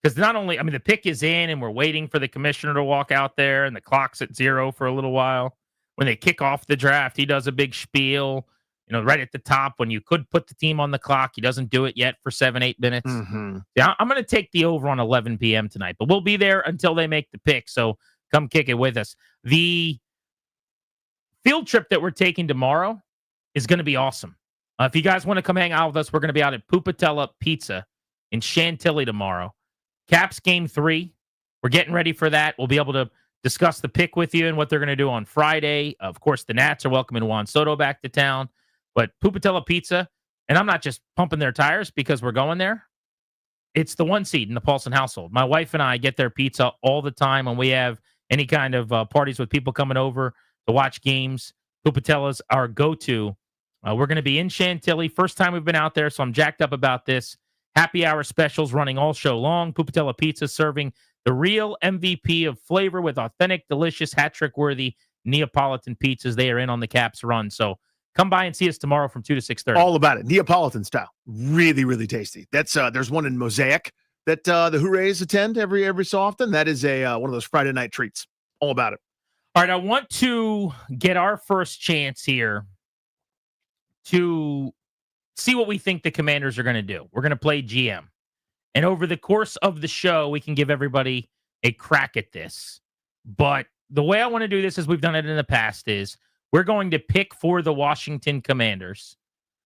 Because not only, the pick is in and we're waiting for the commissioner to walk out there and the clock's at 0 for a little while. When they kick off the draft, he does a big spiel, right at the top when you could put the team on the clock. He doesn't do it yet for 7-8 minutes. Mm-hmm. Yeah, I'm going to take the over on 11 p.m. tonight, but we'll be there until they make the pick. So come kick it with us. The field trip that we're taking tomorrow is going to be awesome. If you guys want to come hang out with us, we're going to be out at Pupatella Pizza in Chantilly tomorrow. Caps Game 3. We're getting ready for that. We'll be able to discuss the pick with you and what they're going to do on Friday. Of course, the Nats are welcoming Juan Soto back to town. But Pupatella Pizza, and I'm not just pumping their tires because we're going there. It's the one seed in the Paulson household. My wife and I get their pizza all the time when we have any kind of parties with people coming over to watch games. Pupatella's our go-to. We're going to be in Chantilly. First time we've been out there, so I'm jacked up about this. Happy hour specials running all show long. Pupatella Pizza serving the real MVP of flavor with authentic, delicious, hat-trick-worthy Neapolitan pizzas. They are in on the Caps run. So come by and see us tomorrow from 2 to 6:30. All about it. Neapolitan style. Really, really tasty. That's there's one in Mosaic that the Hoorays attend every so often. That is one of those Friday night treats. All about it. All right, I want to get our first chance here to see what we think the Commanders are going to do. We're going to play GM. And over the course of the show, we can give everybody a crack at this. But the way I want to do this, as we've done it in the past, is we're going to pick for the Washington Commanders.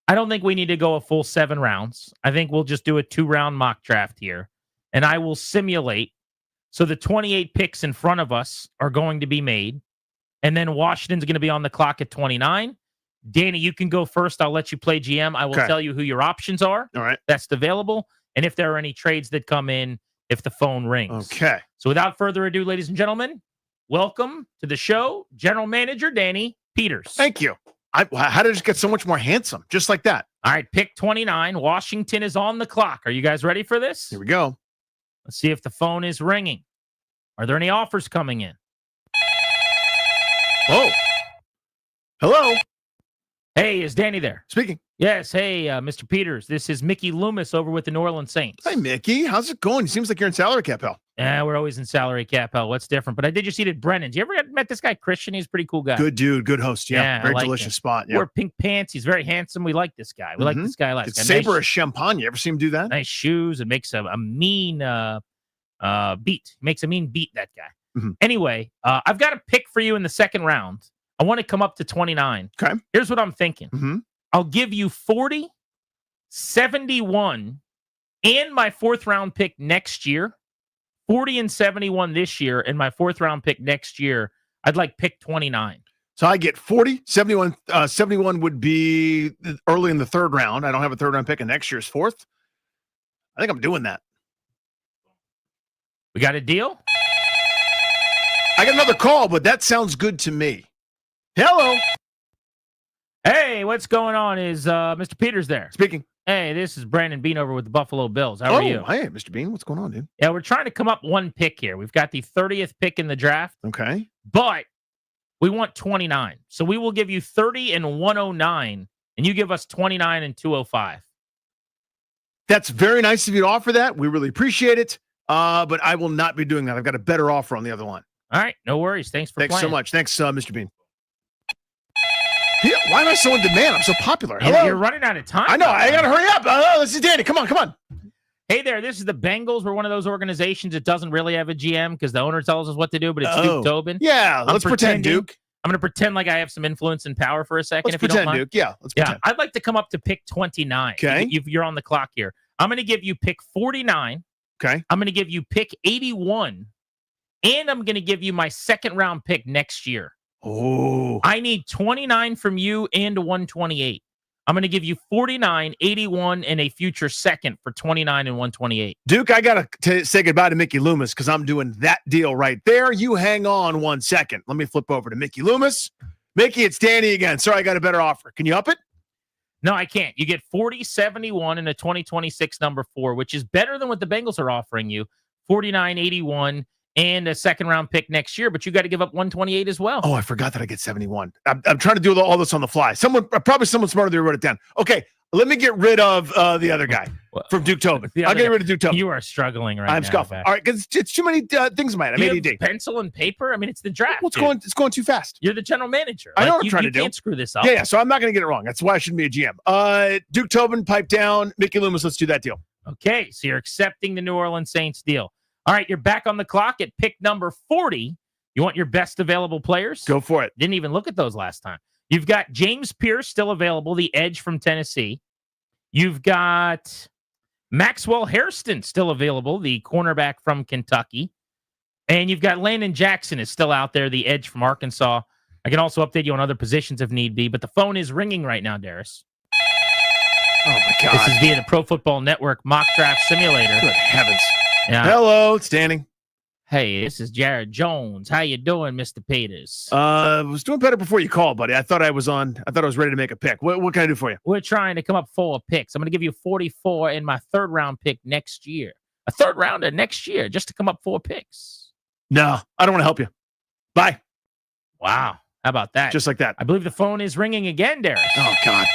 I don't think we need to go a full 7 rounds. I think we'll just do a 2-round mock draft here. And I will simulate. So the 28 picks in front of us are going to be made. And then Washington's going to be on the clock at 29. Danny, you can go first. I'll let you play GM. I will tell you who your options are. All right. That's available. And if there are any trades that come in, if the phone rings. Okay. So without further ado, ladies and gentlemen, welcome to the show, General Manager Danny Peters. Thank you. How did it just get so much more handsome? Just like that. All right, pick 29. Washington is on the clock. Are you guys ready for this? Here we go. Let's see if the phone is ringing. Are there any offers coming in? Oh. Hello. Hey, is Danny there? Speaking. Yes. Hey, Mr. Peters. This is Mickey Loomis over with the New Orleans Saints. Hey, Mickey. How's it going? It seems like you're in salary cap hell. We're always in salary cap hell. What's different? But I did just eat at Brennan's. You ever met this guy, Christian? He's a pretty cool guy. Good dude, good host. Yeah, very I like delicious him. spot. Yeah. Wore pink pants. He's very handsome. We like this guy. We like this guy a lot. It's Sabre champagne. You ever see him do that? Nice shoes. It makes a mean beat. Makes a mean beat, that guy. Anyway, I've got a pick for you in the second round. I want to come up to 29. Okay. Here's what I'm thinking. I'll give you 40, 71, and my fourth round pick next year. 40 and 71 this year, and my fourth round pick next year. I'd like pick 29. So I get 40, 71. 71 would be early in the third round. I don't have a third round pick, and next year's fourth. I think I'm doing that. We got a deal? I got another call, but that sounds good to me. Hello. Hey, what's going on? Is Mr. Peters there? Speaking. Hey, this is Brandon Bean over with the Buffalo Bills. How are you? Hey, Mr. Bean. What's going on, dude? Yeah, we're trying to come up one pick here. We've got the 30th pick in the draft. Okay. But we want 29. So we will give you 30 and 109, and you give us 29 and 205. That's very nice of you to offer that. We really appreciate it. But I will not be doing that. I've got a better offer on the other line. All right. No worries. Thanks Thanks playing. so much. Thanks, Mr. Bean. Yeah, why am I so in demand? I'm so popular. Hello? You're running out of time. I know. I got to hurry up. This is Danny. Come on. Hey there, this is the Bengals. We're one of those organizations that doesn't really have a GM because the owner tells us what to do, but it's Duke Tobin. Yeah, let's pretend, Duke. I'm going to pretend like I have some influence and power for a second, Let's if you don't pretend, mind. Duke. Yeah, let's pretend. I'd like to come up to pick 29. Okay. You're on the clock here. I'm going to give you pick 49. Okay. I'm going to give you pick 81. And I'm going to give you my second round pick next year. Oh. I need 29 from you and 128. I'm going to give you 49, 81, and a future second for 29 and 128. Duke, I got to say goodbye to Mickey Loomis because I'm doing that deal right there. You hang on 1 second. Let me flip over to Mickey Loomis. Mickey, it's Danny again. Sorry, I got a better offer. Can you up it? No, I can't. You get 40, 71, and a 2026 number 4, which is better than what the Bengals are offering you. 49, 81, and a second round pick next year, but you got to give up 128 as well. Oh, I forgot that I get 71. I'm trying to do all this on the fly. Probably someone smarter than me wrote it down. Okay, let me get rid of the other guy from Duke Tobin. I'll get rid of Duke Tobin. You are struggling right now. I'm scuffling. All right, because it's too many things in my head. I'm ADD. Pencil and paper? I mean, it's the draft. Well, it's going too fast. You're the general manager. I know what I'm trying to do. You can't screw this up. Yeah, so I'm not going to get it wrong. That's why I shouldn't be a GM. Duke Tobin, pipe down. Mickey Loomis, let's do that deal. Okay, so you're accepting the New Orleans Saints deal. All right, you're back on the clock at pick number 40. You want your best available players? Go for it. Didn't even look at those last time. You've got James Pierce still available, the edge from Tennessee. You've got Maxwell Hairston still available, the cornerback from Kentucky. And you've got Landon Jackson is still out there, the edge from Arkansas. I can also update you on other positions if need be, but the phone is ringing right now, Darius. Oh, my God. This is via the Pro Football Network mock draft simulator. Good heavens. Yeah. Hello, it's Danny. Hey, this is Jared Jones. How you doing, Mr. Peters? I was doing better before you called, buddy. I thought I was ready to make a pick. What can I do for you? We're trying to come up 4 picks. I'm going to give you 44 in my third round pick next year. A third rounder next year just to come up 4 picks. No, I don't want to help you. Bye. Wow. How about that? Just like that. I believe the phone is ringing again, Darius. Oh, God.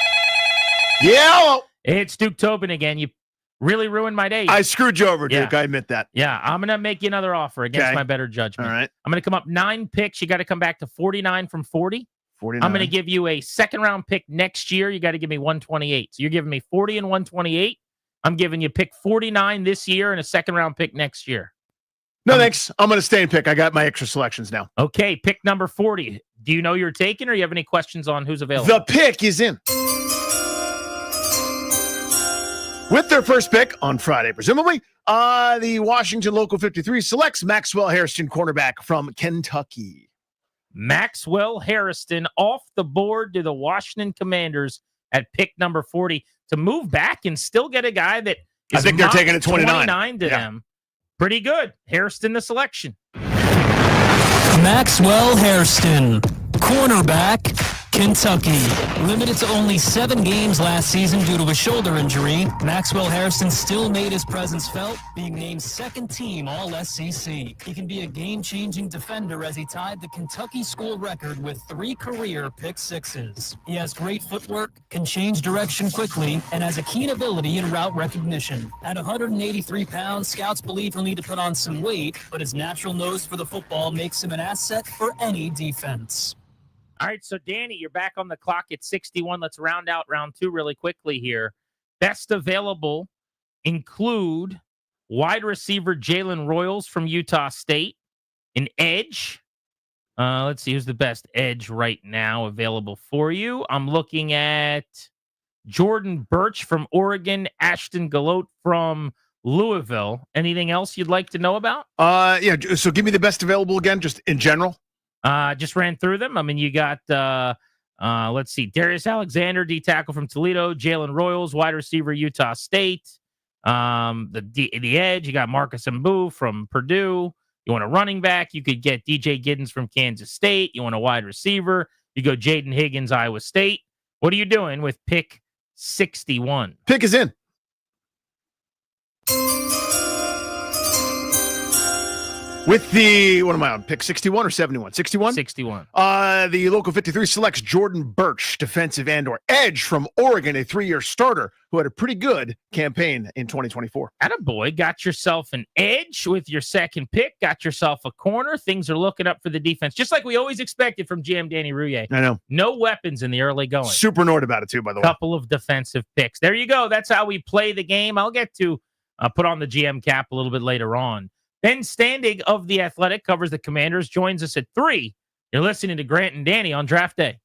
Yeah. It's Duke Tobin again. You really ruined my day. I screwed you over, Duke. Yeah. I admit that. Yeah, I'm going to make you another offer against my better judgment. All right. I'm going to come up 9 picks. You got to come back to 49 from 40. 49. I'm going to give you a second round pick next year. You got to give me 128. So you're giving me 40 and 128. I'm giving you pick 49 this year and a second round pick next year. No, thanks. I'm going to stay and pick. I got my extra selections now. Okay, pick number 40. Do you know you're taking, or you have any questions on who's available? The pick is in. With their first pick on Friday, presumably, the Washington Local 53 selects Maxwell Hairston, cornerback from Kentucky. Maxwell Hairston off the board to the Washington Commanders at pick number 40 to move back and still get a guy that is I think they're taking it 29 to them. Pretty good. Hairston the selection. Maxwell Hairston, cornerback Kentucky. Limited to only 7 games last season due to a shoulder injury, Maxwell Harrison still made his presence felt, being named second team All-SEC. He can be a game-changing defender as he tied the Kentucky school record with 3 career pick sixes. He has great footwork, can change direction quickly, and has a keen ability in route recognition. At 183 pounds, scouts believe he'll need to put on some weight, but his natural nose for the football makes him an asset for any defense. All right, so Danny, you're back on the clock at 61. Let's round out round 2 really quickly here. Best available include wide receiver Jalen Royals from Utah State, an edge. Let's see who's the best edge right now available for you. I'm looking at Jordan Birch from Oregon, Ashton Galote from Louisville. Anything else you'd like to know about? Yeah. So give me the best available again, just in general. Just ran through them. I mean, you got, let's see, Darius Alexander, D tackle from Toledo, Jalen Royals, wide receiver, Utah State. The edge, you got Marcus Mbu from Purdue. You want a running back, you could get DJ Giddens from Kansas State. You want a wide receiver, you go Jaden Higgins, Iowa State. What are you doing with pick 61? Pick is in. With the, what am I on, pick 61 or 71? 61? 61. The local 53 selects Jordan Birch, defensive and/or edge from Oregon, a 3-year starter who had a pretty good campaign in 2024. Attaboy, got yourself an edge with your second pick, got yourself a corner. Things are looking up for the defense, just like we always expected from GM Danny Rouillet. I know. No weapons in the early going. Super annoyed about it, too, by the way. Couple of defensive picks. There you go. That's how we play the game. I'll get to put on the GM cap a little bit later on. Ben Standig of The Athletic covers the Commanders, joins us at 3. You're listening to Grant and Danny on Draft Day.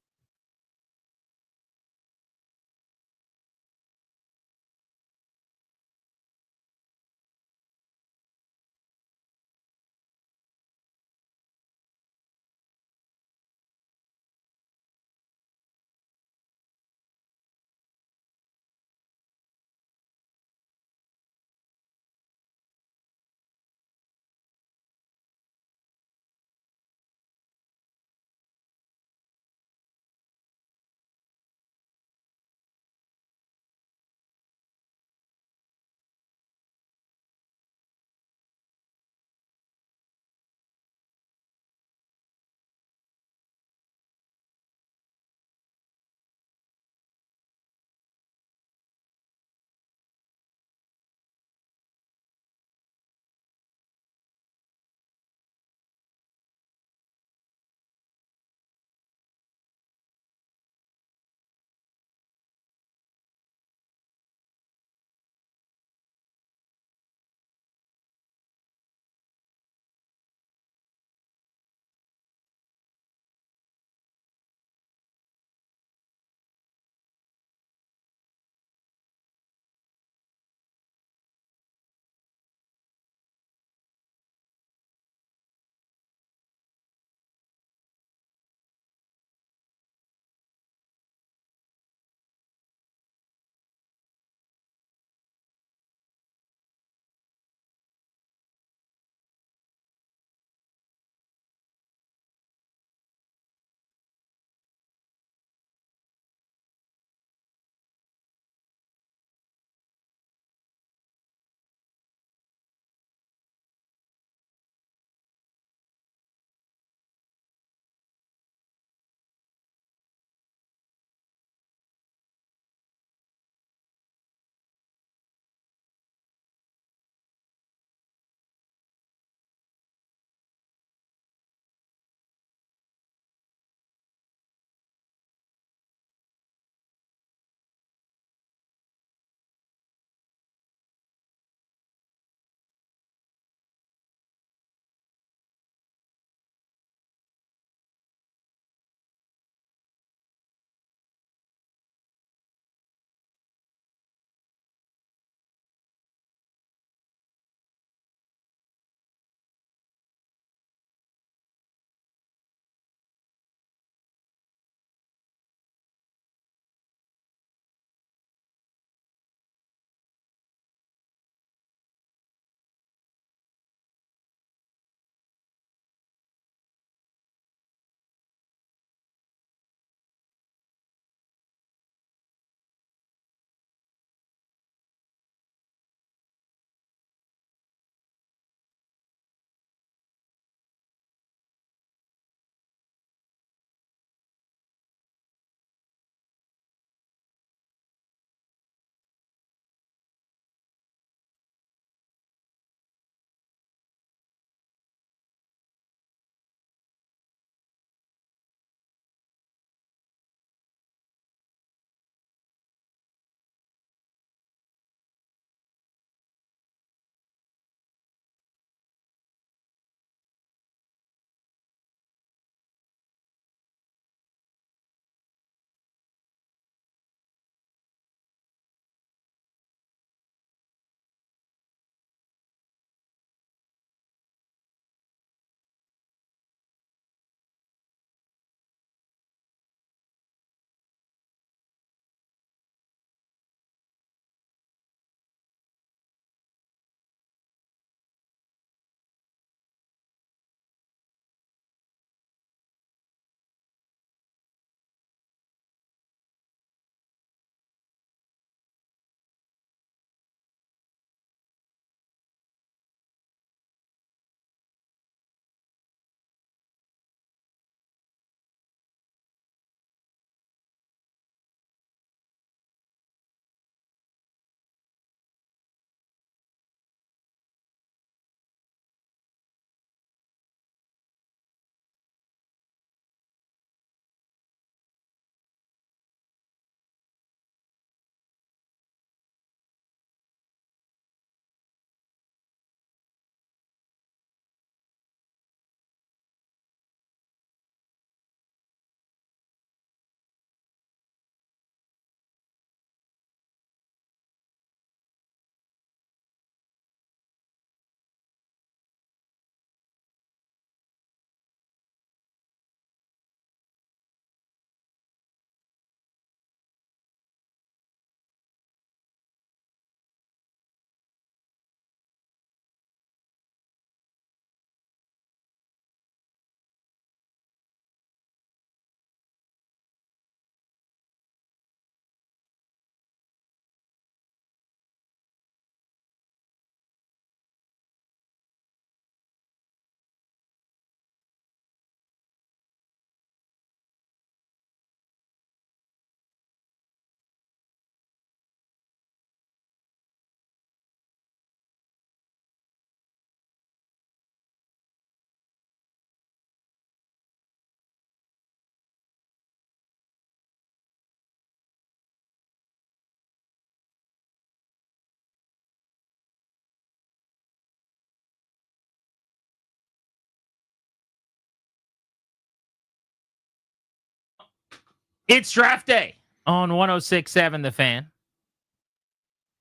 It's draft day on 106.7 The Fan.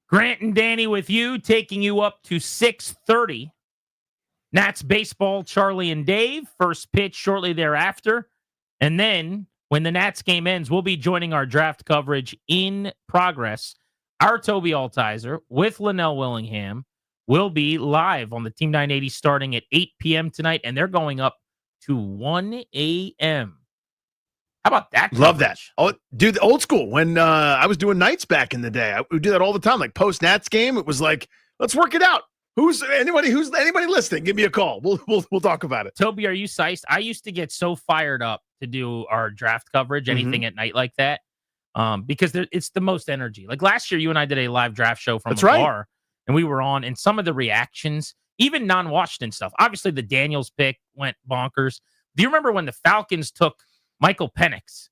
Grant and Danny with you, taking you up to 6:30. Nats baseball, Charlie and Dave. First pitch shortly thereafter. And then when the Nats game ends, we'll be joining our draft coverage in progress. Our Toby Altizer with Linnell Willingham will be live on the Team 980 starting at 8 p.m. tonight, and they're going up to 1 a.m. How about that? Love that. Oh, dude, the old school. When I was doing nights back in the day, I would do that all the time. Like post Nats game, it was like, let's work it out. Who's anybody listening? Give me a call. We'll talk about it. Toby, are you psyched? I used to get so fired up to do our draft coverage, anything at night like that, because it's the most energy. Like last year, you and I did a live draft show from bar, and we were on, and some of the reactions, even non-Washington stuff. Obviously, the Daniels pick went bonkers. Do you remember when the Falcons took Michael Penix?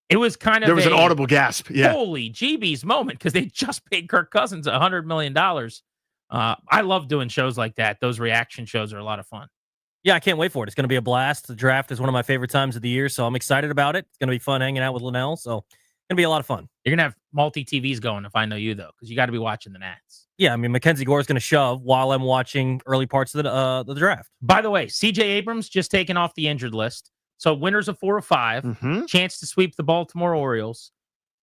It was kind of there was an audible gasp. Yeah, holy GB's moment because they just paid Kirk Cousins $100 million. I love doing shows like that. Those reaction shows are a lot of fun. Yeah, I can't wait for it. It's going to be a blast. The draft is one of my favorite times of the year, so I'm excited about it. It's going to be fun hanging out with Linnell, so it's going to be a lot of fun. You're going to have multi-TVs going if I know you, though, because you got to be watching the Nats. Yeah, I mean, Mackenzie Gore is going to shove while I'm watching early parts of the draft. By the way, C.J. Abrams just taken off the injured list, so winners of 4 or 5, chance to sweep the Baltimore Orioles.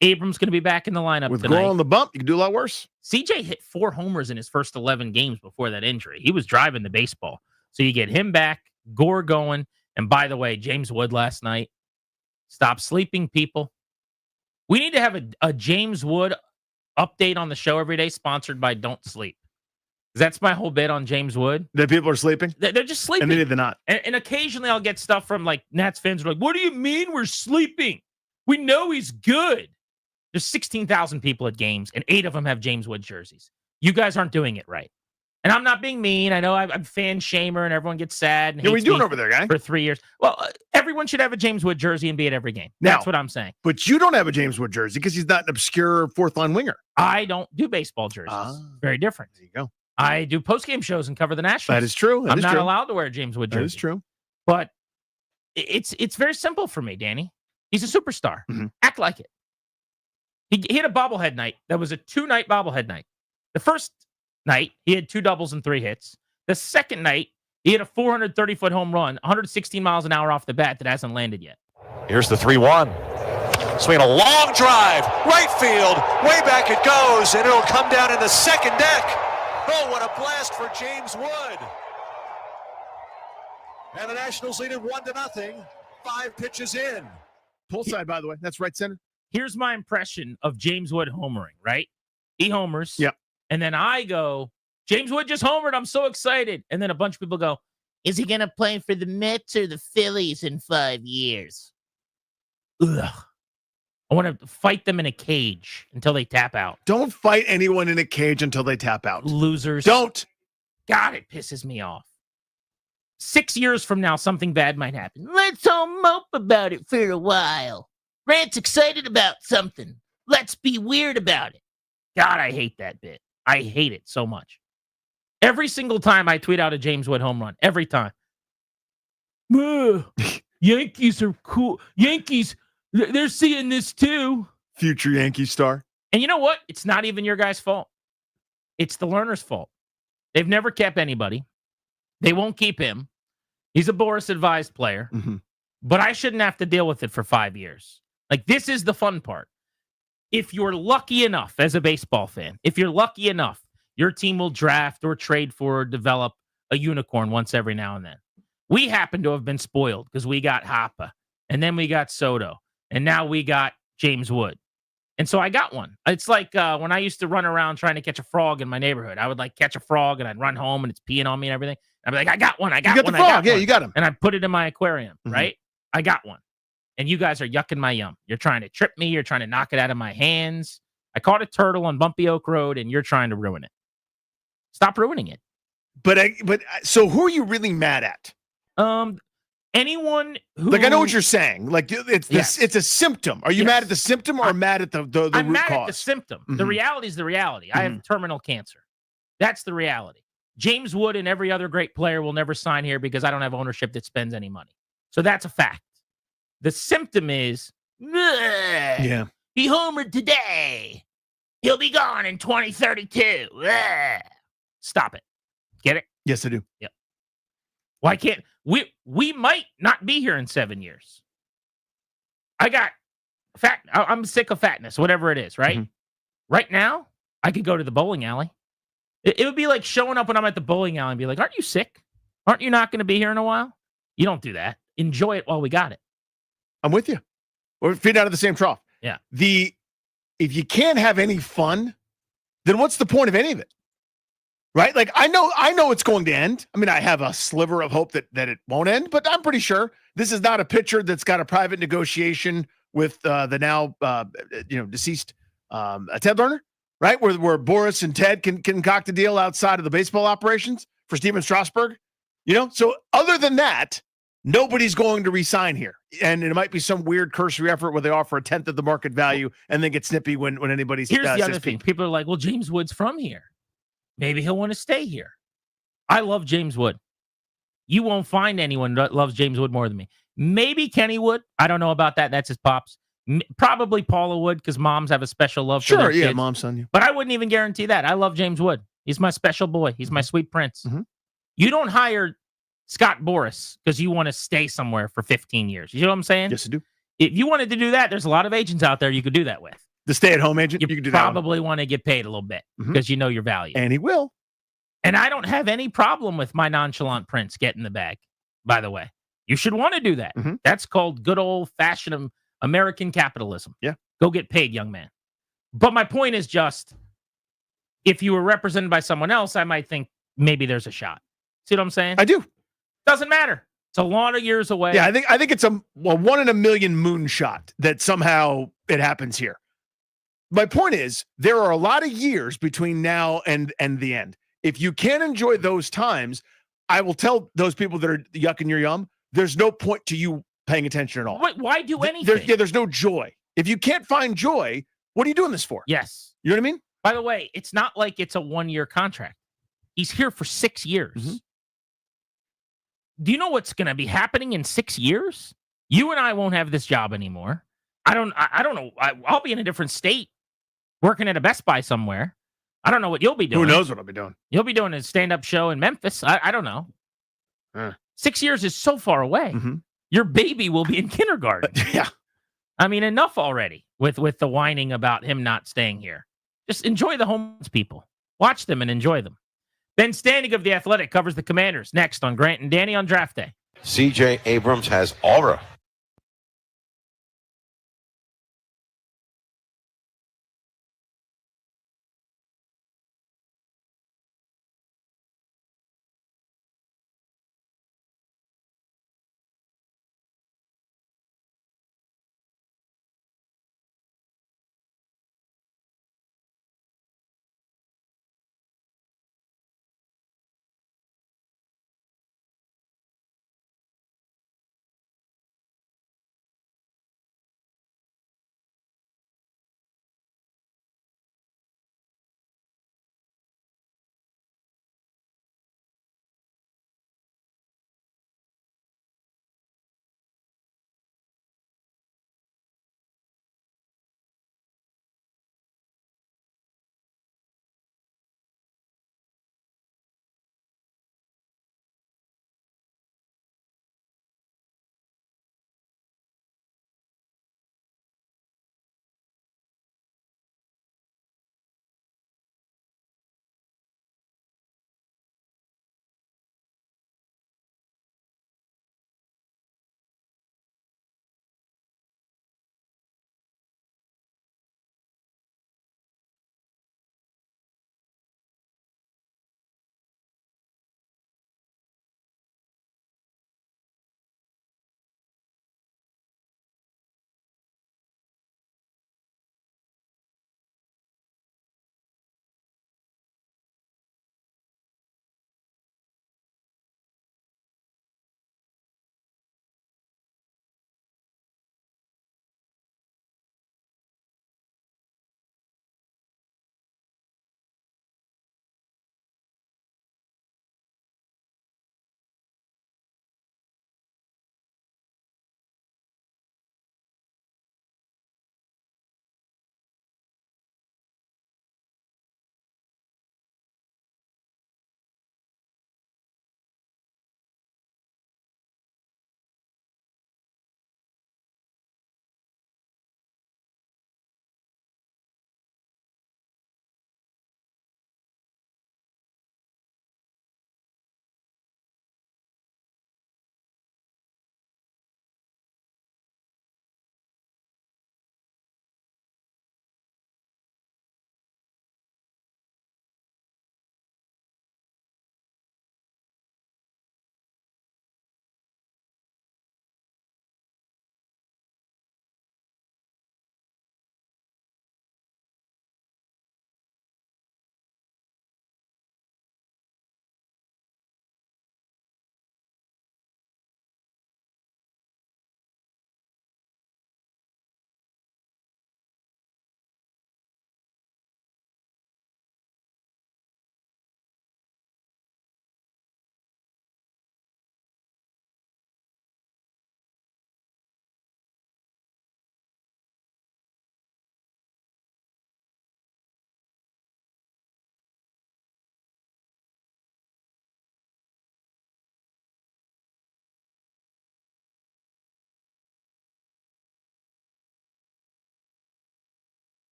Abrams going to be back in the lineup with tonight. Gore on the bump. You can do a lot worse. CJ hit 4 homers in his first 11 games before that injury. He was driving the baseball. So you get him back, Gore going. And by the way, James Wood last night. Stop sleeping, people. We need to have a James Wood update on the show every day, sponsored by Don't Sleep. That's my whole bit on James Wood. That people are sleeping? They're just sleeping. And maybe they're not. And occasionally I'll get stuff from like Nats fans who are like, what do you mean we're sleeping? We know he's good. There's 16,000 people at games, and 8 of them have James Wood jerseys. You guys aren't doing it right. And I'm not being mean. I know I'm fan shamer, and everyone gets sad. And what are you hates doing me over there, guy? For 3 years. Well, everyone should have a James Wood jersey and be at every game. That's what I'm saying. But you don't have a James Wood jersey because he's not an obscure fourth-line winger. I don't do baseball jerseys. Very different. There you go. I do post-game shows and cover the Nationals. That is true. I'm not allowed to wear a James Wood jersey. That is true. But it's very simple for me, Danny. He's a superstar. Act like it. He had a bobblehead night. That was a 2-night bobblehead night. The first night, he had 2 doubles and 3 hits. The second night, he had a 430-foot home run, 116 miles an hour off the bat that hasn't landed yet. Here's the 3-1. Swinging a long drive, right field, way back it goes, and it'll come down in the second deck. Oh, what a blast for James Wood. And the Nationals lead it 1-0. 5 pitches in. Pull side, by the way. That's right center. Here's my impression of James Wood homering, right? He homers. Yep. And then I go, James Wood just homered. I'm so excited. And then a bunch of people go, is he going to play for the Mets or the Phillies in 5 years? Ugh. I want to fight them in a cage until they tap out. Don't fight anyone in a cage until they tap out. Losers. Don't. God, it pisses me off. 6 years from now, something bad might happen. Let's all mope about it for a while. Grant's excited about something. Let's be weird about it. God, I hate that bit. I hate it so much. Every single time I tweet out a James Wood home run, every time. Yankees are cool. Yankees, they're seeing this too. Future Yankee star. And you know what? It's not even your guys' fault. It's the learner's fault. They've never kept anybody. They won't keep him. He's a Boris advised player. But I shouldn't have to deal with it for 5 years. Like, this is the fun part. If you're lucky enough as a baseball fan, if you're lucky enough, your team will draft or trade for or develop a unicorn once every now and then. We happen to have been spoiled because we got Hapa, and then we got Soto, and now we got James Wood. And so I got one. It's like when I used to run around trying to catch a frog in my neighborhood. I would like catch a frog, and I'd run home, and it's peeing on me and everything. I'd be like, I got one. I got one. The frog. Yeah, you got him. And I put it in my aquarium, right? I got one. And you guys are yucking my yum. You're trying to trip me. You're trying to knock it out of my hands. I caught a turtle on Bumpy Oak Road, and you're trying to ruin it. Stop ruining it. But so who are you really mad at? Anyone who, like, I know what you're saying. Like, it's it's a symptom. Are you mad at the symptom or mad at the I'm root mad cause? at the symptom. The reality is the reality. I have terminal cancer. That's the reality. James Wood and every other great player will never sign here because I don't have ownership that spends any money. So that's a fact. The symptom is Yeah. He homered today. He'll be gone in 2032. Ugh. Stop it. Get it? Yes, I do. Yep. Why can't we might not be here in 7 years. I got fat. I'm sick of fatness, whatever it is, right? Right now, I could go to the bowling alley. It would be like showing up when I'm at the bowling alley and be like, aren't you sick? Aren't you not going to be here in a while? You don't do that. Enjoy it while we got it. I'm with you. We're feeding out of the same trough. Yeah. If you can't have any fun, then what's the point of any of it? Right? Like I know it's going to end. I mean, I have a sliver of hope that it won't end, but I'm pretty sure this is not a pitcher that's got a private negotiation with the now deceased Ted Lerner, right? Where Boris and Ted can concoct a deal outside of the baseball operations for Steven Strasburg. So other than that, nobody's going to re-sign here. And it might be some weird cursory effort where they offer a tenth of the market value and then get snippy when anybody's Here's the other thing. People are like, well, James Wood's from here. Maybe he'll want to stay here. I love James Wood. You won't find anyone that loves James Wood more than me. Maybe Kenny Wood. I don't know about that. That's his pops. Probably Paula Wood because moms have a special love for their kids. Mom, son. Yeah. But I wouldn't even guarantee that. I love James Wood. He's my special boy. He's my sweet prince. You don't hire Scott Boras because you want to stay somewhere for 15 years. You know what I'm saying? Yes, I do. If you wanted to do that, there's a lot of agents out there you could do that with. The stay-at-home agent, you could do that. Probably want to get paid a little bit because you know your value. And he will. And I don't have any problem with my nonchalant prince getting the bag, by the way. You should want to do that. That's called good old-fashioned American capitalism. Yeah. Go get paid, young man. But my point is just, if you were represented by someone else, I might think maybe there's a shot. See what I'm saying? I do. Doesn't matter. It's a lot of years away. Yeah, I think it's a 1 in a million moonshot that somehow it happens here. My point is, there are a lot of years between now and the end. If you can't enjoy those times, I will tell those people that are yucking your yum, there's no point to you paying attention at all. Why do anything? There's no joy. If you can't find joy, what are you doing this for? Yes. You know what I mean? By the way, it's not like it's a 1-year contract. He's here for 6 years. Do you know what's going to be happening in 6 years? You and I won't have this job anymore. I don't know. I'll be in a different state, working at a Best Buy somewhere. I don't know what you'll be doing. Who knows what I'll be doing? You'll be doing a stand-up show in Memphis. I don't know. 6 years is so far away. Your baby will be in kindergarten. Yeah. I mean, enough already with the whining about him not staying here. Just enjoy the homeless people. Watch them and enjoy them. Ben Standing of The Athletic covers the Commanders next on Grant and Danny on Draft Day. C.J. Abrams has aura.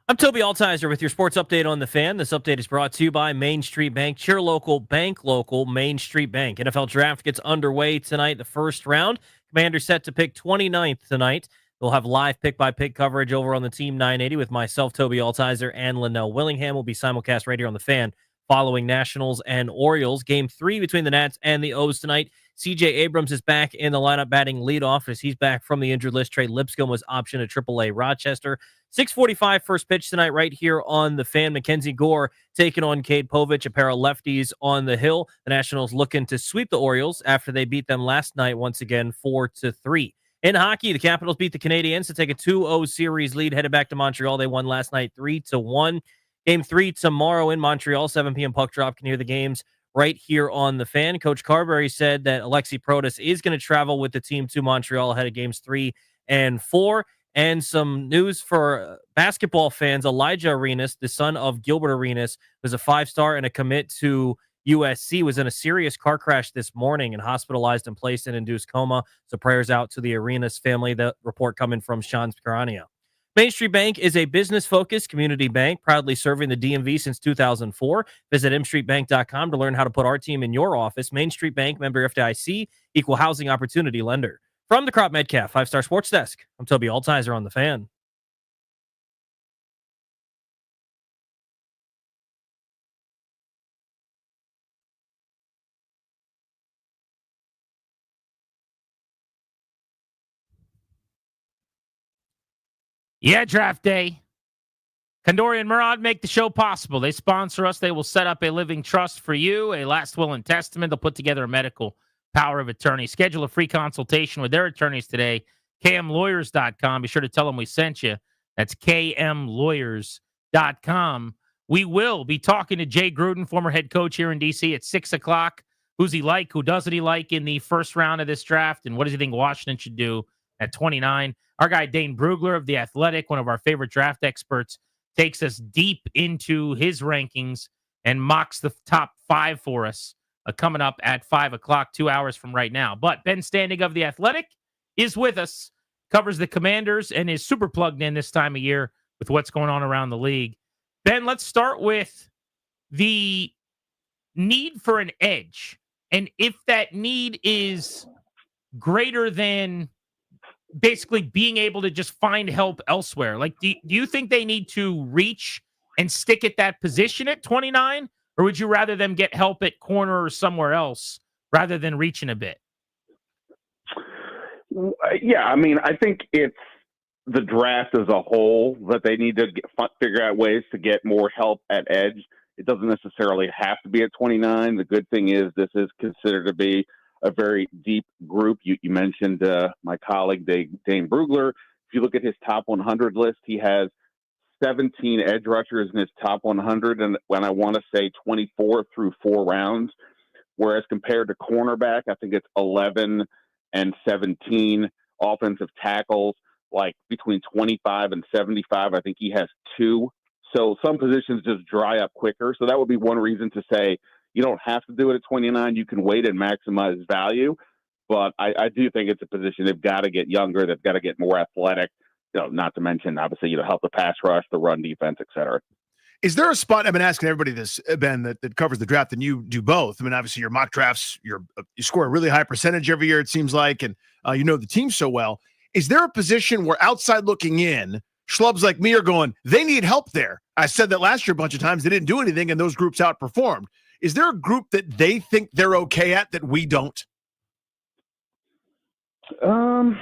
I'm Toby Altizer with your sports update on the Fan. This update is brought to you by Main Street Bank. Cheer local, bank local, Main Street Bank. NFL draft gets underway tonight, the first round. Commanders set to pick 29th tonight. We'll have live pick-by-pick coverage over on the Team 980 with myself, Toby Altizer, and Linnell Willingham. Will be simulcast right here on the Fan following Nationals and Orioles. Game 3 between the Nats and the O's tonight. C.J. Abrams is back in the lineup batting leadoff as he's back from the injured list. Trey Lipscomb was optioned at AAA Rochester. 6:45 first pitch tonight right here on the Fan. Mackenzie Gore taking on Cade Povich, a pair of lefties on the hill. The Nationals looking to sweep the Orioles after they beat them last night once again 4-3. In hockey, the Capitals beat the Canadiens to take a 2-0 series lead, headed back to Montreal. They won last night 3-1. Game 3 tomorrow in Montreal, 7 p.m. puck drop. Can hear the games right here on the Fan. Coach Carberry said that Alexi Protas is going to travel with the team to Montreal ahead of games 3 and 4. And some news for basketball fans. Elijah Arenas, the son of Gilbert Arenas, was a 5-star and a commit to USC, was in a serious car crash this morning and hospitalized and placed in induced coma. So prayers out to the Arenas family. The report coming from Sean Scarania. Main Street Bank is a business-focused community bank proudly serving the DMV since 2004. Visit mstreetbank.com to learn how to put our team in your office. Main Street Bank, member FDIC, equal housing opportunity lender. From the Crop Metcalf 5-Star Sports Desk, I'm Toby Altizer on the Fan. Yeah, draft day. Kandori and Murad make the show possible. They sponsor us. They will set up a living trust for you, a last will and testament. They'll put together a medical power of attorney. Schedule a free consultation with their attorneys today. KMLawyers.com. Be sure to tell them we sent you. That's KMLawyers.com. We will be talking to Jay Gruden, former head coach here in D.C. at 6 o'clock. Who's he like? Who doesn't he like in the first round of this draft? And what does he think Washington should do at 29? Our guy Dane Brugler of The Athletic, one of our favorite draft experts, takes us deep into his rankings and mocks the top 5 for us coming up at 5 o'clock, 2 hours from right now. But Ben Standing of The Athletic is with us, covers the Commanders, and is super plugged in this time of year with what's going on around the league. Ben, let's start with the need for an edge. And if that need is greater than basically being able to just find help elsewhere. Like, do you think they need to reach and stick at that position at 29? Or would you rather them get help at corner or somewhere else rather than reaching a bit? Yeah, I mean, I think it's the draft as a whole that they need to figure out ways to get more help at edge. It doesn't necessarily have to be at 29. The good thing is this is considered to be a very deep group. You mentioned my colleague, Dane Brugler. If you look at his top 100 list, he has 17 edge rushers in his top 100, and when I want to say 24 through 4 rounds, whereas compared to cornerback, I think it's 11 and 17 offensive tackles, like between 25 and 75. I think he has 2. So some positions just dry up quicker. So that would be one reason to say, you don't have to do it at 29. You can wait and maximize value. But I do think it's a position they've got to get younger. They've got to get more athletic, not to mention, obviously, help the pass rush, the run defense, et cetera. Is there a spot, I've been asking everybody this, Ben, that covers the draft, and you do both. I mean, obviously, your mock drafts, you score a really high percentage every year, it seems like, and you know the team so well. Is there a position where outside looking in, schlubs like me are going, they need help there? I said that last year a bunch of times. They didn't do anything, and those groups outperformed. Is there a group that they think they're okay at that we don't? I'm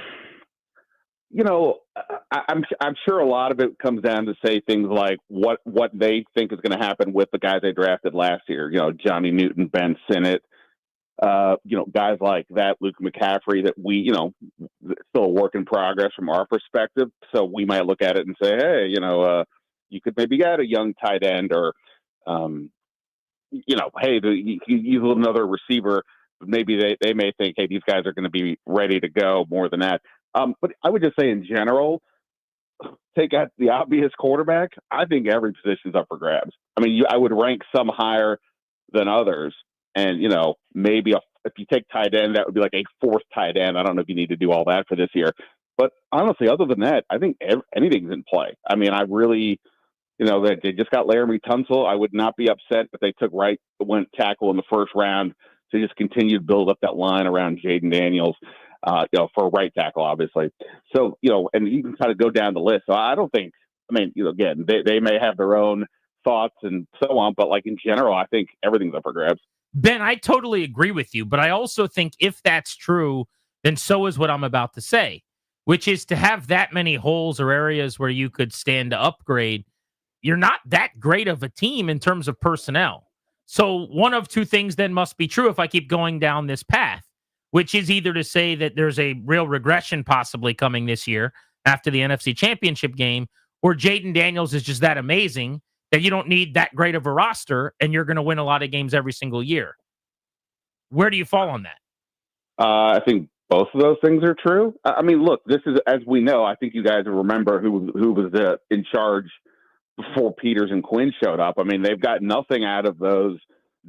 sure a lot of it comes down to say things like what they think is going to happen with the guys they drafted last year. Johnny Newton, Ben Sinnott, guys like that, Luke McCaffrey, that we, still a work in progress from our perspective. So we might look at it and say, hey, you could maybe get a young tight end or, hey, you use another receiver. Maybe they may think, hey, these guys are going to be ready to go more than that. But I would just say in general, take out the obvious quarterback. I think every position's up for grabs. I mean, I would rank some higher than others. And, maybe if you take tight end, that would be like a 4th tight end. I don't know if you need to do all that for this year. But honestly, other than that, I think anything's in play. I mean, I really they just got Laramie Tunsil. I would not be upset if they went tackle in the first round to just continue to build up that line around Jaden Daniels, for a right tackle, obviously. So, and you can kind of go down the list. So I don't think, again, they may have their own thoughts and so on, but like in general, I think everything's up for grabs. Ben, I totally agree with you, but I also think if that's true, then so is what I'm about to say, which is to have that many holes or areas where you could stand to upgrade. You're not that great of a team in terms of personnel. So one of two things then must be true if I keep going down this path, which is either to say that there's a real regression possibly coming this year after the NFC Championship game, or Jaden Daniels is just that amazing that you don't need that great of a roster and you're going to win a lot of games every single year. Where do you fall on that? I think both of those things are true. Look, this is, as we know, I think you guys remember who was in charge before Peters and Quinn showed up. They've got nothing out of those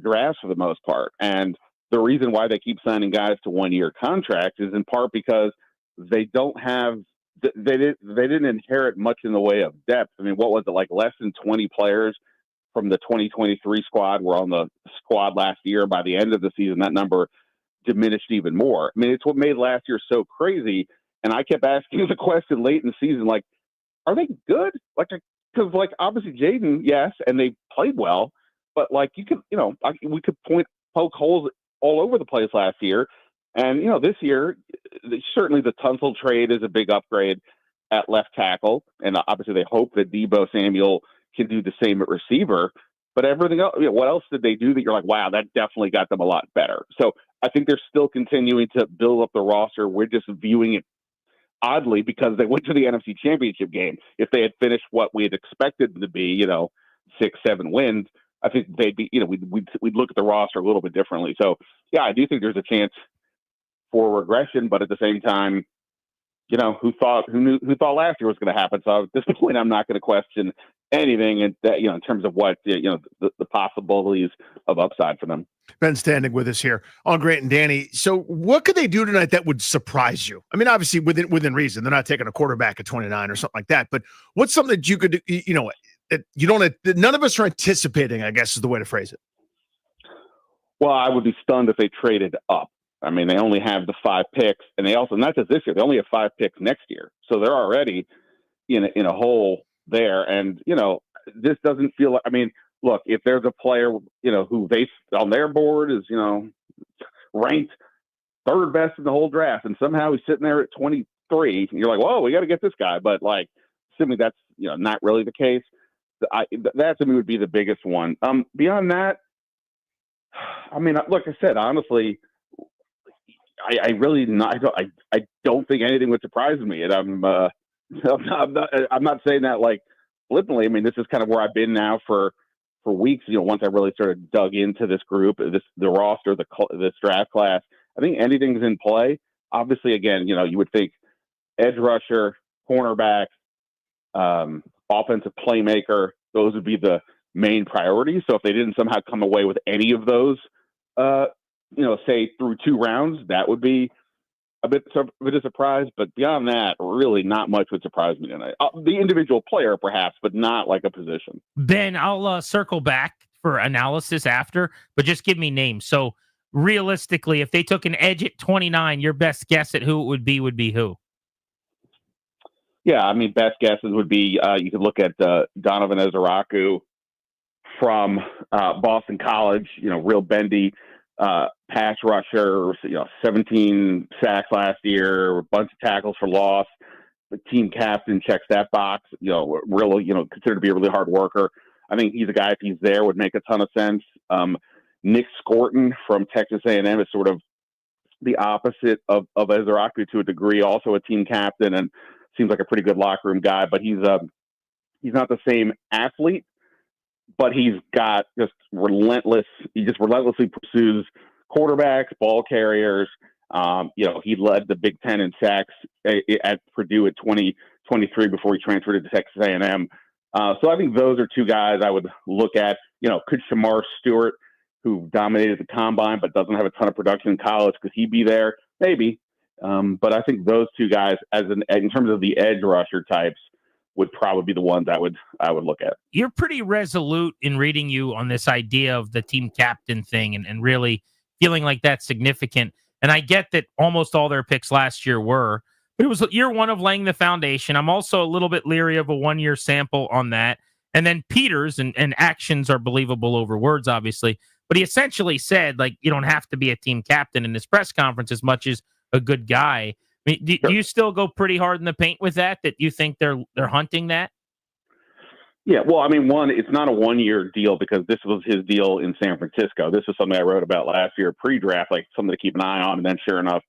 drafts for the most part. And the reason why they keep signing guys to 1-year contracts is in part because they didn't inherit much in the way of depth. What was it, like less than 20 players from the 2023 squad were on the squad last year. By the end of the season, that number diminished even more. It's what made last year so crazy. And I kept asking the question late in the season, like, are they good? Because obviously Jaden, yes, and they played well, but we could poke holes all over the place last year. And, this year, certainly the Tunsil trade is a big upgrade at left tackle. And obviously they hope that Deebo Samuel can do the same at receiver. But everything else, what else did they do that you're like, wow, that definitely got them a lot better? So I think they're still continuing to build up the roster. We're just viewing it oddly because they went to the NFC Championship game. If they had finished what we had expected them to be, 6-7 wins, I think they'd be, we'd look at the roster a little bit differently. So, yeah, I do think there's a chance for regression, but at the same time, who thought last year was going to happen? So at this point, I'm not going to question anything, and that, in terms of what the possibilities of upside for them. Ben standing with us here on Grant and Danny. So what could they do tonight that would surprise you? Obviously within reason, they're not taking a quarterback at 29 or something like that. But what's something that you could, that you don't, that none of us are anticipating, I guess is the way to phrase it. Well, I would be stunned if they traded up. They only have the 5 picks, and they also, not just this year, they only have 5 picks next year. So they're already in a hole there. And, this doesn't feel like, look, if there's a player, who they on their board is, ranked 3rd best in the whole draft, and somehow he's sitting there at 23, and you're like, whoa, we got to get this guy. But assuming that's, not really the case, that to me would be the biggest one. Beyond that, like I said, honestly, I really not. I don't think anything would surprise me, and I'm not saying that flippantly. This is kind of where I've been now for weeks. Once I really sort of dug into this group, the roster, this draft class, I think anything's in play. Obviously, again, you would think edge rusher, cornerback, offensive playmaker, those would be the main priorities. So if they didn't somehow come away with any of those, say through 2 rounds, that would be a bit of a surprise. But beyond that, really not much would surprise me tonight. The individual player, perhaps, but not like a position. Ben, I'll circle back for analysis after, but just give me names. So realistically, if they took an edge at 29, your best guess at who it would be who? Yeah, best guesses would be you could look at Donovan Ezeraku from Boston College, real bendy pass rusher, 17 sacks last year, a bunch of tackles for loss. The team captain checks that box, really, considered to be a really hard worker. I think he's a guy, if he's there, would make a ton of sense. Nick Scorton from Texas A&M is sort of the opposite of Ezeraku to a degree, also a team captain and seems like a pretty good locker room guy, but he's not the same athlete, but he's got he just relentlessly pursues quarterbacks, ball carriers. He led the Big Ten in sacks at Purdue at 2023 before he transferred to Texas A&M. So I think those are 2 guys I would look at. Could Shamar Stewart, who dominated the combine but doesn't have a ton of production in college, could he be there? Maybe. But I think those 2 guys, in terms of the edge rusher types, would probably be the ones I would look at. You're pretty resolute in reading you on this idea of the team captain thing and really feeling like that's significant. And I get that almost all their picks last year were, but it was year one of laying the foundation. I'm also a little bit leery of a 1-year sample on that. And then Peters and actions are believable over words, obviously. But he essentially said, like, you don't have to be a team captain in this press conference as much as a good guy. I mean, do you still go pretty hard in the paint with that you think they're hunting that? Yeah, well, I mean, one, it's not a 1-year deal because this was his deal in San Francisco. This was something I wrote about last year pre-draft, like something to keep an eye on, and then sure enough,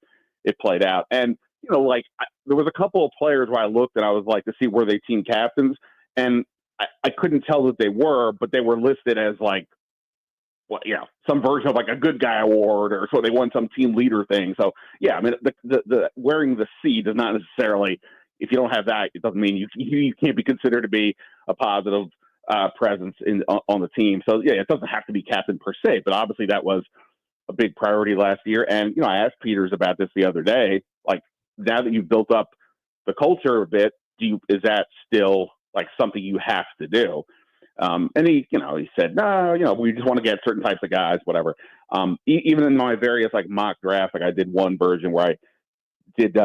it played out. And, there was a couple of players where I looked and I was like to see were they team captains, and I couldn't tell that they were, but they were listed as like, some version of like a good guy award, or so they won some team leader thing. So yeah, I mean, the wearing the C does not necessarily, if you don't have that, it doesn't mean you can't be considered to be a positive presence on the team. So yeah, it doesn't have to be captain per se, but obviously that was a big priority last year. And I asked Peters about this the other day. Like, now that you've built up the culture a bit, is that still like something you have to do? And he said, no, we just want to get certain types of guys, whatever. Even in my various like mock drafts, like I did one version where I did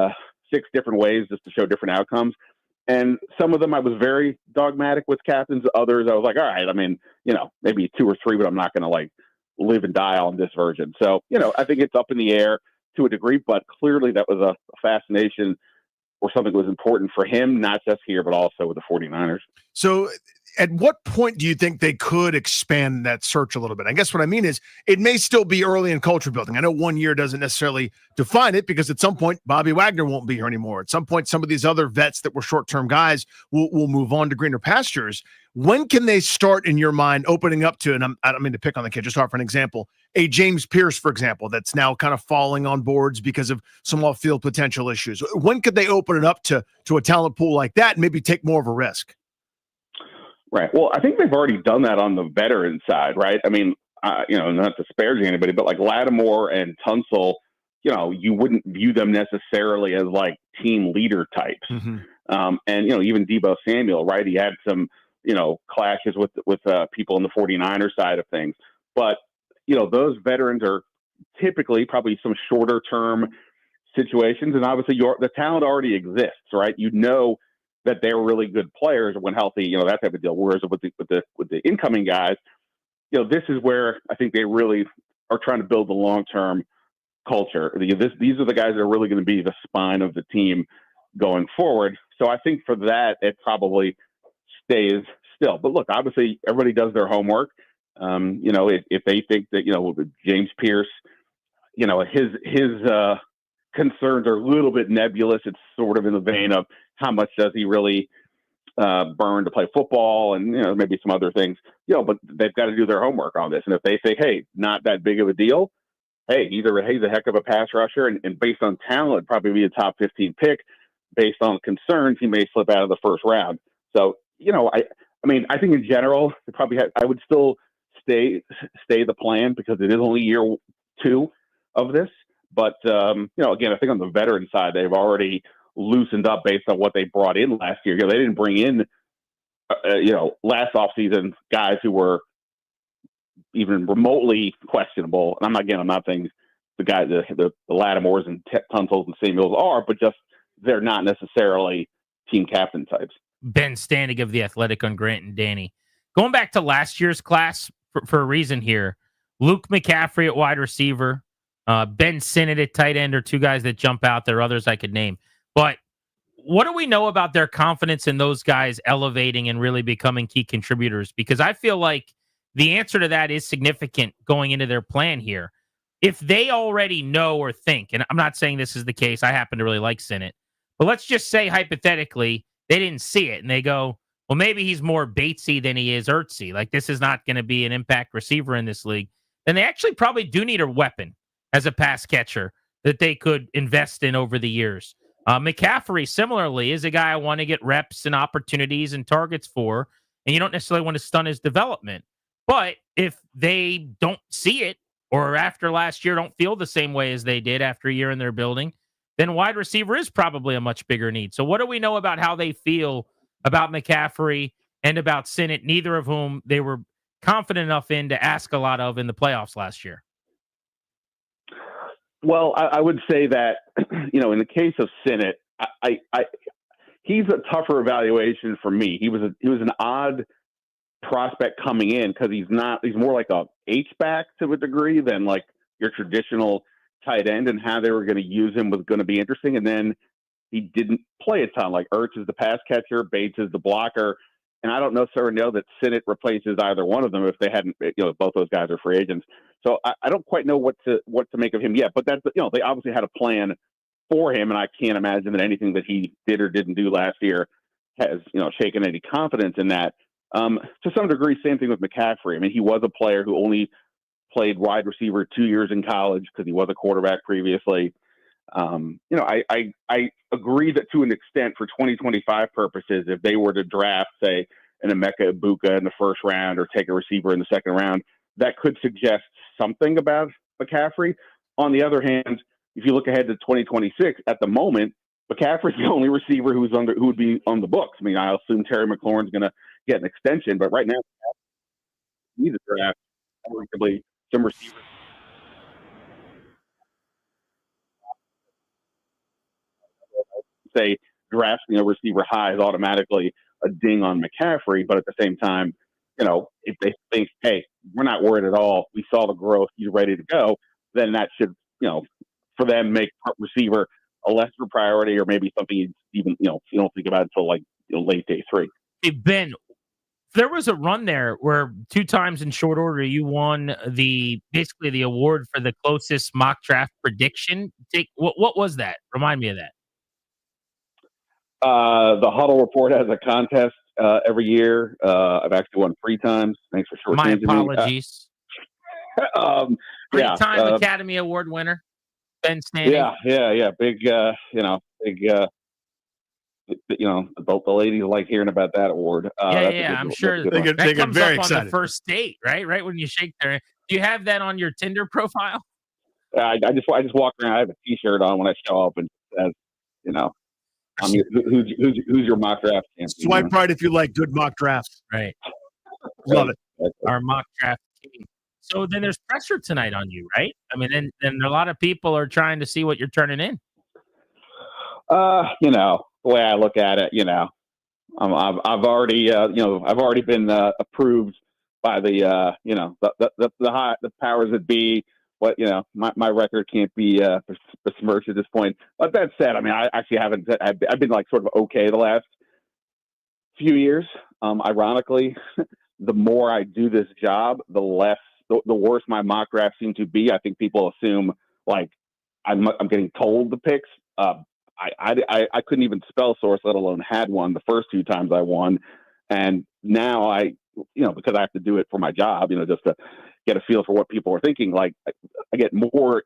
6 different ways just to show different outcomes. And some of them I was very dogmatic with captains. Others I was like, all right, I mean, maybe 2 or 3, but I'm not going to like live and die on this version. So, I think it's up in the air to a degree, but clearly that was a fascination or something that was important for him, not just here, but also with the 49ers. So at what point do you think they could expand that search a little bit? I guess what I mean is it may still be early in culture building. I know 1 year doesn't necessarily define it because at some point Bobby Wagner won't be here anymore. At some point, some of these other vets that were short-term guys will move on to greener pastures. When can they start, in your mind, opening up to, and I don't mean to pick on the kid, just offer an example, a James Pierce, for example, that's now kind of falling on boards because of some off-field potential issues. When could they open it up to a talent pool like that and maybe take more of a risk? Right. Well, I think they've already done that on the veteran side, right? I mean, not disparaging anybody, but like Lattimore and Tunsil, you wouldn't view them necessarily as like team leader types. Mm-hmm. And, even Deebo Samuel, right? He had some, clashes with people on the 49er side of things. But, those veterans are typically probably some shorter term situations. And obviously the talent already exists, right? That they're really good players when healthy, that type of deal. Whereas with the incoming guys, this is where I think they really are trying to build the long-term culture. These are the guys that are really going to be the spine of the team going forward. So I think for that, it probably stays still. But look, obviously everybody does their homework. If they think that, James Pierce, his concerns are a little bit nebulous. It's sort of in the vein of how much does he really burn to play football, and maybe some other things. But they've got to do their homework on this. And if they say, hey, not that big of a deal, hey, either he's a heck of a pass rusher, and based on talent, probably be a top 15 pick. Based on concerns, he may slip out of the first round. So I think in general, I would still stay the plan because it is only year 2 of this. But, again, I think on the veteran side, they've already loosened up based on what they brought in last year. They didn't bring in, last offseason guys who were even remotely questionable. And I'm not saying the guys, the Lattimores and Tunsils and Samuels are, but just they're not necessarily team captain types. Ben Standig of The Athletic on Grant and Danny. Going back to last year's class for a reason here, Luke McCaffrey at wide receiver, Ben Sinnott at tight end are 2 guys that jump out. There are others I could name. But what do we know about their confidence in those guys elevating and really becoming key contributors? Because I feel like the answer to that is significant going into their plan here. If they already know or think, and I'm not saying this is the case, I happen to really like Sinnott, but let's just say hypothetically they didn't see it and they go, well, maybe he's more Batesy than he is Ertzy. Like, this is not going to be an impact receiver in this league. Then they actually probably do need a weapon as a pass catcher that they could invest in over the years. McCaffrey, similarly, is a guy I want to get reps and opportunities and targets for, and you don't necessarily want to stun his development. But if they don't see it, or after last year don't feel the same way as they did after a year in their building, then wide receiver is probably a much bigger need. So what do we know about how they feel about McCaffrey and about Sinnott, neither of whom they were confident enough in to ask a lot of in the playoffs last year. Well, I would say that, in the case of Sinnott, he's a tougher evaluation for me. He was an odd prospect coming in because he's more like a H-back to a degree than like your traditional tight end, and how they were going to use him was going to be interesting. And then he didn't play a ton. Like Ertz is the pass catcher, Bates is the blocker. And I don't necessarily know that Sinnott replaces either one of them if they hadn't, both those guys are free agents. So I don't quite know what to make of him yet. But that's, they obviously had a plan for him, and I can't imagine that anything that he did or didn't do last year has, shaken any confidence in that. To some degree, same thing with McCaffrey. I mean, he was a player who only played wide receiver 2 years in college because he was a quarterback previously. I agree that to an extent for 2025 purposes, if they were to draft, say, an Emeka Ibuka in the first round or take a receiver in the second round, that could suggest something about McCaffrey. On the other hand, if you look ahead to 2026, at the moment, McCaffrey's the only receiver who would be on the books. I mean, I assume Terry McLaurin's going to get an extension, but right now, he's a draft arguably some receivers. Say drafting a receiver high is automatically a ding on McCaffrey, but at the same time, if they think, hey, we're not worried at all, we saw the growth, he's ready to go, then that should, for them, make receiver a lesser priority, or maybe something even, you don't think about until like late day 3. Hey, Ben, there was a run there where 2 times in short order you won basically the award for the closest mock draft prediction. What was that? Remind me of that. The Huddle Report has a contest every year. I've actually won 3 times. Thanks for short. My apologies. Yeah, Three-time Academy Award winner, Ben Standing. Yeah. Big, the ladies like hearing about that award. I'm sure They get comes very up excited on the first date, right? Right when you shake their. Do you have that on your Tinder profile? I just walk around. I have a T-shirt on when I show up, and it says, who's your mock draft champion? Swipe right if you like good mock drafts. Right. Love it. Our mock draft team. So then there's pressure tonight on you, right? I mean, then a lot of people are trying to see what you're turning in. The way I look at it, I've already been approved by the powers that be. But my record can't be besmirched at this point. But that said, I mean, I actually haven't. I've been like sort of okay the last few years. Ironically, the more I do this job, the worse my mock drafts seem to be. I think people assume like I'm getting told the picks. I couldn't even spell source, let alone had one the first 2 times I won, and now because I have to do it for my job, just to get a feel for what people are thinking. Like I get more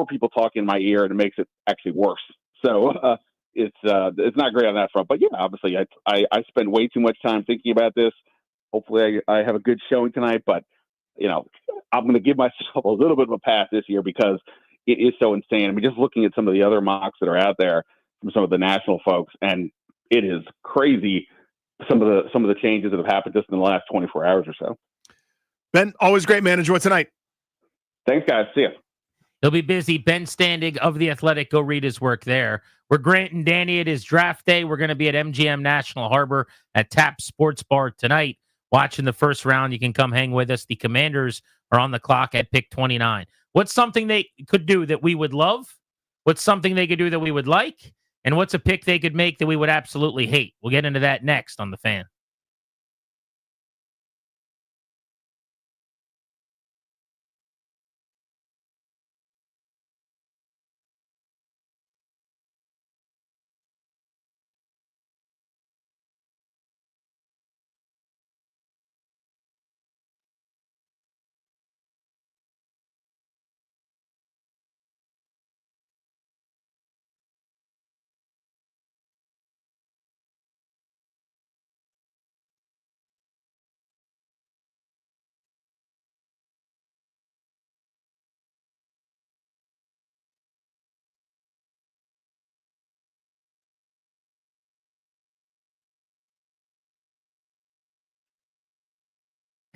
people talking in my ear, and it makes it actually worse. So it's not great on that front. But yeah, obviously I spend way too much time thinking about this. Hopefully I have a good showing tonight, but I'm going to give myself a little bit of a pass this year because it is so insane. I mean, just looking at some of the other mocks that are out there from some of the national folks, and it is crazy. Some of the changes that have happened just in the last 24 hours or so. Ben, always great, man. Enjoy tonight. Thanks, guys. See ya. He'll be busy. Ben Standing of The Athletic. Go read his work there. We're Grant and Danny. It is draft day. We're going to be at MGM National Harbor at Tap Sports Bar tonight, watching the first round. You can come hang with us. The Commanders are on the clock at pick 29. What's something they could do that we would love? What's something they could do that we would like? And what's a pick they could make that we would absolutely hate? We'll get into that next on The Fan.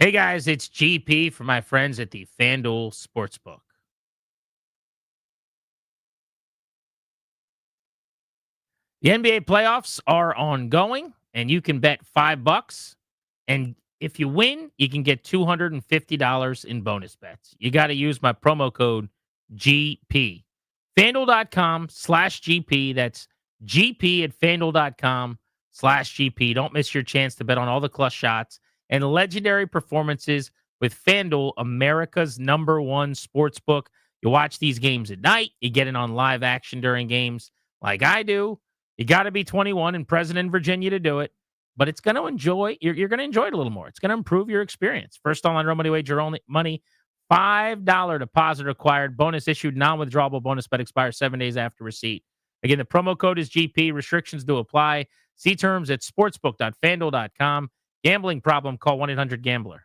Hey guys, it's GP for my friends at the FanDuel Sportsbook. The NBA playoffs are ongoing, and you can bet $5. And if you win, you can get $250 in bonus bets. You got to use my promo code GP. FanDuel.com/GP. That's GP at FanDuel.com/GP. Don't miss your chance to bet on all the clutch shots and legendary performances with FanDuel, America's #1 sportsbook. You watch these games at night. You get in on live action during games like I do. You got to be 21 and present in Virginia to do it, but it's going to you're going to enjoy it a little more. It's going to improve your experience. First online real money wager only money, $5 deposit required. Bonus issued, non-withdrawable bonus bet expires 7 days after receipt. Again, the promo code is GP. Restrictions do apply. See terms at sportsbook.fanduel.com. Gambling problem, call 1-800-GAMBLER.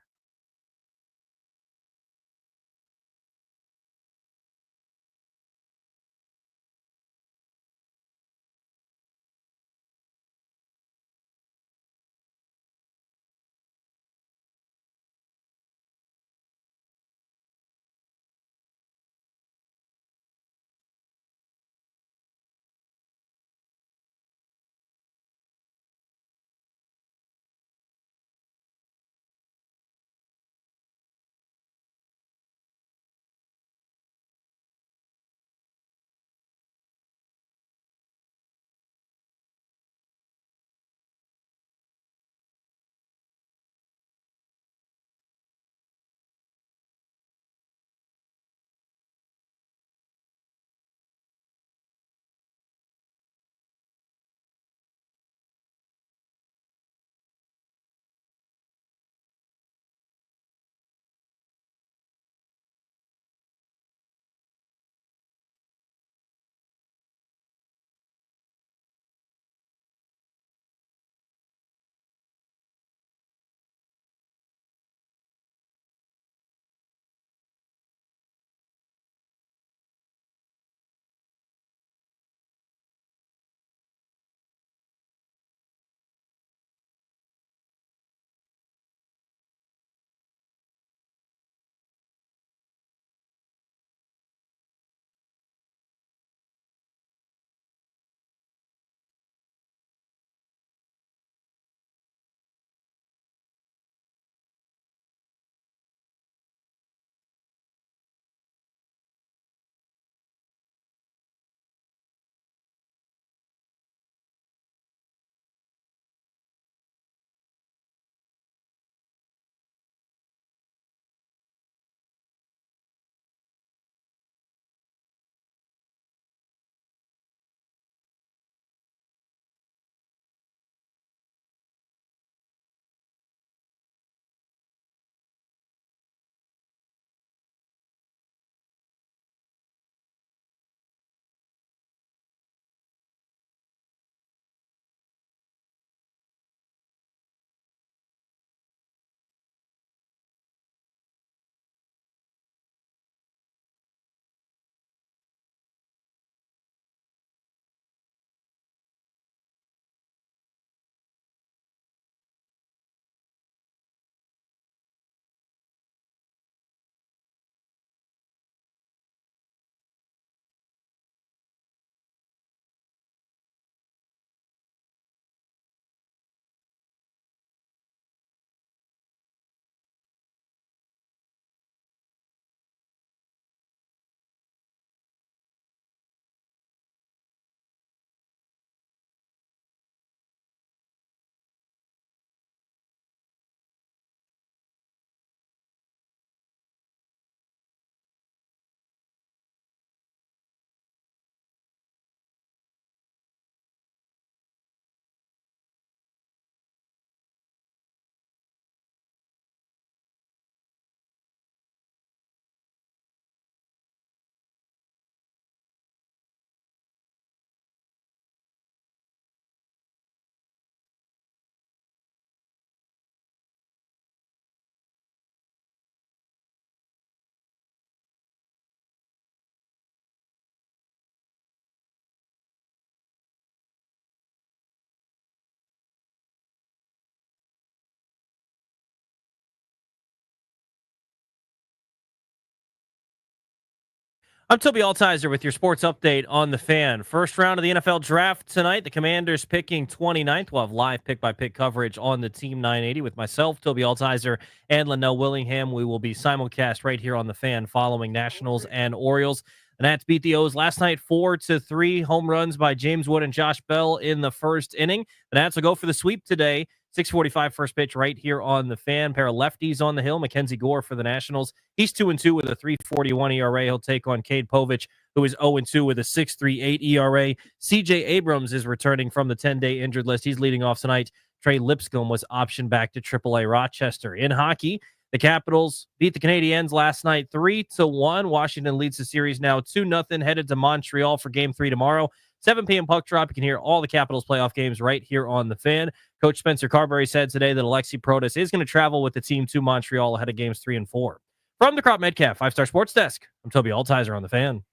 I'm Toby Altizer with your sports update on the Fan. First round of the NFL draft tonight. The Commanders picking 29th. We'll have live pick-by-pick coverage on the Team 980 with myself, Toby Altizer, and Linnell Willingham. We will be simulcast right here on the Fan following Nationals and Orioles. The Nats beat the O's last night 4-3. Home runs by James Wood and Josh Bell in the first inning. The Nats will go for the sweep today. 6:45 first pitch right here on the Fan. Pair of lefties on the hill. Mackenzie Gore for the Nationals. He's 2-2 with a 3.41 ERA. He'll take on Cade Povich, who is 0-2 with a 6.38 ERA. CJ Abrams is returning from the 10-day injured list. He's leading off tonight. Trey Lipscomb was optioned back to AAA Rochester. In hockey, the Capitals beat the Canadiens last night 3-1. Washington leads the series now 2-0, headed to Montreal for Game 3 tomorrow. 7 p.m. puck drop. You can hear all the Capitals playoff games right here on the Fan. Coach Spencer Carberry said today that Alexi Protas is going to travel with the team to Montreal ahead of Games 3 and 4. From the Crop Metcalf 5-Star Sports Desk, I'm Toby Altizer on the Fan.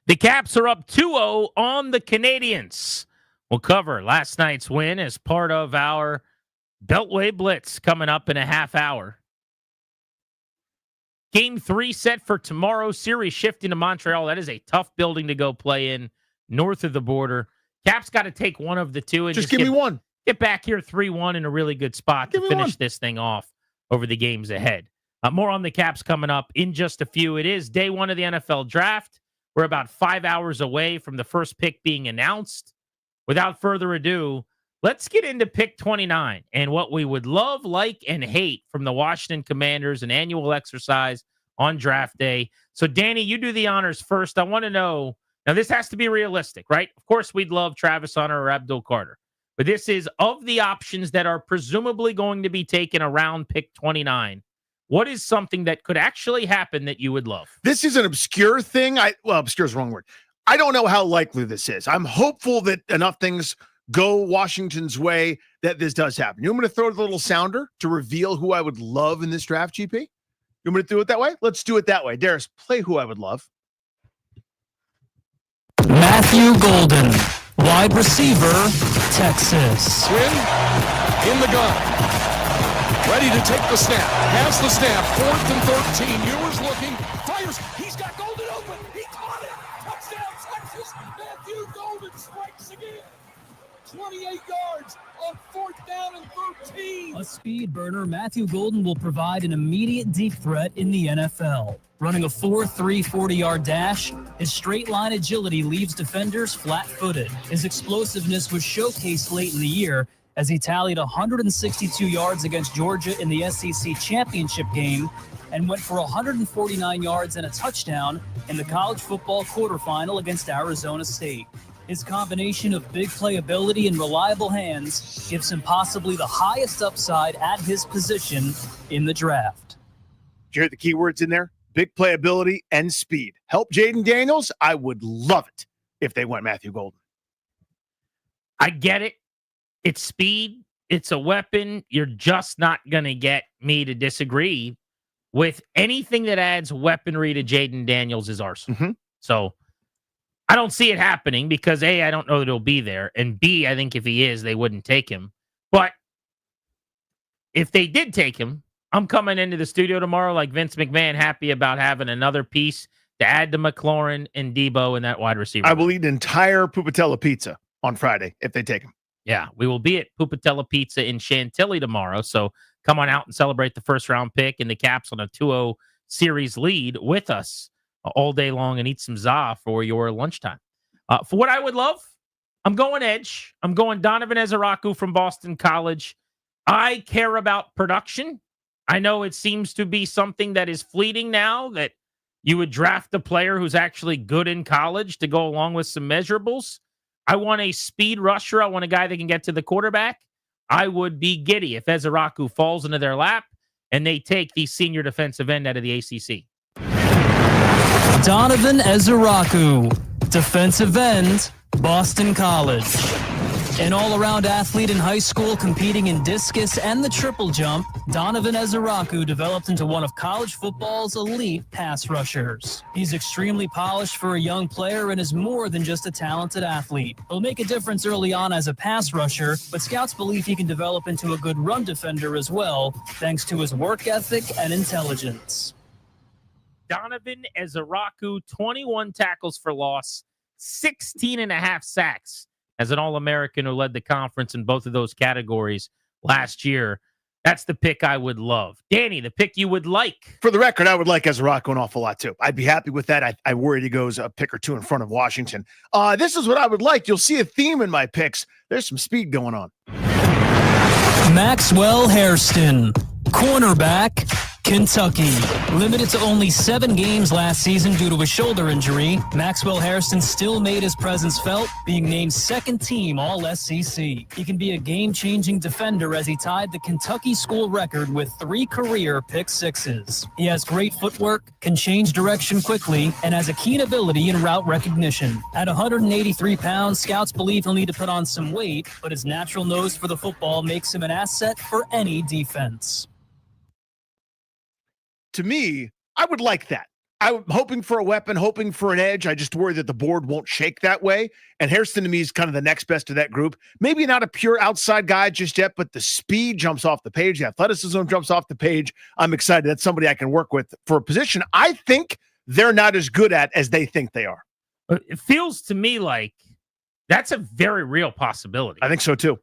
The Caps are up 2-0 on the Canadiens. We'll cover last night's win as part of our Beltway Blitz coming up in a half hour. Game 3 set for tomorrow. Series shifting to Montreal. That is a tough building to go play in north of the border. Caps got to take one of the two. And just give me one. Get back here 3-1 in a really good spot to finish this thing off over the games ahead. More on the Caps coming up in just a few. It is day 1 of the NFL Draft. We're about 5 hours away from the first pick being announced. Without further ado, let's get into pick 29 and what we would love, like, and hate from the Washington Commanders, an annual exercise on draft day. So, Danny, you do the honors first. I want to know, now this has to be realistic, right? Of course, we'd love Travis Hunter or Abdul Carter, but this is of the options that are presumably going to be taken around pick 29. What is something that could actually happen that you would love? This is an obscure thing. Obscure is the wrong word. I don't know how likely this is. I'm hopeful that enough things go Washington's way that this does happen. You want me to throw the little sounder to reveal who I would love in this draft, GP? You want me to do it that way? Let's do it that way. Darius, play who I would love. Matthew Golden, wide receiver, Texas. Quinn in the gun. Ready to take the snap. Has the snap. 4th and 13. Ewers looking. Fires. He's got Golden open. He caught it. Touchdown, Texas. Matthew Golden strikes again. 28 yards on 4th down and 13. A speed burner, Matthew Golden will provide an immediate deep threat in the NFL. Running a 4.3 40-yard dash, his straight-line agility leaves defenders flat-footed. His explosiveness was showcased late in the year as he tallied 162 yards against Georgia in the SEC championship game and went for 149 yards and a touchdown in the college football quarterfinal against Arizona State. His combination of big playability and reliable hands gives him possibly the highest upside at his position in the draft. Did you hear the key words in there? Big playability and speed. Help Jaden Daniels? I would love it if they went Matthew Golden. I get it. It's speed. It's a weapon. You're just not going to get me to disagree with anything that adds weaponry to Jaden Daniels' arsenal. Mm-hmm. So I don't see it happening because A, I don't know that he'll be there. And B, I think if he is, they wouldn't take him. But if they did take him, I'm coming into the studio tomorrow like Vince McMahon, happy about having another piece to add to McLaurin and Debo and that wide receiver. I will eat an entire Pupatella pizza on Friday if they take him. Yeah, we will be at Pupatella Pizza in Chantilly tomorrow. So come on out and celebrate the first round pick and the Caps on a 2-0 series lead with us all day long and eat some za for your lunchtime. For what I would love, I'm going edge. I'm going Donovan Ezeraku from Boston College. I care about production. I know it seems to be something that is fleeting now, that you would draft a player who's actually good in college to go along with some measurables. I want a speed rusher. I want a guy that can get to the quarterback. I would be giddy if Ezeraku falls into their lap and they take the senior defensive end out of the ACC. Donovan Ezeraku, defensive end, Boston College. An all-around athlete in high school competing in discus and the triple jump, Donovan Ezeraku developed into one of college football's elite pass rushers. He's extremely polished for a young player and is more than just a talented athlete. He'll make a difference early on as a pass rusher, but scouts believe he can develop into a good run defender as well, thanks to his work ethic and intelligence. Donovan Ezeraku, 21 tackles for loss, 16 and a half sacks as an All-American who led the conference in both of those categories last year. That's the pick I would love. Danny, the pick you would like. For the record, I would like Ezeraku an awful lot too. I'd be happy with that. I worried he goes a pick or two in front of Washington. This is what I would like. You'll see a theme in my picks. There's some speed going on. Maxwell Hairston, cornerback, Kentucky. Limited to only 7 games last season due to a shoulder injury, Maxwell Hairston still made his presence felt, being named second team All-SEC. He can be a game-changing defender as he tied the Kentucky school record with 3 career pick sixes. He has great footwork, can change direction quickly, and has a keen ability in route recognition. At 183 pounds, scouts believe he'll need to put on some weight, but his natural nose for the football makes him an asset for any defense. To me, I would like that. I'm hoping for a weapon, hoping for an edge. I just worry that the board won't shake that way. And Hairston to me is kind of the next best of that group. Maybe not a pure outside guy just yet, but the speed jumps off the page. The athleticism jumps off the page. I'm excited. That's somebody I can work with for a position I think they're not as good at as they think they are. It feels to me like that's a very real possibility. I think so too.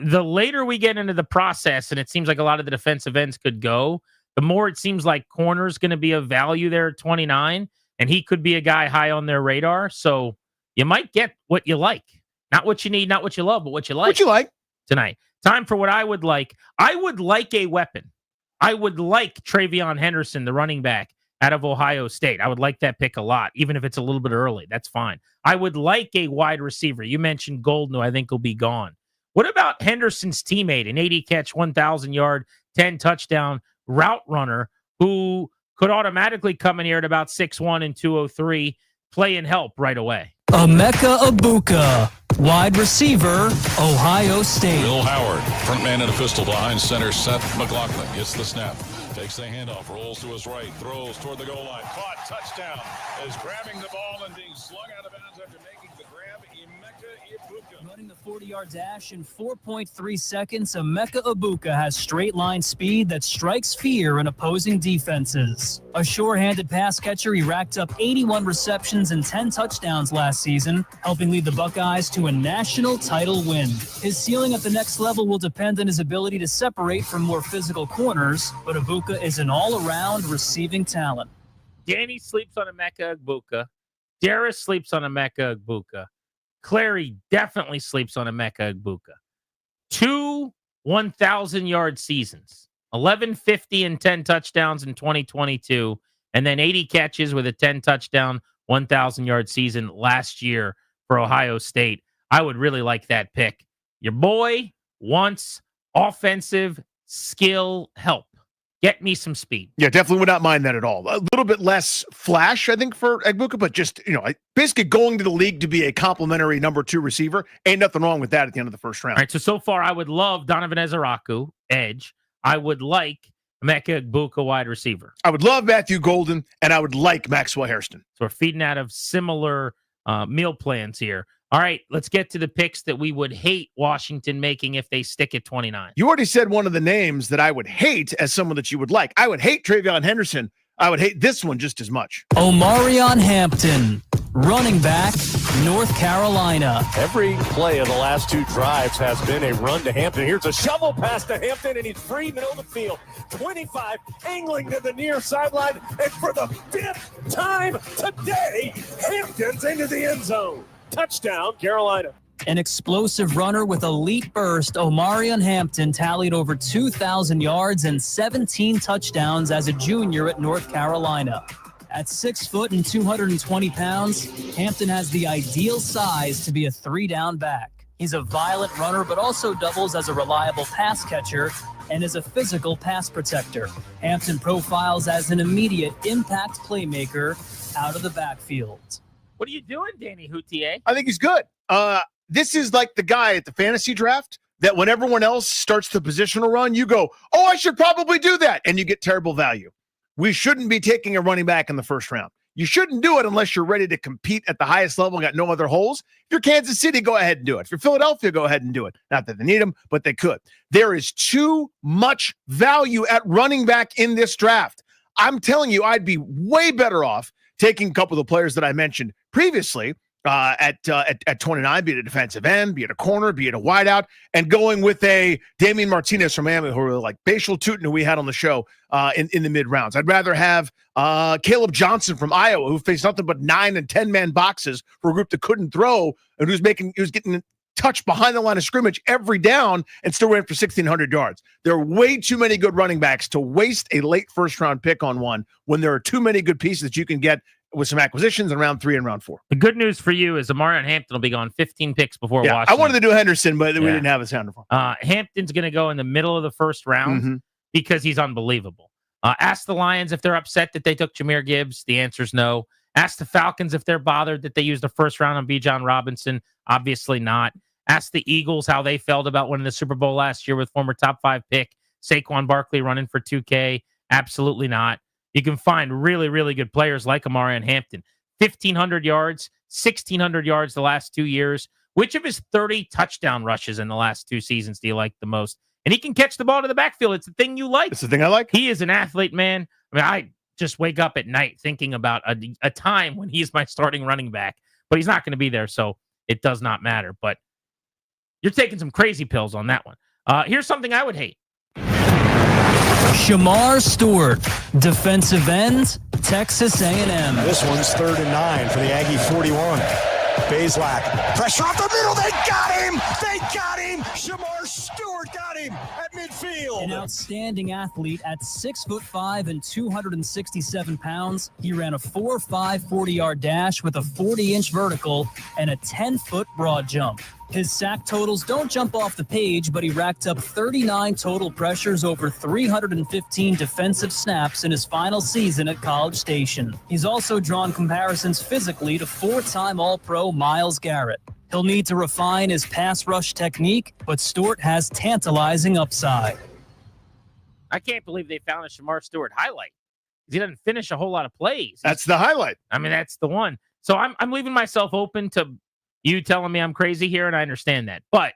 The later we get into the process, and it seems like a lot of the defensive ends could go, the more it seems like corner's going to be of value there at 29, and he could be a guy high on their radar. So you might get what you like. Not what you need, not what you love, but what you like. What you like. Tonight. Time for what I would like. I would like a weapon. I would like Travion Henderson, the running back out of Ohio State. I would like that pick a lot, even if it's a little bit early. That's fine. I would like a wide receiver. You mentioned Golden, who I think will be gone. What about Henderson's teammate, an 80-catch, 1,000-yard, 10-touchdown route runner who could automatically come in here at about 6'1" and 203, play and help right away? Emeka Egbuka, wide receiver, Ohio State. Will Howard, front man in a pistol behind center. Seth McLaughlin gets the snap, takes the handoff, rolls to his right, throws toward the goal line, caught, touchdown, is grabbing the ball and being slung out of bounds after making the grab. Emeka Egbuka. Running the 40-yard dash in 4.3 seconds, Emeka Egbuka has straight-line speed that strikes fear in opposing defenses. A sure-handed pass catcher, he racked up 81 receptions and 10 touchdowns last season, helping lead the Buckeyes to a national title win. His ceiling at the next level will depend on his ability to separate from more physical corners, but Egbuka is an all-around receiving talent. Danny sleeps on Emeka Egbuka. Darius sleeps on Emeka Egbuka. Clary definitely sleeps on Emeka Egbuka. 2 1,000-yard seasons, 1,150 and 10 touchdowns in 2022, and then 80 catches with a 10-touchdown, 1,000-yard season last year for Ohio State. I would really like that pick. Your boy wants offensive skill help. Get me some speed. Yeah, definitely would not mind that at all. A little bit less flash, I think, for Egbuka, but just, basically going to the league to be a complimentary number 2 receiver. Ain't nothing wrong with that at the end of the first round. All right, so far I would love Donovan Ezeraku, edge. I would like Emeka Egbuka, wide receiver. I would love Matthew Golden, and I would like Maxwell Hairston. So we're feeding out of similar meal plans here. All right, let's get to the picks that we would hate Washington making if they stick at 29. You already said one of the names that I would hate as someone that you would like. I would hate Travion Henderson. I would hate this one just as much. Omarion Hampton, running back, North Carolina. Every play of the last 2 drives has been a run to Hampton. Here's a shovel pass to Hampton, and he's free middle of the field. 25, angling to the near sideline, and for the 5th time today, Hampton's into the end zone. Touchdown, Carolina. An explosive runner with elite burst, Omarion Hampton tallied over 2,000 yards and 17 touchdowns as a junior at North Carolina. At 6 foot and 220 pounds, Hampton has the ideal size to be a 3-down back. He's a violent runner, but also doubles as a reliable pass catcher and is a physical pass protector. Hampton profiles as an immediate impact playmaker out of the backfield. What are you doing, Danny Houtier? I think he's good. this is like the guy at the fantasy draft that when everyone else starts the positional run, you go, oh, I should probably do that. And you get terrible value. We shouldn't be taking a running back in the first round. You shouldn't do it unless you're ready to compete at the highest level and got no other holes. If you're Kansas City, go ahead and do it. If you're Philadelphia, go ahead and do it. Not that they need them, but they could. There is too much value at running back in this draft. I'm telling you, I'd be way better off taking a couple of the players that I mentioned previously at 29, be it a defensive end, be it a corner, be it a wideout, and going with a Damian Martinez from Miami, who are like Bashal Tutin, who we had on the show in the mid rounds. I'd rather have Caleb Johnson from Iowa, who faced nothing but 9 and 10 man boxes for a group that couldn't throw and who's getting touched behind the line of scrimmage every down and still ran for 1,600 yards. There are way too many good running backs to waste a late first round pick on one when there are too many good pieces that you can get with some acquisitions in round 3 and round 4. The good news for you is Amarian Hampton will be gone 15 picks before Washington. I wanted to do Henderson, but we didn't have a sounder for him. Hampton's going to go in the middle of the first round because he's unbelievable. Ask the Lions if they're upset that they took Jahmyr Gibbs. The answer is no. Ask the Falcons if they're bothered that they used the first round on Bijan Robinson. Obviously not. Ask the Eagles how they felt about winning the Super Bowl last year with former top 5 pick Saquon Barkley running for 2K. Absolutely not. You can find really, really good players like Amarian Hampton. 1,500 yards, 1,600 yards the last 2 years. Which of his 30 touchdown rushes in the last 2 seasons do you like the most? And he can catch the ball to the backfield. It's the thing you like. It's the thing I like. He is an athlete, man. I mean, I just wake up at night thinking about a time when he's my starting running back. But he's not going to be there, so it does not matter. But you're taking some crazy pills on that one. Here's something I would hate. Shamar Stewart, defensive end, Texas A&M. This one's 3rd and 9 for the Aggie 41. Bazelak, pressure off the middle. They got him. They got him. Shamar Stewart got him at midfield. An outstanding athlete at 6'5" and 267 pounds. He ran a 4.5 40-yard dash with a 40-inch vertical and a 10-foot broad jump. His sack totals don't jump off the page, but he racked up 39 total pressures over 315 defensive snaps in his final season at College Station. He's also drawn comparisons physically to 4-time All-Pro Myles Garrett. He'll need to refine his pass rush technique, but Stewart has tantalizing upside. I can't believe they found a Shamar Stewart highlight. He doesn't finish a whole lot of plays. That's the highlight. I mean, that's the one. So I'm leaving myself open to you telling me I'm crazy here, and I understand that. But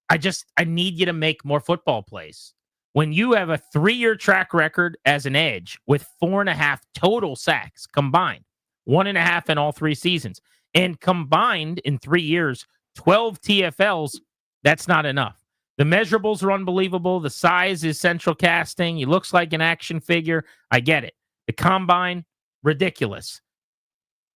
I need you to make more football plays. When you have a 3-year track record as an edge with 4.5 total sacks combined, 1.5 in all 3 seasons, and combined in 3 years, 12 TFLs, that's not enough. The measurables are unbelievable. The size is central casting. He looks like an action figure. I get it. The combine, ridiculous.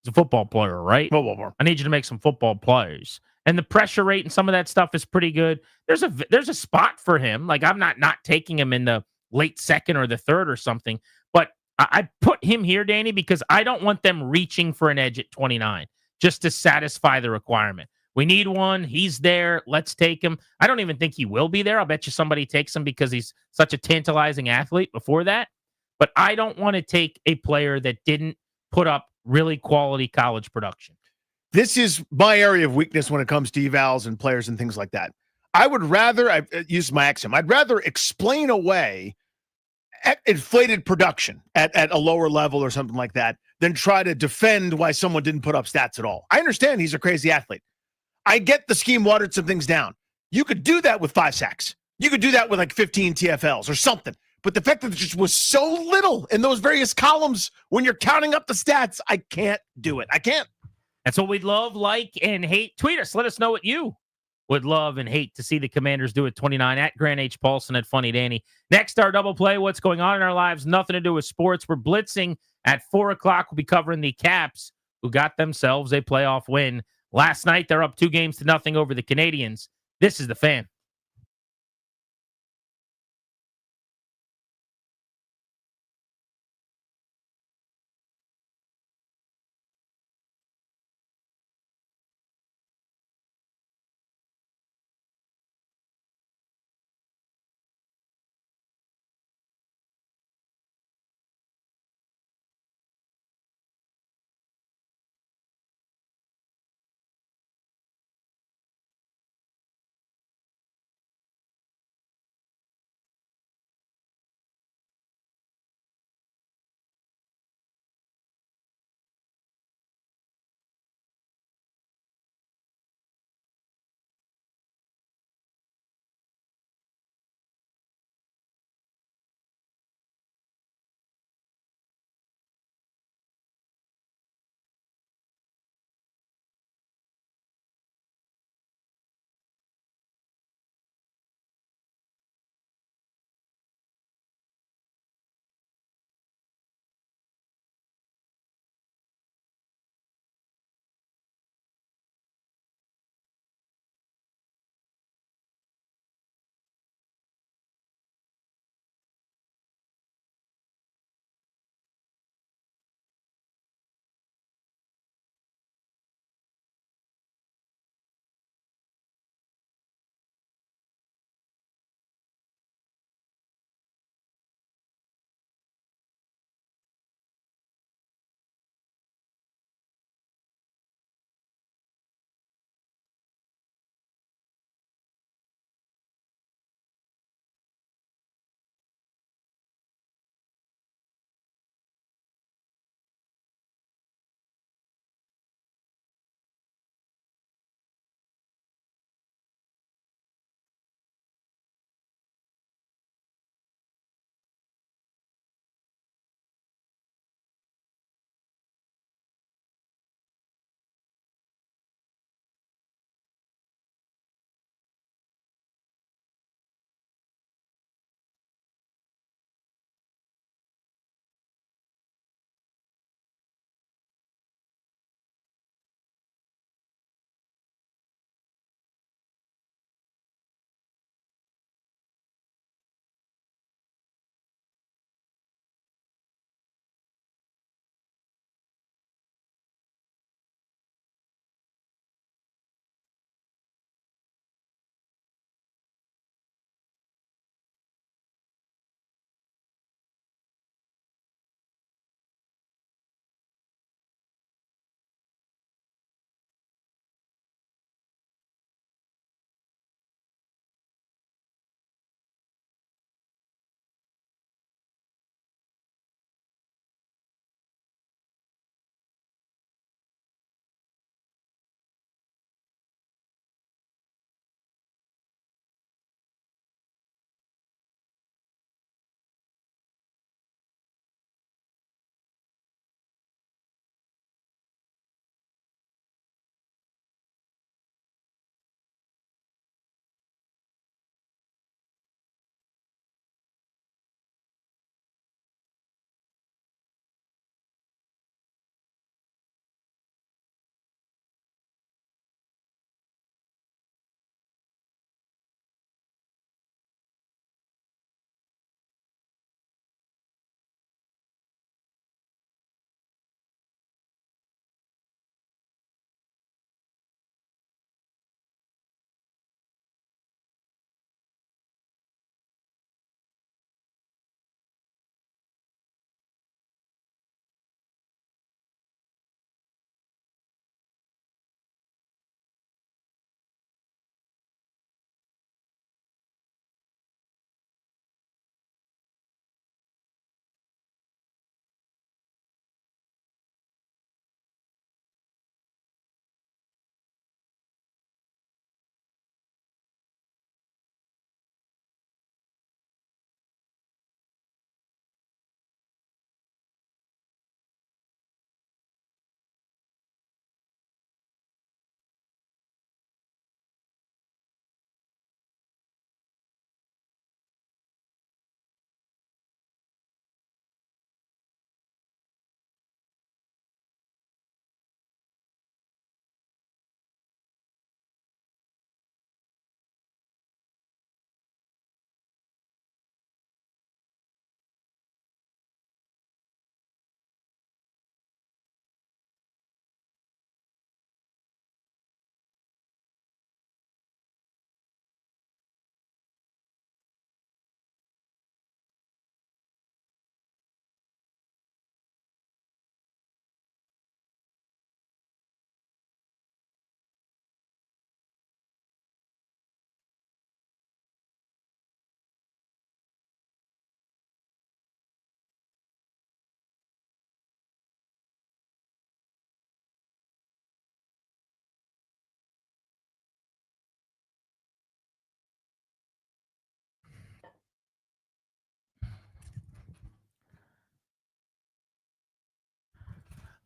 He's a football player, right? Football player. I need you to make some football plays. And the pressure rate and some of that stuff is pretty good. There's a spot for him. Like, I'm not taking him in the late 2nd or the 3rd or something. But I put him here, Danny, because I don't want them reaching for an edge at 29 just to satisfy the requirement. We need one. He's there. Let's take him. I don't even think he will be there. I'll bet you somebody takes him because he's such a tantalizing athlete before that. But I don't want to take a player that didn't put up really quality college production. This is my area of weakness when it comes to evals and players and things like that. I would rather, I've used my axiom, I'd rather explain away inflated production at a lower level or something like that than try to defend why someone didn't put up stats at all. I understand he's a crazy athlete. I get the scheme watered some things down. You could do that with 5 sacks. You could do that with like 15 TFLs or something. But the fact that there just was so little in those various columns when you're counting up the stats, I can't do it. I can't. That's what we'd love, like, and hate. Tweet us. Let us know what you would love and hate to see the Commanders do at 29 at Grant H. Paulson at Funny Danny. Next, our double play. What's going on in our lives? Nothing to do with sports. We're blitzing at 4 o'clock. We'll be covering the Caps, who got themselves a playoff win last night. They're up 2-0 over the Canadians. This is the Fan.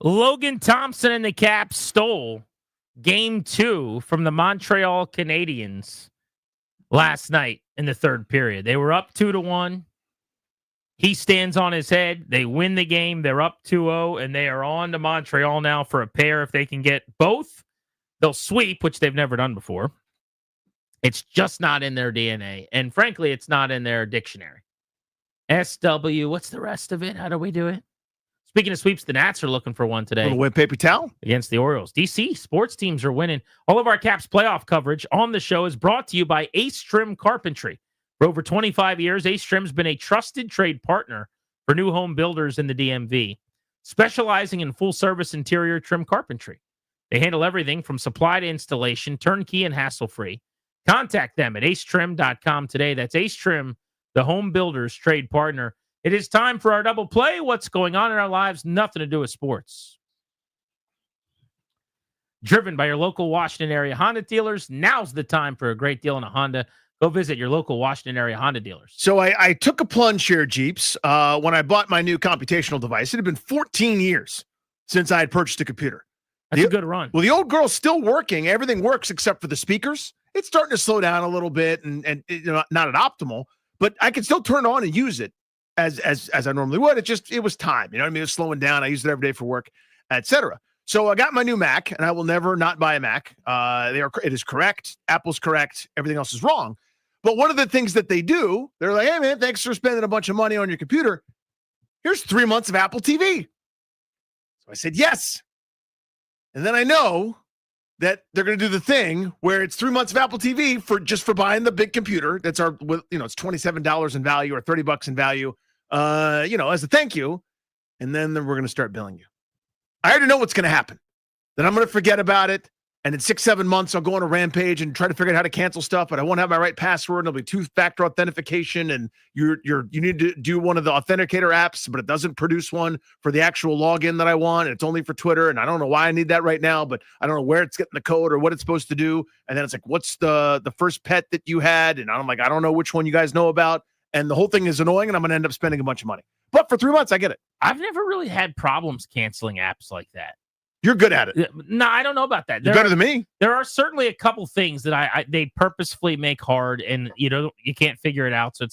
Logan Thompson and the Caps stole Game 2 from the Montreal Canadiens last night in the third period. They were up 2-1. He stands on his head. They win the game. They're up 2-0, and they are on to Montreal now for a pair. If they can get both, they'll sweep, which they've never done before. It's just not in their DNA. And frankly, it's not in their dictionary. SW, what's the rest of it? How do we do it? Speaking of sweeps, the Nats are looking for one today. Little wet paper towel against the Orioles. DC sports teams are winning. All of our Caps playoff coverage on the show is brought to you by Ace Trim Carpentry. For over 25 years, Ace Trim's been a trusted trade partner for new home builders in the DMV, specializing in full-service interior trim carpentry. They handle everything from supply to installation, turnkey and hassle-free. Contact them at acetrim.com today. That's Ace Trim, the home builder's trade partner. It is time for our double play. What's going on in our lives? Nothing to do with sports. Driven by your local Washington area Honda dealers, now's the time for a great deal on a Honda. Go visit your local Washington area Honda dealers. So I took a plunge here, Jeeps, when I bought my new computational device. It had been 14 years since I had purchased a computer. That's a good run. Well, the old girl's still working. Everything works except for the speakers. It's starting to slow down a little bit and not at optimal, but I can still turn it on and use it as I normally would. It was time. You know what I mean? It was slowing down. I use it every day for work, etc. So I got my new Mac, and I will never not buy a Mac. It is correct. Apple's correct. Everything else is wrong. But one of the things that they do, they're like, hey, man, thanks for spending a bunch of money on your computer. Here's 3 months of Apple TV. So I said, yes. And then I know that they're going to do the thing where it's 3 months of Apple TV for buying the big computer. That's it's $27 in value or $30 in value, as a thank you. And then we're going to start billing you. I already know what's going to happen. Then I'm going to forget about it. And in 6-7 months, I'll go on a rampage and try to figure out how to cancel stuff, but I won't have my right password. And it'll be two-factor authentication, and you need to do one of the authenticator apps, but it doesn't produce one for the actual login that I want. And it's only for Twitter, and I don't know why I need that right now, but I don't know where it's getting the code or what it's supposed to do. And then it's like, what's the first pet that you had? And I'm like, I don't know which one you guys know about. And the whole thing is annoying, and I'm going to end up spending a bunch of money. But for 3 months, I get it. I've never really had problems canceling apps like that. You're good at it. No, I don't know about that. You're better than me. There are certainly a couple things that they purposefully make hard, and you can't figure it out. So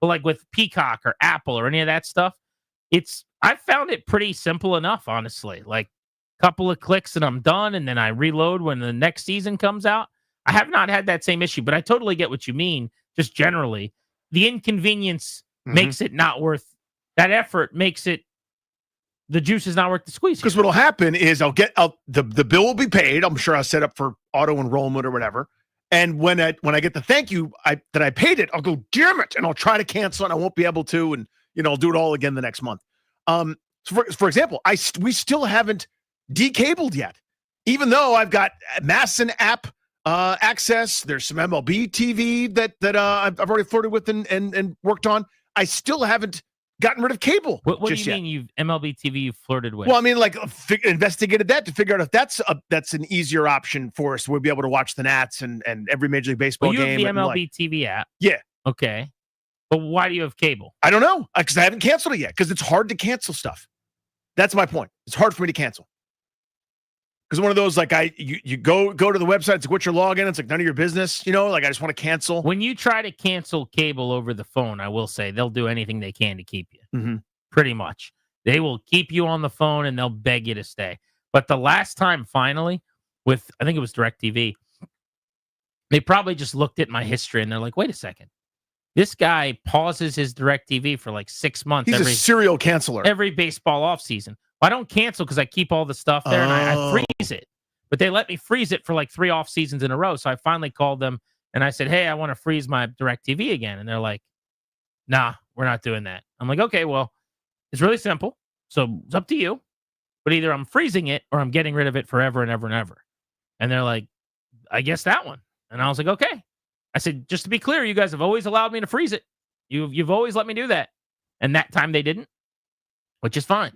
but like with Peacock or Apple or any of that stuff, I found it pretty simple enough, honestly. Like a couple of clicks and I'm done, and then I reload when the next season comes out. I have not had that same issue, but I totally get what you mean. Just generally, the inconvenience makes it not worth that effort. Makes it. The juice is not worth the squeeze. Because what'll happen is the bill will be paid. I'm sure I'll set up for auto enrollment or whatever. And when I get the thank you that I paid it, I'll go, damn it, and I'll try to cancel it. And I won't be able to, and I'll do it all again the next month. So for example, we still haven't decabled yet, even though I've got Masson app access. There's some MLB TV that I've already flirted with and worked on. I still haven't gotten rid of cable. What do you mean you've MLB TV you've flirted with? Well, I mean, like investigated that to figure out if that's an easier option for us. We'll be able to watch the Nats and every Major League Baseball game. You have the MLB TV app. Yeah. Okay. But why do you have cable? I don't know, because I haven't canceled it yet, because it's hard to cancel stuff. That's my point. It's hard for me to cancel. Because one of those, like you go to the website, it's like, what's your login? It's like none of your business, like I just want to cancel. When you try to cancel cable over the phone, I will say they'll do anything they can to keep you. Mm-hmm. Pretty much. They will keep you on the phone and they'll beg you to stay. But the last time, finally, with, I think it was DirecTV, they probably just looked at my history and they're like, wait a second. This guy pauses his DirecTV for like 6 months. He's a serial canceler. Every baseball offseason. Well, I don't cancel because I keep all the stuff there and I freeze it. But they let me freeze it for like 3 off seasons in a row. So I finally called them and I said, hey, I want to freeze my DirecTV again. And they're like, nah, we're not doing that. I'm like, okay, well, it's really simple. So it's up to you. But either I'm freezing it or I'm getting rid of it forever and ever and ever. And they're like, I guess that one. And I was like, okay. I said, just to be clear, you guys have always allowed me to freeze it. You've always let me do that. And that time they didn't, which is fine.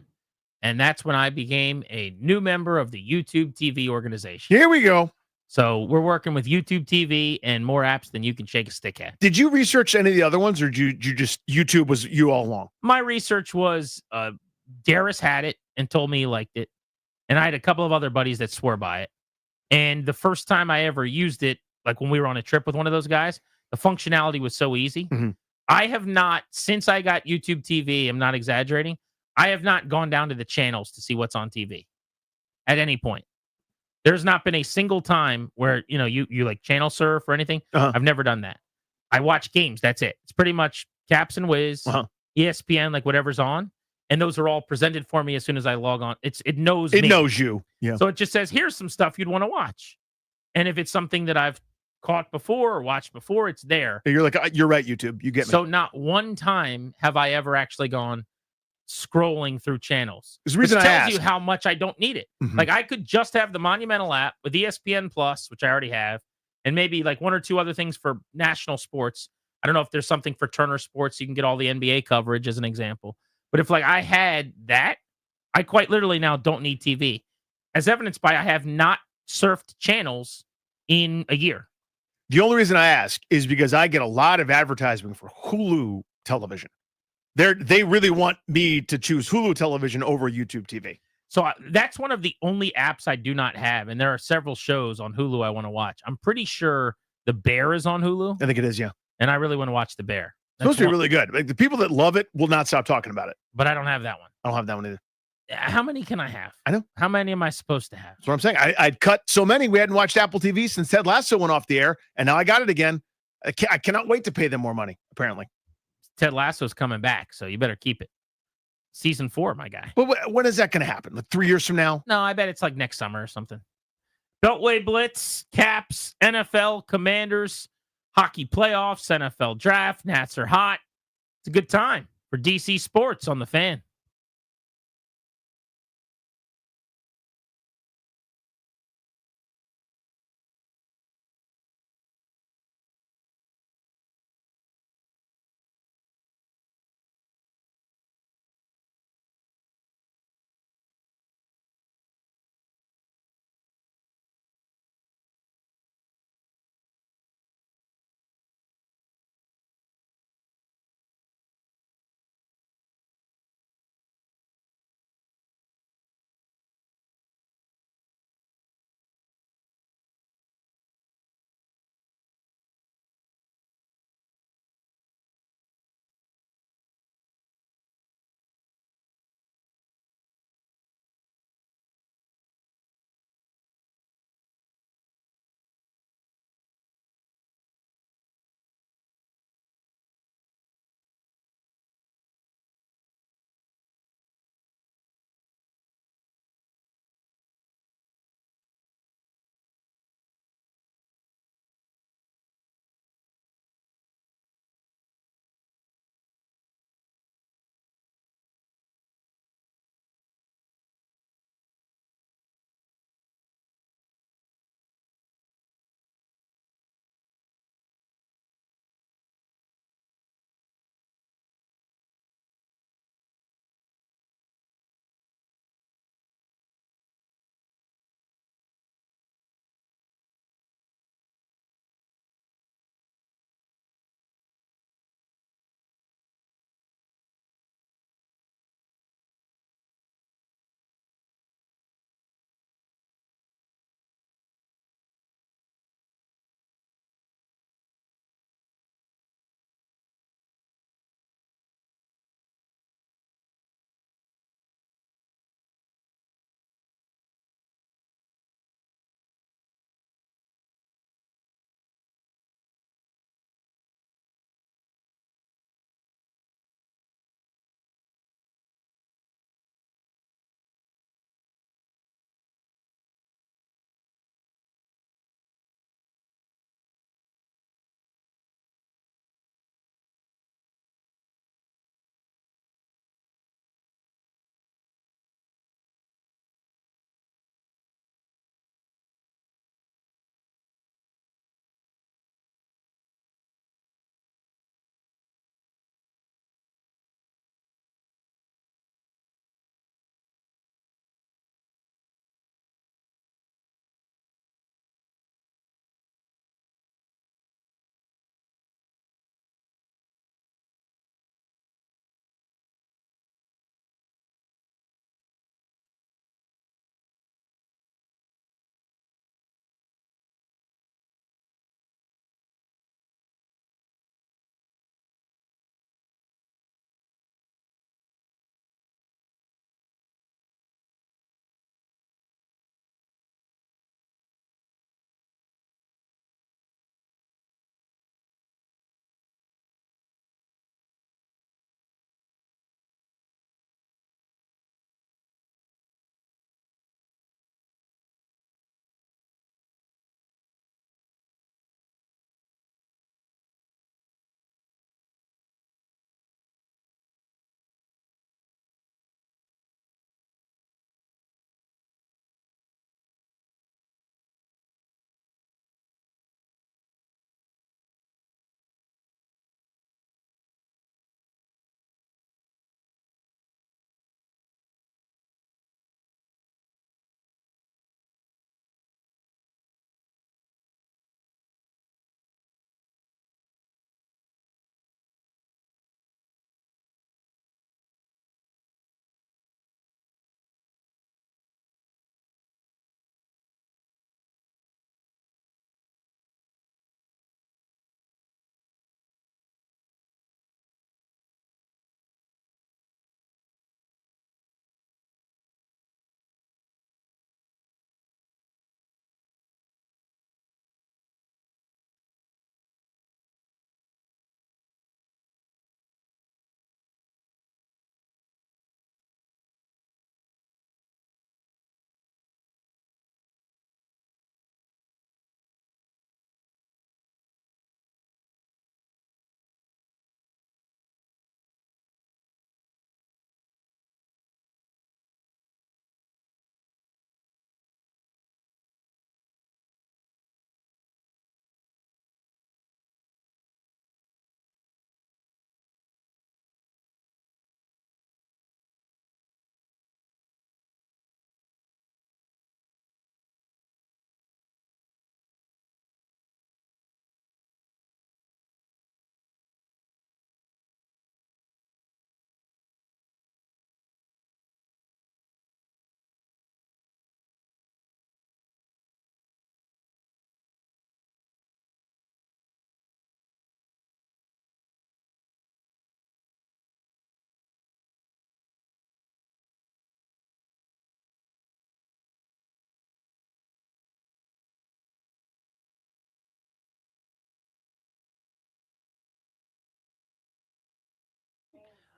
And that's when I became a new member of the YouTube TV organization. Here we go. So we're working with YouTube TV and more apps than you can shake a stick at. Did you research any of the other ones, or did you just YouTube was you all along? My research was Darius had it and told me he liked it. and I had a couple of other buddies that swore by it. And the first time I ever used it, like when we were on a trip with one of those guys, the functionality was so easy. I have not, since I got YouTube TV, I'm not exaggerating, I have not gone down to the channels to see what's on TV at any point. There's not been a single time where, you like channel surf or anything. I've never done that. I watch games. That's it. It's pretty much Caps and Wiz, ESPN, like whatever's on. And those are all presented for me as soon as I log on. It knows me. It knows you. Yeah. So it just says, here's some stuff you'd want to watch. And if it's something that I've caught before or watched before, it's there. You're like, you're right, YouTube. You get me. So not one time have I ever actually gone scrolling through channels. There's a reason which I tells asked. you how much I don't need it. Mhm. Like I could just have the Monumental app with ESPN Plus, which I already have, and maybe like one or two other things for national sports. I don't know if there's something for Turner Sports. You can get all the NBA coverage as an example. But if like I had that, I quite literally now don't need TV. As evidenced by I have not surfed channels in a year. The only reason I ask is because I get a lot of advertising for Hulu television. They really want me to choose Hulu television over YouTube TV. So that's one of the only apps I do not have. And there are several shows on Hulu I want to watch. I'm pretty sure The Bear is on Hulu. I think it is, yeah. And I really want to watch The Bear. It's supposed to be really good. Like the people that love it will not stop talking about it. But I don't have that one. I don't have that one either. How many can I have? I know. How many am I supposed to have? That's what I'm saying. I'd cut so many. We hadn't watched Apple TV since Ted Lasso went off the air, and now I got it again. I cannot wait to pay them more money, apparently. Ted Lasso's coming back, so you better keep it. Season 4, my guy. But when is that going to happen? Like 3 years from now? No, I bet it's like next summer or something. Beltway Blitz, Caps, NFL, Commanders, hockey playoffs, NFL draft, Nats are hot. It's a good time for DC Sports on the Fan.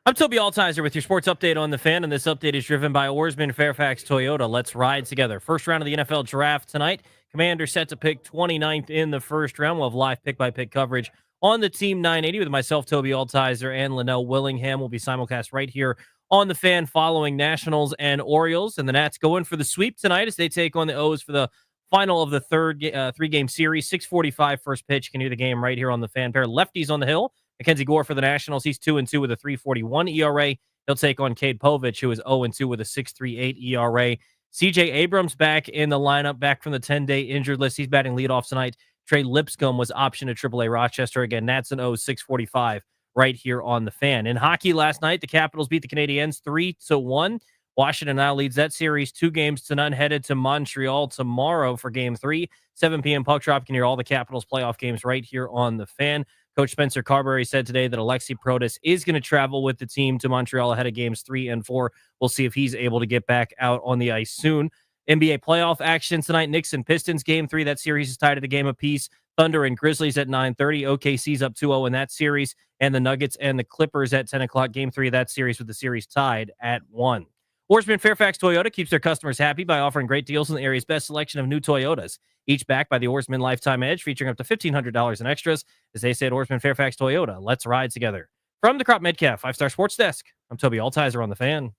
I'm Toby Altizer with your sports update on the Fan, and this update is driven by Oarsman Fairfax Toyota. Let's ride together. First round of the NFL Draft tonight. Commander set to pick 29th in the first round. We'll have live pick-by-pick coverage on the Team 980 with myself, Toby Altizer, and Linnell Willingham. Will be simulcast right here on the Fan following Nationals and Orioles. And the Nats go in for the sweep tonight as they take on the O's for the final of the three-game series. 6:45 first pitch. You can hear the game right here on the Fan. Pair of lefties on the hill. Mackenzie Gore for the Nationals. He's 2-2 with a 3.41 ERA. He'll take on Cade Povich, who is 0-2 with a 6.38 ERA. CJ Abrams back in the lineup, back from the 10-day injured list. He's batting leadoff tonight. Trey Lipscomb was optioned to AAA Rochester. Again, Nats and O's 6:45 right here on the Fan. In hockey last night, the Capitals beat the Canadiens 3-1. Washington now leads that series 2-0, headed to Montreal tomorrow for Game 3. 7 p.m. puck drop. You can hear all the Capitals playoff games right here on the Fan. Coach Spencer Carberry said today that Alexi Protas is going to travel with the team to Montreal ahead of games 3 and 4. We'll see if he's able to get back out on the ice soon. NBA playoff action tonight. Knicks and Pistons game 3. That series is tied at a game apiece. Thunder and Grizzlies at 9:30. OKC's up 2-0 in that series. And the Nuggets and the Clippers at 10 o'clock. Game 3 of that series with the series tied at 1. Oarsman Fairfax Toyota keeps their customers happy by offering great deals on the area's best selection of new Toyotas, each backed by the Oarsman Lifetime Edge, featuring up to $1,500 in extras. As they say at Oarsman Fairfax Toyota, let's ride together. From the Crop Medcalf 5-Star Sports Desk, I'm Toby Altizer on the Fan.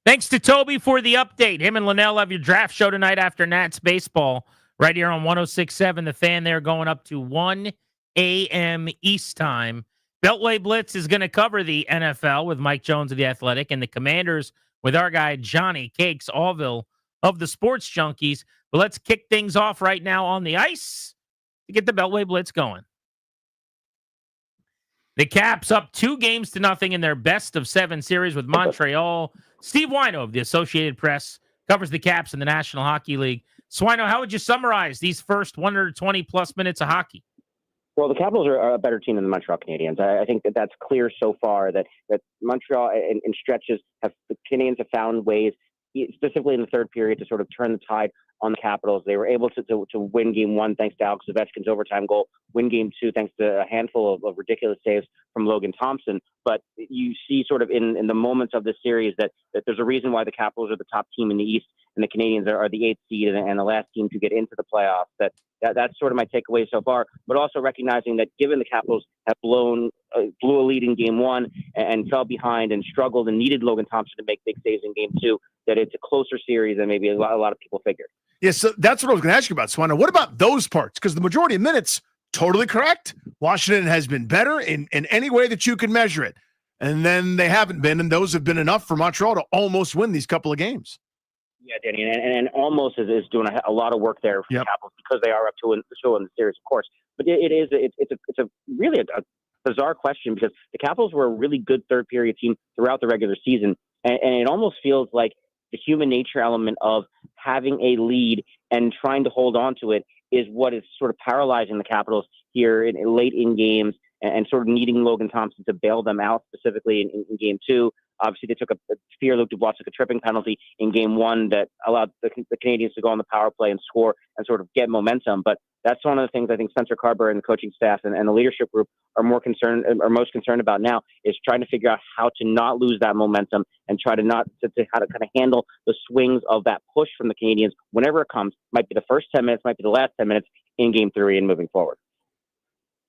Thanks to Toby for the update. Him and Linnell have your draft show tonight after Nats baseball right here on 106.7. The Fan there going up to 1 a.m. East time. Beltway Blitz is going to cover the NFL with Mike Jones of The Athletic and the Commanders with our guy Johnny Cakes Allville of the Sports Junkies. But let's kick things off right now on the ice to get the Beltway Blitz going. The Caps up 2-0 in their best of 7 series with Montreal. Steve Wino of the Associated Press covers the Caps in the National Hockey League. Swino, how would you summarize these first 120-plus minutes of hockey? Well, the Capitals are a better team than the Montreal Canadiens. I think that's clear so far, that Montreal in stretches the Canadiens have found ways, specifically in the third period, to sort of turn the tide on the Capitals. They were able to win Game 1 thanks to Alex Ovechkin's overtime goal, win Game 2 thanks to a handful of ridiculous saves from Logan Thompson. But you see sort of in the moments of this series that there's a reason why the Capitals are the top team in the East and the Canadiens are the 8th seed and the last team to get into the playoffs. That's sort of my takeaway so far, but also recognizing that given the Capitals have blew a lead in Game 1 and fell behind and struggled and needed Logan Thompson to make big saves in Game 2, that it's a closer series than maybe a lot of people figured. Yeah, so that's what I was going to ask you about, Swana. What about those parts? Because the majority of minutes, totally correct. Washington has been better in any way that you can measure it. And then they haven't been, and those have been enough for Montreal to almost win these couple of games. Yeah, Danny, and almost is doing a lot of work there for the Capitals because they are up to in the series, of course. But it's a really a bizarre question because the Capitals were a really good third period team throughout the regular season, and it almost feels like the human nature element of having a lead and trying to hold on to it is what is sort of paralyzing the Capitals here late in games and sort of needing Logan Thompson to bail them out, specifically in Game 2. Obviously, they took Pierre-Luc Dubois took a tripping penalty in Game 1 that allowed the Canadiens to go on the power play and score and sort of get momentum. But that's one of the things I think Spencer Carberry and the coaching staff and the leadership group are most concerned about now is trying to figure out how to not lose that momentum and try to how to kind of handle the swings of that push from the Canadiens whenever it comes. Might be the first 10 minutes, might be the last 10 minutes in Game 3 and moving forward.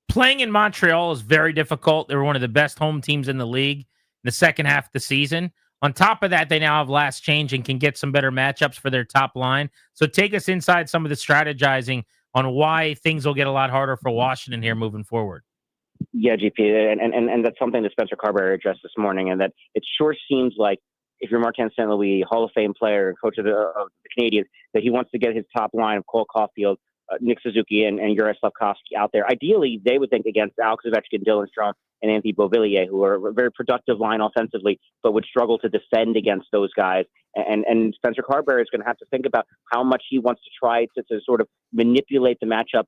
Playing in Montreal is very difficult. They were one of the best home teams in the league in the second half of the season. On top of that, they now have last change and can get some better matchups for their top line. So take us inside some of the strategizing on why things will get a lot harder for Washington here moving forward. Yeah, GP, and that's something that Spencer Carberry addressed this morning, and that it sure seems like if you're Martin St. Louis, Hall of Fame player and coach of the Canadiens, that he wants to get his top line of Cole Caulfield, Nick Suzuki, and Juraj Slafkovsky out there. Ideally, they would think against Alex Ovechkin, Dylan Strome, and Anthony Beauvillier, who are a very productive line offensively, but would struggle to defend against those guys. And Spencer Carberry is going to have to think about how much he wants to try to sort of manipulate the matchups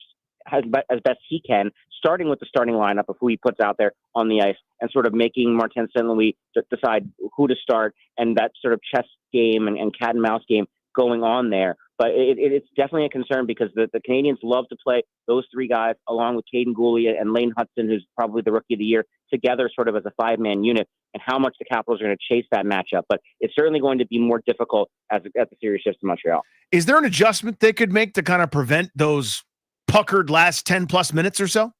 as best he can, starting with the starting lineup of who he puts out there on the ice, and sort of making Martin St. Louis decide who to start, and that sort of chess game and cat and mouse game going on there. But it's definitely a concern because the Canadians love to play those three guys along with Caden Gooley and Lane Hudson, who's probably the rookie of the year, together sort of as a five-man unit, and how much the Capitals are going to chase that matchup. But it's certainly going to be more difficult as the series shifts to Montreal. Is there an adjustment they could make to kind of prevent those puckered last 10-plus minutes or so?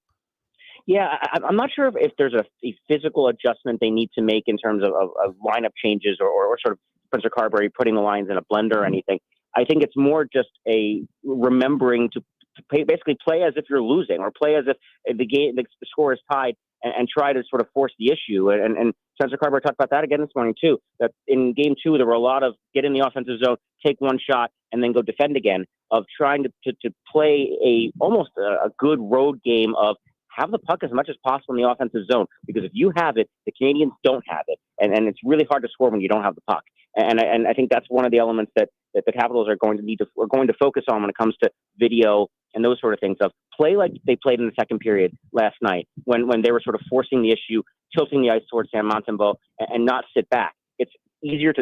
Yeah, I'm not sure if there's a physical adjustment they need to make in terms of lineup changes or sort of Spencer Carberry putting the lines in a blender or anything. I think it's more just a remembering to basically play as if you're losing, or play as if the score is tied, and try to sort of force the issue. And Spencer Carberry talked about that again this morning too, that in game 2, there were a lot of get in the offensive zone, take one shot, and then go defend again, of trying to play almost a good road game of have the puck as much as possible in the offensive zone, because if you have it, the Canadians don't have it. And it's really hard to score when you don't have the puck. And I think that's one of the elements that the Capitals are going to focus on when it comes to video and those sort of things, of play like they played in the second period last night when they were sort of forcing the issue, tilting the ice towards Sam Montembeault, and not sit back. It's easier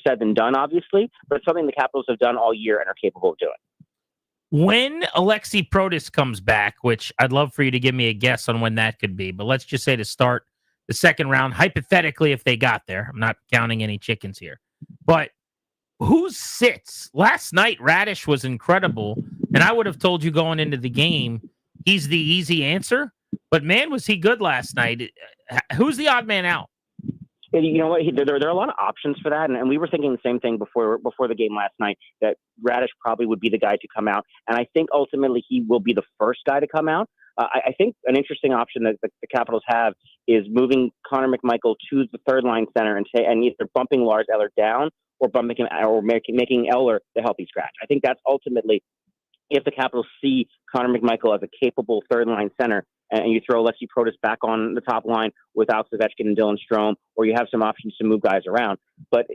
said than done, obviously, but it's something the Capitals have done all year and are capable of doing. When Alexi Protas comes back, which I'd love for you to give me a guess on when that could be, but let's just say to start the second round, hypothetically, if they got there. I'm not counting any chickens here. But who sits? Last night, Radish was incredible, and I would have told you going into the game, he's the easy answer. But man, was he good last night. Who's the odd man out? You know what? There are a lot of options for that, and we were thinking the same thing before the game last night, that Radish probably would be the guy to come out, and I think ultimately he will be the first guy to come out. I think an interesting option that the Capitals have is moving Connor McMichael to the third line center and either bumping Lars Eller down or bumping him, or making Eller the healthy scratch. I think that's ultimately, if the Capitals see Connor McMichael as a capable third line center, and you throw Alexi Protas back on the top line with Alex Ovechkin and Dylan Strome, or you have some options to move guys around. But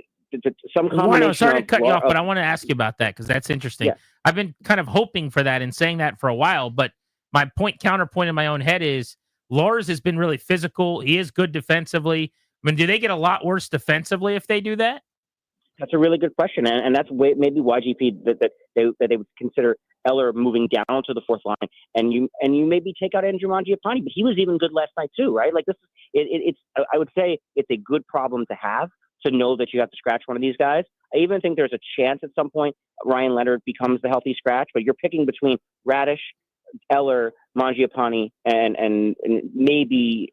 some combination. Sorry to cut you off, but I want to ask you about that because that's interesting. Yeah. I've been kind of hoping for that and saying that for a while, but my counterpoint in my own head is Lars has been really physical. He is good defensively. I mean, do they get a lot worse defensively if they do that? That's a really good question, and that's maybe why GP that they would consider Eller moving down to the fourth line, and you maybe take out Andrew Mangiapane, but he was even good last night too, right? Like this is it's I would say it's a good problem to have, to know that you have to scratch one of these guys. I even think there's a chance at some point Ryan Leonard becomes the healthy scratch, but you're picking between Radish, Eller, Mangiapane, and maybe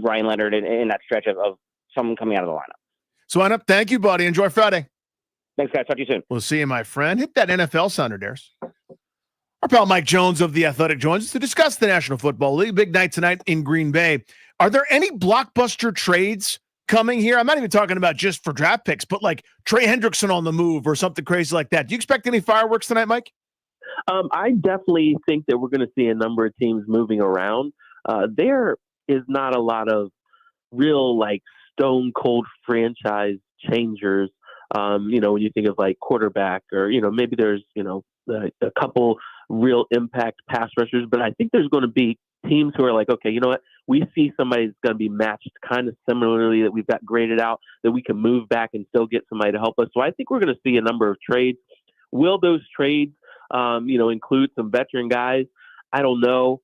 Ryan Leonard in that stretch of someone coming out of the lineup. Swan-Up, thank you, buddy. Enjoy Friday. Thanks, guys. Talk to you soon. We'll see you, my friend. Hit that NFL sounder, Dares. Our pal Mike Jones of The Athletic joins us to discuss the National Football League. Big night tonight in Green Bay. Are there any blockbuster trades coming here? I'm not even talking about just for draft picks, but like Trey Hendrickson on the move or something crazy like that. Do you expect any fireworks tonight, Mike? I definitely think that we're going to see a number of teams moving around. There is not a lot of real stone cold franchise changers. When you think of quarterback, or maybe there's a couple real impact pass rushers, but I think there's going to be teams who are like, okay, you know what, we see somebody's going to be matched kind of similarly, that we've got graded out, that we can move back and still get somebody to help us. So I think we're going to see a number of trades. Will those trades include some veteran guys? I don't know.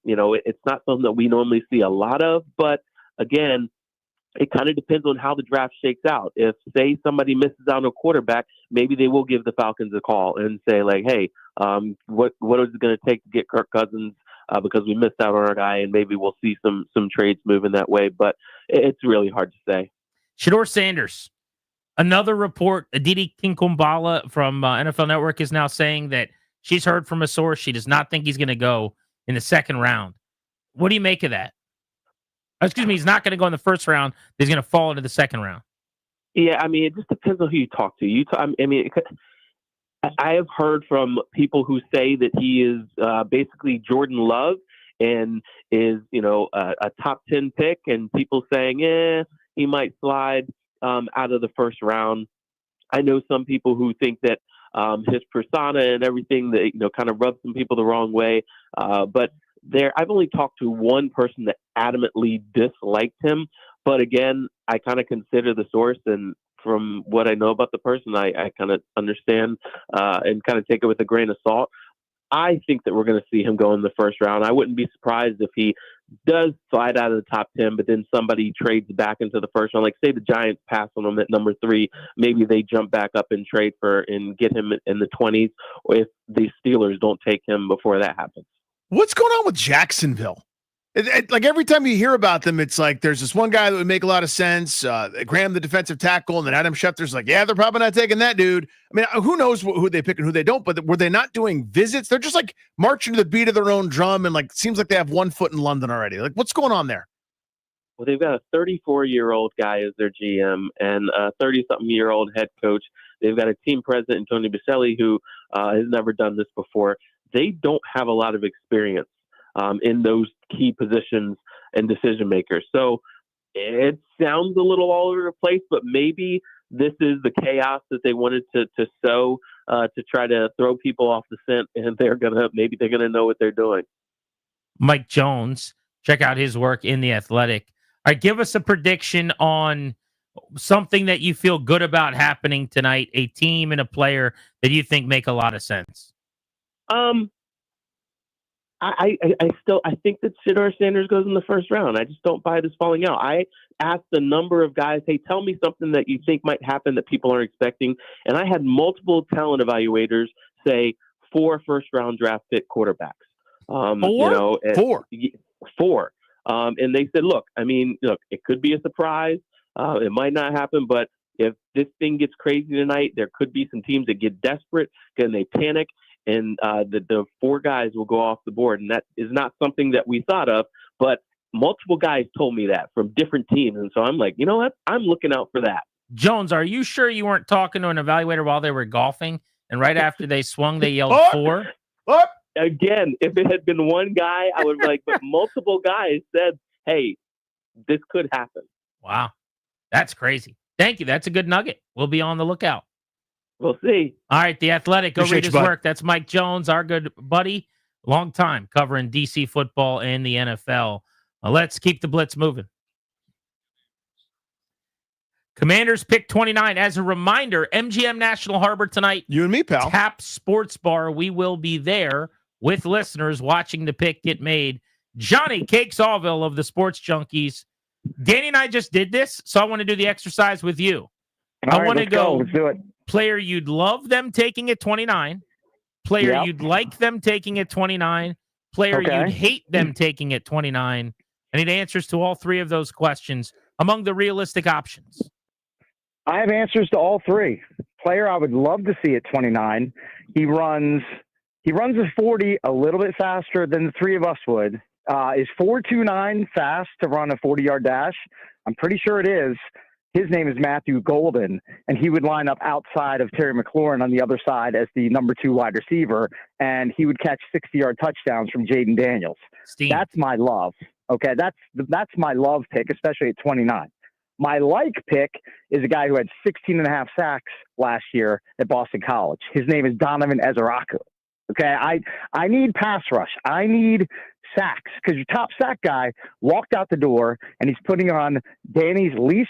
It's not something that we normally see a lot of, but again, it kind of depends on how the draft shakes out. If, say, somebody misses out on a quarterback, maybe they will give the Falcons a call and say, hey, what is it going to take to get Kirk Cousins because we missed out on our guy, and maybe we'll see some trades moving that way. But it's really hard to say. Shador Sanders, another report, Aditi Kinkumbala from NFL Network is now saying that she's heard from a source she does not think he's going to go in the second round. What do you make of that? Excuse me, he's not going to go in the first round. He's going to fall into the second round. Yeah, I mean, it just depends on who you talk to. I have heard from people who say that he is basically Jordan Love and is, a top 10 pick, and people saying, he might slide out of the first round. I know some people who think that his persona and everything that kind of rubs some people the wrong way. But I've only talked to one person that adamantly disliked him. But again, I kind of consider the source, and from what I know about the person, I kind of understand and kind of take it with a grain of salt. I think that we're going to see him go in the first round. I wouldn't be surprised if he does slide out of the top 10, but then somebody trades back into the first round. Like, say the Giants pass on him at number 3, maybe they jump back up and trade and get him in the 20s, or if the Steelers don't take him before that happens. What's going on with Jacksonville? Like every time you hear about them, it's like there's this one guy that would make a lot of sense. Graham, the defensive tackle, and then Adam Schefter's like, yeah, they're probably not taking that dude. I mean, who knows who they pick and who they don't, but were they not doing visits? They're just like marching to the beat of their own drum, and like seems like they have one foot in London already. Like, what's going on there? Well, they've got a 34-year-old guy as their GM and a 30-something-year-old head coach. They've got a team president, Tony Baselli, who has never done this before. They don't have a lot of experience in those key positions and decision makers. So it sounds a little all over the place, but maybe this is the chaos that they wanted to sow to try to throw people off the scent, and they're gonna know what they're doing. Mike Jones, check out his work in The Athletic. All right, give us a prediction on something that you feel good about happening tonight, a team and a player that you think make a lot of sense. I think that Shedeur Sanders goes in the first round. I just don't buy this falling out. I asked a number of guys, hey, tell me something that you think might happen that people aren't expecting. And I had multiple talent evaluators say 4 first-round draft pick quarterbacks. Four. And they said, look, it could be a surprise. It might not happen, but if this thing gets crazy tonight, there could be some teams that get desperate and they panic. And the 4 guys will go off the board. And that is not something that we thought of, but multiple guys told me that from different teams. And so I'm like, you know what? I'm looking out for that. Jones, are you sure you weren't talking to an evaluator while they were golfing? And right after they swung, they yelled 4? Again, if it had been one guy, I would be like, but multiple guys said, hey, this could happen. Wow. That's crazy. Thank you. That's a good nugget. We'll be on the lookout. We'll see. All right, The Athletic. Go Appreciate read his you, work. That's Mike Jones, our good buddy. Long time covering DC football and the NFL. Let's keep the blitz moving. Commanders pick 29. As a reminder, MGM National Harbor tonight. You and me, pal. Tap Sports Bar. We will be there with listeners watching the pick get made. Johnny Cake Sawville of the Sports Junkies. Danny and I just did this, so I want to do the exercise with you. I want to go. Let's do it. Player you'd love them taking at 29. Player you'd like them taking at 29. Player you'd hate them taking at 29. I need answers to all 3 of those questions among the realistic options. I have answers to all 3. Player I would love to see at 29. He runs a 40 a little bit faster than the 3 of us would. Is 4.29 fast to run a 40-yard dash? I'm pretty sure it is. His name is Matthew Golden, and he would line up outside of Terry McLaurin on the other side as the number 2 wide receiver, and he would catch 60-yard touchdowns from Jaden Daniels. That's my love. Okay, that's my love pick, especially at 29. My like pick is a guy who had 16.5 sacks last year at Boston College. His name is Donovan Ezeraku. Okay, I need pass rush. I need sacks because your top sack guy walked out the door, and he's putting on Danny's least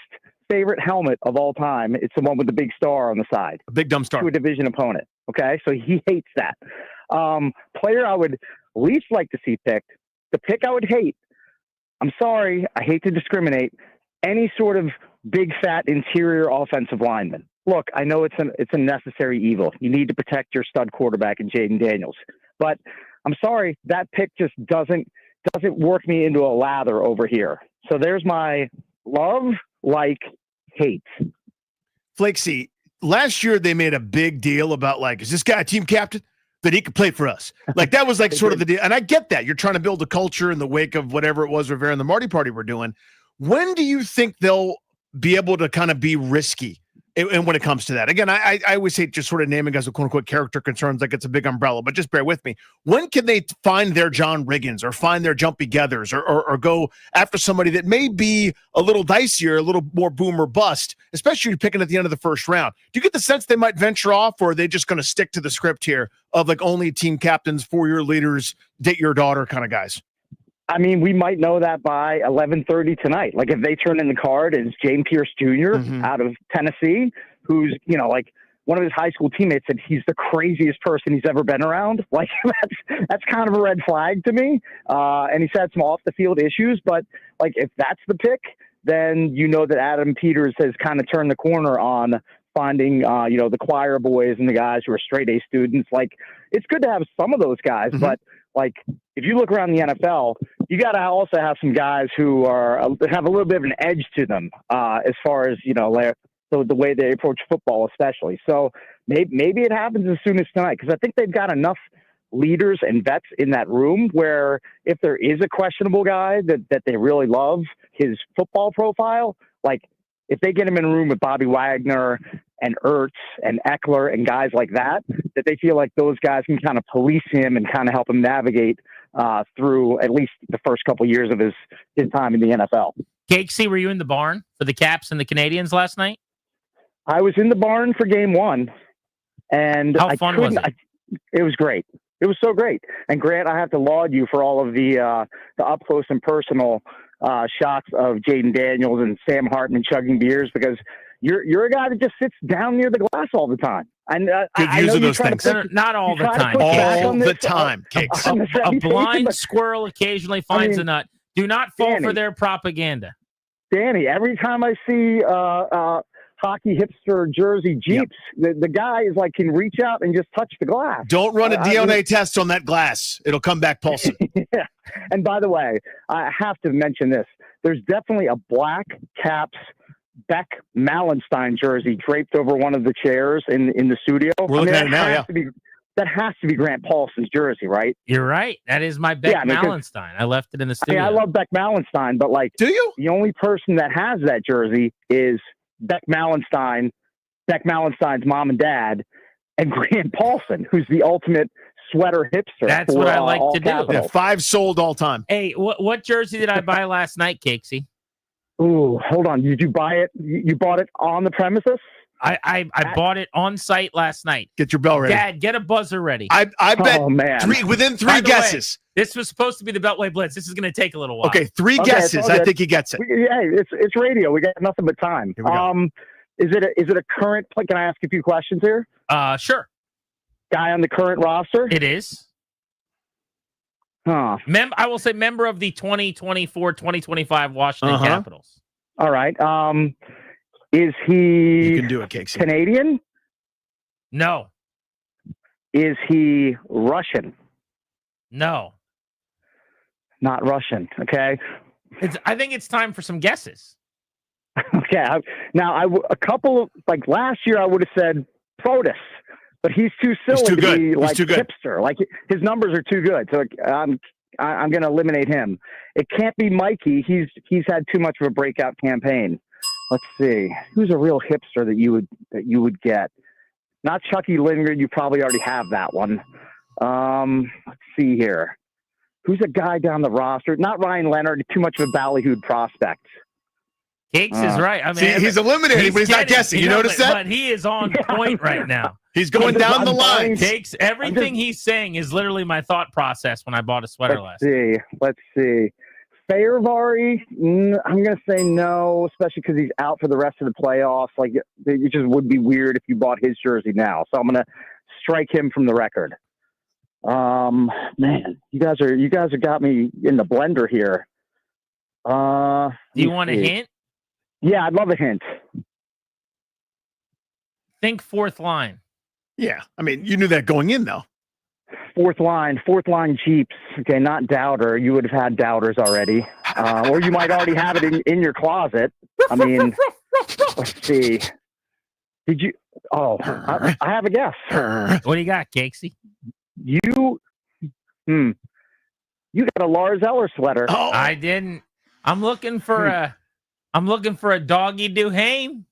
favorite helmet of all time. It's the one with the big star on the side. A big dumb star. To a division opponent. Okay, so he hates that. Player I would least like to see picked, the pick I would hate, I'm sorry, I hate to discriminate, any sort of big fat interior offensive lineman. Look, I know it's a necessary evil. You need to protect your stud quarterback in Jaden Daniels. But I'm sorry, that pick just doesn't work me into a lather over here. So there's my love, like, hate. Flakesy, last year they made a big deal about, like, is this guy a team captain? That he could play for us. Like, that was like sort of the deal. And I get that. You're trying to build a culture in the wake of whatever it was Rivera and the Marty Party were doing. When do you think they'll be able to kind of be risky And when it comes to that, again, I always hate just sort of naming guys with quote unquote character concerns like it's a big umbrella, but just bear with me. When can they find their John Riggins or find their Jumpy Gethers or go after somebody that may be a little dicier, a little more boom or bust, especially if you're picking at the end of the first round? Do you get the sense they might venture off, or are they just going to stick to the script here of like only team captains, 4-year leaders, date your daughter kind of guys? I mean, we might know that by 11:30 tonight. Like if they turn in the card as James Pierce Jr. Out of Tennessee, who's, like one of his high school teammates said he's the craziest person he's ever been around. Like that's kind of a red flag to me. And he's had some off the field issues, but like if that's the pick, then you know that Adam Peters has kind of turned the corner on finding, the choir boys and the guys who are straight A students. Like it's good to have some of those guys, but like if you look around the NFL, you got to also have some guys who have a little bit of an edge to them as far as, the way they approach football, especially. So maybe it happens as soon as tonight, because I think they've got enough leaders and vets in that room where if there is a questionable guy that they really love his football profile, like if they get him in a room with Bobby Wagner and Ertz and Eckler and guys like that they feel like those guys can kind of police him and kind of help him navigate through at least the first couple years of his time in the NFL. Cakesy, were you in the barn for the Caps and the Canadians last night? I was in the barn for game one. And how fun was it? It was great. It was so great. And Grant, I have to laud you for all of the up close and personal shots of Jaden Daniels and Sam Hartman chugging beers, because you're a guy that just sits down near the glass all the time. And I know those things. Not all the time. All the time. A blind squirrel occasionally finds a nut. Do not fall for their propaganda. Danny, every time I see hockey hipster jersey Jeeps, the guy is like can reach out and just touch the glass. Don't run a DNA test on that glass. It'll come back pulsing. Yeah. And by the way, I have to mention this. There's definitely a black Caps Beck Malenstein jersey draped over one of the chairs in the studio. We're looking at it now, that has to be Grant Paulson's jersey, right? You're right. That is my Beck Malenstein. I left it in the studio. I love Beck Malenstein, but like, do you? The only person that has that jersey is Beck Malenstein's mom and dad, and Grant Paulson, who's the ultimate sweater hipster. That's what I like to do. Yeah, 5 sold all time. Hey, what jersey did I buy last night, Cakesy? Ooh, hold on. Did you buy it? You bought it on the premises? I bought it on site last night. Get your bell ready. Dad, get a buzzer ready. I bet within three guesses. This was supposed to be the Beltway Blitz. This is going to take a little while. Okay, three guesses. I think he gets it. It's radio. We got nothing but time. Here we go. Is it a current? Can I ask a few questions here? Sure. Guy on the current roster? It is. Huh. I will say member of the 2024-2025 Washington Capitals. All right. Is he You can do it, Cakesy. Canadian? No. Is he Russian? No. Not Russian. Okay. I think it's time for some guesses. Okay. A couple of, like last year, I would have said Protus, but he's too silly to be like hipster. Like his numbers are too good. So I'm going to eliminate him. It can't be Mikey. He's had too much of a breakout campaign. Let's see. Who's a real hipster that you would get? Not Chucky Lindgren. You probably already have that one. Let's see here. Who's a guy down the roster? Not Ryan Leonard. Too much of a ballyhooed prospect. Cakes is right. I mean, he's eliminated, but he's not guessing. You notice that? But he is on point right now. He's going down the line. Cakes. Everything he's saying is literally my thought process when I bought a sweater last night. Let's see. Fairvari, I'm going to say no, especially because he's out for the rest of the playoffs. Like, it just would be weird if you bought his jersey now. So I'm going to strike him from the record. Man, you guys have got me in the blender here. Do you want a hint? Yeah, I'd love a hint. Think fourth line. Yeah, I mean, you knew that going in, though. Fourth line Jeeps. Okay, not Doubter. You would have had Doubters already. Or you might already have it in your closet. I mean, let's see. Did you? Oh, I have a guess. What do you got, Cakesy? You got a Lars Eller sweater. Oh, I didn't. I'm looking for a doggy Duhame.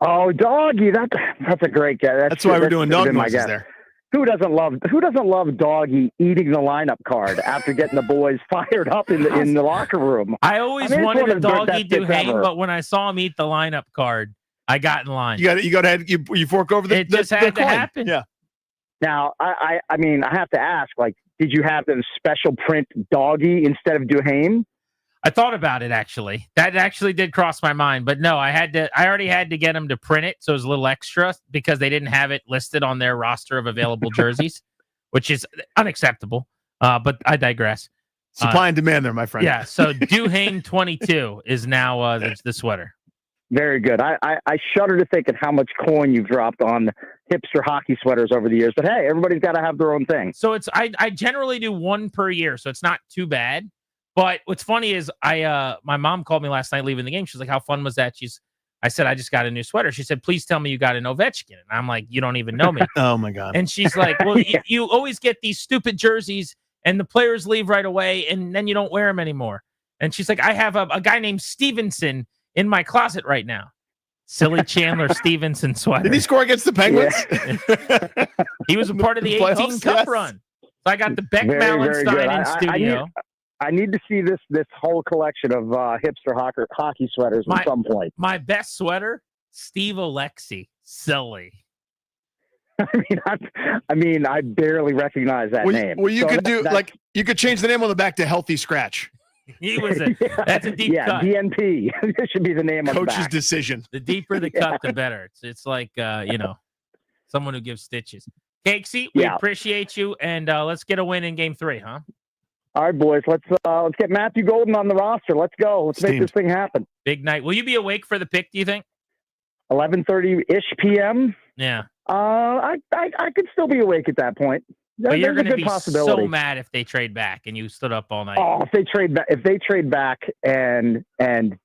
Oh, Doggy, that's a great guy. That's why we're doing dog noises there. Who doesn't love Doggy eating the lineup card after getting the boys fired up in the locker room? I always wanted a Doggy Duhame, but when I saw him eat the lineup card, I got in line. You got to you fork over the. It just had to happen. Yeah. Now, I mean, I have to ask, like, did you have the special print Doggy instead of Duhame? I thought about it, actually. That actually did cross my mind, but no, I already had to get them to print it, so it was a little extra because they didn't have it listed on their roster of available jerseys, which is unacceptable. But I digress. Supply and demand there, my friend. Yeah, so Duhame 22 is now the sweater. Very good. I shudder to think of how much coin you've dropped on hipster hockey sweaters over the years. But hey, everybody's got to have their own thing. So I generally do one per year, so it's not too bad. But what's funny is my mom called me last night leaving the game. She's like, "How fun was that?" I said, "I just got a new sweater." She said, "Please tell me you got an Ovechkin." And I'm like, "You don't even know me." Oh my God. And she's like, "Well, you always get these stupid jerseys and the players leave right away and then you don't wear them anymore." And she's like, "I have a guy named Stevenson in my closet right now." Silly Chandler Stevenson sweater. Did he score against the Penguins? Yeah. He was a part of the 18 Cup run. So I got the Beck Mallenstein in studio. I need to see this whole collection of hipster hockey sweaters at some point. My best sweater, Steve Alexi. Silly. I mean, I barely recognize that name. Well, you could you could change the name on the back to Healthy Scratch. He was that's a deep cut. DNP. This should be the name on the Coach's back. decision. The deeper the cut, the better. It's like someone who gives stitches. Cakesy, we appreciate you, and let's get a win in Game 3, huh? All right, boys. Let's get Matthew Golden on the roster. Let's go. Let's make this thing happen. Big night. Will you be awake for the pick? Do you think? 11:30 p.m. Yeah. I could still be awake at that point. But you're going to be possibility. so mad if they trade back and you stood up all night. Oh, if they trade back and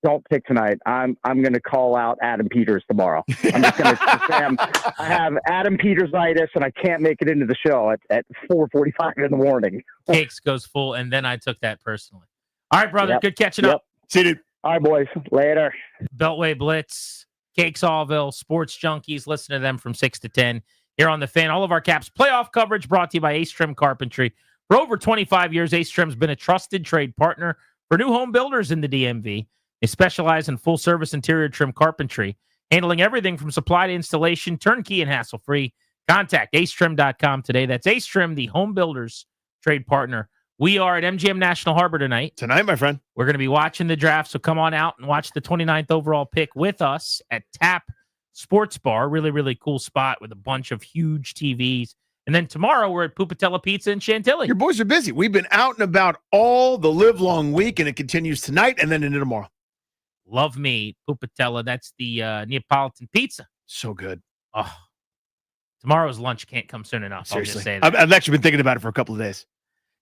don't pick tonight, I'm going to call out Adam Peters tomorrow. I'm just going to say I have Adam Peters-itis and I can't make it into the show at 4:45 in the morning. Cakes goes full, and then I took that personally. All right, brother. Good catching up. See you, dude. All right, boys. Later. Beltway Blitz, Cakes Allville, Sports Junkies. Listen to them from 6 to 10. Here on The Fan, all of our Caps playoff coverage brought to you by Ace Trim Carpentry. For over 25 years, Ace Trim's been a trusted trade partner for new home builders in the DMV. They specialize in full-service interior trim carpentry, handling everything from supply to installation, turnkey and hassle-free. Contact acetrim.com today. That's Ace Trim, the home builders trade partner. We are at MGM National Harbor tonight. Tonight, my friend. We're going to be watching the draft, so come on out and watch the 29th overall pick with us at TAP Sports Bar. Really, really cool spot with a bunch of huge TVs. And then tomorrow we're at Pupatella Pizza in Chantilly. Your boys are busy. We've been out and about all the live long week, and it continues tonight and then into tomorrow. Love me, Pupatella. That's the Neapolitan pizza. So good. Oh, tomorrow's lunch can't come soon enough. Seriously. I'll just say that. I've actually been thinking about it for a couple of days.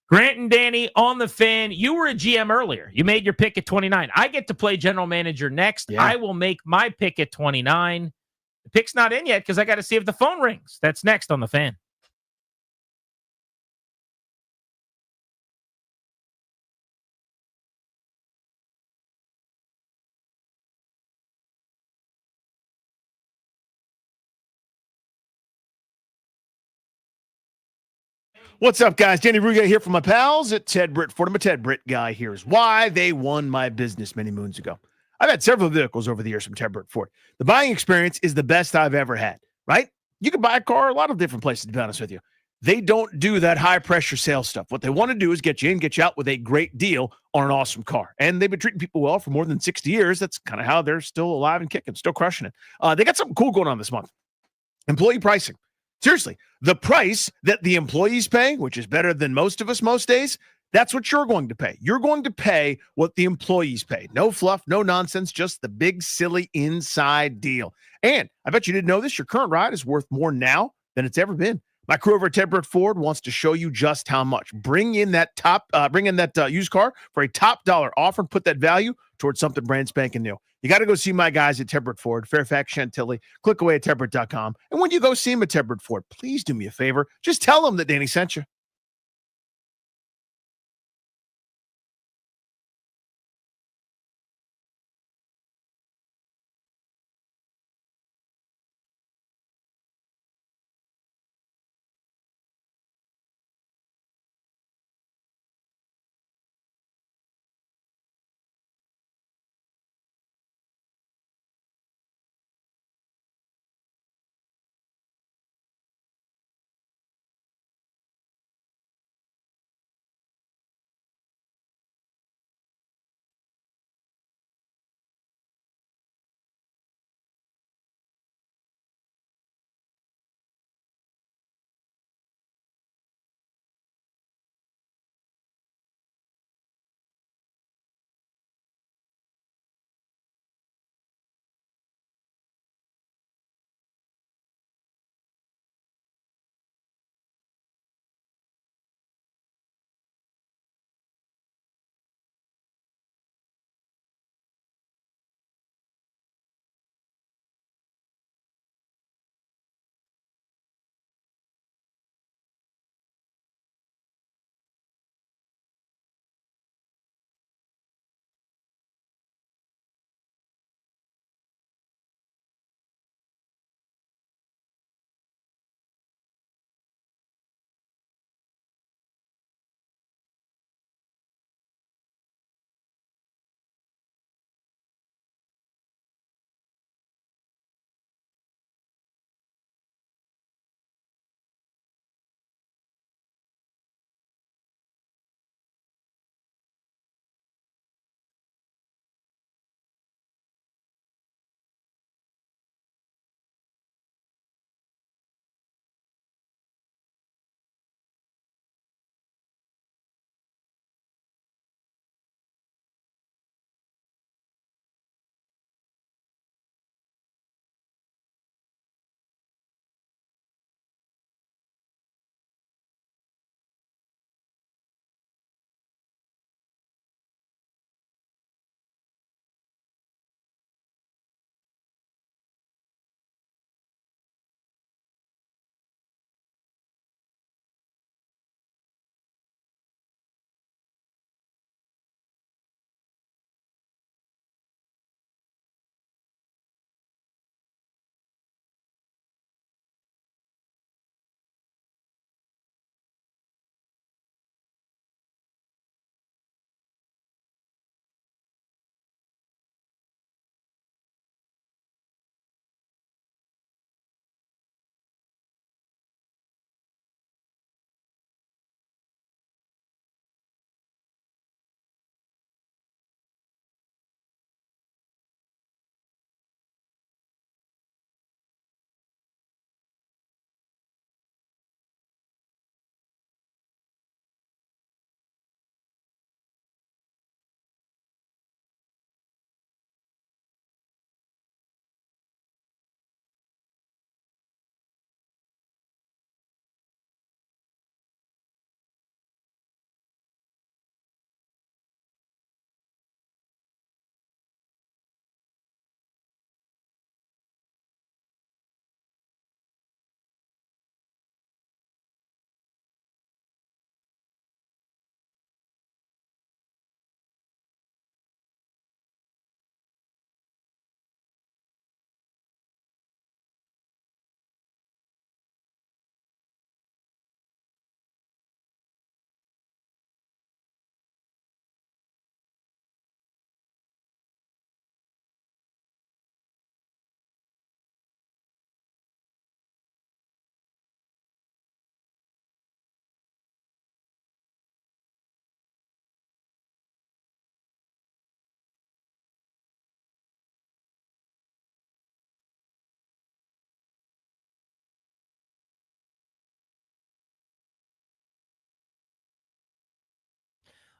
Grant and Danny on The Fan. You were a GM earlier. You made your pick at 29. I get to play general manager next. Yeah. I will make my pick at 29. The pick's not in yet because I got to see if the phone rings. That's next on The Fan. What's up, guys? Danny Ruga here from my pals at Ted Britt Ford. I'm a Ted Britt guy. Here's why they won my business many moons ago. I've had several vehicles over the years from Ted Britt Ford. The buying experience is the best I've ever had, right? You can buy a car a lot of different places, to be honest with you. They don't do that high-pressure sales stuff. What they want to do is get you in, get you out with a great deal on an awesome car. And they've been treating people well for more than 60 years. That's kind of how they're still alive and kicking, still crushing it. They got something cool going on this month. Employee pricing. Seriously, the price that the employees pay, which is better than most of us most days, that's what you're going to pay. You're going to pay what the employees pay. No fluff, no nonsense, just the big, silly inside deal. And I bet you didn't know this. Your current ride is worth more now than it's ever been. My crew over at Ted Britt Ford wants to show you just how much. Bring in that used car for a top dollar offer and put that value towards something brand spanking new. You got to go see my guys at Ted Britt Ford, Fairfax, Chantilly. Click away at tedbritt.com. And when you go see them at Ted Britt Ford, please do me a favor. Just tell them that Danny sent you.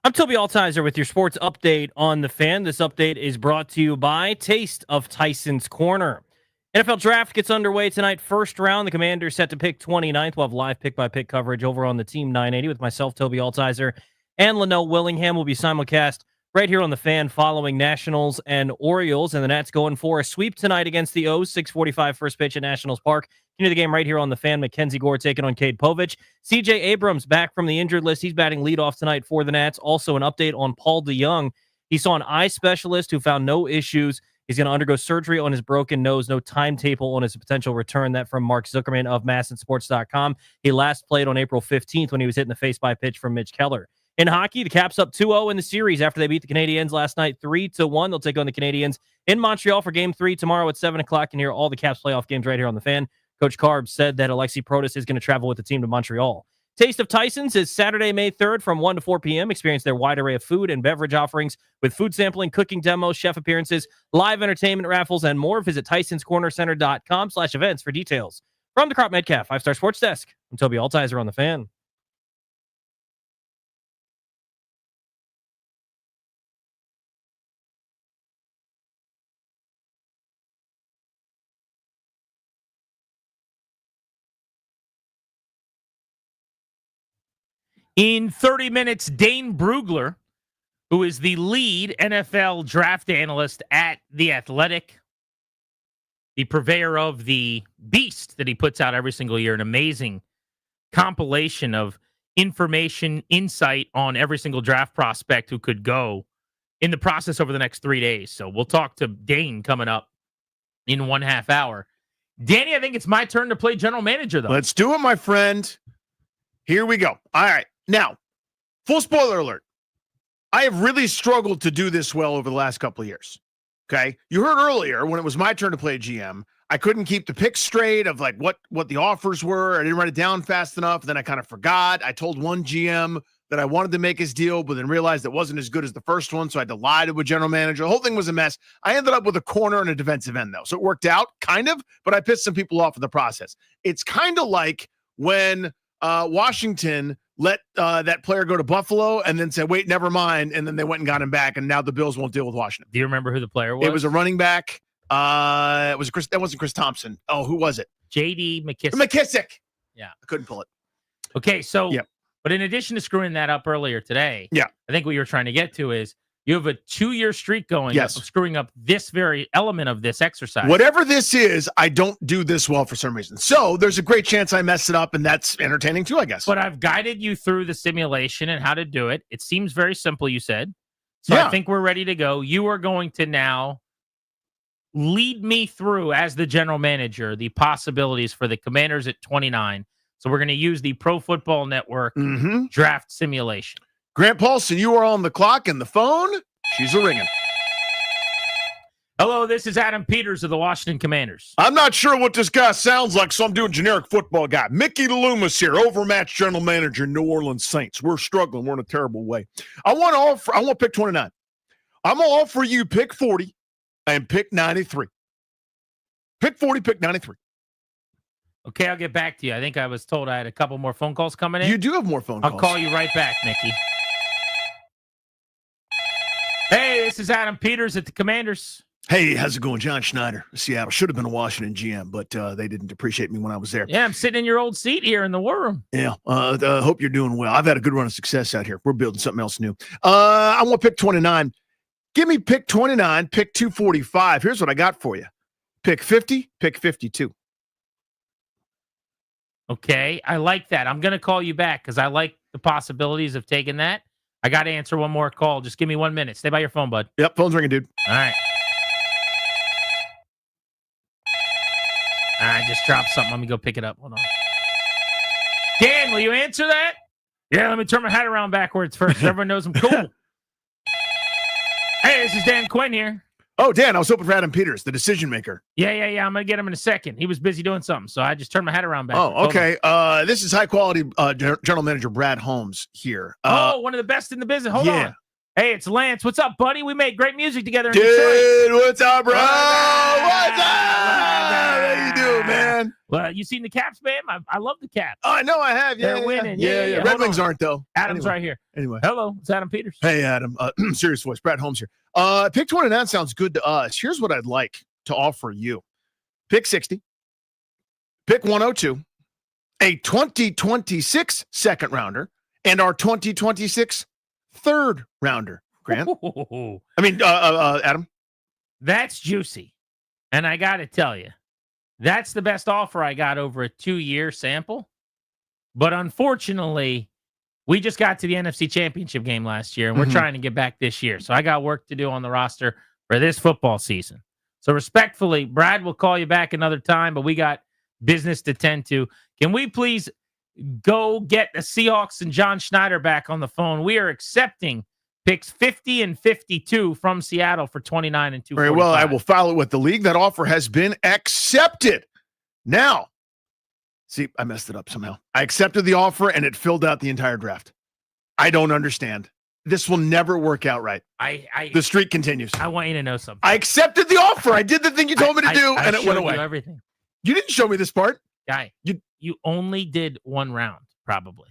I'm Toby Altizer with your sports update on the Fan. This update is brought to you by Taste of Tyson's Corner. NFL Draft gets underway tonight. First round, the Commanders set to pick 29th. We'll have live pick-by-pick coverage over on the Team 980 with myself, Toby Altizer, and Lano Willingham. Will be simulcast right here on the Fan following Nationals and Orioles. And the Nats going for a sweep tonight against the O's. 6:45 first pitch at Nationals Park. Into the game right here on the Fan. Mackenzie Gore taking on Cade Povich. C.J. Abrams back from the injured list. He's batting leadoff tonight for the Nats. Also an update on Paul DeJong. He saw an eye specialist who found no issues. He's going to undergo surgery on his broken nose. No timetable on his potential return. That from Mark Zuckerman of MASNsports.com. He last played on April 15th when he was hitting the face by pitch from Mitch Keller. In hockey, the Caps up 2-0 in the series after they beat the Canadiens last night 3-1. They'll take on the Canadiens in Montreal for Game 3 tomorrow at 7 o'clock. And hear all the Caps playoff games right here on the Fan. Coach Carb said that Alexi Protas is going to travel with the team to Montreal. Taste of Tyson's is Saturday, May 3rd from 1 to 4 p.m. Experience their wide array of food and beverage offerings with food sampling, cooking demos, chef appearances, live entertainment raffles, and more. Visit TysonsCornerCenter.com/events for details. From the Crop Metcalf 5-Star Sports Desk, I'm Toby Altizer on the Fan. In 30 minutes, Dane Brugler, who is the lead NFL draft analyst at The Athletic, the purveyor of the Beast that he puts out every single year, an amazing compilation of information, insight on every single draft prospect who could go in the process over the next 3 days. So we'll talk to Dane coming up in 1/2 hour. Danny, I think it's my turn to play general manager, though. Let's do it, my friend. Here we go. All right. Now, full spoiler alert. I have really struggled to do this well over the last couple of years. Okay. You heard earlier when it was my turn to play GM, I couldn't keep the picks straight of like what the offers were. I didn't write it down fast enough. Then I kind of forgot. I told one GM that I wanted to make his deal, but then realized it wasn't as good as the first one. So I had to lie to a general manager. The whole thing was a mess. I ended up with a corner and a defensive end, though. So it worked out kind of, but I pissed some people off in the process. It's kind of like when Washington let that player go to Buffalo and then said, wait, never mind. And then they went and got him back. And now the Bills won't deal with Washington. Do you remember who the player was? It was a running back. It was Chris. That wasn't Chris Thompson. Oh, who was it? J.D. McKissick. McKissick. Yeah. I couldn't pull it. Okay. So, but in addition to screwing that up earlier today, I think what you're trying to get to is you have a 2-year streak going of screwing up this very element of this exercise. Whatever this is, I don't do this well for some reason. So there's a great chance I mess it up, and that's entertaining too, I guess. But I've guided you through the simulation and how to do it. It seems very simple, you said. So I think we're ready to go. You are going to now lead me through, as the general manager, the possibilities for the Commanders at 29. So we're going to use the Pro Football Network draft simulation. Grant Paulson, you are on the clock and the phone. She's a-ringing. Hello, this is Adam Peters of the Washington Commanders. I'm not sure what this guy sounds like, so I'm doing generic football guy. Mickey Loomis here, overmatched general manager, New Orleans Saints. We're struggling. We're in a terrible way. I want pick 29. I'm going to offer you pick 40 and pick 93. Pick 40, pick 93. Okay, I'll get back to you. I think I was told I had a couple more phone calls coming in. You do have more phone calls. I'll call you right back, Mickey. Hey, this is Adam Peters at the Commanders. Hey, how's it going? John Schneider, Seattle. Should have been a Washington GM, but they didn't appreciate me when I was there. Yeah, I'm sitting in your old seat here in the war room. Yeah, hope you're doing well. I've had a good run of success out here. We're building something else new. I want pick 29. Give me pick 29, pick 245. Here's what I got for you. Pick 50, pick 52. Okay, I like that. I'm going to call you back because I like the possibilities of taking that. I got to answer one more call. Just give me 1 minute. Stay by your phone, bud. Yep, phone's ringing, dude. All right. I just dropped something. Let me go pick it up. Hold on. Dan, will you answer that? Yeah, let me turn my hat around backwards first so everyone knows I'm cool. Hey, this is Dan Quinn here. Oh, Dan, I was hoping for Adam Peters, the decision maker. Yeah. I'm going to get him in a second. He was busy doing something, so I just turned my hat around backwards. Oh, okay. This is high-quality general manager Brad Holmes here. One of the best in the business. Hold on. Hey, it's Lance. What's up, buddy? We made great music together in Dude, Detroit. what's up, bro? What's up? How you doing, man. Well, you seen the Caps, man? I love the Caps. Oh, I know I have. Yeah, They're winning. Yeah. Red Wings aren't, though. Adam's Anyway. right here. Anyway. Hello, it's Adam Peters. Hey, Adam. Serious voice. Brad Holmes here. Pick 29 sounds good to us. Here's what I'd like to offer you. Pick 60. Pick 102. A 2026 second rounder and our 2026 third rounder. Grant? I mean, Adam? That's juicy. And I got to tell you, that's the best offer I got over a 2-year sample. But unfortunately, we just got to the NFC Championship game last year, and we're trying to get back this year. So I got work to do on the roster for this football season. So respectfully, Brad will call you back another time, but we got business to tend to. Can we please go get the Seahawks and John Schneider back on the phone? We are accepting picks 50 and 52 from Seattle for 29 and 245. Very well, I will file it with the league. That offer has been accepted. Now, see, I messed it up somehow. I accepted the offer, and it filled out the entire draft. I don't understand. This will never work out right. The streak continues. I want you to know something. I accepted the offer. I did the thing you told me to do, and it went away. You everything. You didn't show me this part. Guy, you only did one round, probably.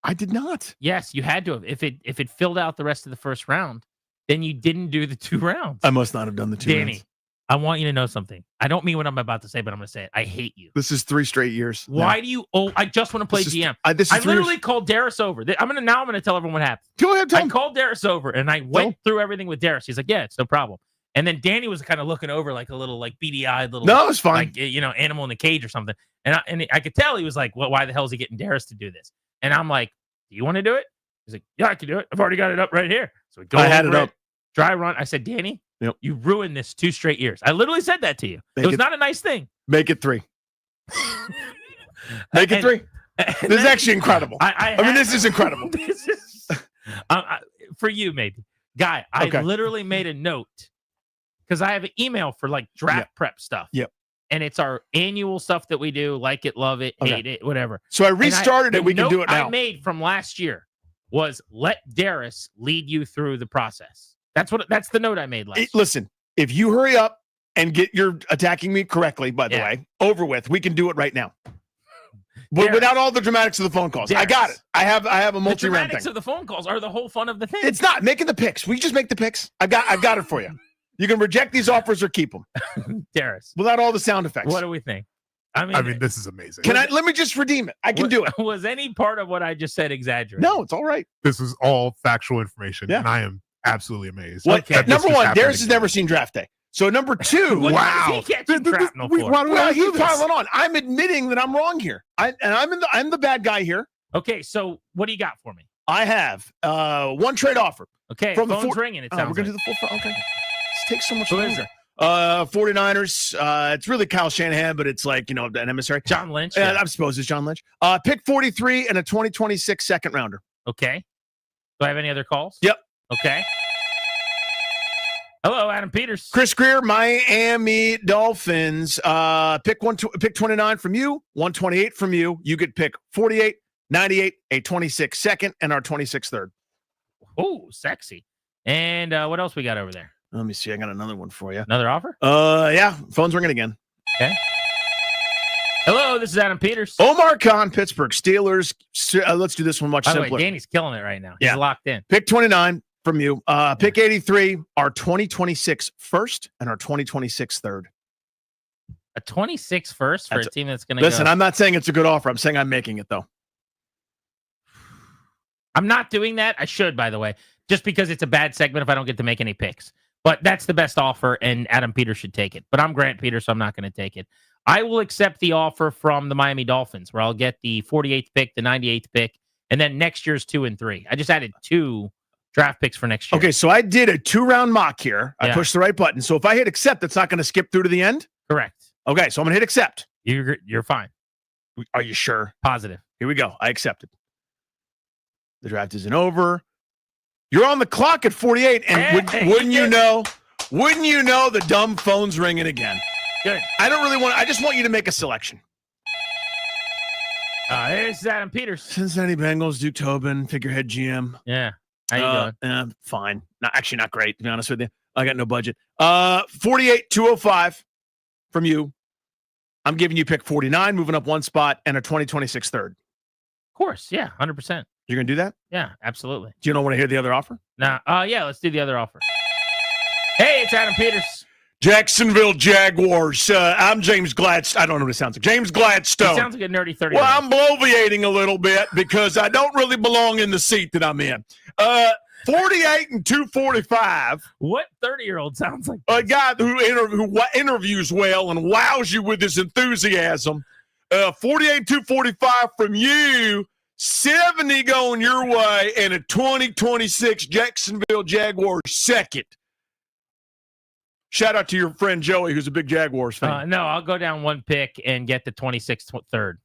I did not. Yes, you had to have. If it filled out the rest of the first round, then you didn't do the 2 rounds. I must not have done the 2 Danny, rounds. I want you to know something. I don't mean what I'm about to say, but I'm going to say it. I hate you. This is 3 straight years. Why do you? Oh, I just want to play GM. I literally called Darius over. I'm going to tell everyone what happened. Go ahead, I called Darius over, and I went through everything with Darius. He's like, "Yeah, it's no problem." And then Danny was kind of looking over like a little like beady-eyed little. No, it's fine. Like, animal in a cage or something. And I could tell he was like, "Well, why the hell is he getting Darius to do this?" And I'm like, "Do you want to do it?" He's like, "Yeah, I can do it. I've already got it up right here." So we go. I had it up. Dry run. I said, Danny, you ruined this 2 straight years. I literally said that to you. It was not a nice thing. Make it 3. Make it 3. This is actually incredible. I mean, this is incredible. This is for you, maybe. Guy, I literally made a note because I have an email for like draft prep stuff. Yep. And it's our annual stuff that we do, like it, love it, hate it, whatever. So I restarted it. We can do it now. I made from last year was let Darius lead you through the process. That's the note I made last year. Listen, if you hurry up and get your attacking me correctly, by the way, over with, we can do it right now. But without all the dramatics of the phone calls. Darius. I got it. I have a multi-round The dramatics thing. of the phone calls are the whole fun of the thing. It's not making the picks. We just make the picks. I've got it for you. You can reject these offers or keep them. Darius. Without all the sound effects. What do we think? I mean, this is amazing. Let me just redeem it. I can do it. Was any part of what I just said exaggerated? No, it's all right. This is all factual information, Yeah. and I am absolutely amazed. Number 1, Darius has never seen draft day. So number 2, He catching shrapnel for? Well, he's piling on. I'm admitting that I'm wrong here. I'm the bad guy here. Okay, so what do you got for me? I have 1 trade offer. Okay, from phone's the ringing. It we're sounds gonna like. do the full. Okay, this takes so much Who is longer. 49ers. It's really Kyle Shanahan, but it's like an emissary. John Lynch. I suppose it's John Lynch. Pick 43 and a 2026 second rounder. Okay. Do I have any other calls? Yep. Okay. Hello, Adam Peters. Chris Greer, Miami Dolphins. Pick 29 from you, 128 from you. You get pick 48, 98, a 26 second, and our 26 third. Oh, sexy. And what else we got over there? Let me see. I got another one for you. Another offer? Yeah. Phone's ringing again. Okay. Hello, this is Adam Peters. Omar Khan, Pittsburgh Steelers. Let's do this one much By the simpler. way, Danny's killing it right now. He's locked in. Pick 29 from you. Pick 83, our 2026 first and our 2026 third. A 26 first for a team that's going to Listen, I'm not saying it's a good offer. I'm saying I'm making it, though. I'm not doing that. I should, by the way, just because it's a bad segment if I don't get to make any picks. But that's the best offer, and Adam Peters should take it. But I'm Grant Peters, so I'm not going to take it. I will accept the offer from the Miami Dolphins, where I'll get the 48th pick, the 98th pick, and then next year's 2 and 3. I just added 2 draft picks for next year. Okay, so I did a 2-round mock here. I Yeah. pushed the right button. So if I hit accept, it's not going to skip through to the end? Correct. Okay, so I'm going to hit accept. You're fine. Are you sure? Positive. Here we go. I accepted. The draft isn't over. You're on the clock at 48, and wouldn't you know, the dumb phone's ringing again. Good. I just want you to make a selection. This is Adam Peters. Cincinnati Bengals, Duke Tobin, figurehead GM. Yeah. How you doing? Fine. Not great, to be honest with you. I got no budget. 48, 205 from you. I'm giving you pick 49, moving up one spot, and a 2026 third. Of course, yeah, 100%. You're going to do that? Yeah, absolutely. Do you not want to hear the other offer? Nah, yeah, let's do the other offer. Hey, it's Adam Peters. Jacksonville Jaguars. I'm James Gladstone. I don't know what it sounds like. James Gladstone. It sounds like a nerdy 30. Well, I'm bloviating a little bit because I don't really belong in the seat that I'm in. 48 and 245. What 30-year-old sounds like this? A guy who interviews well and wows you with his enthusiasm. 48 245 from you. 70 going your way, and a 2026 Jacksonville Jaguars second. Shout out to your friend Joey, who's a big Jaguars fan. No, I'll go down one pick and get the 26th third.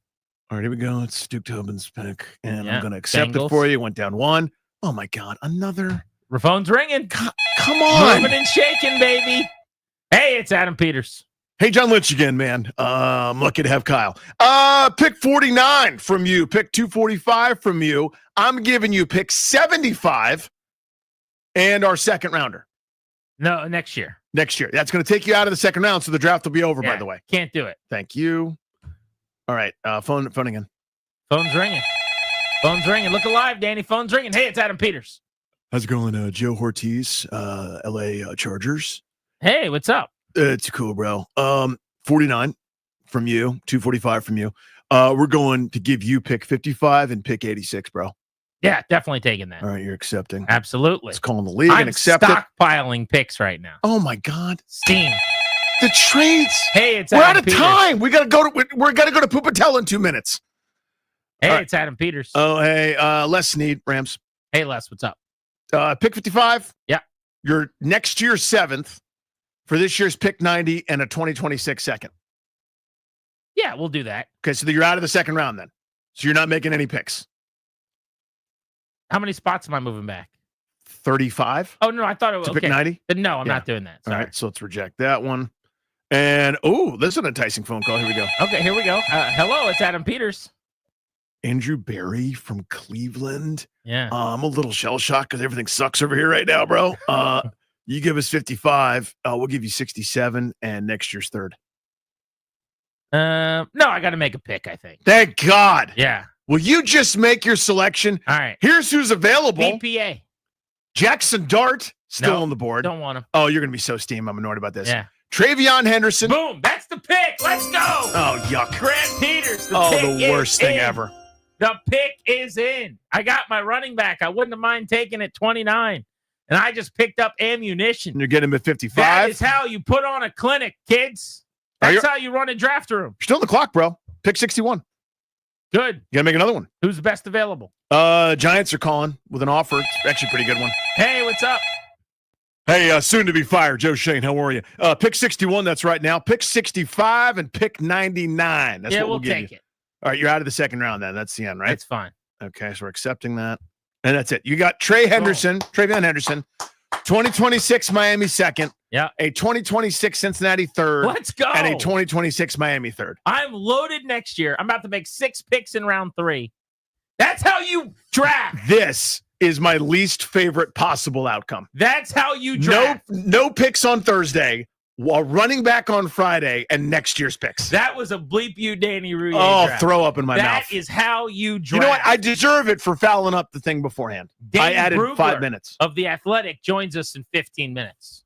All right, here we go. It's Duke Tobin's pick, and I'm going to accept it for you. Went down one. Oh, my God. Another. The phone's ringing. Come on. Moving and shaking, baby. Hey, it's Adam Peters. Hey, John Lynch again, man. I'm lucky to have Kyle. Pick 49 from you. Pick 245 from you. I'm giving you pick 75 and our second rounder. No, next year. Next year. That's going to take you out of the second round, so the draft will be over, by the way. Can't do it. Thank you. All right. Phone again. Phone's ringing. Phone's ringing. Look alive, Danny. Phone's ringing. Hey, it's Adam Peters. How's it going, Joe Ortiz, LA Chargers? Hey, what's up? It's cool, bro. 49 from you, 245 from you. We're going to give you pick 55 and pick 86, bro. Yeah, definitely taking that. All right, you're accepting. Absolutely. Let's call in the league and accept it. I'm stockpiling picks right now. Oh my God. Steam. The trades. Hey, it's We're Adam out of Peters. time. We gotta go to Pupatella in 2 minutes. Hey, it's Adam Peters. Oh, hey, Les Snead, Rams. Hey, Les, what's up? Pick 55. Yeah. Your next year's 7th for this year's pick 90 and a 2026 second. Yeah, we'll do that. Okay, so you're out of the second round then. So you're not making any picks. How many spots am I moving back? 35. Oh, no, I thought it was to pick 90. Then no, I'm not doing that. Sorry. All right, so let's reject that one. And this is an enticing phone call. Here we go. Okay, here we go. Hello, it's Adam Peters. Andrew Berry from Cleveland. Yeah. I'm a little shell shocked because everything sucks over here right now, bro. You give us 55. We'll give you 67 and next year's third. No, I got to make a pick, I think. Thank God. Yeah. Will you just make your selection? All right. Here's who's available. BPA. Jackson Dart, still on the board. Don't want him. Oh, you're going to be so steamed. I'm annoyed about this. Yeah. Travion Henderson. Boom. That's the pick. Let's go. Oh, yuck. Grant Peters. The worst thing ever. The pick is in. I got my running back. I wouldn't have mind taking it 29. And I just picked up ammunition. And you're getting him at 55? That is how you put on a clinic, kids. That's how you run a draft room. You're still on the clock, bro. Pick 61. Good. You got to make another one. Who's the best available? Giants are calling with an offer. It's actually a pretty good one. Hey, what's up? Hey, soon to be fired, Joe Shane. How are you? Pick 61, that's right now. Pick 65 and pick 99. That's what we'll give take you. it. All right, you're out of the second round then. That's the end, right? That's fine. Okay, so we're accepting that. And that's it. You got Travion Henderson, 2026 Miami second. Yeah. A 2026 Cincinnati third. Let's go. And a 2026 Miami third. I'm loaded next year. I'm about to make 6 picks in round 3. That's how you draft. This is my least favorite possible outcome. That's how you draft. No picks on Thursday, while running back on Friday, and next year's picks. That was a bleep you, Danny Rouillet. Oh, throw up in my mouth. That is how you draft. You know what? I deserve it for fouling up the thing beforehand. I added Brugler 5 minutes. Of The Athletic joins us in 15 minutes.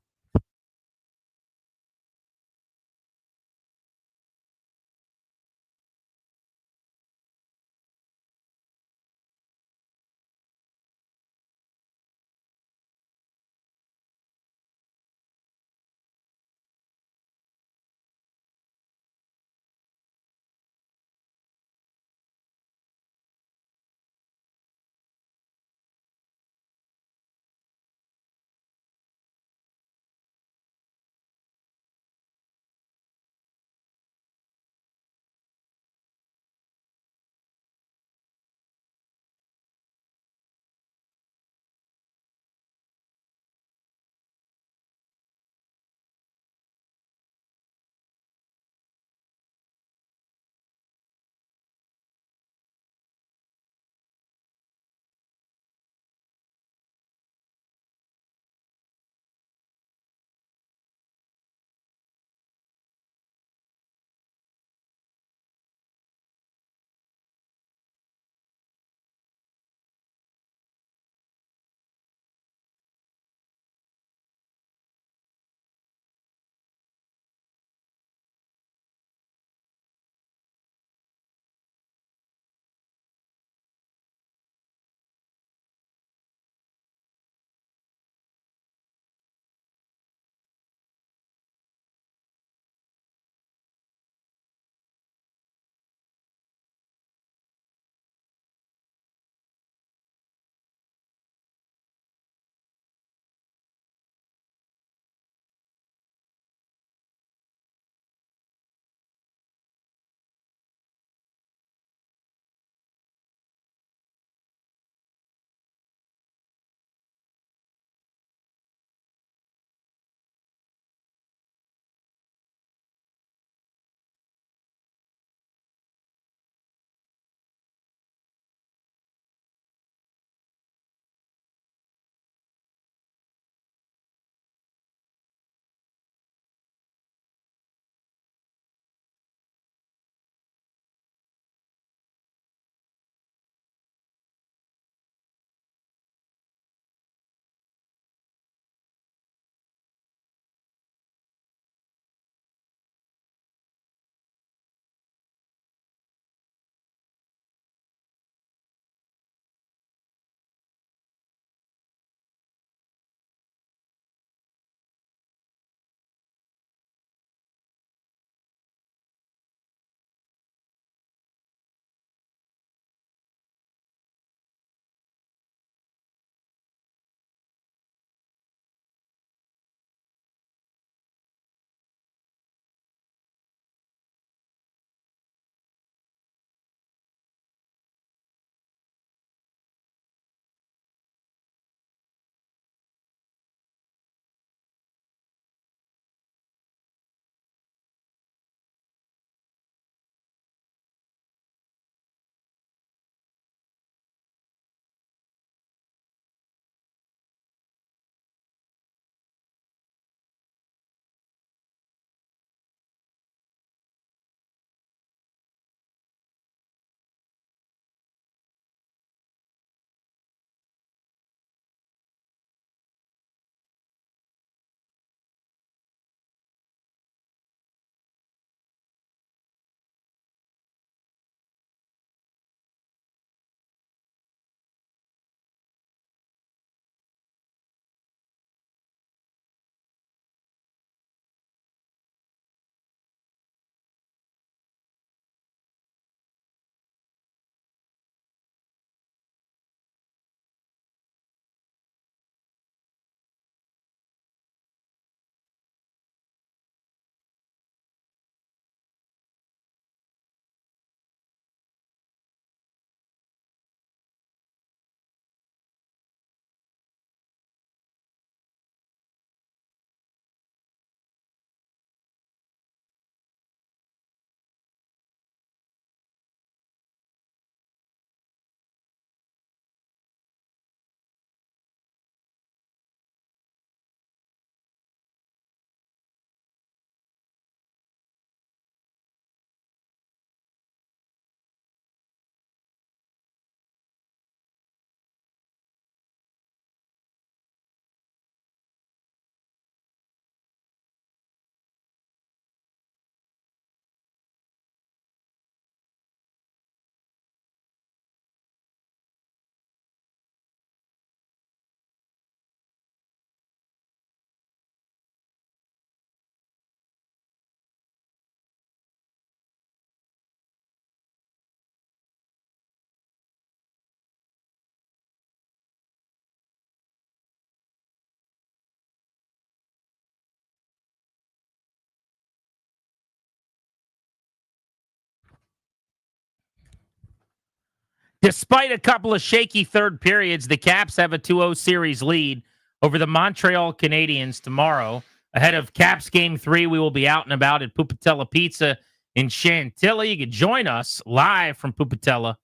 Despite a couple of shaky third periods, the Caps have a 2-0 series lead over the Montreal Canadiens tomorrow. Ahead of Caps Game 3, we will be out and about at Pupatella Pizza in Chantilly. You can join us live from Pupatella.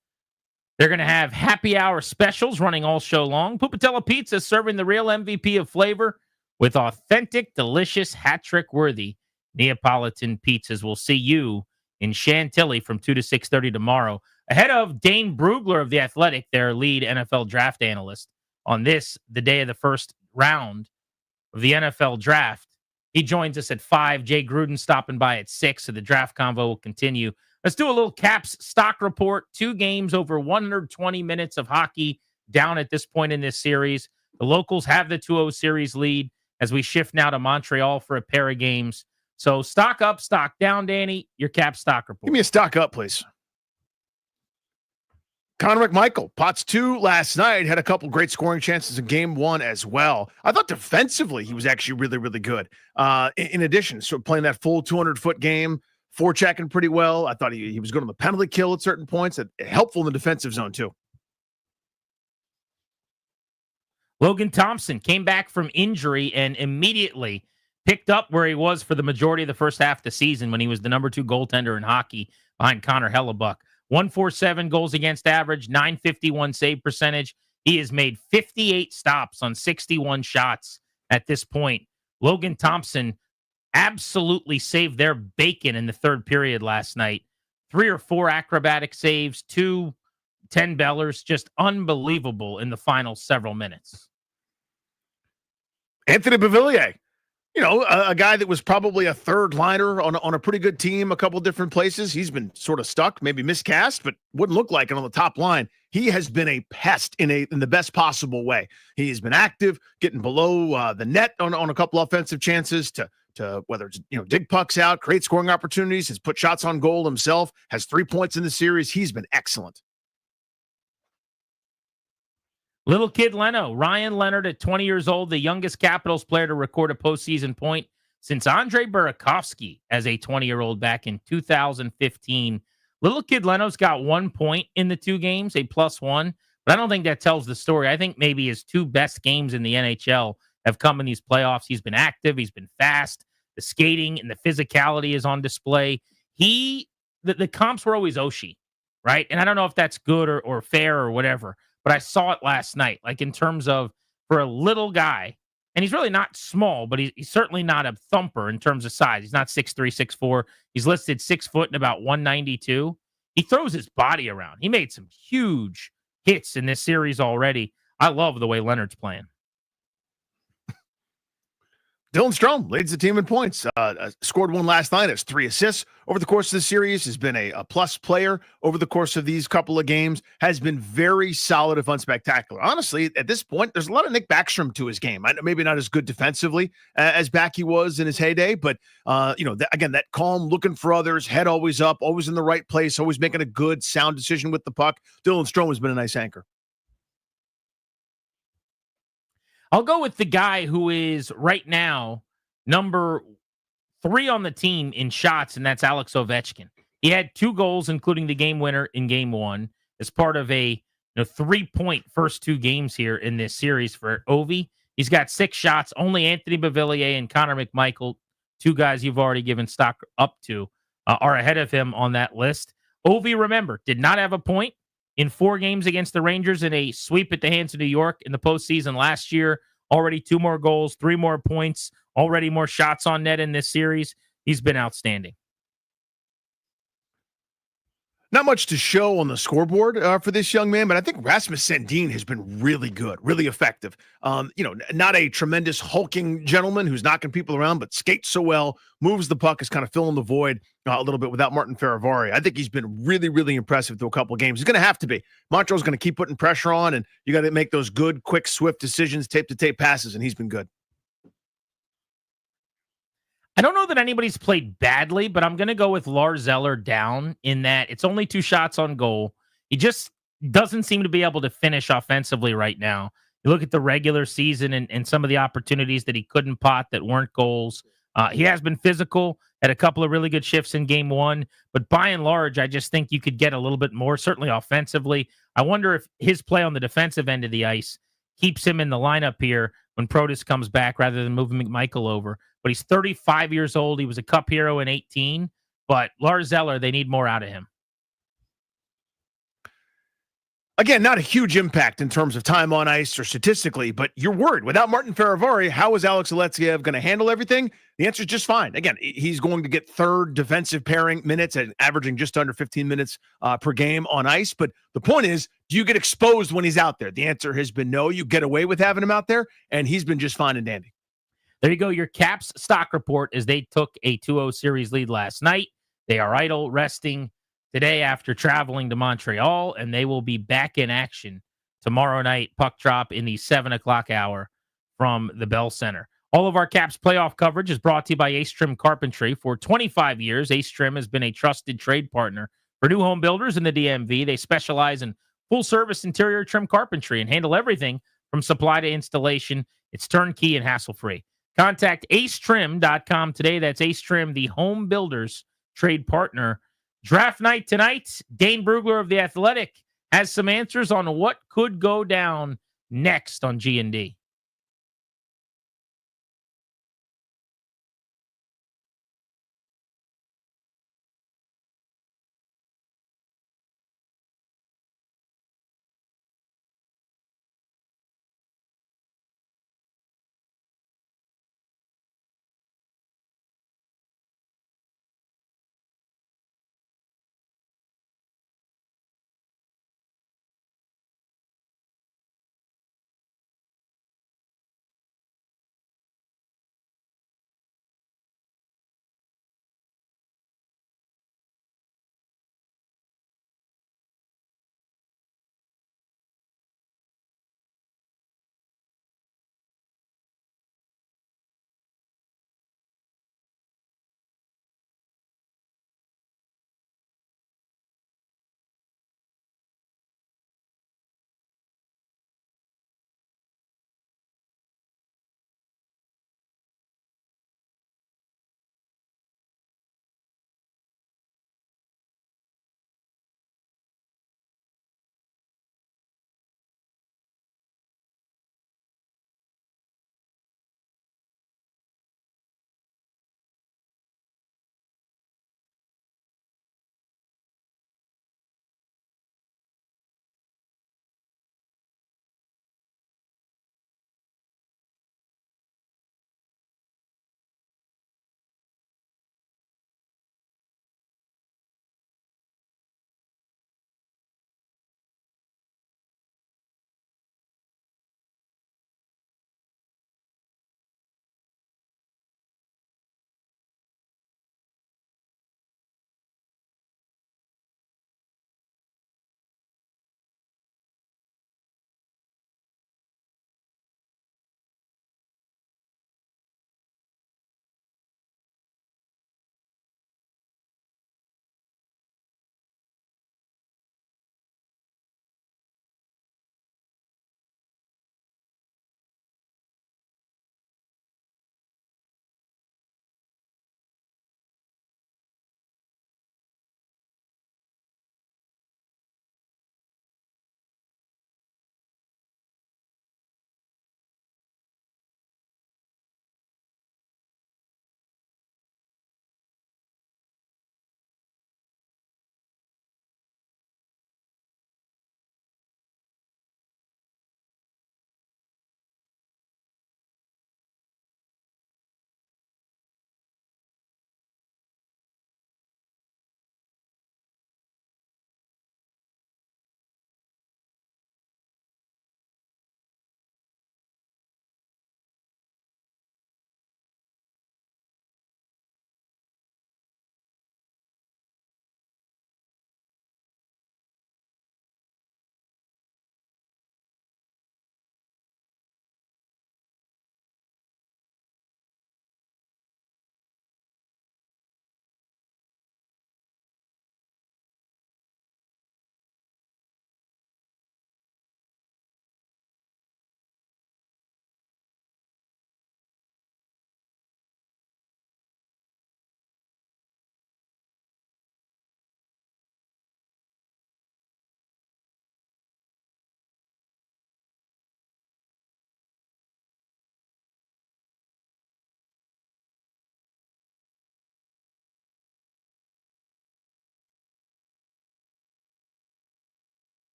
They're going to have happy hour specials running all show long. Pupatella Pizza serving the real MVP of flavor with authentic, delicious, hat-trick worthy Neapolitan pizzas. We'll see you in Chantilly from 2 to 6:30 tomorrow. Ahead of Dane Brugler of The Athletic, their lead NFL draft analyst, on this, the day of the first round of the NFL draft. He joins us at 5. Jay Gruden stopping by at 6, so the draft convo will continue. Let's do a little Caps stock report. 2 games over 120 minutes of hockey down at this point in this series. The locals have the 2-0 series lead as we shift now to Montreal for a pair of games. So stock up, stock down, Danny. Your Caps stock report. Give me a stock up, please. Connor McMichael, pots 2 last night, had a couple great scoring chances in game 1 as well. I thought defensively he was actually really, really good. In addition, so playing that full 200-foot game, forechecking pretty well. I thought he was good on the penalty kill at certain points. Helpful in the defensive zone, too. Logan Thompson came back from injury and immediately picked up where he was for the majority of the first half of the season when he was the number 2 goaltender in hockey behind Connor Hellebuck. 147 goals against average, 951 save percentage. He has made 58 stops on 61 shots at this point. Logan Thompson absolutely saved their bacon in the third period last night. 3 or 4 acrobatic saves, 2 10-bellers, just unbelievable in the final several minutes. Anthony Beauvillier, a guy that was probably a third liner on a pretty good team, a couple different places. He's been sort of stuck, maybe miscast, but wouldn't look like it on the top line. He has been a pest in the best possible way. He has been active, getting below the net on a couple offensive chances to whether it's dig pucks out, create scoring opportunities, has put shots on goal himself, has 3 points in the series. He's been excellent. Little kid Leno, Ryan Leonard at 20 years old, the youngest Capitals player to record a postseason point since Andre Burakovsky as a 20-year-old back in 2015. Little kid Leno's got 1 point in the 2 games, a +1, but I don't think that tells the story. I think maybe his 2 best games in the NHL have come in these playoffs. He's been active. He's been fast. The skating and the physicality is on display. The comps were always Oshie, right? And I don't know if that's good or fair or whatever, but I saw it last night, like in terms of for a little guy, and he's really not small, but he's certainly not a thumper in terms of size. He's not 6'3", 6'4". He's listed 6 foot and about 192. He throws his body around. He made some huge hits in this series already. I love the way Leonard's playing. Dylan Strome leads the team in points. Scored 1 last night. Has 3 assists over the course of the series. Has been a plus player over the course of these couple of games. Has been very solid, if unspectacular. Honestly, at this point, there's a lot of Nick Backstrom to his game. Maybe not as good defensively as Backy was in his heyday, but again, that calm, looking for others, head always up, always in the right place, always making a good, sound decision with the puck. Dylan Strome has been a nice anchor. I'll go with the guy who is right now number 3 on the team in shots, and that's Alex Ovechkin. He had 2 goals, including the game winner in game 1, as part of a 3-point first 2 games here in this series for Ovi. He's got 6 shots. Only Anthony Beauvillier and Connor McMichael, 2 guys you've already given stock up to, are ahead of him on that list. Ovi, remember, did not have a point in 4 games against the Rangers in a sweep at the hands of New York in the postseason last year. Already 2 more goals, 3 more points, already more shots on net in this series. He's been outstanding. Not much to show on the scoreboard for this young man, but I think Rasmus Sandin has been really good, really effective. Not a tremendous hulking gentleman who's knocking people around, but skates so well, moves the puck, is kind of filling the void a little bit without Martin Ferravari. I think he's been really, really impressive through a couple of games. He's going to have to be. Montreal's going to keep putting pressure on, and you got to make those good, quick, swift decisions, tape-to-tape passes, and he's been good. I don't know that anybody's played badly, but I'm going to go with Lars Eller down in that it's only 2 shots on goal. He just doesn't seem to be able to finish offensively right now. You look at the regular season and some of the opportunities that he couldn't pot that weren't goals. He has been physical, had a couple of really good shifts in game one, but by and large, I just think you could get a little bit more, certainly offensively. I wonder if his play on the defensive end of the ice keeps him in the lineup here when Protas comes back rather than moving McMichael over. But he's 35 years old. He was a Cup hero in 18, but Lars Eller, they need more out of him. Again, not a huge impact in terms of time on ice or statistically, but you're worried. Without Martin Faravari, how is Alex Alexiev going to handle everything? The answer is just fine. Again, he's going to get third defensive pairing minutes and averaging just under 15 minutes per game on ice. But the point is, do you get exposed when he's out there? The answer has been no. You get away with having him out there, and he's been just fine and dandy. There you go. Your Caps stock report as they took a 2-0 series lead last night. They are idle, resting today after traveling to Montreal, and they will be back in action tomorrow night, puck drop in the 7 o'clock hour from the Bell Center. All of our Caps playoff coverage is brought to you by Ace Trim Carpentry. For 25 years, Ace Trim has been a trusted trade partner for new home builders in the DMV. They specialize in full-service interior trim carpentry and handle everything from supply to installation. It's turnkey and hassle-free. Contact acetrim.com today. That's Ace Trim, the home builders trade partner. Draft night tonight. Dane Brugler of The Athletic has some answers on what could go down next on G&D.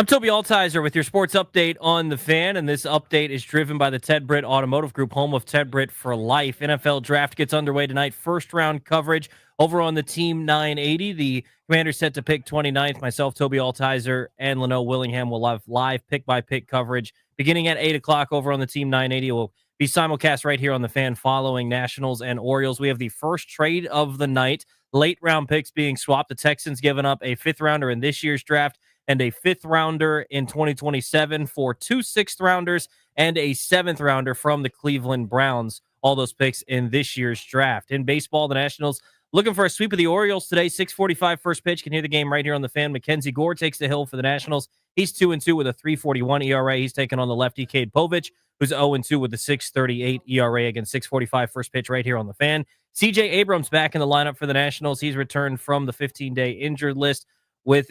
I'm Toby Altizer with your sports update on The Fan, and this update is driven by the Ted Britt Automotive Group, home of Ted Britt for life. NFL Draft gets underway tonight. First-round coverage over on the Team 980. The Commanders set to pick 29th. Myself, Toby Altizer, and Leno Willingham will have live pick-by-pick coverage beginning at 8 o'clock over on the Team 980. We'll be simulcast right here on The Fan following Nationals and Orioles. We have the first trade of the night. Late-round picks being swapped. The Texans giving up a fifth-rounder in this year's draft and a fifth-rounder in 2027 for 2 sixth-rounders and a seventh-rounder from the Cleveland Browns. All those picks in this year's draft. In baseball, the Nationals looking for a sweep of the Orioles today. 6:45 first pitch. Can hear the game right here on The Fan. Mackenzie Gore takes the hill for the Nationals. He's 2-2 with a 3.41 ERA. He's taking on the lefty Cade Povich, who's 0-2 with a 6.38 ERA. Again, 6:45 first pitch right here on The Fan. CJ Abrams back in the lineup for the Nationals. He's returned from the 15-day injured list with...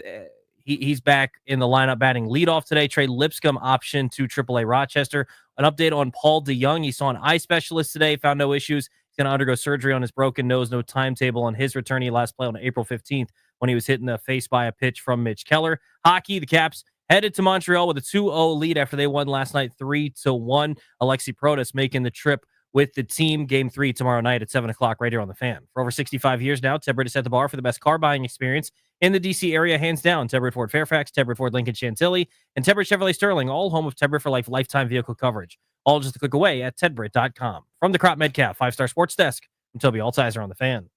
He's back in the lineup batting leadoff today. Trey Lipscomb option to AAA Rochester. An update on Paul DeYoung. He saw an eye specialist today, found no issues. He's going to undergo surgery on his broken nose. No timetable on his return. He last played on April 15th when he was hit in the face by a pitch from Mitch Keller. Hockey, the Caps headed to Montreal with a 2-0 lead after they won last night 3-1. Alexi Protas making the trip with the team. Game 3 tomorrow night at 7 o'clock right here on The Fan. For over 65 years now, Ted Britt has set the bar for the best car buying experience in the D.C. area, hands down. Ted Britt Ford Fairfax, Ted Britt Ford Lincoln Chantilly, and Ted Britt Chevrolet Sterling, all home of Ted Britt for Life lifetime vehicle coverage. All just a click away at tedbritt.com. From the Crop Metcalf 5-Star Sports Desk, I'm Toby Altizer on The Fan.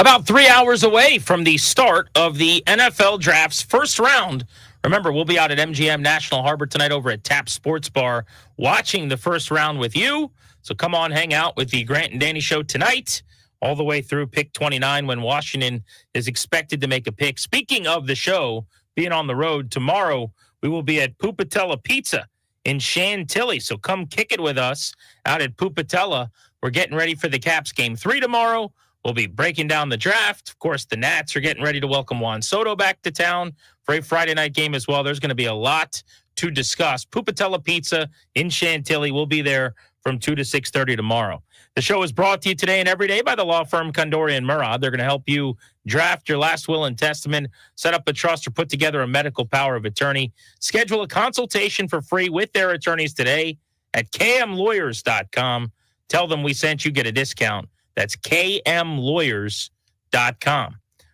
About 3 hours away from the start of the NFL Draft's first round. Remember, we'll be out at MGM National Harbor tonight over at Tap Sports Bar watching the first round with you. So come on, hang out with the Grant and Danny Show tonight, all the way through pick 29 when Washington is expected to make a pick. Speaking of the show being on the road, tomorrow we will be at Pupatella Pizza in Chantilly. So come kick it with us out at Pupatella. We're getting ready for the Caps Game 3 tomorrow. We'll be breaking down the draft. Of course, the Nats are getting ready to welcome Juan Soto back to town for a Friday night game as well. There's going to be a lot to discuss. Pupatella Pizza in Chantilly. We'll be there from 2 to 6:30 tomorrow. The show is brought to you today and every day by the law firm Condori and Murad. They're going to help you draft your last will and testament, set up a trust, or put together a medical power of attorney. Schedule a consultation for free with their attorneys today at kmlawyers.com. Tell them we sent you, get a discount. That's kmlawyers.com.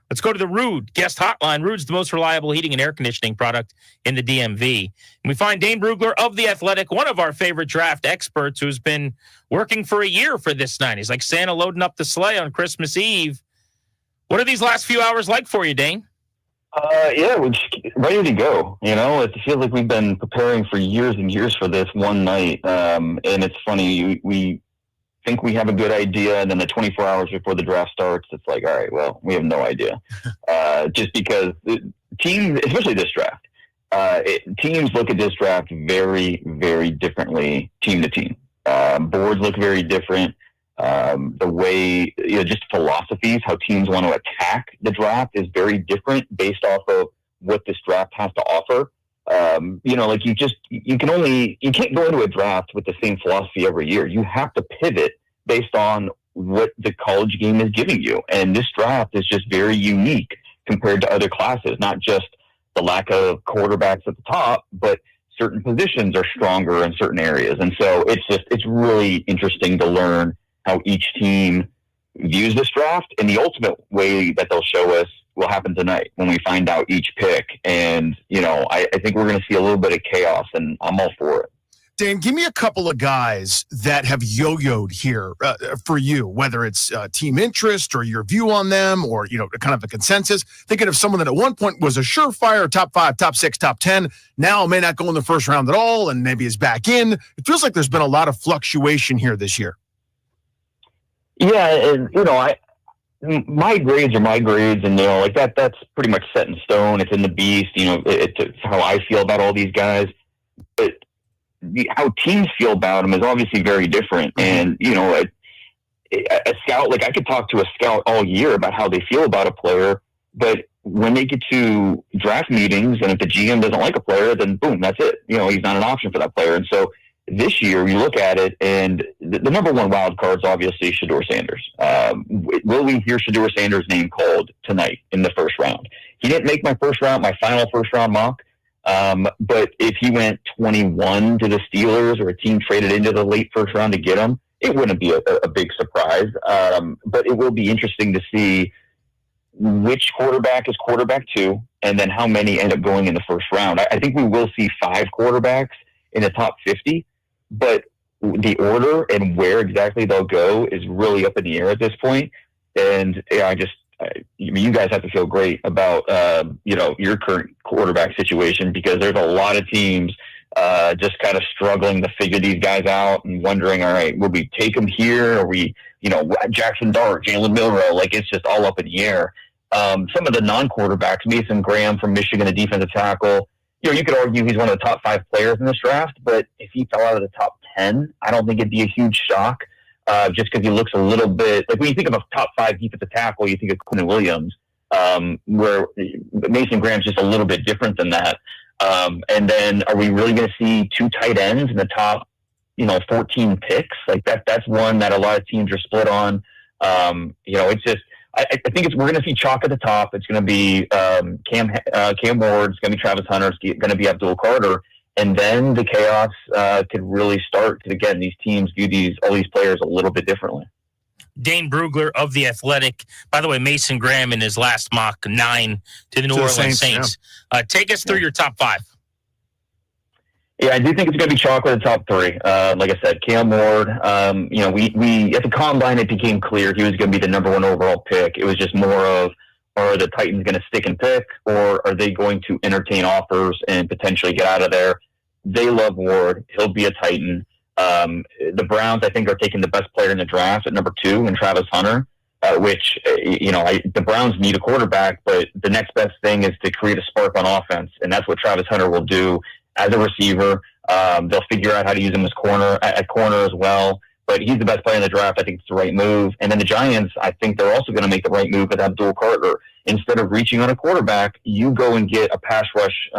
Let's go to the Rude guest hotline. Rude's the most reliable heating and air conditioning product in the DMV. And we find Dane Brugler of The Athletic, one of our favorite draft experts, who's been working for a year for this night. He's like Santa loading up the sleigh on Christmas Eve. What are these last few hours like for you, Dane? Yeah, we're just ready to go. You know, it feels like we've been preparing for years and years for this one night. And it's funny, we think we have a good idea, and then the 24 hours before the draft starts, it's like, all right, well, we have no idea. Just because teams, especially this draft, teams look at this draft very, very differently team to team. Boards look very different. The way, just philosophies, how teams want to attack the draft is very different based off of what this draft has to offer. Like you can't go into a draft with the same philosophy every year. You have to pivot based on what the college game is giving you. And this draft is just very unique compared to other classes, not just the lack of quarterbacks at the top, but certain positions are stronger in certain areas. And so it's really interesting to learn how each team views this draft, and the ultimate way that they'll show us will happen tonight when we find out each pick. And, I think we're going to see a little bit of chaos, and I'm all for it. Dan, give me a couple of guys that have yo-yoed here for you, whether it's team interest or your view on them or, kind of a consensus. Thinking of someone that at one point was a surefire top 5, top 6, top 10, now may not go in the first round at all and maybe is back in. It feels like there's been a lot of fluctuation here this year. Yeah, and, my grades are my grades, and that's pretty much set in stone. It's in the beast. It's how I feel about all these guys. But how teams feel about them is obviously very different. And a scout, like I could talk to a scout all year about how they feel about a player, but when they get to draft meetings and if the GM doesn't like a player, then boom, that's it. He's not an option for that player. And so this year you look at it and the number one wild card is obviously Shedeur Sanders. Will we hear Shedeur Sanders' name called tonight in the first round? He didn't make my final first round mock. But if he went 21 to the Steelers or a team traded into the late first round to get him, it wouldn't be a big surprise. But it will be interesting to see which quarterback is quarterback 2 and then how many end up going in the first round. I think we will see 5 quarterbacks in the top 50, but the order and where exactly they'll go is really up in the air at this point. And you guys have to feel great about, your current quarterback situation because there's a lot of teams just kind of struggling to figure these guys out and wondering, all right, will we take them here? Or we, Jackson Dart, Jalen Milroe, like it's just all up in the air. Some of the non-quarterbacks, Mason Graham from Michigan, a defensive tackle, you could argue he's one of the top 5 players in this draft, but if he fell out of the top 10, I don't think it'd be a huge shock. Just because he looks a little bit like when you think of a top 5 defensive tackle, you think of Quinn Williams, where Mason Graham's just a little bit different than that. And then are we really going to see 2 tight ends in the top, 14 picks? Like that's one that a lot of teams are split on. It's just, I think we're going to see chalk at the top. It's going to be Cam Ward. It's going to be Travis Hunter. It's going to be Abdul Carter. And then the chaos could really start because, again, these teams view all these players a little bit differently. Dane Brugler of The Athletic. By the way, Mason Graham in his last mock 9 to the New Orleans Saints. Yeah. Take us through your top 5. Yeah, I do think it's going to be chalk at the top 3. Like I said, Cam Ward, we at the combine, it became clear he was going to be the number 1 overall pick. It was just more of, are the Titans going to stick and pick, or are they going to entertain offers and potentially get out of there? They love Ward. He'll be a Titan. The Browns, I think, are taking the best player in the draft at number 2 in Travis Hunter, which, the Browns need a quarterback, but the next best thing is to create a spark on offense, and that's what Travis Hunter will do as a receiver. They'll figure out how to use him as corner as well. But he's the best player in the draft. I think it's the right move. And then the Giants, I think they're also going to make the right move with Abdul Carter. Instead of reaching on a quarterback, you go and get a pass rush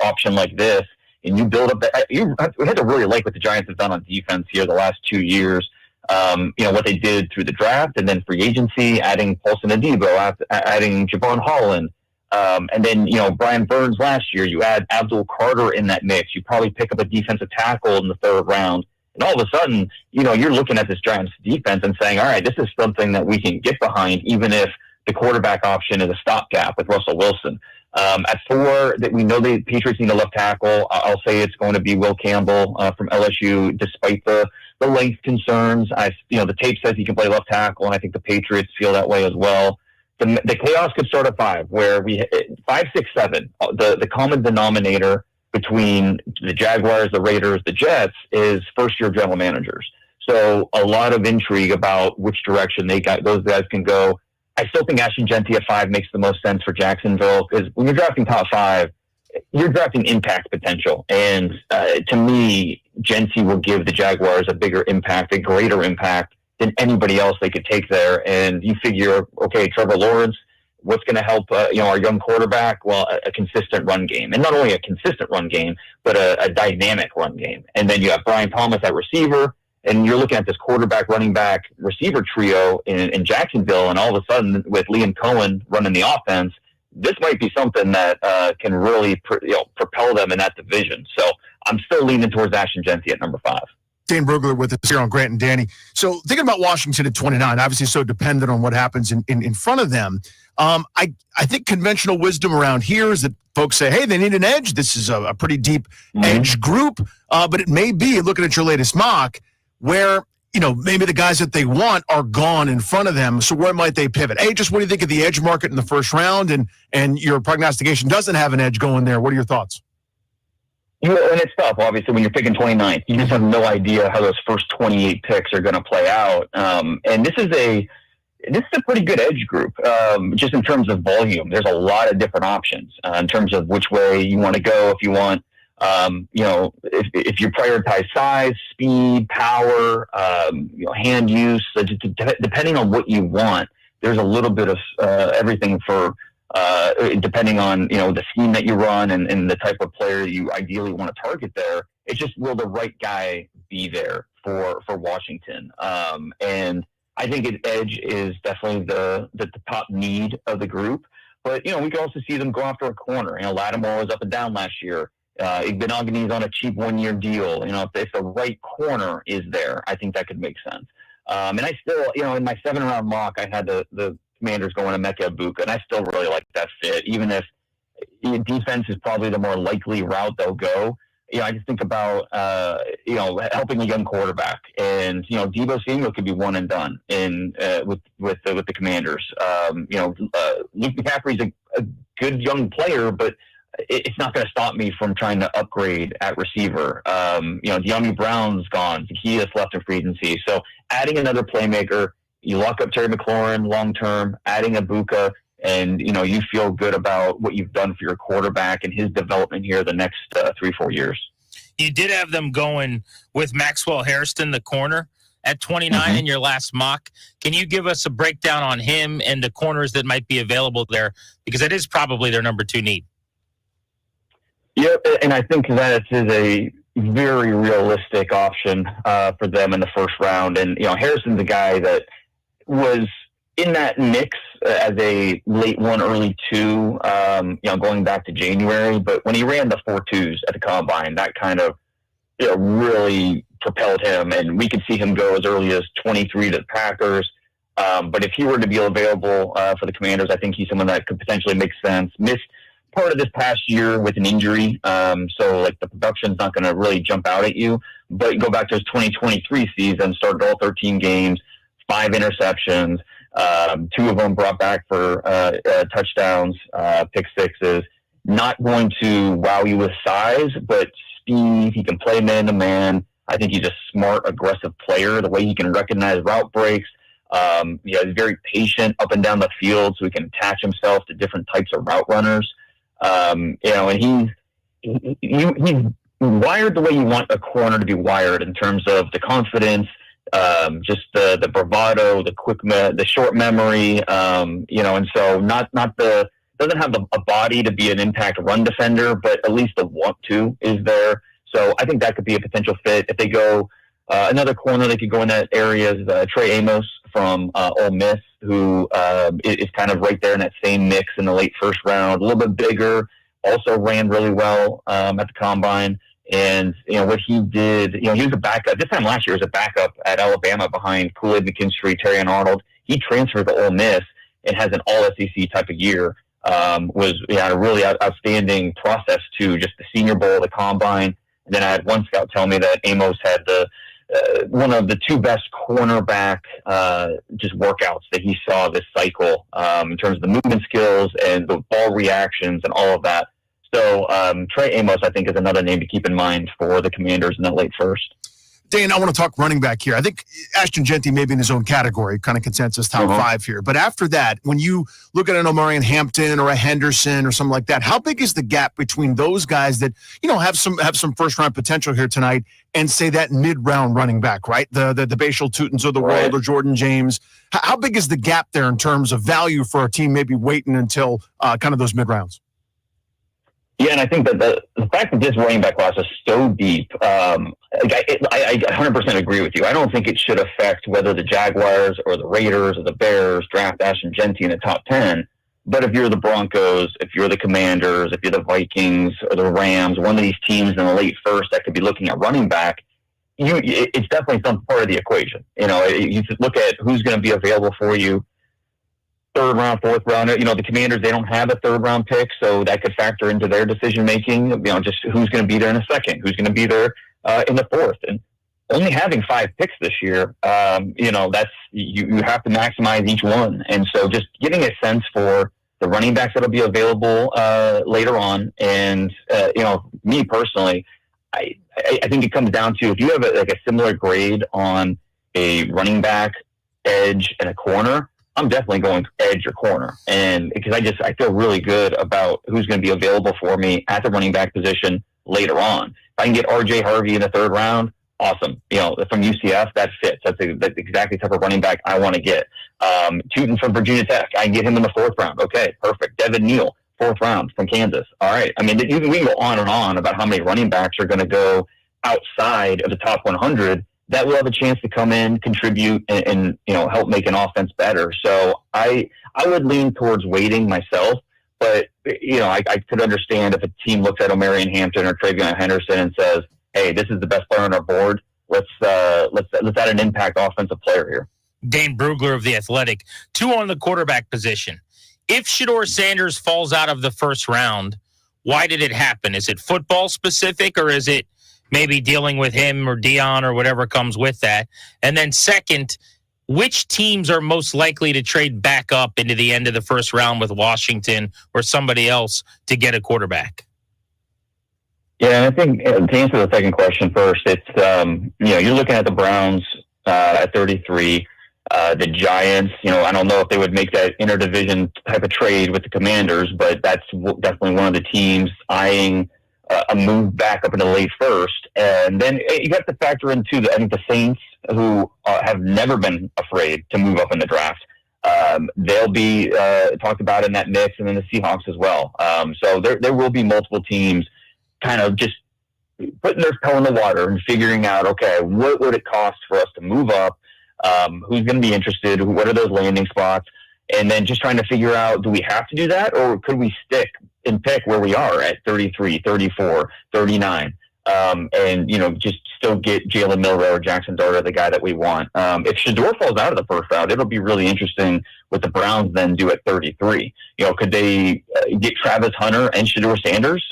option like this, and you build up that. You had to really like what the Giants have done on defense here the last 2 years. What they did through the draft and then free agency, adding Paulson Adebo, adding Javon Holland. And then, Brian Burns last year, you add Abdul Carter in that mix. You probably pick up a defensive tackle in the 3rd round. And all of a sudden, you're looking at this Giants defense and saying, all right, this is something that we can get behind, even if the quarterback option is a stopgap with Russell Wilson. At 4, that we know the Patriots need a left tackle. I'll say it's going to be Will Campbell from LSU, despite the length concerns. The tape says he can play left tackle, and I think the Patriots feel that way as well. The chaos could start at 5, where 5, 6, 7. The common denominator between the Jaguars, the Raiders, the Jets is first-year general managers. So a lot of intrigue about which direction those guys can go. I still think Ashton Genty at 5 makes the most sense for Jacksonville because when you're drafting top 5, you're drafting impact potential. And to me, Genty will give the Jaguars a bigger impact, a greater impact than anybody else they could take there. And you figure, okay, Trevor Lawrence, what's going to help our young quarterback? Well, a consistent run game. And not only a consistent run game, but a dynamic run game. And then you have Brian Thomas at receiver, and you're looking at this quarterback, running back, receiver trio in Jacksonville, and all of a sudden with Liam Cohen running the offense, this might be something that can really propel them in that division. So I'm still leaning towards Ashton Genty at number 5. Dane Brugler with us here on Grant and Danny. So thinking about Washington at 29, obviously so dependent on what happens in front of them. I think conventional wisdom around here is that folks say, hey, they need an edge. This is a pretty deep edge group. But it may be, looking at your latest mock, where maybe the guys that they want are gone in front of them. So where might they pivot? Hey, just what do you think of the edge market in the first round? And your prognostication doesn't have an edge going there. What are your thoughts? And it's tough, obviously, when you're picking 29th. You just have no idea how those first 28 picks are going to play out. And this is a pretty good edge group, just in terms of volume. There's a lot of different options in terms of which way you want to go. If you want If you prioritize size, speed, power, hand use, depending on what you want, there's a little bit of everything for depending on the scheme that you run and the type of player you ideally want to target there. It's just, will the right guy be there for Washington? And I think edge is definitely the top need of the group. But, we can also see them go after a corner. Lattimore was up and down last year. Igbenogany's on a cheap 1-year deal. If the right corner is there, I think that could make sense. And I still, in my 7-round mock, I had the Commanders going to Emeka Egbuka, and I still really like that fit, even if defense is probably the more likely route they'll go. I just think about, helping a young quarterback, and, Deebo Samuel could be one and done with the Commanders. Luke McCaffrey's a good young player, but it's not going to stop me from trying to upgrade at receiver. De'Ami Brown's gone. Zacchaeus left in free agency. So adding another playmaker, you lock up Terry McLaurin long-term, adding Egbuka, and, you feel good about what you've done for your quarterback and his development here the next 3-4 years. You did have them going with Maxwell Hairston, the corner, at 29 in your last mock. Can you give us a breakdown on him and the corners that might be available there? Because that is probably their number 2 need. Yep, and I think that is a very realistic option for them in the first round. And, Harrison's a guy that was in that mix as a late 1, early 2, going back to January. But when he ran the 4.2s at the Combine, that kind of really propelled him. And we could see him go as early as 23 to the Packers. But if he were to be available for the Commanders, I think he's someone that could potentially make sense. Missed part of this past year with an injury, so the production's not going to really jump out at you. But you go back to his 2023 season, started all 13 games, 5 interceptions, 2 of them brought back for touchdowns, pick sixes. Not going to wow you with size, but speed. He can play man to man. I think he's a smart, aggressive player. The way he can recognize route breaks. He's very patient up and down the field, so he can attach himself to different types of route runners. And he's wired the way you want a corner to be wired in terms of the confidence, just the bravado, the short memory, and so doesn't have a body to be an impact run defender, but at least the want to is there. So I think that could be a potential fit. If they go another corner, they could go in that area is Trey Amos from Ole Miss, who is kind of right there in that same mix in the late first round, a little bit bigger, also ran really well at the Combine. And, what he did, he was a backup. This time last year, he was a backup at Alabama behind Kool-Aid McKinstry, Terrion Arnold. He transferred to Ole Miss and has an all-SEC type of year. Was a really outstanding process to just the Senior Bowl, the Combine. And then I had one scout tell me that Amos had one of the 2 best cornerback just workouts that he saw this cycle in terms of the movement skills and the ball reactions and all of that. So Trey Amos, I think, is another name to keep in mind for the Commanders in that late first. Dan, I want to talk running back here. I think Ashton Jeanty may be in his own category, kind of consensus top 5 here. But after that, when you look at an Omarion Hampton or a Henderson or something like that, how big is the gap between those guys that, have some first-round potential here tonight and, say, that mid-round running back, right? The Bashal Tutins of the world or Jordan James. How big is the gap there in terms of value for a team maybe waiting until kind of those mid-rounds? Yeah, and I think that the fact that this running back class is so deep, I 100% agree with you. I don't think it should affect whether the Jaguars or the Raiders or the Bears draft Ashton Jeanty in the top 10. But if you're the Broncos, if you're the Commanders, if you're the Vikings or the Rams, one of these teams in the late first that could be looking at running back, it's definitely some part of the equation. You look at who's going to be available for you. 3rd round, 4th round. The Commanders, they don't have a 3rd round pick, so that could factor into their decision making. Just who's going to be there in the 2nd, who's going to be there in the 4th, and only having 5 picks this year. That's you have to maximize each one, and so just getting a sense for the running backs that'll be available later on, and me personally, I think it comes down to if you have a similar grade on a running back, edge, and a corner. I'm definitely going edge or corner, and because I feel really good about who's going to be available for me at the running back position later on. If I can get RJ Harvey in the 3rd round, awesome. From UCF, that fits. That's exactly the type of running back I want to get. Tootin from Virginia Tech, I can get him in the 4th round. Okay, perfect. Devin Neal, 4th round from Kansas. All right. I mean, we can go on and on about how many running backs are going to go outside of the top 100 that will have a chance to come in, contribute, and help make an offense better. So I would lean towards waiting myself, but I could understand if a team looks at Omarion Hampton or Travion Henderson and says, "Hey, this is the best player on our board. Let's add an impact offensive player here." Dane Brugler of The Athletic. 2 on the quarterback position. If Shedeur Sanders falls out of the 1st round, why did it happen? Is it football specific, or is it maybe dealing with him or Dion or whatever comes with that? And then second, which teams are most likely to trade back up into the end of the 1st round with Washington or somebody else to get a quarterback? Yeah, I think to answer the second question first, it's you're looking at the Browns at 33. The Giants, I don't know if they would make that interdivision type of trade with the Commanders, but that's definitely one of the teams eyeing a move back up in the late 1st. And then you have to factor in, too, I think the Saints, who have never been afraid to move up in the draft. They'll be talked about in that mix, and then the Seahawks as well. So there will be multiple teams kind of just putting their toe in the water and figuring out, okay, what would it cost for us to move up? Who's going to be interested? What are those landing spots? And then just trying to figure out, do we have to do that, or could we stick and pick where we are at 33, 34, 39, and just still get Jalen Milroe or Jackson Dart, the guy that we want. If Shedeur falls out of the 1st round, it'll be really interesting what the Browns then do at 33. Could they get Travis Hunter and Shedeur Sanders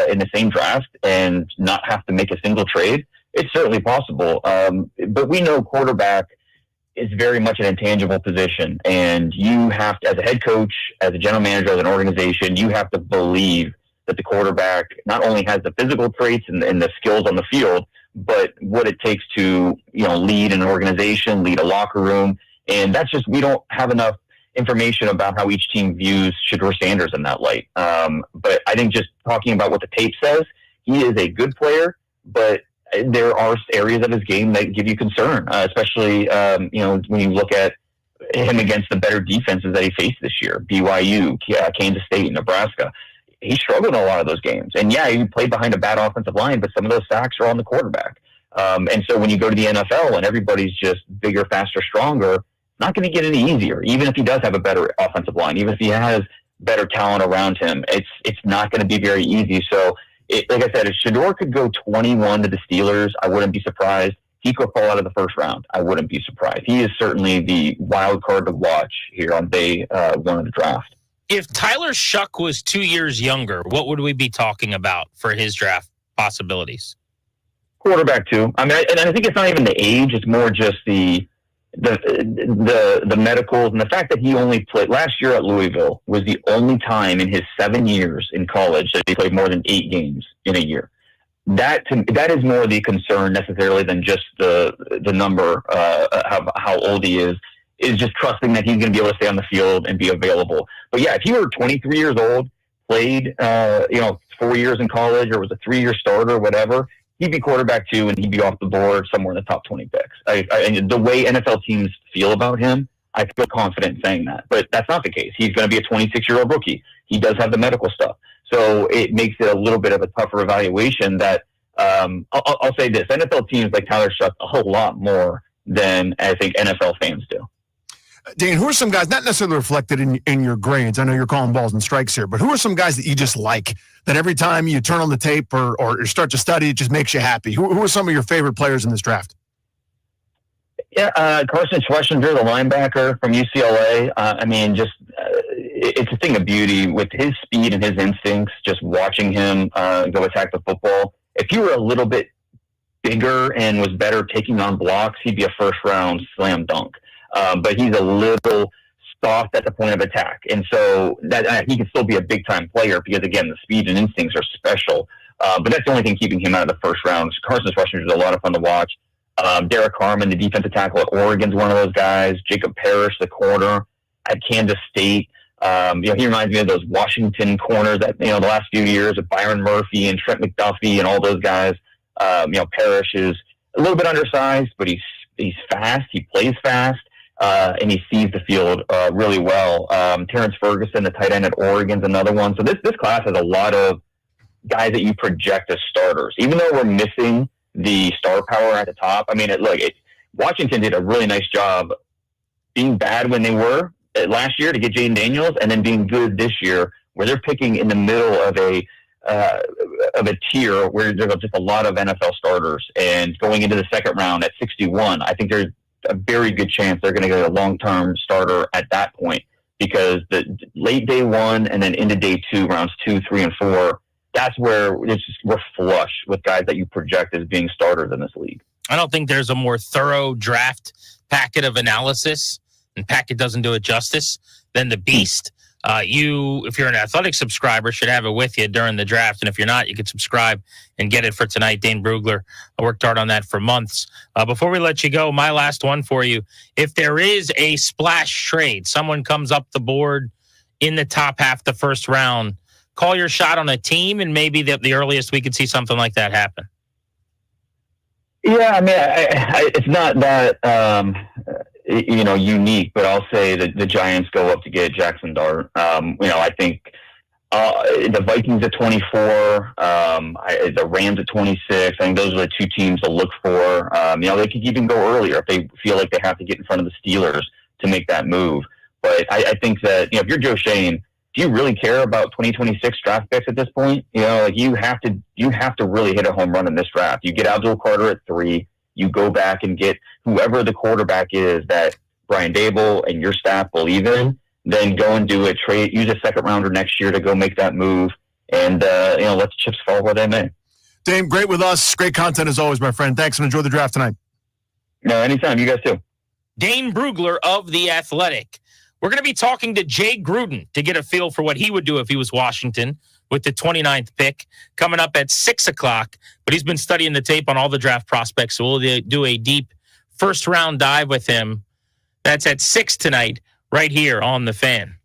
in the same draft and not have to make a single trade? It's certainly possible. But we know quarterback is very much an intangible position, and you have to, as a head coach, as a general manager, as an organization, you have to believe that the quarterback not only has the physical traits and the skills on the field, but what it takes to lead an organization, lead a locker room. And that's just, we don't have enough information about how each team views Shedeur Sanders in that light. But I think just talking about what the tape says, he is a good player, but there are areas of his game that give you concern, especially when you look at him against the better defenses that he faced this year, BYU, Kansas State, Nebraska. He struggled in a lot of those games. And yeah, he played behind a bad offensive line, but some of those sacks are on the quarterback. And so when you go to the NFL and everybody's just bigger, faster, stronger, it's not going to get any easier, even if he does have a better offensive line, even if he has better talent around him. It's not going to be very easy. So, like I said, if Shedeur could go 21 to the Steelers, I wouldn't be surprised. He could fall out of the 1st round. I wouldn't be surprised. He is certainly the wild card to watch here on day 1 of the draft. If Tyler Shuck was 2 years younger, what would we be talking about for his draft possibilities? Quarterback too. I mean, and I think it's not even the age; it's more just the medicals and the fact that he only played last year at Louisville was the only time in his 7 years in college that he played more than 8 games in a year. That is more the concern necessarily than just the number of how old he is just trusting that he's going to be able to stay on the field and be available. But yeah, if he were 23 years old, played 4 years in college, or was a 3-year starter, whatever, he'd be quarterback too, and he'd be off the board somewhere in the top 20 picks. And the way NFL teams feel about him, I feel confident in saying that. But that's not the case. He's going to be a 26-year-old rookie. He does have the medical stuff. So it makes it a little bit of a tougher evaluation that I'll say this. NFL teams like Tyler Shuck a whole lot more than I think NFL fans do. Dan, who are some guys, not necessarily reflected in your grades? I know you're calling balls and strikes here, but who are some guys that you just like, that every time you turn on the tape or start to study, it just makes you happy? Who are some of your favorite players in this draft? Yeah, Carson Schlesinger, the linebacker from UCLA. It's a thing of beauty with his speed and his instincts, just watching him go attack the football. If he were a little bit bigger and was better taking on blocks, he'd be a first-round slam dunk. But he's a little soft at the point of attack. And so that he can still be a big-time player because, again, the speed and instincts are special. But that's the only thing keeping him out of the first round. Carson Schlesinger is a lot of fun to watch. Derek Harmon, the defensive tackle at Oregon, is one of those guys. Jacob Parrish, the corner at Kansas State. He reminds me of those Washington corners that, the last few years of Byron Murphy and Trent McDuffie and all those guys. Parrish is a little bit undersized, but he's fast. He plays fast, and he sees the field really well. Terrence Ferguson, the tight end at Oregon, is another one. So this class has a lot of guys that you project as starters, even though we're missing the star power at the top. I mean, Washington did a really nice job being bad when they were last year to get Jaden Daniels, and then being good this year, where they're picking in the middle of a tier where there's just a lot of NFL starters. And going into the second round at 61, I think there's a very good chance they're going to get a long-term starter at that point, because the late day one and then into day two, rounds 2, 3, and 4, that's where we're flush with guys that you project as being starters in this league. I don't think there's a more thorough draft packet of analysis, and packet doesn't do it justice, than the Beast. If you're an Athletic subscriber, should have it with you during the draft. And if you're not, you can subscribe and get it for tonight. Dane Brugler, I worked hard on that for months. Before we let you go, my last one for you. If there is a splash trade, someone comes up the board in the top half the first round, call your shot on a team, and maybe the earliest we could see something like that happen. Yeah, I mean, it's not that unique, but I'll say that the Giants go up to get Jackson Dart. I think the Vikings at 24, the Rams at 26. I think those are the two teams to look for. They could even go earlier if they feel like they have to get in front of the Steelers to make that move. But I think that if you're Joe Shane, do you really care about 2026 draft picks at this point? You have to really hit a home run in this draft. You get Abdul Carter at 3. You go back and get whoever the quarterback is that Brian Dable and your staff believe in. Then go and do a trade. Use a second rounder next year to go make that move, and let the chips fall where they may. Dame, great with us. Great content as always, my friend. Thanks, and enjoy the draft tonight. No, anytime. You guys too. Dane Brugler of The Athletic. We're going to be talking to Jay Gruden to get a feel for what he would do if he was Washington with the 29th pick coming up at 6 o'clock. But he's been studying the tape on all the draft prospects, so we'll do a deep first-round dive with him. That's at 6 tonight, right here on The Fan.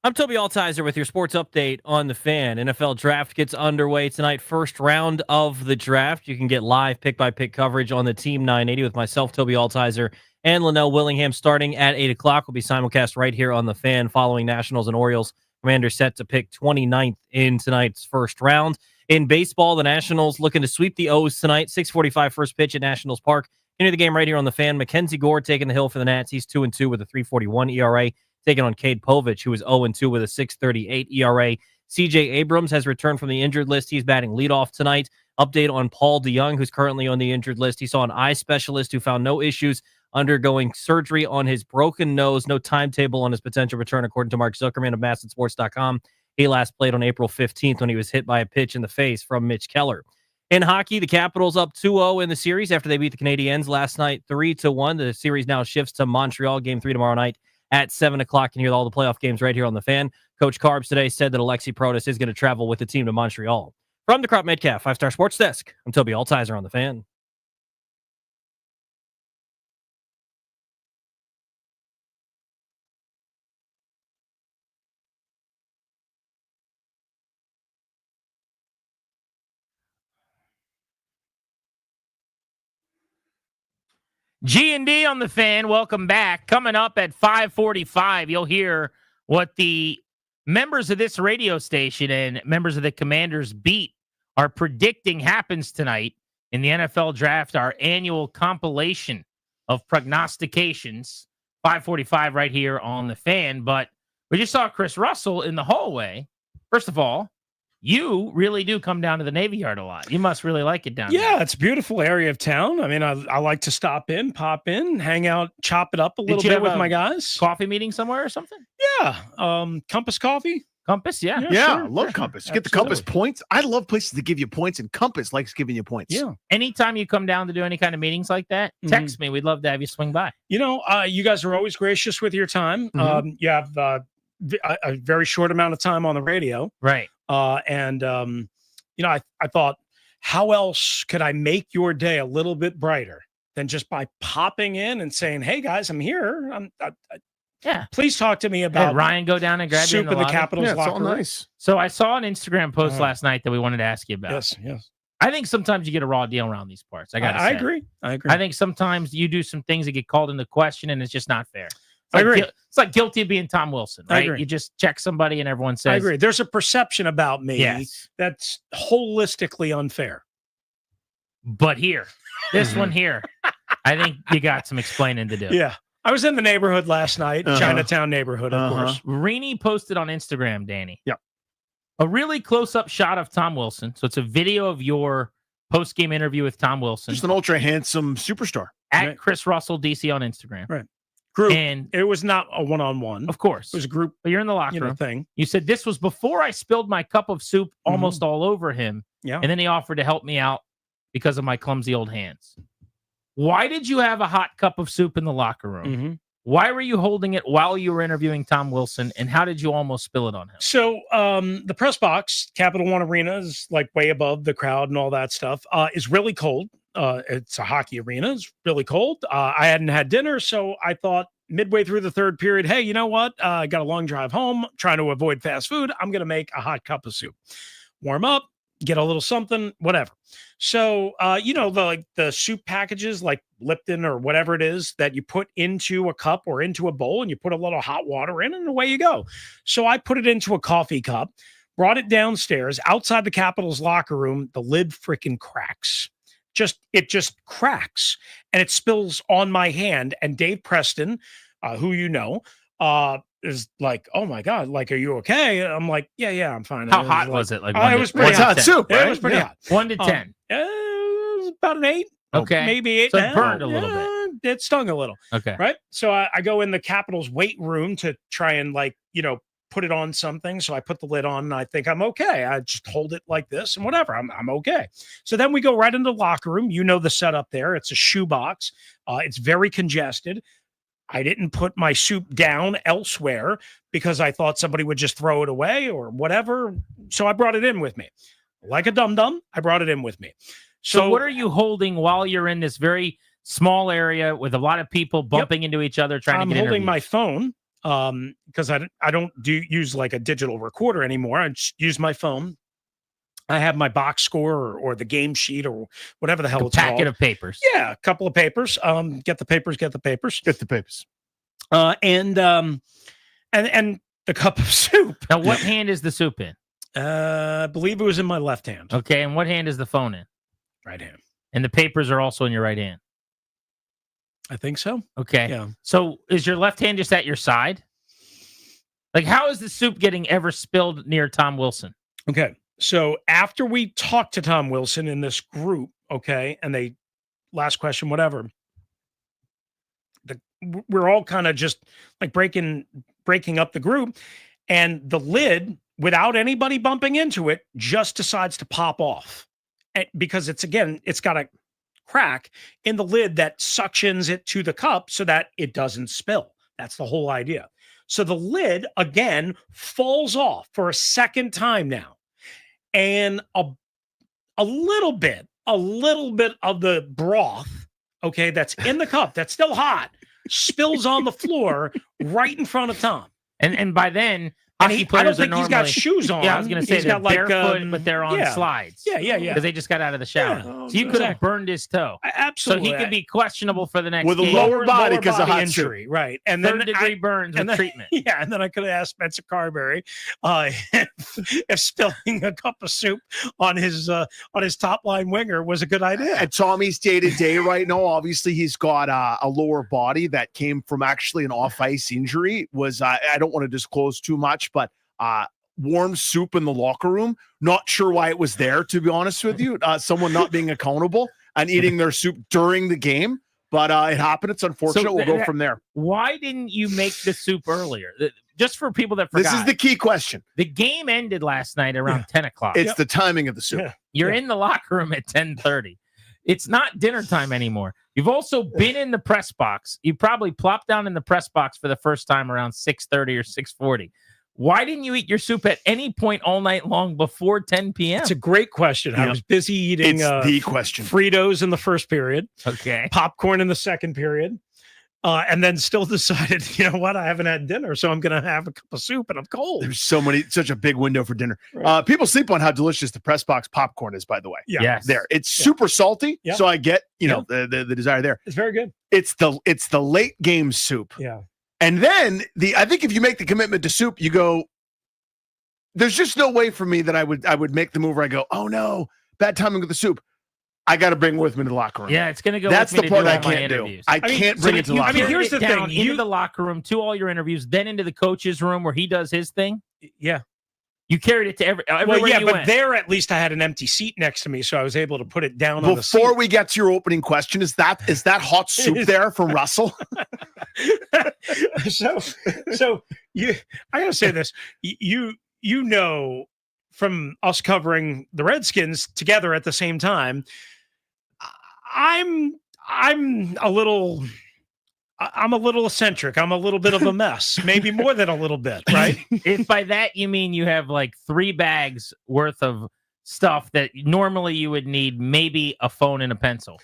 I'm Toby Altizer with your sports update on the Fan. NFL Draft gets underway tonight. First round of the draft. You can get live pick-by-pick coverage on the Team 980 with myself, Toby Altizer, and Linnell Willingham starting at 8 o'clock. Will be simulcast right here on the Fan following Nationals and Orioles. Commanders set to pick 29th in tonight's first round. In baseball, the Nationals looking to sweep the O's tonight. 6:45 first pitch at Nationals Park. Into the game right here on the Fan. Mackenzie Gore taking the hill for the Nats. He's 2-2 with a 3.41 ERA. Taking on Cade Povich, who is 0-2 with a 6.38 ERA. C.J. Abrams has returned from the injured list. He's batting leadoff tonight. Update on Paul DeYoung, who's currently on the injured list. He saw an eye specialist who found no issues undergoing surgery on his broken nose. No timetable on his potential return, according to Mark Zuckerman of MASNsports.com. He last played on April 15th when he was hit by a pitch in the face from Mitch Keller. In hockey, the Capitals up 2-0 in the series after they beat the Canadiens last night 3-1. The series now shifts to Montreal. Game 3 tomorrow night at 7 o'clock. You can hear all the playoff games right here on the Fan. Coach Carbs today said that Alexi Protas is going to travel with the team to Montreal. From the Crop Metcalf 5-Star Sports Desk, I'm Toby Altizer on the Fan. G&D on the Fan, welcome back. Coming up at 5:45, you'll hear what the members of this radio station and members of the Commanders beat are predicting happens tonight in the NFL Draft, our annual compilation of prognostications. 5:45 right here on the Fan. But we just saw Chris Russell in the hallway. First of all, you really do come down to the Navy Yard a lot. You must really like it down there. Yeah, it's a beautiful area of town. I mean, I like to stop in, pop in, hang out, chop it up a little bit with my guys. Coffee meeting somewhere or something? Yeah. Compass Coffee. Compass, yeah. Yeah, sure, love sure. Compass. Get the Compass points. I love places that give you points, and Compass likes giving you points. Yeah. Anytime you come down to do any kind of meetings like that, text me. We'd love to have you swing by. You know, you guys are always gracious with your time. You have a very short amount of time on the radio. Right. You know, I thought, how else could I make your day a little bit brighter than just by popping in and saying, "Hey guys, I'm here. Yeah. Please talk to me about Had Ryan go down and grab you soup in the Capitals locker room." Nice. So I saw an Instagram post last night that we wanted to ask you about. Yes. I think sometimes you get a raw deal around these parts. I agree. I think sometimes you do some things that get called into question, and it's just not fair. I agree. It's like guilty of being Tom Wilson, I right? agree. You just check somebody, and everyone says, I agree. There's a perception about me Yes. that's holistically unfair. But here, this one here, I think you got some explaining to do. Yeah. I was in the neighborhood last night, Chinatown neighborhood, of course. Rini posted on Instagram, Danny. Yep. A really close-up shot of Tom Wilson. So it's a video of your post-game interview with Tom Wilson. Just an ultra handsome superstar. At Chris Russell DC on Instagram. Right. Group. And it was not a one-on-one. Of course. It was a group. But you're in the locker room. Thing. You said, "This was before I spilled my cup of soup almost all over him." Yeah. And then he offered to help me out because of my clumsy old hands. Why did you have a hot cup of soup in the locker room? Why were you holding it while you were interviewing Tom Wilson? And how did you almost spill it on him? So the press box, Capital One Arena, is like way above the crowd and all that stuff. Is really cold. It's a hockey arena. It's really cold. I hadn't had dinner, so I thought midway through the third period, hey, you know what? I got a long drive home, trying to avoid fast food. I'm going to make a hot cup of soup. Warm up, get a little something, whatever. So, you know, the soup packages like Lipton or whatever it is that you put into a cup or into a bowl, and you put a little hot water in, and away you go. So I put it into a coffee cup, brought it downstairs. Outside the Capitals locker room, the lid freaking cracks. It just cracks, and it spills on my hand. And Dave Preston, who you know, is like, "Oh my God, like, are you okay?" And I'm like, yeah, I'm fine. How hot was it? Like, it was pretty hot. Soup, right? It was pretty hot. 1 to 10. It was about an 8. Okay. Maybe 8. So it burned a little bit. It stung a little. Okay. Right. So I go in the Capitals weight room to try and, like, you know, put it on something. So I put the lid on, and I think I'm okay. I just hold it like this and whatever. I'm okay. So then we go right into the locker room. You know the setup there. It's a shoebox. It's very congested. I didn't put my soup down elsewhere because I thought somebody would just throw it away or whatever. So I brought it in with me. Like a dum-dum, I brought it in with me. So what are you holding while you're in this very small area with a lot of people bumping into each other trying to get I'm holding interviews? my phone. because I don't use like a digital recorder anymore. I just use my phone. I have my box score or the game sheet or whatever the hell it's called. Packet of papers. Yeah, a couple of papers. Get the papers. Get the papers. And the cup of soup. Now, what hand is the soup in? I believe it was in my left hand. Okay, and what hand is the phone in? Right hand. And the papers are also in your right hand. I think so. Okay. Yeah. So is your left hand just at your side? Like, how is the soup getting ever spilled near Tom Wilson? Okay. So after we talked to Tom Wilson in this group, okay, and they last question, whatever, we're all kind of just like breaking up the group, and the lid, without anybody bumping into it, just decides to pop off. Because it's got a crack in the lid that suctions it to the cup so that it doesn't spill. That's the whole idea. So the lid again falls off for a second time now. And a little bit of the broth, okay, that's in the cup, that's still hot, spills on the floor right in front of Tom. And by then, And hockey I players don't think are he's got normally- shoes on. Yeah, I was going to say He's they're got like barefoot, but they're on slides. Yeah. Because they just got out of the shower. Yeah. So you could have burned his toe. Absolutely. So he could be questionable for the next with a game. lower body because of hot injury, soup. right? And then third-degree burns with treatment. Yeah, and then I could have asked Spencer Carberry if spilling a cup of soup on his top line winger was a good idea. And Tommy's day to day right now, obviously he's got a lower body that came from actually an off ice injury. I don't want to disclose too much, but warm soup in the locker room. Not sure why it was there, to be honest with you. Someone not being accountable and eating their soup during the game. But it happened. It's unfortunate. So we'll go from there. Why didn't you make the soup earlier? Just for people that forgot. This is the key question. The game ended last night around 10 o'clock. It's the timing of the soup. You're in the locker room at 10:30. It's not dinner time anymore. You've also been in the press box. You probably plopped down in the press box for the first time around 6:30 or 6:40. Why didn't you eat your soup at any point all night long before 10 p.m.? It's a great question. I was busy eating the question. Fritos in the first period. Okay. Popcorn in the second period. And then still decided, you know what? I haven't had dinner, so I'm going to have a cup of soup, and I'm cold. There's such a big window for dinner. Right. People sleep on how delicious the press box popcorn is, by the way. Yeah. Yes. There. It's super salty, Yeah. so I get, the desire there. It's very good. It's the late game soup. Yeah. And then I think if you make the commitment to soup, you go, there's just no way for me that I would make the move where I go, oh no, bad timing with the soup. I got to bring it with me to the locker room. Yeah, it's going to go. That's with me the part to do I all my can't do. interviews. I can't bring it to the locker room. here's the down thing. into the locker room to all your interviews, then into the coach's room where he does his thing. Yeah. You carried it to everywhere Well, yeah, you but went. there at least I had an empty seat next to me, so I was able to put it down on the seat. Before we get to your opening question, is that hot soup there from Russell? So I gotta say this. You know, from us covering the Redskins together at the same time, I'm a little eccentric. I'm a little bit of a mess, maybe more than a little bit, right? If by that you mean you have like 3 bags worth of stuff that normally you would need maybe a phone and a pencil.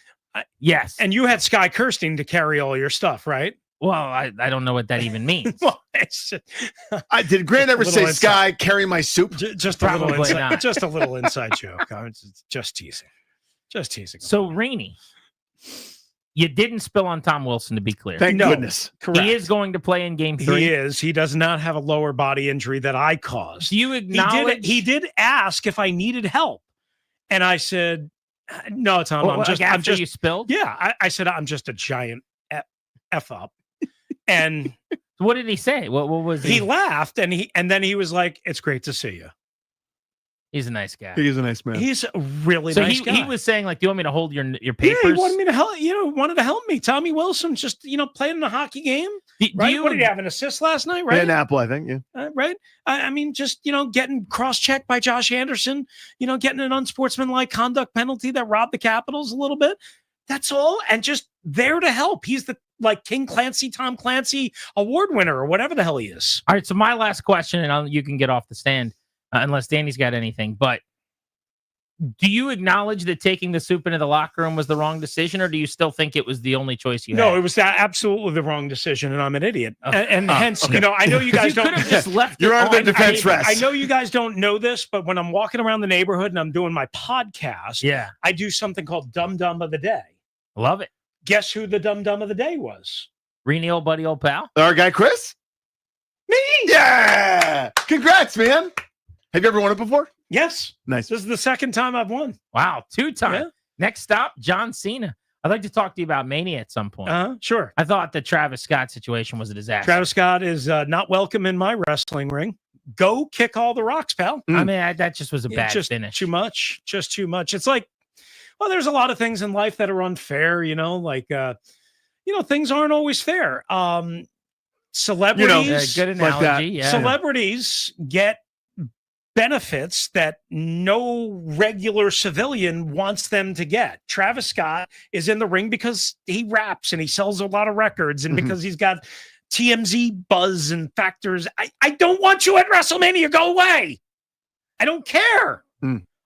Yes. And you had Sky Kirsting to carry all your stuff, right? Well, I don't know what that even means. Well, it's did Grant ever say, inside. Sky, carry my soup? Just a little Probably inside, not. just a little inside joke. I was just teasing. Just teasing. So, Rainey, you didn't spill on Tom Wilson, to be clear. Thank goodness. Correct. He is going to play in game 3. He is. He does not have a lower body injury that I caused. Do you acknowledge? He did ask if I needed help, and I said, "No, Tom. Well, I'm after just." you spilled? Yeah, I said I'm just a giant f up, and what did he say? What was he laughed, and then he was like, "It's great to see you." He's a nice guy. He is a nice man. He's a really So nice guy. he was saying, like, do you want me to hold your papers? Yeah, he wanted me to help. Wanted to help me. Tommy Wilson just playing in a hockey game. Right? What did he have, an assist last night? Right? An apple, I think. Yeah. Right. I mean, just getting cross-checked by Josh Anderson. Getting an unsportsmanlike conduct penalty that robbed the Capitals a little bit. That's all, and just there to help. He's the King Clancy, Tom Clancy award winner, or whatever the hell he is. All right. So my last question, and you can get off the stand unless Danny's got anything. But Do you acknowledge that taking the soup into the locker room was the wrong decision, or do you still think it was the only choice you had? No, it was absolutely the wrong decision, and I'm an idiot. And hence, okay. I know you guys you could have just left it on the defense rest. I know you guys don't know this, but when I'm walking around the neighborhood and I'm doing my podcast, I do something called Dum Dum of the Day. Love it. Guess who the Dum Dum of the Day was? Rini, old buddy, old pal. Our guy, Chris? Me! Yeah! Congrats, man. Have you ever won it before? Yes. Nice. This is the second time I've won. Wow, 2 times. Yeah. Next stop, John Cena. I'd like to talk to you about Mania at some point. Sure. I thought the Travis Scott situation was a disaster. Travis Scott is not welcome in my wrestling ring. Go kick all the rocks, pal. I mean, that just was a bad just finish. Too much. Just too much. It's like, well, there's a lot of things in life that are unfair, like, things aren't always fair. Celebrities, good analogy. like celebrities get benefits that no regular civilian wants them to get. Travis Scott is in the ring because he raps and he sells a lot of records and because he's got TMZ buzz and factors. I don't want you at WrestleMania. Go away. I don't care.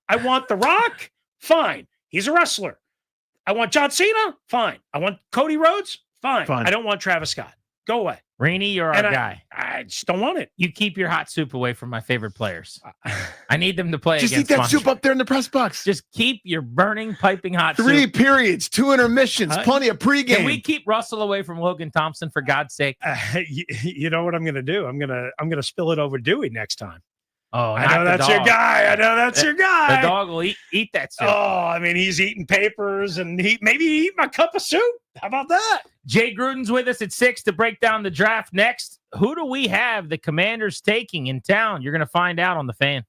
I want The Rock. Fine. He's a wrestler. I want John Cena. Fine. I want Cody Rhodes. Fine. I don't want Travis Scott. Go away. Rainey, you're our guy. I just don't want it. You keep your hot soup away from my favorite players. I need them to play Just against eat that Montreal. soup up there in the press box. Just keep your burning, piping hot 3 soup. periods, 2 intermissions, plenty of pregame. Can we keep Russell away from Logan Thompson, for God's sake? You know what I'm going to do? I'm going to spill it over Dewey next time. Oh, I know that's your guy. I know that's your guy. The dog will eat that soup. Oh, I mean, he's eating papers and maybe he eat my cup of soup. How about that? Jay Gruden's with us at 6 to break down the draft next. Who do we have the Commanders taking in town? You're going to find out on the Fan.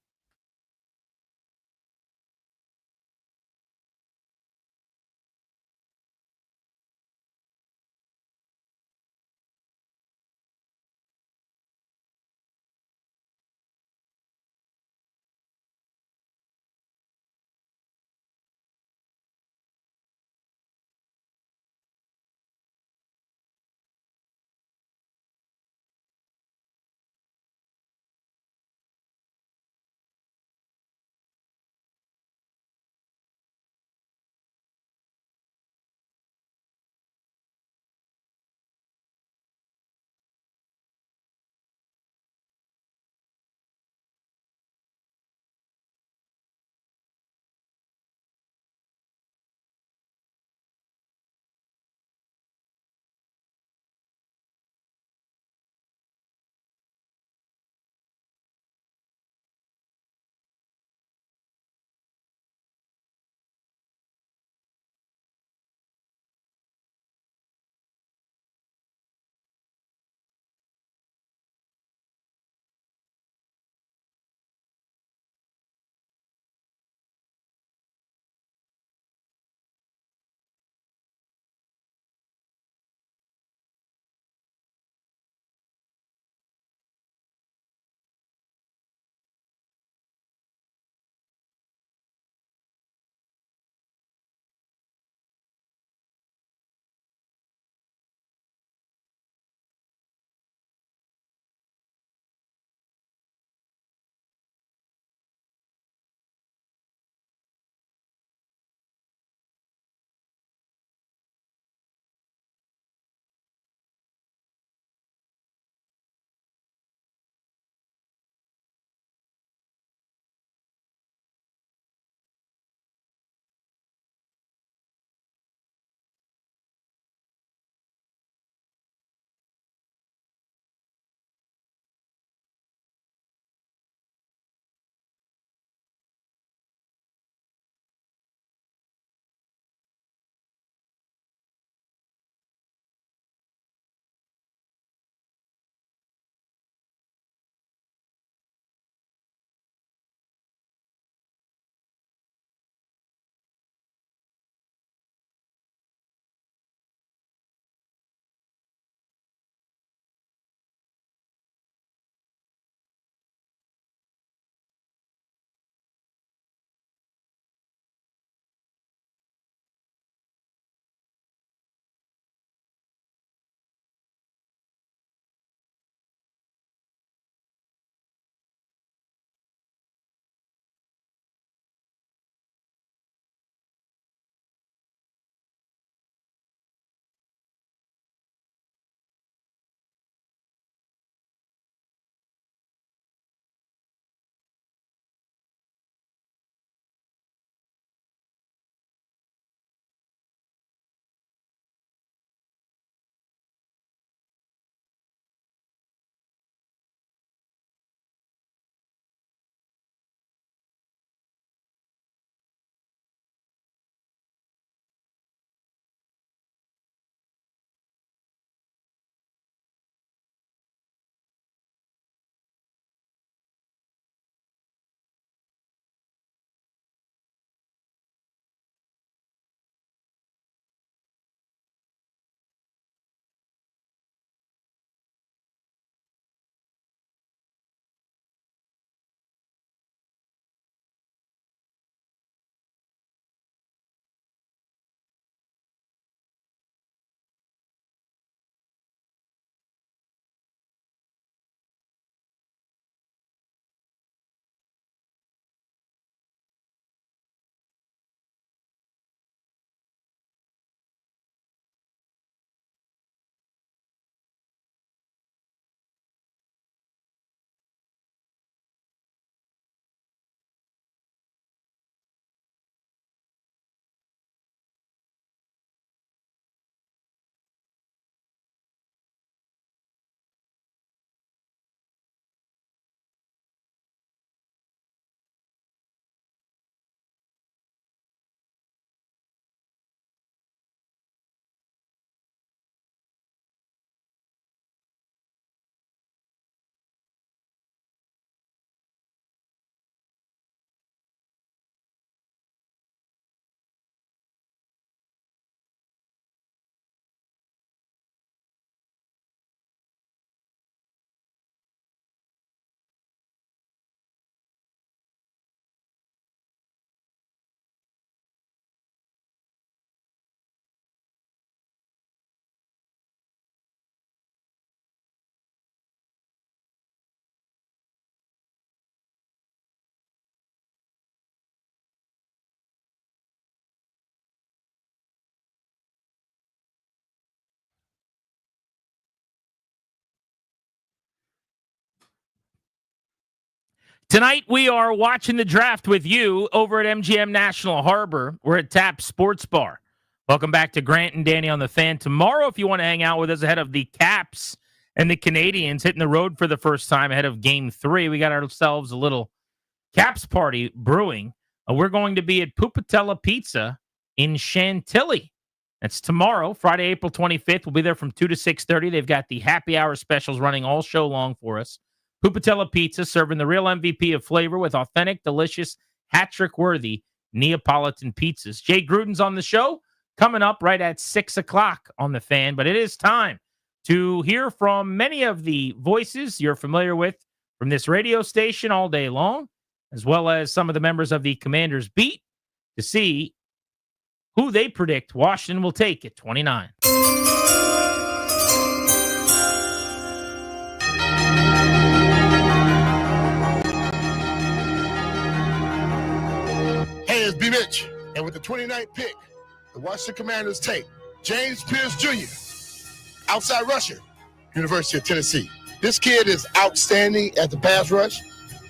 Tonight, we are watching the draft with you over at MGM National Harbor. We're at Tap Sports Bar. Welcome back to Grant and Danny on the Fan. Tomorrow, if you want to hang out with us ahead of the Caps and the Canadians hitting the road for the first time ahead of Game 3, we got ourselves a little Caps party brewing. We're going to be at Pupatella Pizza in Chantilly. That's tomorrow, Friday, April 25th. We'll be there from 2 to 6:30. They've got the happy hour specials running all show long for us. Pupatella Pizza, serving the real MVP of flavor with authentic, delicious, hat-trick-worthy Neapolitan pizzas. Jay Gruden's on the show, coming up right at 6 o'clock on the Fan. But it is time to hear from many of the voices you're familiar with from this radio station all day long, as well as some of the members of the Commanders beat, to see who they predict Washington will take at 29. Hey, it's B. Mitch, and with the 29th pick, the Washington Commanders take James Pierce Jr., outside rusher, University of Tennessee. This kid is outstanding at the pass rush,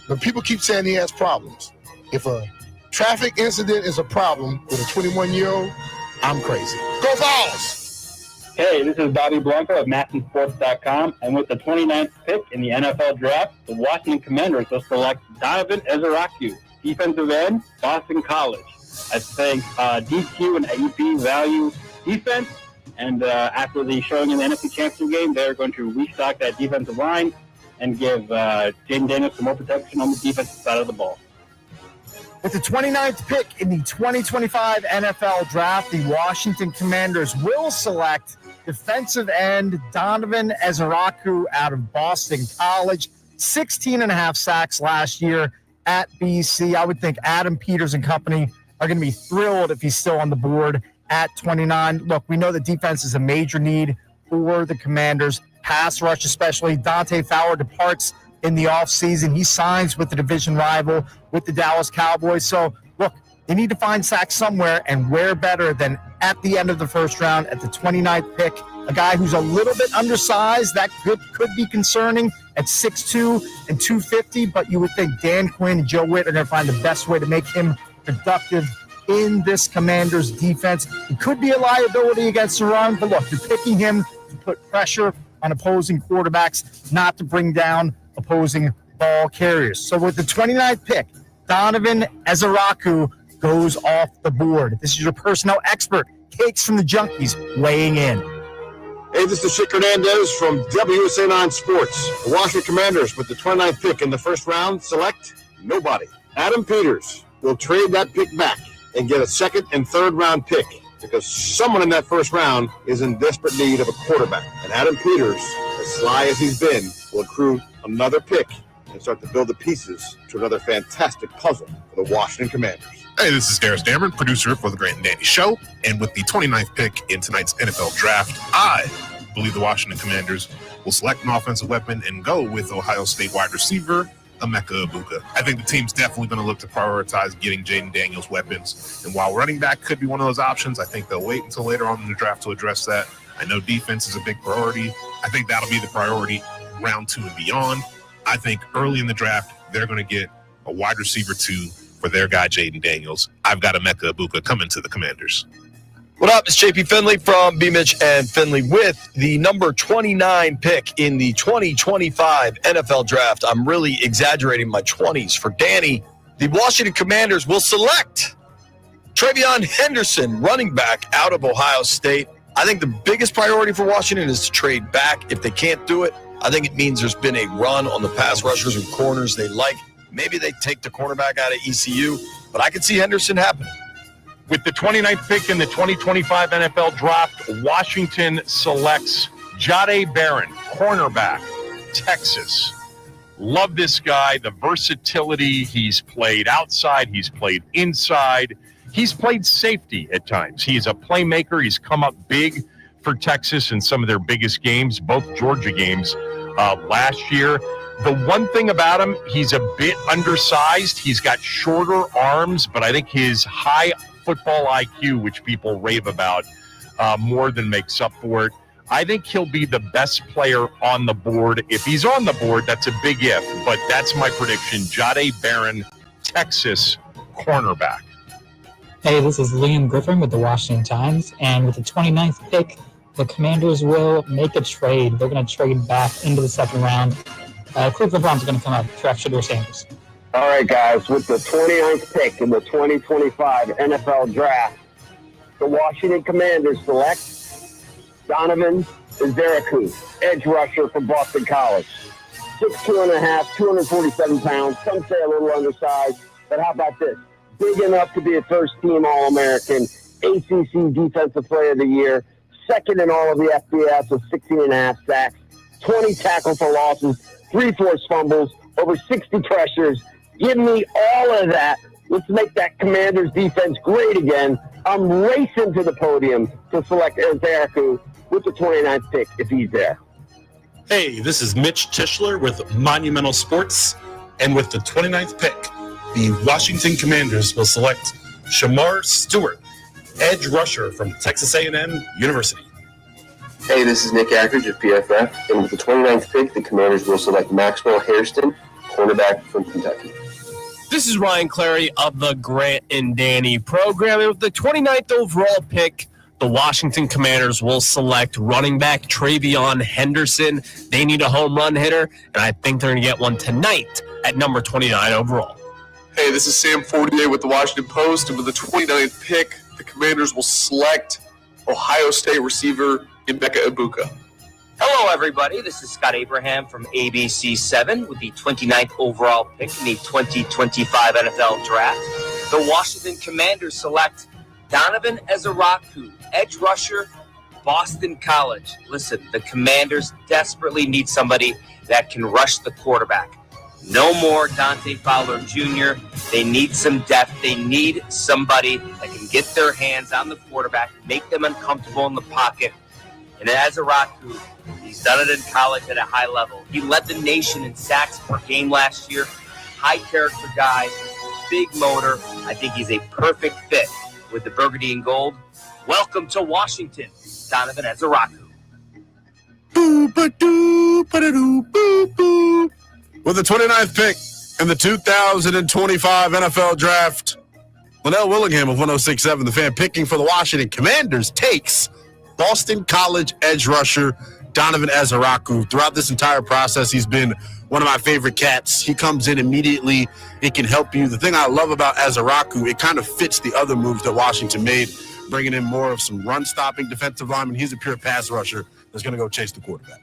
but people keep saying he has problems. If a traffic incident is a problem with a 21-year-old, I'm crazy. Go Vols! Hey, this is Bobby Blanco of MassonSports.com, and with the 29th pick in the NFL Draft, the Washington Commanders will select Donovan Ezeraku, defensive end, Boston College. I think DQ and AEP value defense, and after the showing in the NFC Championship game, they're going to restock that defensive line and give Jaden Daniels some more protection on the defensive side of the ball. With the 29th pick in the 2025 NFL Draft, the Washington Commanders will select defensive end Donovan Ezeraku out of Boston College. 16 and a half sacks last year at BC. I would think Adam Peters and company are going to be thrilled if he's still on the board at 29. Look, we know that defense is a major need for the Commanders. Pass rush especially. Dante Fowler departs in the offseason. He signs with the division rival, with the Dallas Cowboys. So, look, they need to find sacks somewhere, and where better than at the end of the first round at the 29th pick, a guy who's a little bit undersized. That could be concerning at 6'2" and 250, but you would think Dan Quinn and Joe Witt are going to find the best way to make him productive in this Commanders defense. It could be a liability against the run, but look, you're picking him to put pressure on opposing quarterbacks, not to bring down opposing ball carriers. So with the 29th pick, Donovan Ezeraku goes off the board. This is your personnel expert, Cakes from the Junkies, weighing in. Hey, this is Chick Hernandez from WSA9 Sports. The Washington Commanders, with the 29th pick in the first round, select nobody. Adam Peters will trade that pick back and get a second and third round pick because someone in that first round is in desperate need of a quarterback. And Adam Peters, as sly as he's been, will accrue another pick and start to build the pieces to another fantastic puzzle for the Washington Commanders. Hey, this is Darius Dameron, producer for the Grant and Danny Show. And with the 29th pick in tonight's NFL Draft, I believe the Washington Commanders will select an offensive weapon and go with Ohio State wide receiver Emeka Egbuka. I think the team's definitely going to look to prioritize getting Jaden Daniels weapons. And while running back could be one of those options, I think they'll wait until later on in the draft to address that. I know defense is a big priority. I think that'll be the priority round 2 and beyond. I think early in the draft, they're going to get a wide receiver 2 for their guy, Jaden Daniels. I've got Emeka Egbuka coming to the Commanders. What up? It's JP Finley from B. Mitch and Finley with the number 29 pick in the 2025 NFL Draft. I'm really exaggerating my 20s for Danny. The Washington Commanders will select Travion Henderson, running back out of Ohio State. I think the biggest priority for Washington is to trade back. If they can't do it, I think it means there's been a run on the pass rushers and corners they like. Maybe they take the cornerback out of ECU, but I could see Henderson happening. With the 29th pick in the 2025 NFL Draft, Washington selects Jahdae Barron, cornerback, Texas. Love this guy, the versatility. He's played outside, he's played inside, he's played safety at times. He's a playmaker. He's come up big for Texas in some of their biggest games, both Georgia games last year. The one thing about him, he's a bit undersized. He's got shorter arms, but I think his high football IQ, which people rave about, more than makes up for it. I think he'll be the best player on the board. If he's on the board, that's a big if, but that's my prediction. Jahdae Barron, Texas cornerback. Hey, this is Liam Griffin with the Washington Times, and with the 29th pick, the Commanders will make a trade. They're going to trade back into the second round. Cleveland Browns are going to come up, draft Shedeur Sanders. All right, guys, with the 29th pick in the 2025 NFL Draft, the Washington Commanders select Donovan Ezericu, edge rusher from Boston College. 6'2.5", 247 pounds. Some say a little undersized, but how about this? Big enough to be a first-team All-American, ACC Defensive Player of the Year, second in all of the FBS with 16.5 sacks, 20 tackles for losses, 3 forced fumbles, over 60 pressures. Give me all of that. Let's make that Commanders defense great again. I'm racing to the podium to select Ezericu with the 29th pick if he's there. Hey, this is Mitch Tischler with Monumental Sports, and with the 29th pick, the Washington Commanders will select Shamar Stewart, edge rusher from Texas A&M University. Hey, this is Nick Ackridge of PFF, and with the 29th pick, the Commanders will select Maxwell Hairston, cornerback from Kentucky. This is Ryan Clary of the Grant and Danny program, and with the 29th overall pick, the Washington Commanders will select running back Travion Henderson. They need a home run hitter, and I think they're going to get one tonight at number 29 overall. Hey, this is Sam Fortier with the Washington Post, and with the 29th pick, the Commanders will select Ohio State receiver Emeka Egbuka. Hello, everybody. This is Scott Abraham from ABC7 with the 29th overall pick in the 2025 NFL Draft. The Washington Commanders select Donovan Ezericu, edge rusher, Boston College. Listen, the Commanders desperately need somebody that can rush the quarterback. No more Dante Fowler Jr. They need some depth. They need somebody that can get their hands on the quarterback, make them uncomfortable in the pocket. And Ezericu, he's done it in college at a high level. He led the nation in sacks per game last year. High character guy, big motor. I think he's a perfect fit with the burgundy and gold. Welcome to Washington, Donovan Ezericu. With the 29th pick in the 2025 NFL Draft, Linnell Willingham of 106.7 The Fan picking for the Washington Commanders takes Boston College edge rusher Donovan Ezericu. Throughout this entire process, he's been one of my favorite cats. He comes in immediately. It can help you. The thing I love about Ezericu, it kind of fits the other moves that Washington made, bringing in more of some run-stopping defensive lineman. He's a pure pass rusher that's going to go chase the quarterback.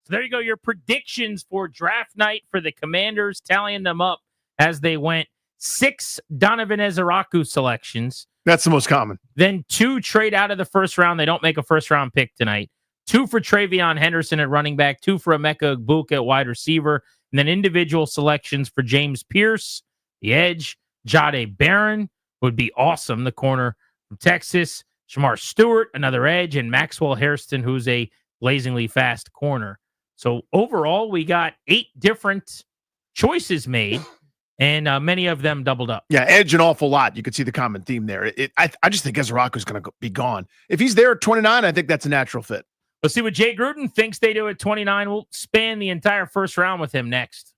So there you go, your predictions for draft night for the Commanders, tallying them up as they went. 6 Donovan Ezericu selections. That's the most common. Then 2 trade out of the first round. They don't make a first-round pick tonight. 2 for Travion Henderson at running back, 2 for Emeka Egbuka at wide receiver, and then individual selections for James Pierce, the edge, Jahdae Barron would be awesome, the corner from Texas, Shamar Stewart, another edge, and Maxwell Hairston, who's a blazingly fast corner. So overall, we got 8 different choices made, and many of them doubled up. Yeah, edge an awful lot. You could see the common theme there. I just think Ezericu is going to be gone. If he's there at 29, I think that's a natural fit. Let's see what Jay Gruden thinks they do at 29. We'll span the entire first round with him next.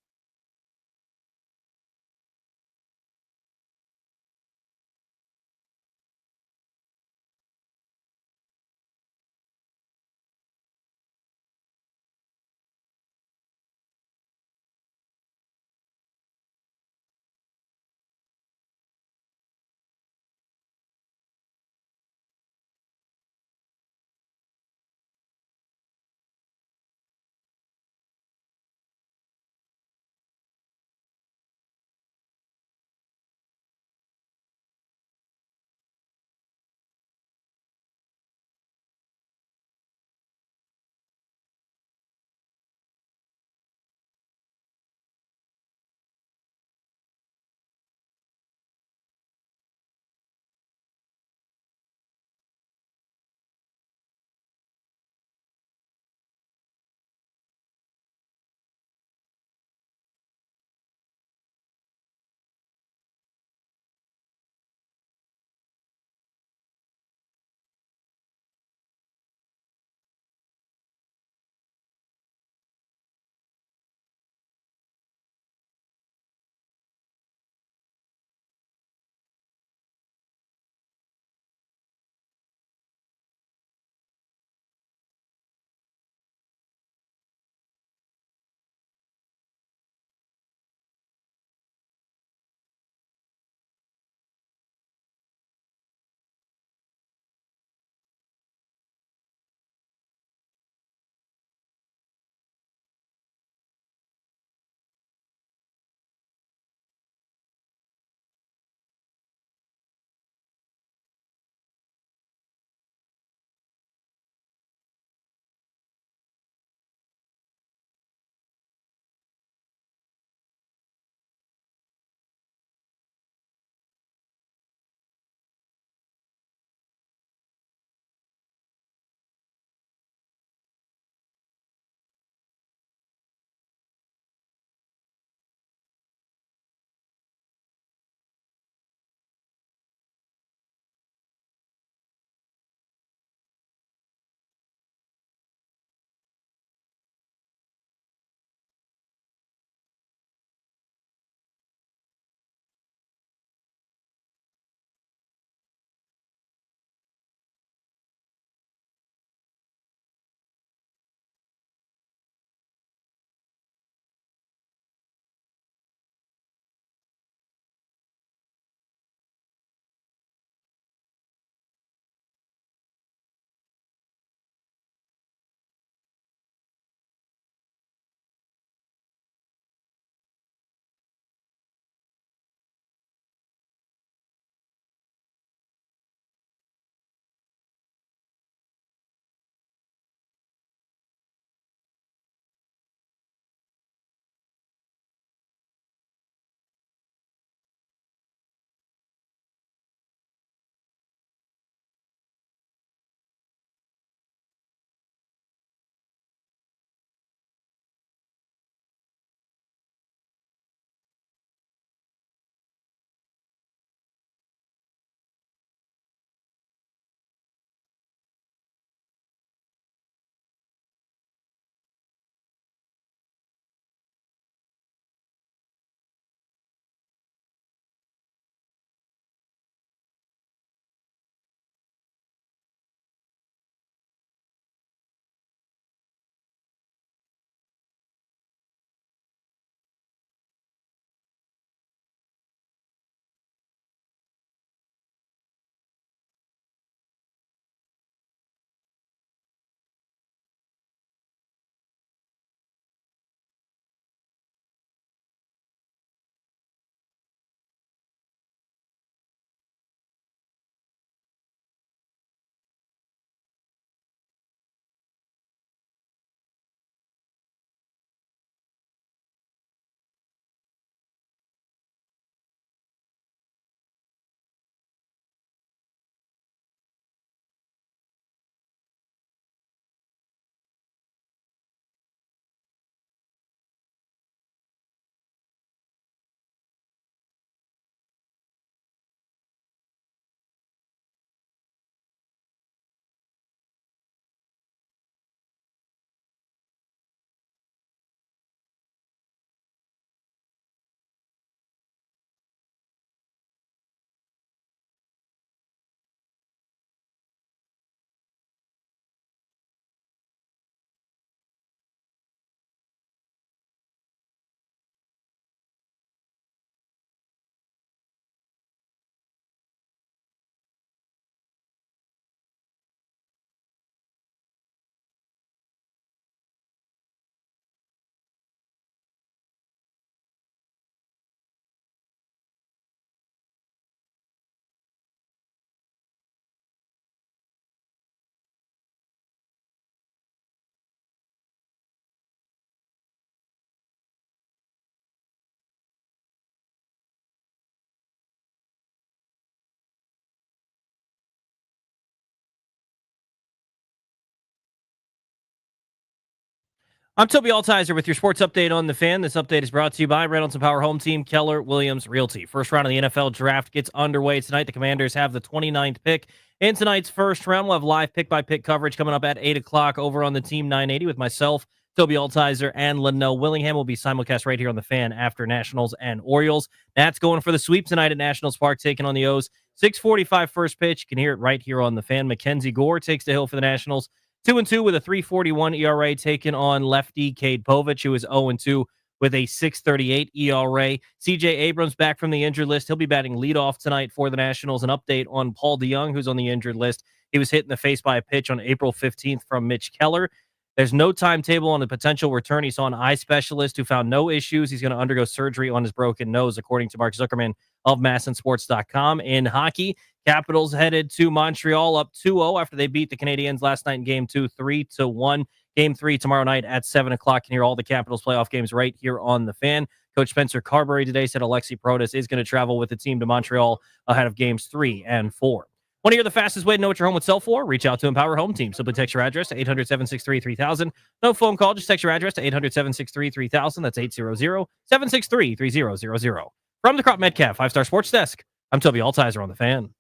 I'm Toby Altizer with your sports update on The Fan. This update is brought to you by Reynolds and Power Home Team, Keller Williams Realty. First round of the NFL Draft gets underway tonight. The Commanders have the 29th pick. In tonight's first round, we'll have live pick-by-pick coverage coming up at 8 o'clock over on the Team 980 with myself, Toby Altizer, and Linnell Willingham. Will be simulcast right here on The Fan after Nationals and Orioles. That's going for the sweep tonight at Nationals Park, taking on the O's. 6:45 first pitch. You can hear it right here on The Fan. Mackenzie Gore takes the hill for the Nationals. 2-2 with a 3.41 ERA, taking on lefty Cade Povich, who is 0-2 with a 6.38 ERA. CJ Abrams back from the injured list. He'll be batting leadoff tonight for the Nationals. An update on Paul DeJong, who's on the injured list. He was hit in the face by a pitch on April 15th from Mitch Keller. There's no timetable on the potential return. He saw an eye specialist who found no issues. He's going to undergo surgery on his broken nose, according to Mark Zuckerman of MASNsports.com. In hockey, Capitals headed to Montreal up 2-0 after they beat the Canadiens last night in Game 2, 3-1. Game 3 tomorrow night at 7 o'clock. You can hear all the Capitals playoff games right here on The Fan. Coach Spencer Carberry today said Alexi Protas is going to travel with the team to Montreal ahead of Games 3 and 4. Want to hear the fastest way to know what your home would sell for? Reach out to Empower Home Team. Simply text your address to 800-763-3000. No phone call. Just text your address to 800-763-3000. That's 800-763-3000. From the Crop Metcalf 5-Star Sports Desk, I'm Toby Altizer on The Fan.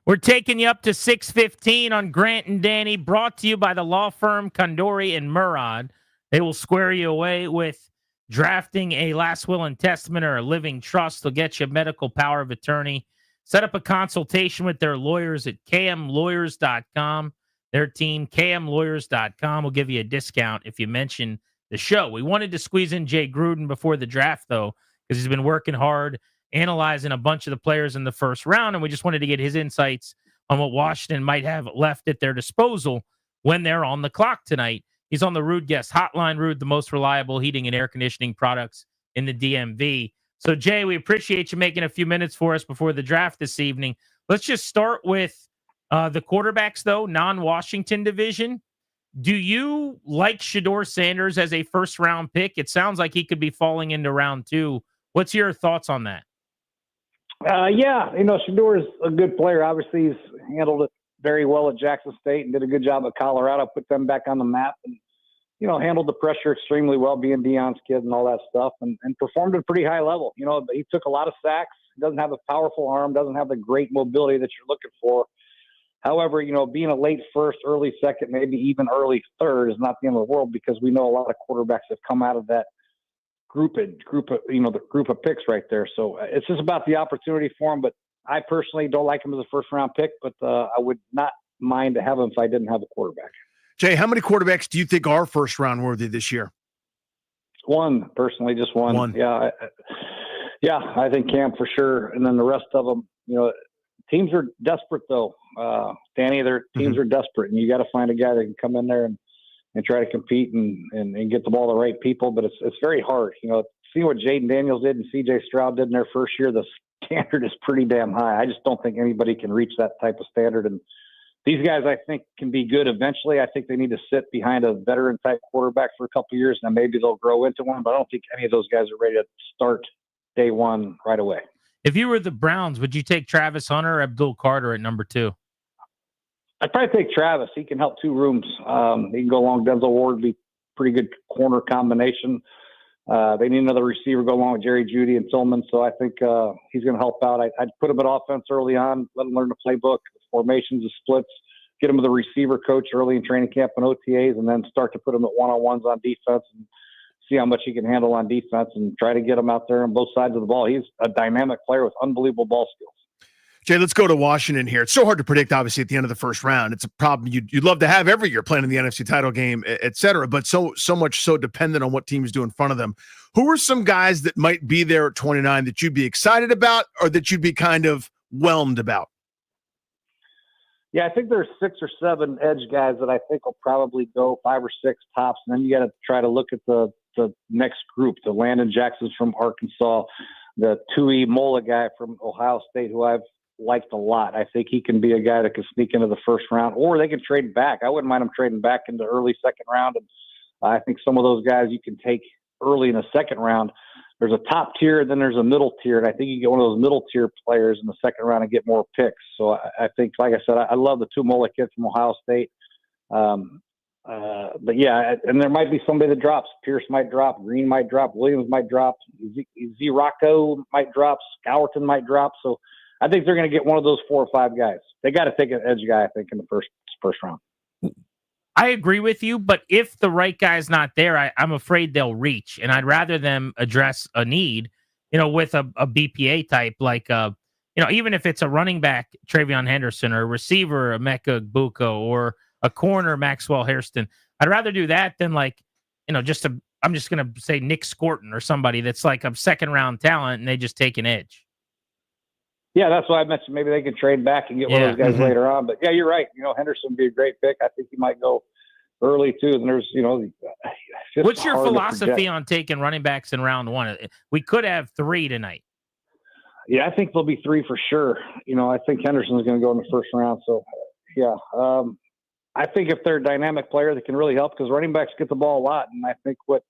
We're taking you up to 6:15 on Grant and Danny, brought to you by the law firm Condori and Murad. They will square you away with drafting a last will and testament or a living trust. They'll get you medical power of attorney. Set up a consultation with their lawyers at kmlawyers.com. Their team, kmlawyers.com, will give you a discount if you mention the show. We wanted to squeeze in Jay Gruden before the draft, though, because he's been working hard, analyzing a bunch of the players in the first round, and we just wanted to get his insights on what Washington might have left at their disposal when they're on the clock tonight. He's on the Rude Guest Hotline. Rude, the most reliable heating and air conditioning products in the DMV. So, Jay, we appreciate you making a few minutes for us before the draft this evening. Let's just start with the quarterbacks, though, non-Washington division. Do you like Shedeur Sanders as a first-round pick? It sounds like he could be falling into round 2. What's your thoughts on that? Yeah, Shedeur is a good player. Obviously, he's handled it very well at Jackson State and did a good job at Colorado, put them back on the map, and, handled the pressure extremely well, being Deion's kid and all that stuff, and performed at a pretty high level. He took a lot of sacks. He doesn't have a powerful arm, doesn't have the great mobility that you're looking for. However, being a late first, early second, maybe even early third is not the end of the world, because we know a lot of quarterbacks have come out of that the group of picks right there. So it's just about the opportunity for him. But I personally don't like him as a first round pick, but I would not mind to have him if I didn't have a quarterback. Jay, how many quarterbacks do you think are first round worthy this year? One, personally, just one. Yeah, I think Cam for sure, and then the rest of them. Teams are desperate though. Danny, their teams are desperate, and you got to find a guy that can come in there and try to compete and get the ball to the right people. But it's very hard. See what Jaden Daniels did and C.J. Stroud did in their first year. The standard is pretty damn high. I just don't think anybody can reach that type of standard. And these guys, I think, can be good eventually. I think they need to sit behind a veteran-type quarterback for a couple of years, and then maybe they'll grow into one. But I don't think any of those guys are ready to start day one right away. If you were the Browns, would you take Travis Hunter or Abdul Carter at number 2? I'd probably take Travis. He can help two rooms. He can go along. Denzel Ward, be pretty good corner combination. They need another receiver go along with Jerry Jeudy and Tillman, so I think he's going to help out. I'd put him at offense early on, let him learn the playbook, the formations, the splits, get him with a receiver coach early in training camp and OTAs, and then start to put him at one-on-ones on defense and see how much he can handle on defense and try to get him out there on both sides of the ball. He's a dynamic player with unbelievable ball skills. Jay, let's go to Washington here. It's so hard to predict, obviously, at the end of the first round. It's a problem you'd love to have every year playing in the NFC title game, et cetera, but so much so dependent on what teams do in front of them. Who are some guys that might be there at 29 that you'd be excited about or that you'd be kind of whelmed about? Yeah, I think there's 6 or 7 edge guys that I think will probably go 5 or 6 tops, and then you got to try to look at the next group, the Landon Jacksons from Arkansas, the Tui Mola guy from Ohio State, who I've liked a lot. I think he can be a guy that can sneak into the first round, or they can trade back. I wouldn't mind him trading back into early second round. And I think some of those guys you can take early in the second round. There's a top tier, then there's a middle tier, and I think you get one of those middle tier players in the second round and get more picks. So I think, like I said, I love the Tumola kid from Ohio State. But yeah, and there might be somebody that drops. Pierce might drop, Green might drop, Williams might drop, Rocco might drop, Scourton might drop. So I think they're going to get one of those 4 or 5 guys. They got to take an edge guy, I think, in the first round. I agree with you, but if the right guy's not there, I'm afraid they'll reach, and I'd rather them address a need, with a BPA type, like, even if it's a running back, Travion Henderson, or a receiver, Emeka Egbuka, or a corner, Maxwell Hairston. I'd rather do that than I'm just going to say Nick Scorton or somebody that's like a second round talent and they just take an edge. Yeah, that's why I mentioned maybe they can trade back and get one of those guys later on. But yeah, you're right. Henderson would be a great pick. I think he might go early too. And there's, what's your philosophy on taking running backs in round 1? We could have 3 tonight. Yeah, I think there'll be 3 for sure. I think Henderson's going to go in the first round. So yeah, I think if they're a dynamic player that can really help, because running backs get the ball a lot. And I think what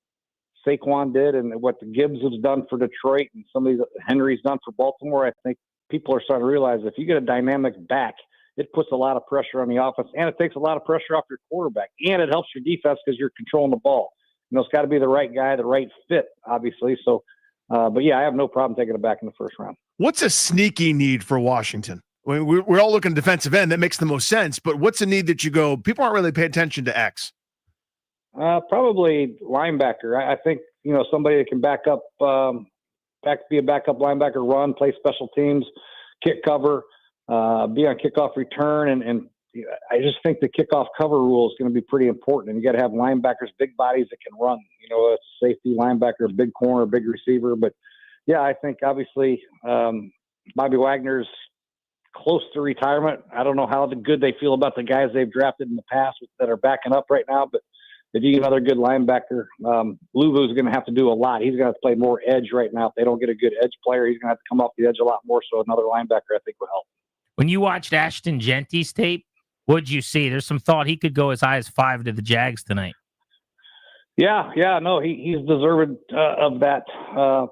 Saquon did and what the Gibbs has done for Detroit and some of these Henry's done for Baltimore, I think people are starting to realize if you get a dynamic back, it puts a lot of pressure on the offense, and it takes a lot of pressure off your quarterback, and it helps your defense because you're controlling the ball. It's got to be the right guy, the right fit, obviously. So, but yeah, I have no problem taking it back in the first round. What's a sneaky need for Washington? We're all looking defensive end. That makes the most sense. But what's a need that you go, people aren't really paying attention to X? Probably linebacker. I think, somebody that can be a backup linebacker, run, play special teams, kick cover, be on kickoff return. And I just think the kickoff cover rule is going to be pretty important. And you got to have linebackers, big bodies that can run, a safety linebacker, a big corner, a big receiver. But yeah, I think obviously Bobby Wagner's close to retirement. I don't know how good they feel about the guys they've drafted in the past that are backing up right now, but if you get another good linebacker, Luvu's going to have to do a lot. He's going to have to play more edge right now. If they don't get a good edge player, he's going to have to come off the edge a lot more. So another linebacker, I think, will help. When you watched Ashton Genty's tape, what'd you see? There's some thought he could go as high as 5 to the Jags tonight. Yeah, no, he's deserved of that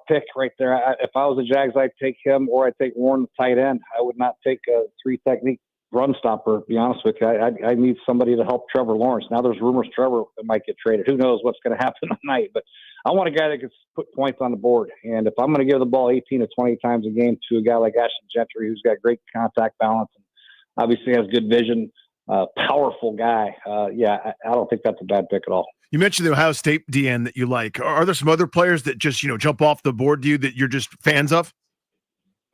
pick right there. If I was the Jags, I'd take him, or I'd take Warren, the tight end. I would not take a 3-technique run stopper, to be honest with you. I need somebody to help Trevor Lawrence. Now there's rumors Trevor might get traded. Who knows what's going to happen tonight? But I want a guy that can put points on the board. And if I'm going to give the ball 18 to 20 times a game to a guy like Ashton Gentry, who's got great contact balance and obviously has good vision, powerful guy, I don't think that's a bad pick at all. You mentioned the Ohio State DN that you like. Are there some other players that just, jump off the board to you that you're just fans of?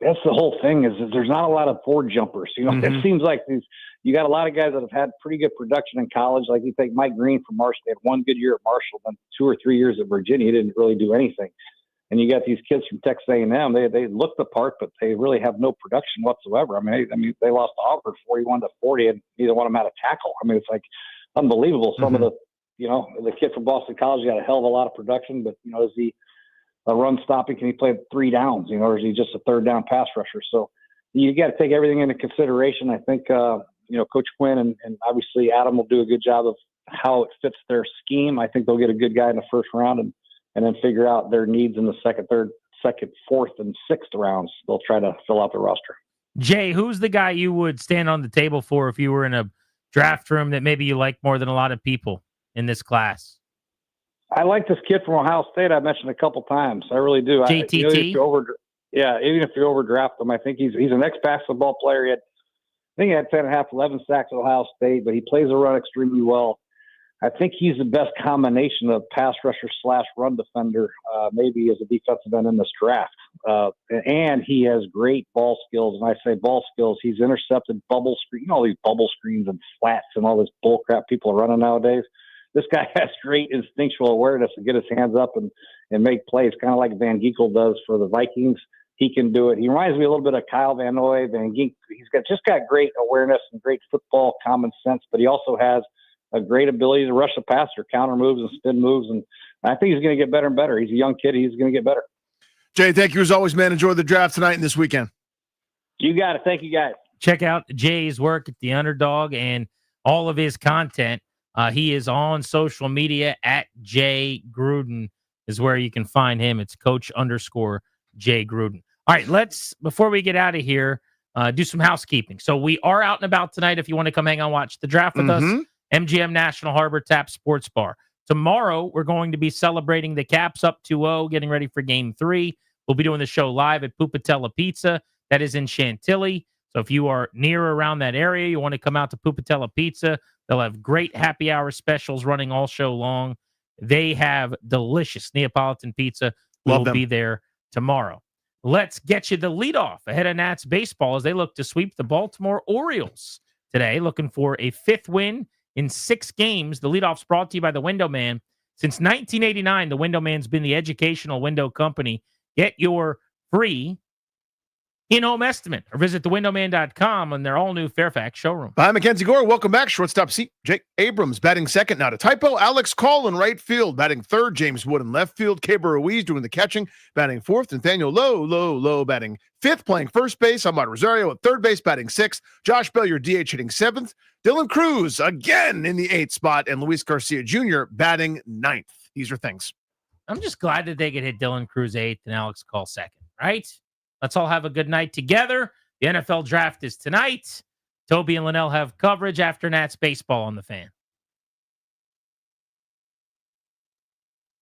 That's the whole thing is that there's not a lot of board jumpers. It seems like you got a lot of guys that have had pretty good production in college. Like you take Mike Green from Marshall, they had one good year at Marshall, then 2 or 3 years at Virginia. He didn't really do anything. And you got these kids from Texas A&M. They look the part, but they really have no production whatsoever. I mean, they lost to Auburn 41-40, and neither one of them had a tackle. I mean, it's like unbelievable. Some of the kid from Boston College got a hell of a lot of production, but is he a run stopping? Can he play 3 downs? Or is he just a third down pass rusher? So you got to take everything into consideration. I think Coach Quinn and obviously Adam will do a good job of how it fits their scheme. I think they'll get a good guy in the first round and then figure out their needs in the second, fourth, and sixth rounds. They'll try to fill out the roster. Jay, who's the guy you would stand on the table for if you were in a draft room that maybe you like more than a lot of people in this class? I like this kid from Ohio State. I mentioned a couple times. I really do. JTT? Even if you overdraft him, I think he's an ex-basketball player. I think he had 10.5, 11 sacks at Ohio State, but he plays the run extremely well. I think he's the best combination of pass rusher / run defender, maybe as a defensive end in this draft. And he has great ball skills. And I say ball skills, he's intercepted bubble screen, all these bubble screens and flats and all this bull crap people are running nowadays. This guy has great instinctual awareness to get his hands up and make plays, kind of like Van Ginkel does for the Vikings. He can do it. He reminds me a little bit of Kyle Van Noy, Van Ginkel. He's got great awareness and great football common sense, but he also has a great ability to rush the passer, counter moves and spin moves. And I think he's going to get better and better. He's a young kid. He's going to get better. Jay, thank you as always, man. Enjoy the draft tonight and this weekend. You got it. Thank you, guys. Check out Jay's work at The Underdog and all of his content. He is on social media at Jay Gruden is where you can find him. It's Coach_Jay Gruden. All right, before we get out of here, do some housekeeping. So we are out and about tonight. If you want to come hang out and watch the draft with us, MGM National Harbor Tap Sports Bar. Tomorrow, we're going to be celebrating the Caps up 2-0, getting ready for Game 3. We'll be doing the show live at Pupatella Pizza. That is in Chantilly. So if you are near or around that area, you want to come out to Pupatella Pizza, they'll have great happy hour specials running all show long. They have delicious Neapolitan pizza. We'll be there tomorrow. Let's get you the leadoff ahead of Nats baseball as they look to sweep the Baltimore Orioles today, looking for a 5th win in 6 games. The leadoff's brought to you by the Window Man. Since 1989, the Window Man's been the educational window company. Get your free in-home estimate or visit thewindowman.com on their all-new Fairfax showroom. Hi, Mackenzie Gore. Welcome back. Shortstop seat. Jake Abrams batting second now to typo. Alex Call in right field batting third. James Wood in left field. Caber Ruiz doing the catching batting fourth. Nathaniel Lowe batting fifth, playing first base. Ahmad Rosario at third base batting sixth. Josh Bell, your DH, hitting seventh. Dylan Cruz again in the 8th spot, and Luis Garcia Jr. batting 9th. These are things. I'm just glad that they could hit Dylan Cruz 8th and Alex Call 2nd, right? Let's all have a good night together. The NFL draft is tonight. Toby and Linnell have coverage after Nats baseball on the Fan.